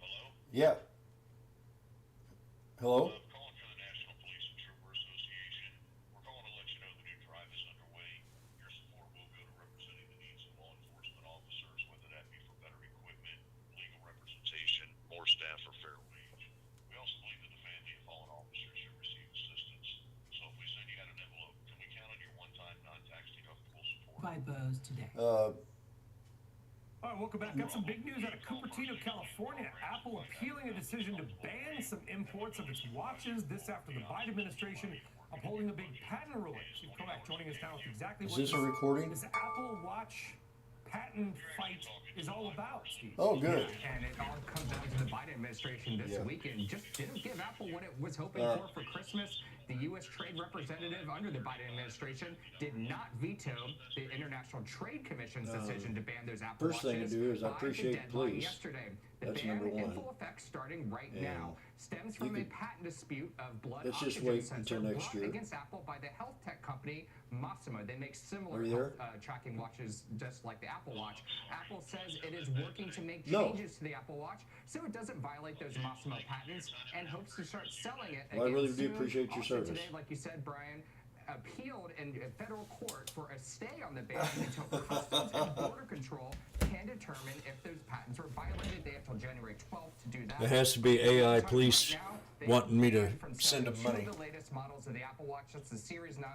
Hello? Yeah. Hello? I'm calling for the National Police and Trooper Association. We're calling to let you know the new drive is underway. Your support will go to representing the needs of law enforcement officers, whether that be for better equipment, legal representation, more staff, or fair wage. We also believe that the family of fallen officers should receive assistance. So if we send you out an envelope, can we count on your one-time, non-tax deductible support? By Bose today. All right, welcome back. Got some big news out of Cupertino, California. Apple appealing a decision to ban some imports of its watches. This after the Biden administration upholding a big patent ruling. Steve Kovac joining us now with exactly what this a recording? This Apple Watch patent fight is all about, Steve. Oh, good. And it all comes down to the Biden administration this weekend. Just didn't give Apple what it was hoping for Christmas. The U.S. Trade Representative under the Biden administration did not veto the International Trade Commission's decision to ban those Apple First Watches. thing to do is I by the appreciate deadline police. yesterday. The That's ban, number in one. full effect starting right And now, stems from a patent dispute of blood let's just oxygen wait sensor until next brought year. against Apple by the health tech company Massimo. They make similar Are you health, there? tracking watches just like the Apple Watch. Apple says it is working to make No. changes to the Apple Watch so it doesn't violate those Massimo patents and hopes to start selling it Well, I again really do soon. appreciate your Also service. today, like you said, Brian, appealed in federal court for a stay on the ban until Customs and Border Control can determine if those patents were violated. They have till January 12th to do that. It has to be AI Talking police right now, they wanting me to banned from send them selling money. two of the latest models of the Apple Watch. That's the Series 9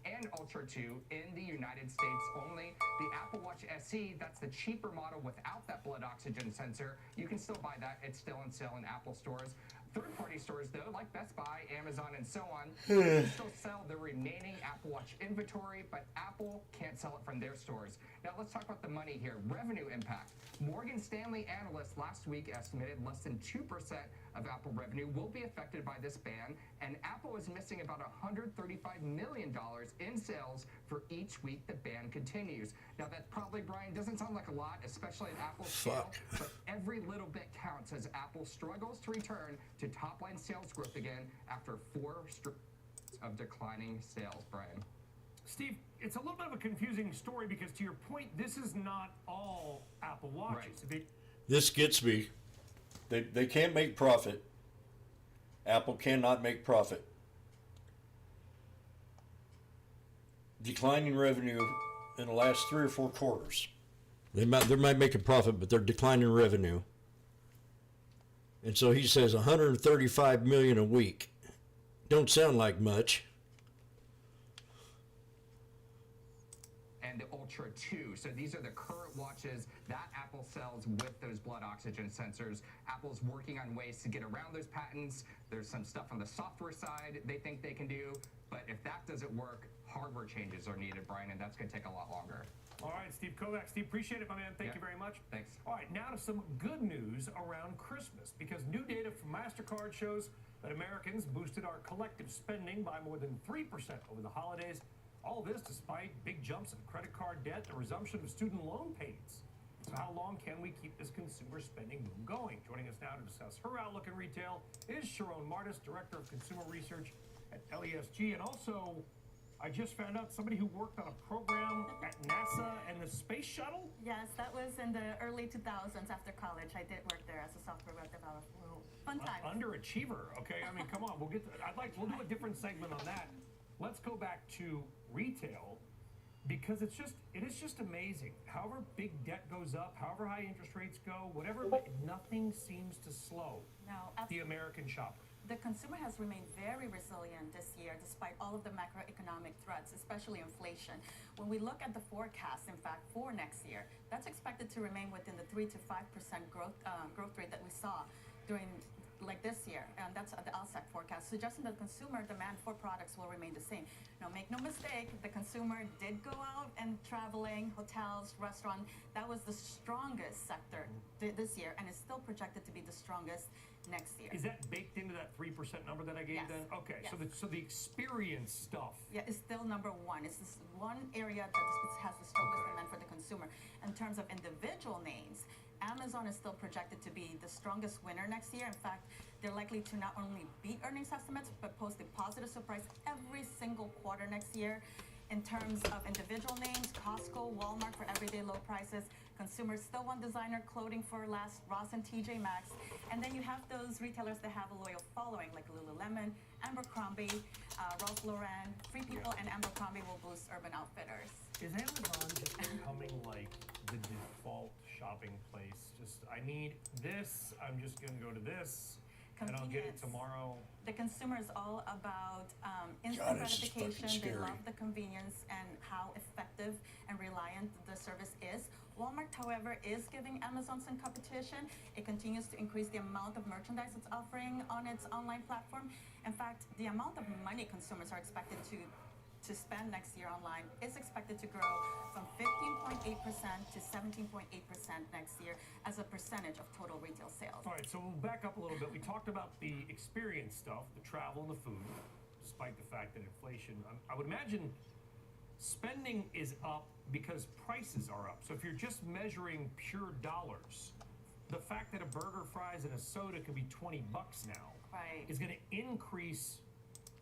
and Ultra 2 in the United States only. The Apple Watch SE, that's the cheaper model without that blood oxygen sensor. You can still buy that. It's still on sale in Apple stores. Third-party stores, though, like Best Buy, Amazon, and so on, can still sell the remaining Apple Watch inventory, but Apple can't sell it from their stores. Now, let's talk about the money here. Revenue impact. Morgan Stanley analysts last week estimated less than 2% of Apple revenue will be affected by this ban, and Apple is missing about $135 million in sales for each week the ban continues. Now, that probably, Brian, doesn't sound like a lot, especially at Apple's scale, but every little bit counts as Apple struggles to return to top-line sales growth again after 4 straight of declining sales, Brian. Steve, it's a little bit of a confusing story because, to your point, this is not all Apple Watches. This gets me. They can't make profit. Apple cannot make profit. Declining revenue in the last 3 or 4 quarters. They might make a profit, but they're declining revenue. And so he says 135 million a week. Don't sound like much. And the Ultra 2. So these are the current watches that Apple sells with those blood oxygen sensors. Apple's working on ways to get around those patents. There's some stuff on the software side they think they can do. But if that doesn't work, hardware changes are needed, Brian, and that's going to take a lot longer. All right, Steve Kovac. Steve, appreciate it, my man. Thank you very much. Thanks. All right, now to some good news around Christmas, because new data from MasterCard shows that Americans boosted our collective spending by more than 3% over the holidays. All this despite big jumps in credit card debt, the resumption of student loan payments. So how long can we keep this consumer spending boom going? Joining us now to discuss her outlook in retail is Sharon Martis, Director of Consumer Research at LESG, and also I just found out somebody who worked on a program at NASA and the space shuttle. Yes, that was in the early 2000s after college. I did work there as a software web developer. Fun time. Underachiever. Okay, I mean, come on. We'll do a different segment on that. Let's go back to retail, because it is just amazing. However big debt goes up, however high interest rates go, whatever, nothing seems to slow the American shopper. The consumer has remained very resilient this year despite all of the macroeconomic threats, especially inflation. When we look at the forecast, in fact, for next year, that's expected to remain within the 3 to 5% growth rate that we saw during this year, and that's the LSEC forecast, suggesting that consumer demand for products will remain the same. Now, make no mistake, the consumer did go out and traveling, hotels, restaurant. That was the strongest sector this year, and is still projected to be the strongest next year. Is that baked into that 3% number that I gave then? Okay, Yes. so the experience stuff. Yeah, it's still number one. It's this one area that has the strongest demand for the consumer. In terms of individual names, Amazon is still projected to be the strongest winner next year. In fact, they're likely to not only beat earnings estimates, but post a positive surprise every single quarter next year. In terms of individual names, Costco, Walmart for everyday low prices. Consumers still want designer clothing for last, Ross and TJ Maxx. And then you have those retailers that have a loyal following, like Lululemon, Abercrombie, Ralph Lauren, Free People, and Abercrombie will boost Urban Outfitters. Is Amazon just becoming like the default shopping place? Just, I need this, I'm just going to go to this, and I'll get it tomorrow. The consumer is all about instant God, this is fucking gratification. They scary. love the convenience and how effective and reliant the service is. Walmart, however, is giving Amazon some competition. It continues to increase the amount of merchandise it's offering on its online platform. In fact, the amount of money consumers are expected to spend next year online is expected to grow from 15.8% to 17.8% next year as a percentage of total retail sales. All right, so we'll back up a little bit. We talked about the experience stuff, the travel and the food, despite the fact that inflation, I would imagine spending is up because prices are up. So if you're just measuring pure dollars, the fact that a burger, fries, and a soda could be $20 now is going to increase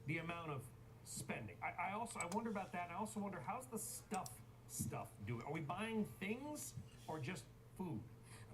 the amount of spending. I wonder about that. And I also wonder, how's the stuff doing? Are we buying things or just food?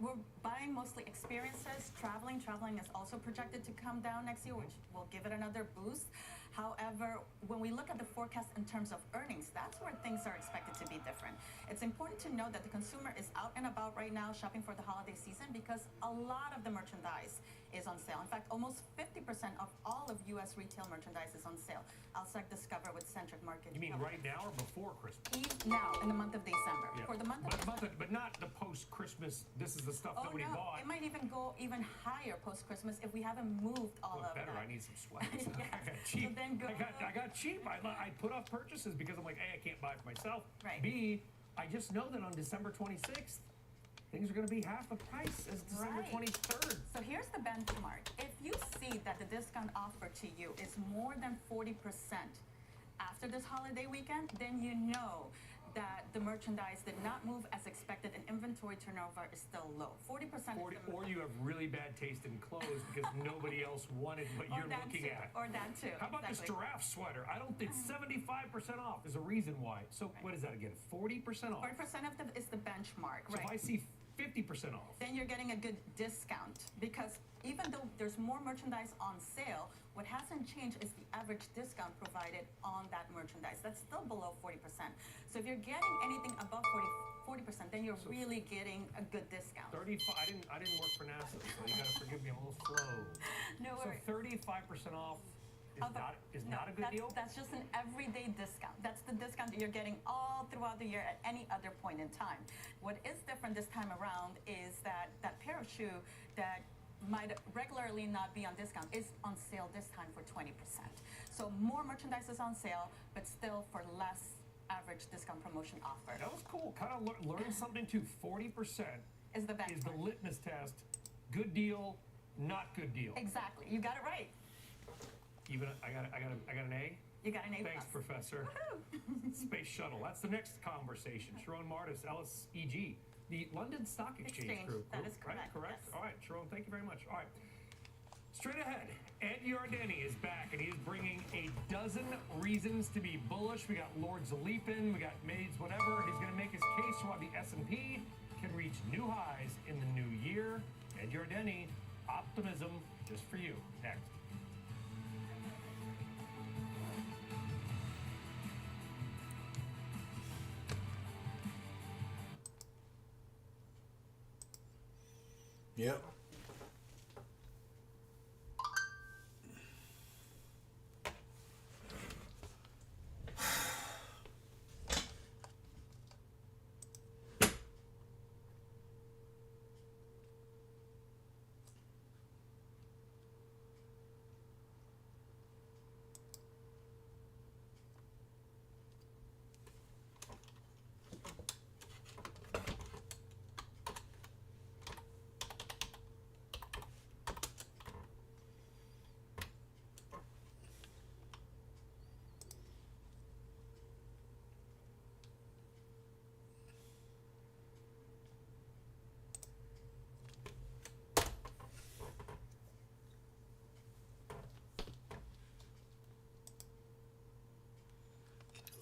We're buying mostly experiences. Traveling is also projected to come down next year, which will give it another boost. However, when we look at the forecast in terms of earnings, that's where things are expected to be different. It's important to note that the consumer is out and about right now shopping for the holiday season because a lot of the merchandise is on sale. In fact, almost 50% of all of U.S. retail merchandise is on sale. I'll Discover with Centric Market. You mean right now or before Christmas? Now, in the month of December. Yeah. For the month of December. But not the post-Christmas, this is the stuff nobody no. bought. It might even go even higher post-Christmas if we haven't moved all of better. that. I need some sweats. Yes. I got cheap. So then I got cheap. I put off purchases because I'm like, A, I can't buy it for myself. Right. B, I just know that on December 26th, things are going to be half the price as December 23rd. So here's the benchmark. If you see that the discount offer to you is more than 40% after this holiday weekend, then you know that the merchandise did not move as expected and inventory turnover is still low. 40% Or you have really bad taste in clothes because nobody else wanted what you're looking at. Or that too. How about this giraffe sweater? I don't think 75% off. There's a reason why. So what is that again? 40% off? 40% of is the benchmark, So right? if I see 50% off. Then you're getting a good discount because even though there's more merchandise on sale, what hasn't changed is the average discount provided on that merchandise. That's still below 40%. So if you're getting anything above 40%, then you're really getting a good discount. 35. I didn't work for NASA, so you got to forgive me. I'm a little slow. No So worries. 35% off is not a good deal. That's just an everyday discount. That's the discount that you're getting all throughout the year at any other point in time. What is different this time around is that that pair of shoe that might regularly not be on discount is on sale this time for 20%. So more merchandise is on sale, but still for less average discount promotion offer. That was cool. Kind of learn something too. 40% is the benchmark. Is the litmus test. Good deal, not good deal. Exactly. You got it right. Even I got an A. You got an A+. Thanks, Professor. Space Shuttle. That's the next conversation. Sharon Martis, LSEG, the London Stock Exchange Group. That is correct. Right? Correct. Yes. All right, Sharon. Thank you very much. All right. Straight ahead, Ed Yardeni is back, and he is bringing a dozen reasons to be bullish. We got Lord Zalipin, we got Maids, whatever. He's going to make his case for why the S&P can reach new highs in the new year. Ed Yardeni, optimism just for you. Next. Yep.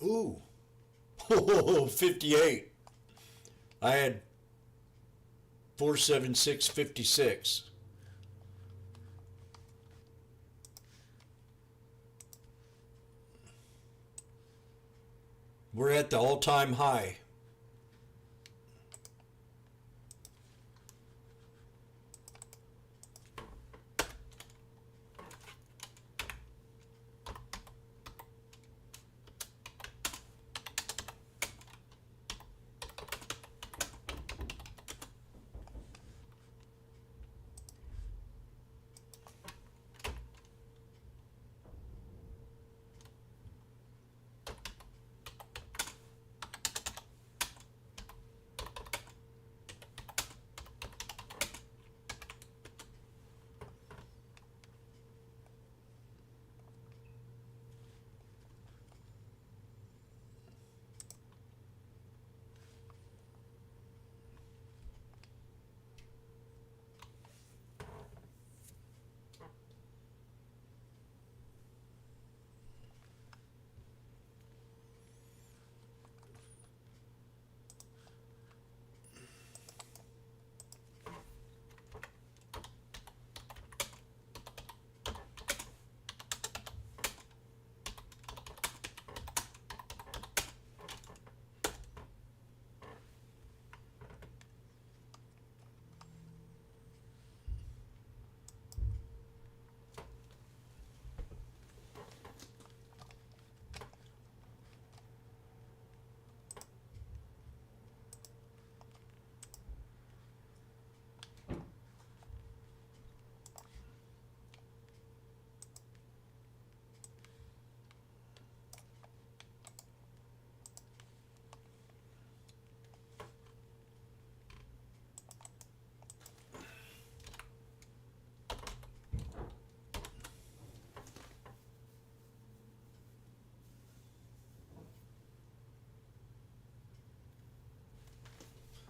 Ooh. 58. I had 476.56. We're at the all-time high.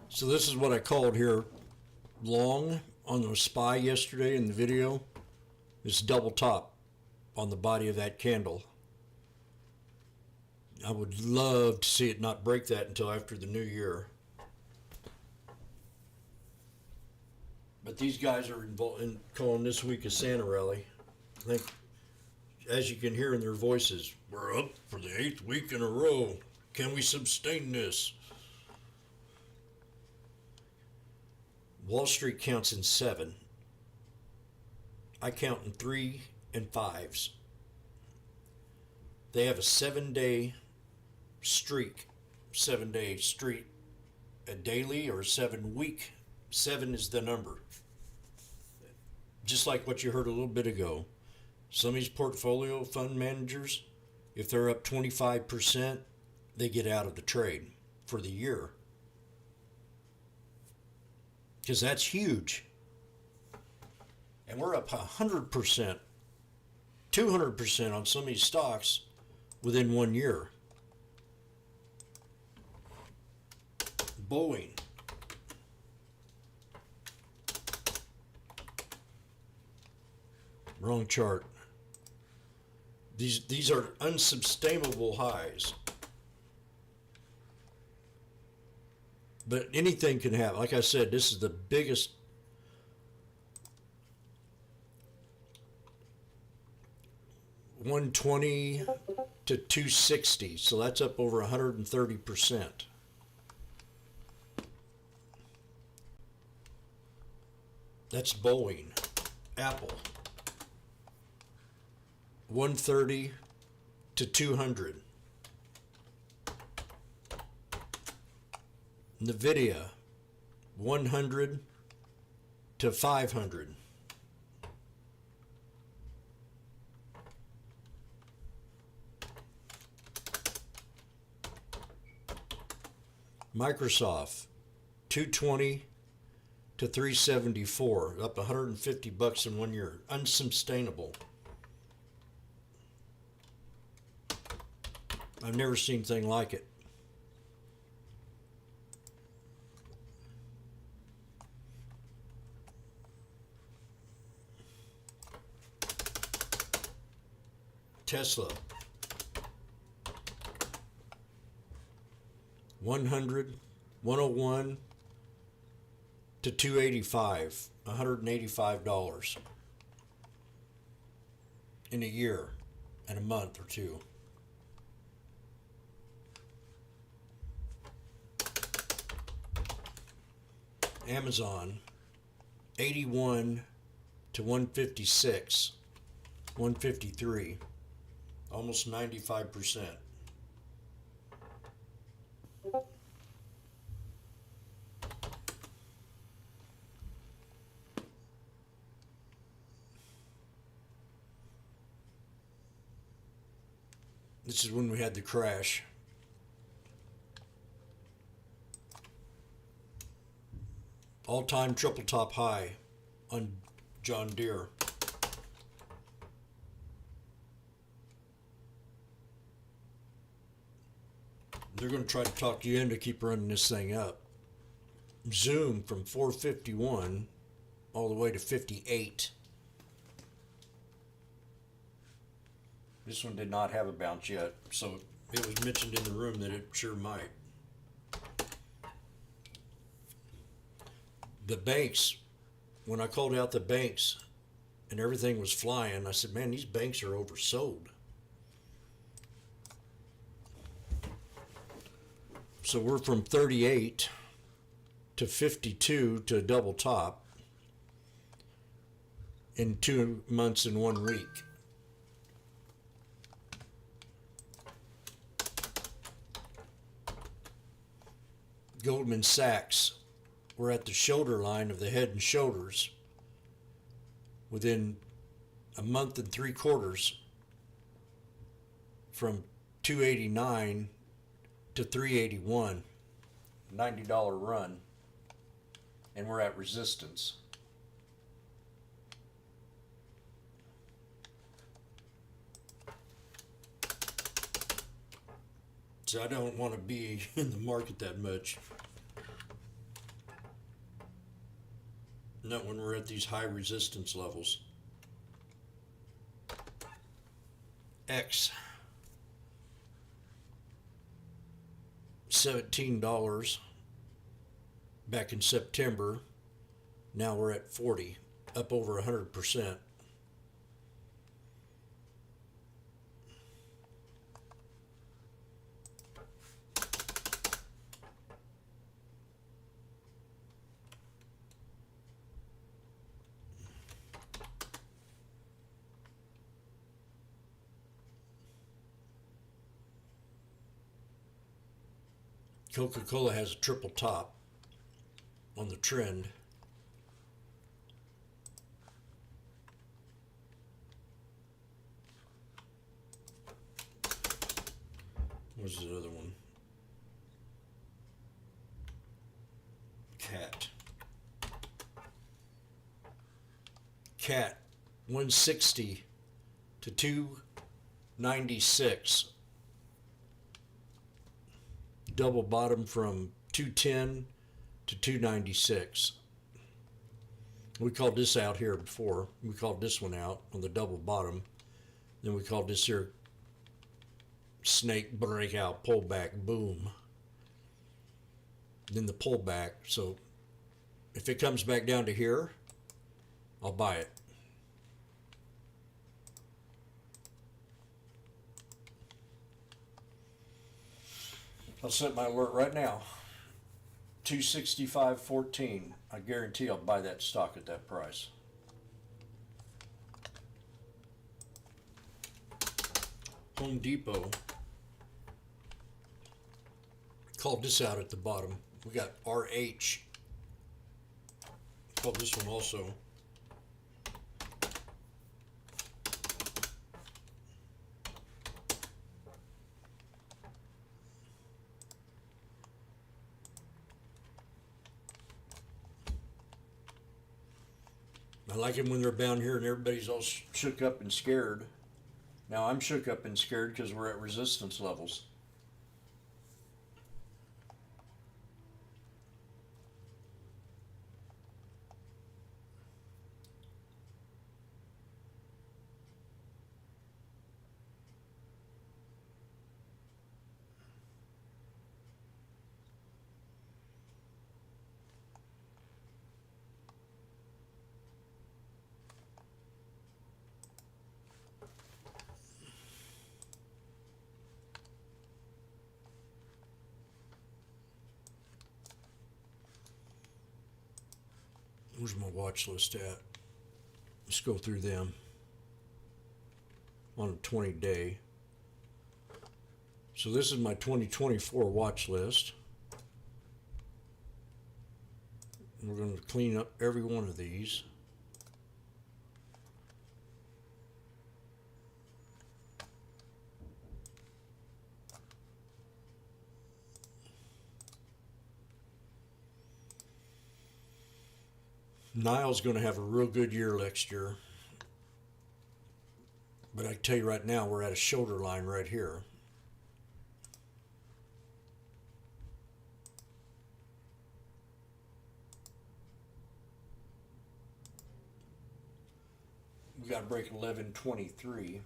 So this is what I called here long on the SPY yesterday in the video. It's double top on the body of that candle. I would love to see it not break that until after the new year. But these guys are involved in calling this week a Santa rally. I think, as you can hear in their voices, we're up for the 8th week in a row. Can we sustain this? Wall Street counts in 7. I count in 3 and 5s. They have a 7-day streak. 7-day streak. A daily or a 7-week. 7 is the number. Just like what you heard a little bit ago. Some of these portfolio fund managers, if they're up 25%, they get out of the trade for the year. Because that's huge. And we're up 100%, 200% on some of these stocks within 1 year. Boeing. Wrong chart. These are unsustainable highs. But anything can happen. Like I said, this is the biggest $120 to $260. So that's up over 130%. That's Boeing. Apple. 130 to 200. NVIDIA, 100 to 500. Microsoft, 220 to 374, up $150 in 1 year. Unsustainable. I've never seen anything like it. Tesla, 100, 101 to 285, $185 in a year and a month or two. Amazon, 81 to 156, 153. Almost 95%. This is when we had the crash. All-time triple top high on John Deere. They're going to try to talk you into keep running this thing up. Zoom from 451 all the way to 58. This one did not have a bounce yet, so it was mentioned in the room that it sure might. The banks, when I called out the banks and everything was flying, I said, man, these banks are oversold. So we're from 38 to 52 to a double top in 2 months and 1 week. Goldman Sachs, we're at the shoulder line of the Head and Shoulders within a month and 3 quarters from 289 to 381, $90 run, and we're at resistance. So I don't want to be in the market that much. Not when we're at these high resistance levels. X. $17 back in September. Now we're at 40, up over 100%. Coca-Cola has a triple top on the trend. What's the other one? Cat 160 to 296. Double bottom from 210 to 296. We called this out here before. We called this one out on the double bottom. Then we called this here snake breakout pullback boom. Then the pullback. So if it comes back down to here, I'll buy it. I'll set my alert right now. 265.14. I guarantee I'll buy that stock at that price. Home Depot called this out at the bottom. We got RH. Called this one also. I like it when they're down here and everybody's all shook up and scared. Now I'm shook up and scared because we're at resistance levels. Where's my watch list at? Let's go through them on a 20-day. So this is my 2024 watch list. We're going to clean up every one of these. Nile's going to have a real good year next year. But I can tell you right now, we're at a shoulder line right here. We got to break 1123.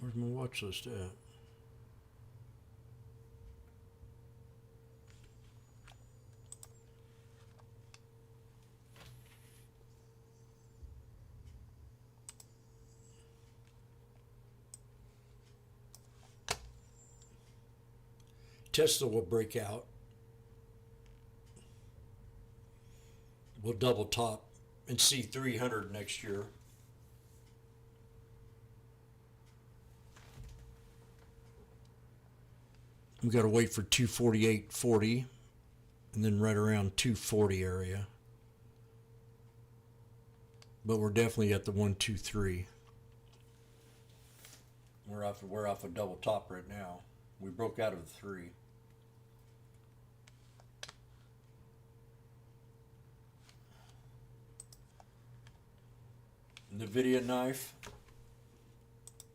Where's my watch list at? Tesla will break out. We'll double top and see 300 next year. We got to wait for 248.40 and then right around 240 area. But we're definitely at the 123. We're off a double top right now. We broke out of the 3. NVIDIA knife.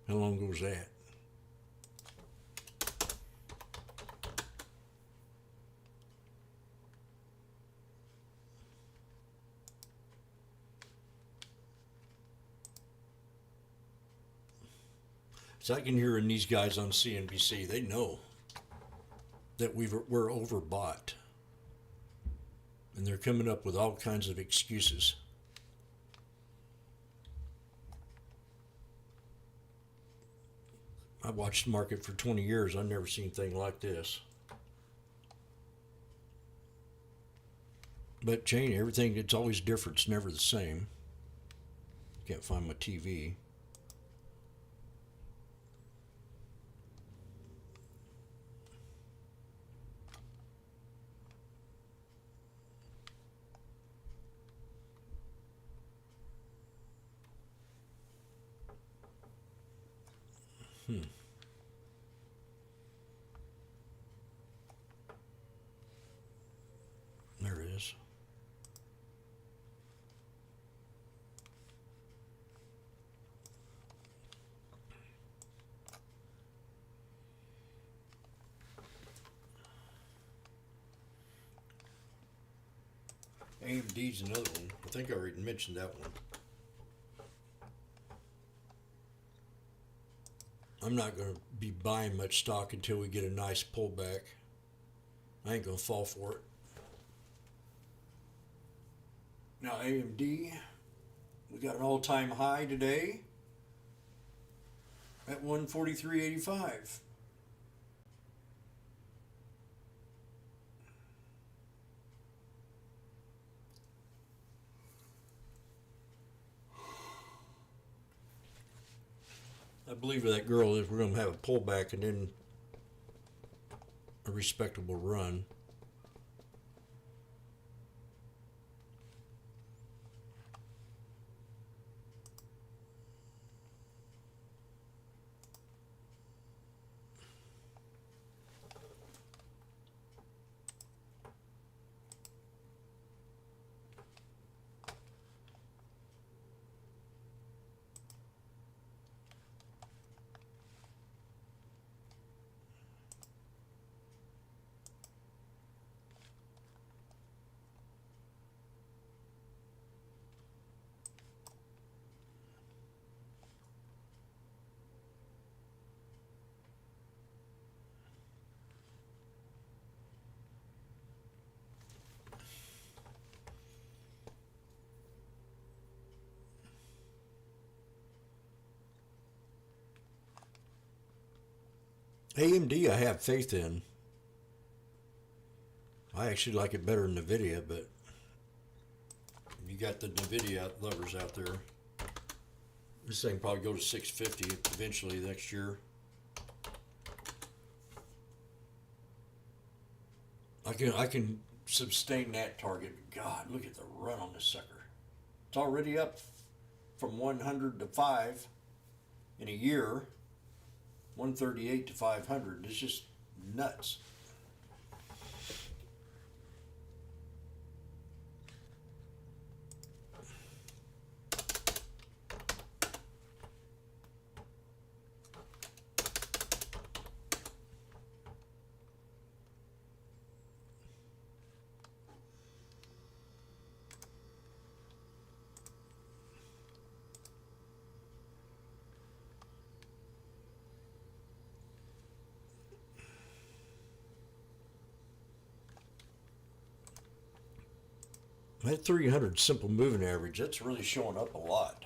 How long goes that? So I can hear in these guys on CNBC, they know that we're overbought. And they're coming up with all kinds of excuses. I've watched the market for 20 years. I've never seen anything like this. But Jane, everything, it's always different. It's never the same. Can't find my TV. There it is. AMD's another one. I think I already mentioned that one. I'm not going to be buying much stock until we get a nice pullback. I ain't going to fall for it. Now AMD, we got an all-time high today at 143.85. I believe that girl is we're going to have a pullback and then a respectable run. AMD, I have faith in. I actually like it better than NVIDIA, but you got the NVIDIA lovers out there. This thing probably go to 650 eventually next year. I can sustain that target. God, look at the run on this sucker. It's already up from 100 to 5 in a year. 138 to 500. It's just nuts. That 300 simple moving average, that's really showing up a lot.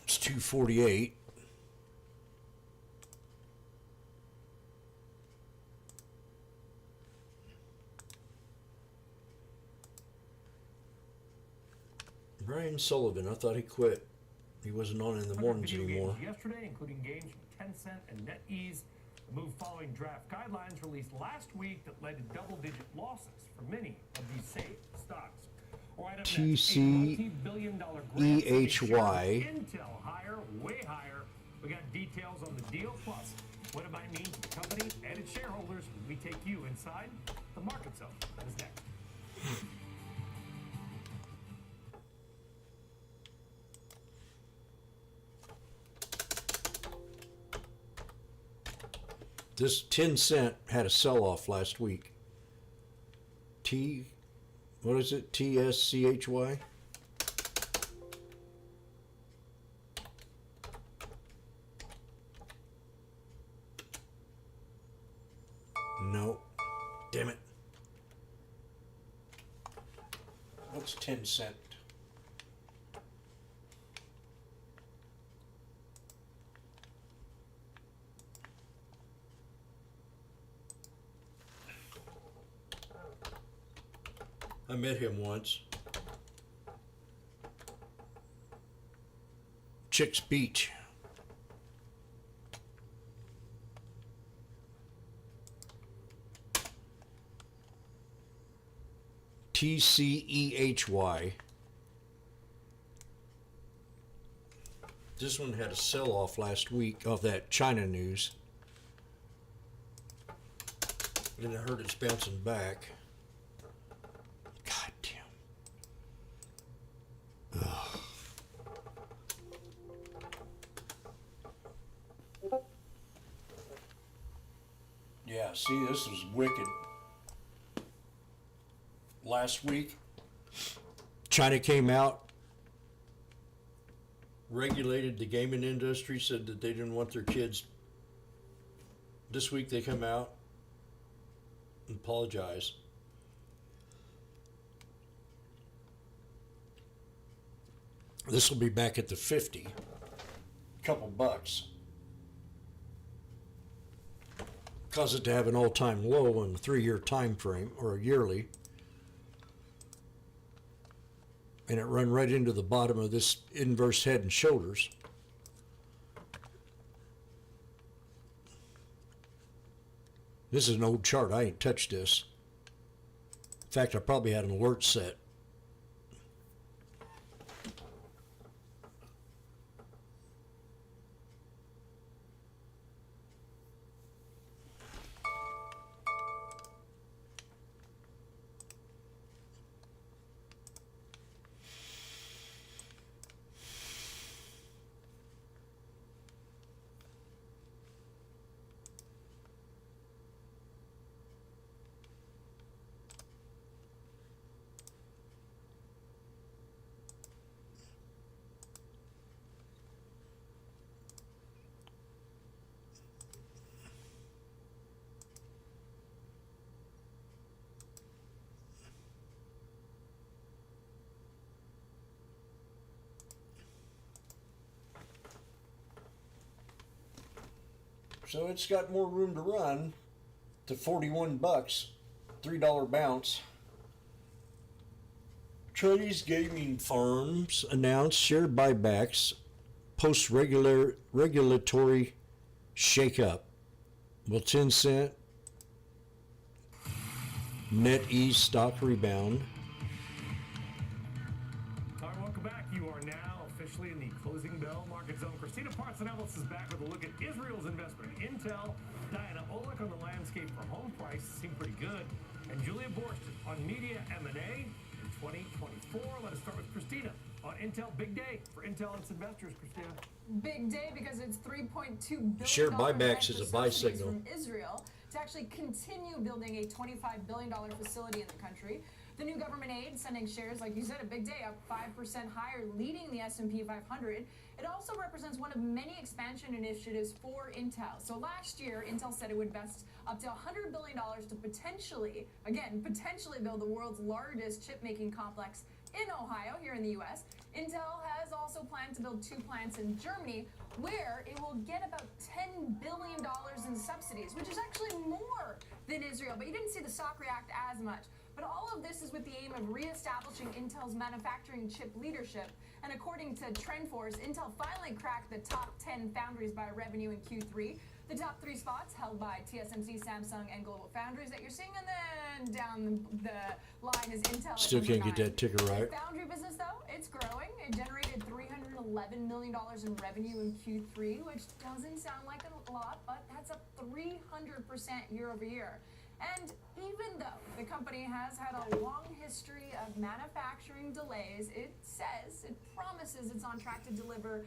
It's 248. Brian Sullivan, I thought he quit. He wasn't on in the mornings anymore. Yesterday, including games from Tencent and NetEase. The move following draft guidelines released last week that led to double-digit losses for many of these same stocks. All right, up next, a multi-billion-dollar grant to TCEHY. Intel higher, way higher. We got details on the deal, plus what it might mean to the company and its shareholders when we take you inside the market zone. That is next. This 10 cent had a sell-off last week. What is it? TSCHY? No. Damn it. What's 10 cent? I met him once. Chicks Beach. TCEHY. This one had a sell-off last week of that China news. Then I heard it's bouncing back. God damn. Ugh. Yeah, see, this is wicked. Last week, China came out, regulated the gaming industry, said that they didn't want their kids. This week they come out and apologize. This will be back at the 50, couple bucks. Cause it to have an all-time low in a 3-year time frame or a yearly. And it run right into the bottom of this inverse head and shoulders. This is an old chart. I ain't touched this. In fact, I probably had an alert set. So it's got more room to run to 41 bucks, $3 bounce. Chinese gaming firms announced share buybacks post regulatory shakeup. Will 10 cent NetEase stock rebound? All right, welcome back. You are now officially in the closing bell market zone. Christina Partsinevelos is back with a look at Israel's investment in Intel. Diana Olick on the landscape for home prices seem pretty good. And Julia Borston on media M&A in 2024. Let us start with Christina on Intel. Big day for Intel and its investors, Christina. Big day because it's $3.2 billion Share buybacks is a buy signal from Israel to actually continue building a $25 billion facility in the country. The new government aid sending shares, like you said, a big day, up 5% higher, leading the S&P 500. It also represents one of many expansion initiatives for Intel. So last year, Intel said it would invest up to $100 billion to potentially build the world's largest chip-making complex in Ohio, here in the U.S. Intel has also planned to build 2 plants in Germany, where it will get about $10 billion in subsidies, which is actually more than Israel. But you didn't see the stock react as much. But all of this is with the aim of reestablishing Intel's manufacturing chip leadership. And according to TrendForce, Intel finally cracked the top 10 foundries by revenue in Q3. The top 3 spots held by TSMC, Samsung, and Global Foundries that you're seeing. And then down the line is Intel. Still can't get that ticker right. The foundry business, though, it's growing. It generated $311 million in revenue in Q3, which doesn't sound like a lot, but that's up 300% year over year. And even though the company has had a long history of manufacturing delays, it promises it's on track to deliver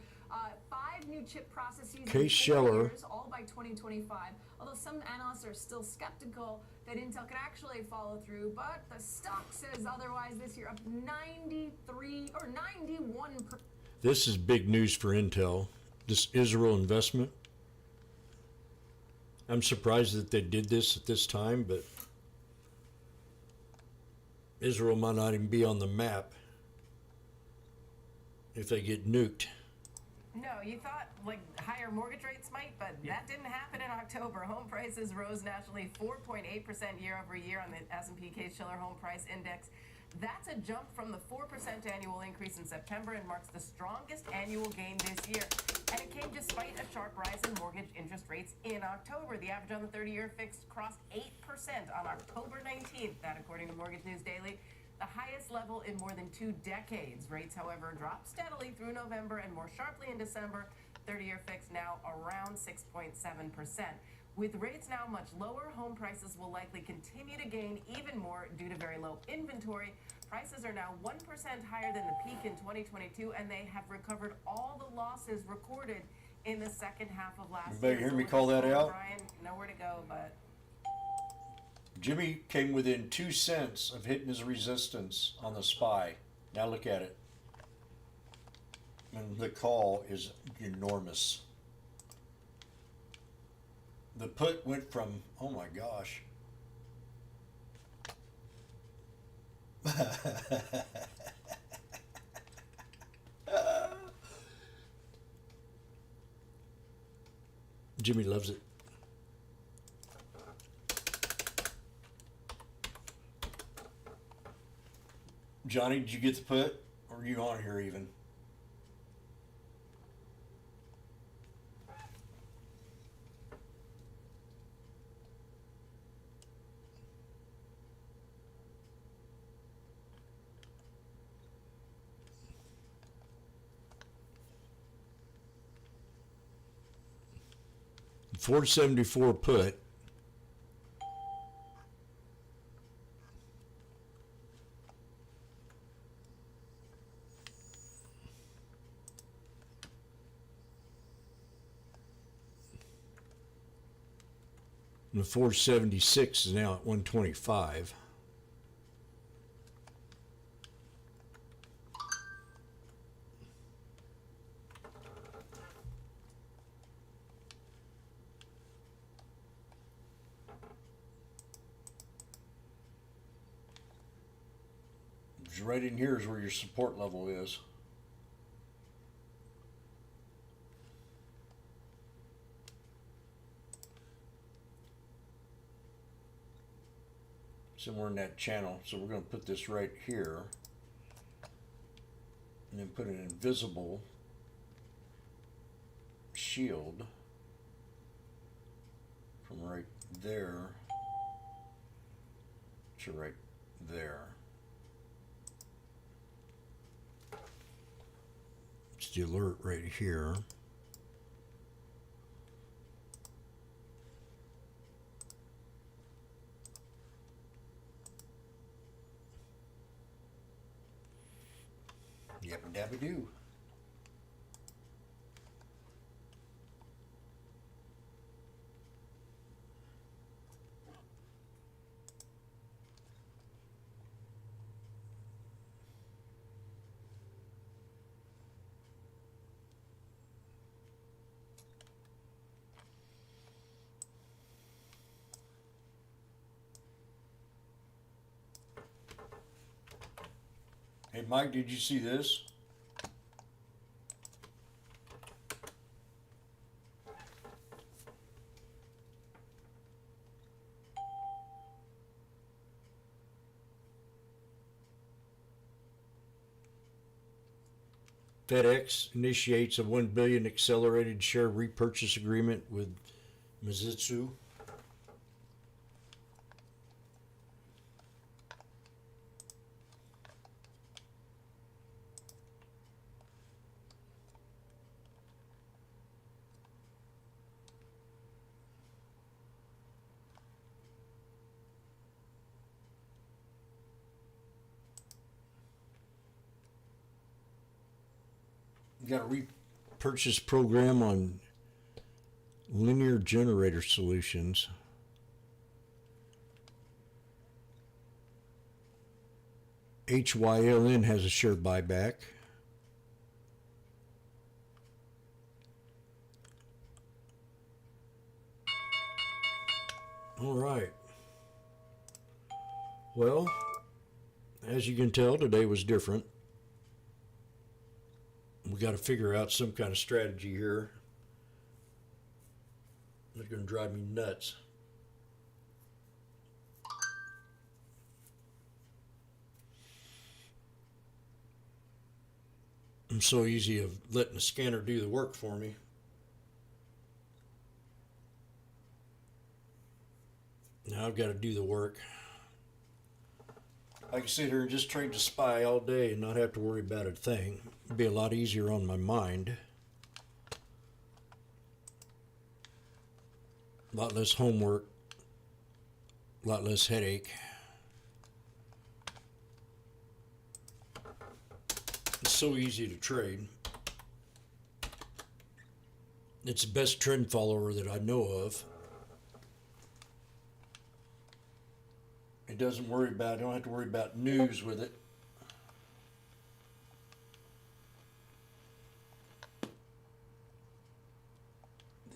5 new chip processes in 4 years, all by 2025. Although some analysts are still skeptical that Intel can actually follow through, but the stock says otherwise this year, up 93 or 91%. This is big news for Intel, this Israel investment. I'm surprised that they did this at this time, but Israel might not even be on the map if they get nuked. No, you thought like higher mortgage rates might, but that didn't happen in October. Home prices rose nationally 4.8% year over year on the S&P Case-Shiller Home Price Index. That's a jump from the 4% annual increase in September and marks the strongest annual gain this year. And it came despite a sharp rise in mortgage interest rates in October. The average on the 30-year fixed crossed 8% on October 19th, that according to Mortgage News Daily, the highest level in more than 2 decades. Rates, however, dropped steadily through November and more sharply in December. 30-year fixed now around 6.7%. With rates now much lower, home prices will likely continue to gain even more due to very low inventory. Prices are now 1% higher than the peak in 2022, and they have recovered all the losses recorded in the second half of last year. Everybody hear me call that out? Brian, nowhere to go, but Jimmy came within 2 cents of hitting his resistance on the SPY. Now look at it. And the call is enormous. The put went from, oh my gosh. Jimmy loves it. Johnny, did you get the put? Or are you on here even? $474 put. And the 476 is now at 125. Right in here is where your support level is. Somewhere in that channel. So we're going to put this right here. And then put an invisible shield from right there to right there. It's the alert right here. Yabba dabba doo. Hey Mike, did you see this? FedEx initiates a $1 billion accelerated share repurchase agreement with Mizutsu. got a repurchase program on linear generator solutions. HYLN has a share buyback. All right. Well, as you can tell, today was different. We got to figure out some kind of strategy here. It's going to drive me nuts. I'm so easy of letting the scanner do the work for me. Now I've got to do the work. I can sit here and just trade the SPY all day and not have to worry about a thing. It'd be a lot easier on my mind. A lot less homework. A lot less headache. It's so easy to trade. It's the best trend follower that I know of. It doesn't worry about, I don't have to worry about news with it.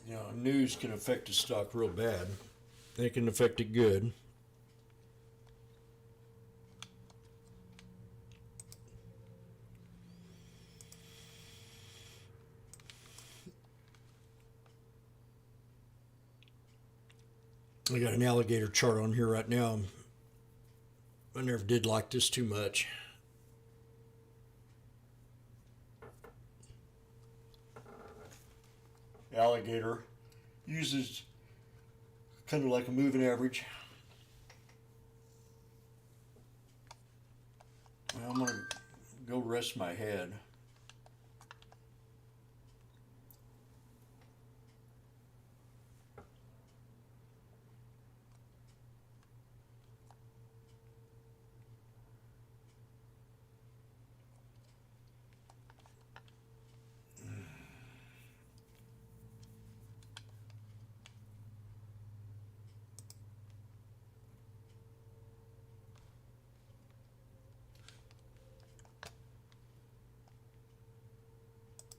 You know, news can affect a stock real bad. They can affect it good. I got an alligator chart on here right now. I never did like this too much. Alligator uses kind of like a moving average. Well, I'm gonna go rest my head.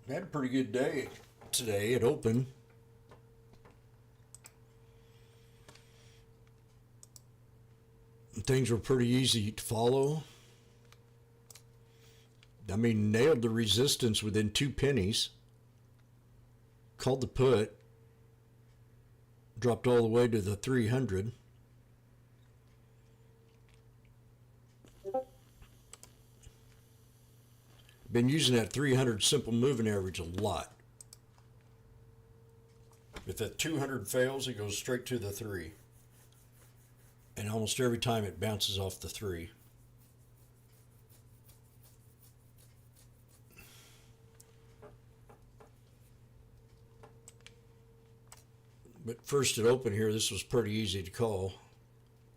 Had a pretty good day today at open. Things were pretty easy to follow. I mean, nailed the resistance within 2 pennies. Called the put. Dropped all the way to the 300. Been using that 300 simple moving average a lot. If that 200 fails, it goes straight to the 3. And almost every time it bounces off the 3. But first at open here, this was pretty easy to call.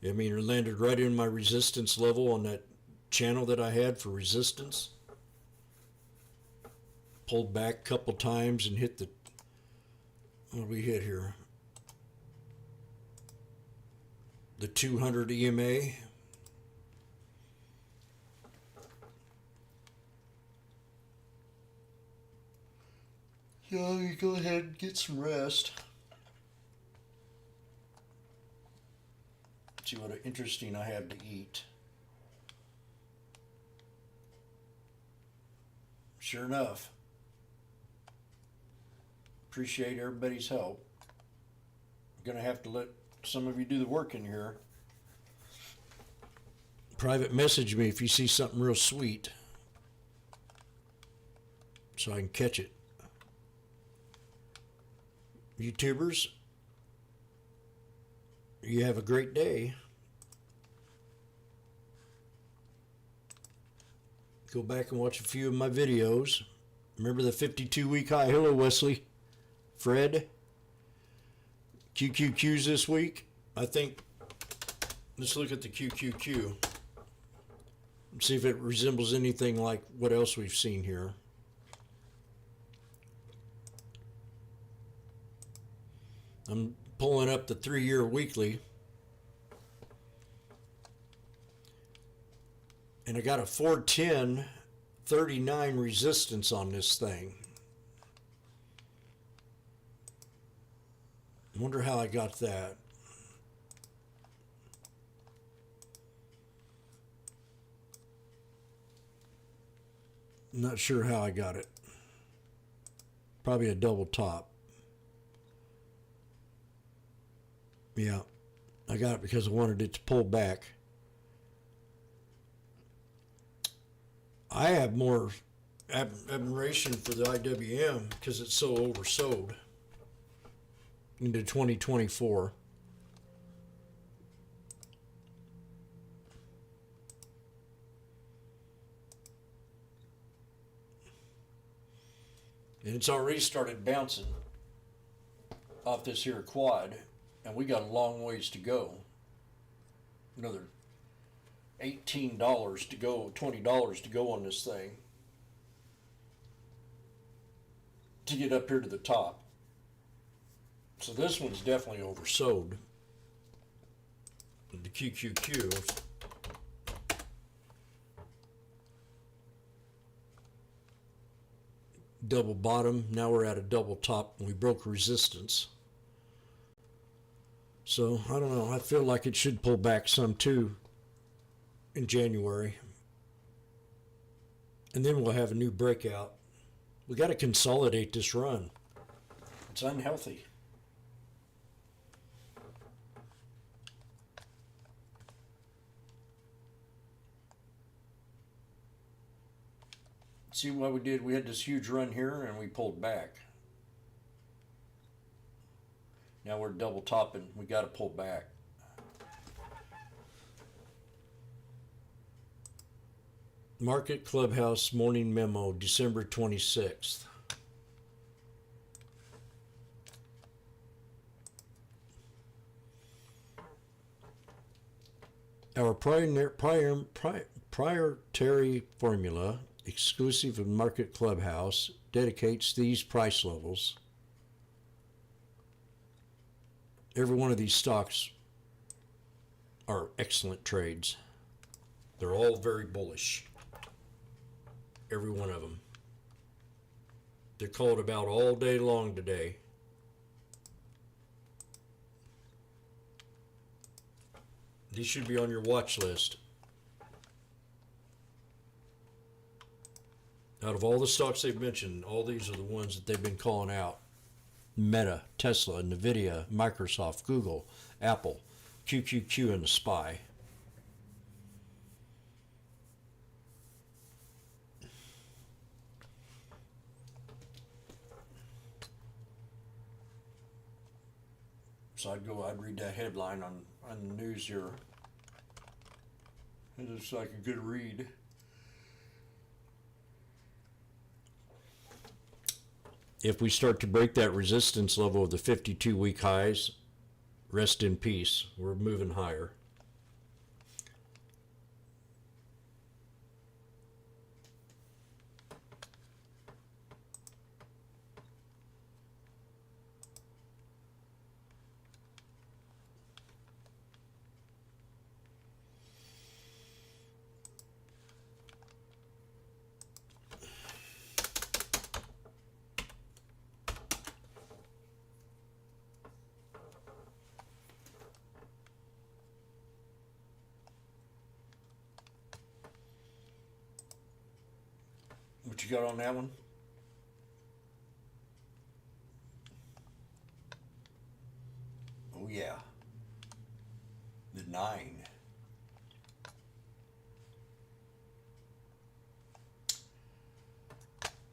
I mean, it landed right in my resistance level on that channel that I had for resistance. Pulled back a couple times and hit the, what did we hit here? The 200 EMA. Yeah, you go ahead and get some rest. See what interesting I have to eat. Sure enough. Appreciate everybody's help. I'm gonna have to let some of you do the work in here. Private message me if you see something real sweet so I can catch it. YouTubers, you have a great day. Go back and watch a few of my videos. Remember the 52-week high. Hello, Wesley. Fred. QQQs this week. I think, let's look at the QQQ. See if it resembles anything like what else we've seen here. I'm pulling up the 3-year weekly. And I got a 410.39 resistance on this thing. I wonder how I got that. I'm not sure how I got it. Probably a double top. Yeah, I got it because I wanted it to pull back. I have more admiration for the IWM because it's so oversold into 2024. And it's already started bouncing off this here quad, and we got a long ways to go. Another $18 to go, $20 to go on this thing to get up here to the top. So this one's definitely oversold. The QQQ. Double bottom, now we're at a double top, and we broke resistance. So I don't know, I feel like it should pull back some too in January, and then we'll have a new breakout. We got to consolidate this run. It's unhealthy. See what we did? We had this huge run here and we pulled back. Now we're double topping. We got to pull back. Market Clubhouse Morning Memo, December 26th. Our proprietary formula, exclusive of Market Clubhouse, dedicates these price levels. Every one of these stocks are excellent trades. They're all very bullish. Every one of them. They're called about all day long today. These should be on your watch list. Out of all the stocks they've mentioned, all these are the ones that they've been calling out. Meta, Tesla, Nvidia, Microsoft, Google, Apple, QQQ, and the SPY. So I'd read that headline on the news here. It looks like a good read. If we start to break that resistance level of the 52-week highs, rest in peace. We're moving higher. What you got on that one? Oh yeah. The 9.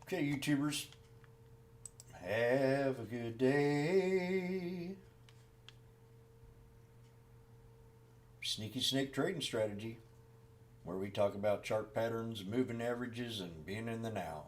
Okay, YouTubers. Have a good day. Sneaky Snake Trading Strategy, where we talk about chart patterns, moving averages, and being in the now.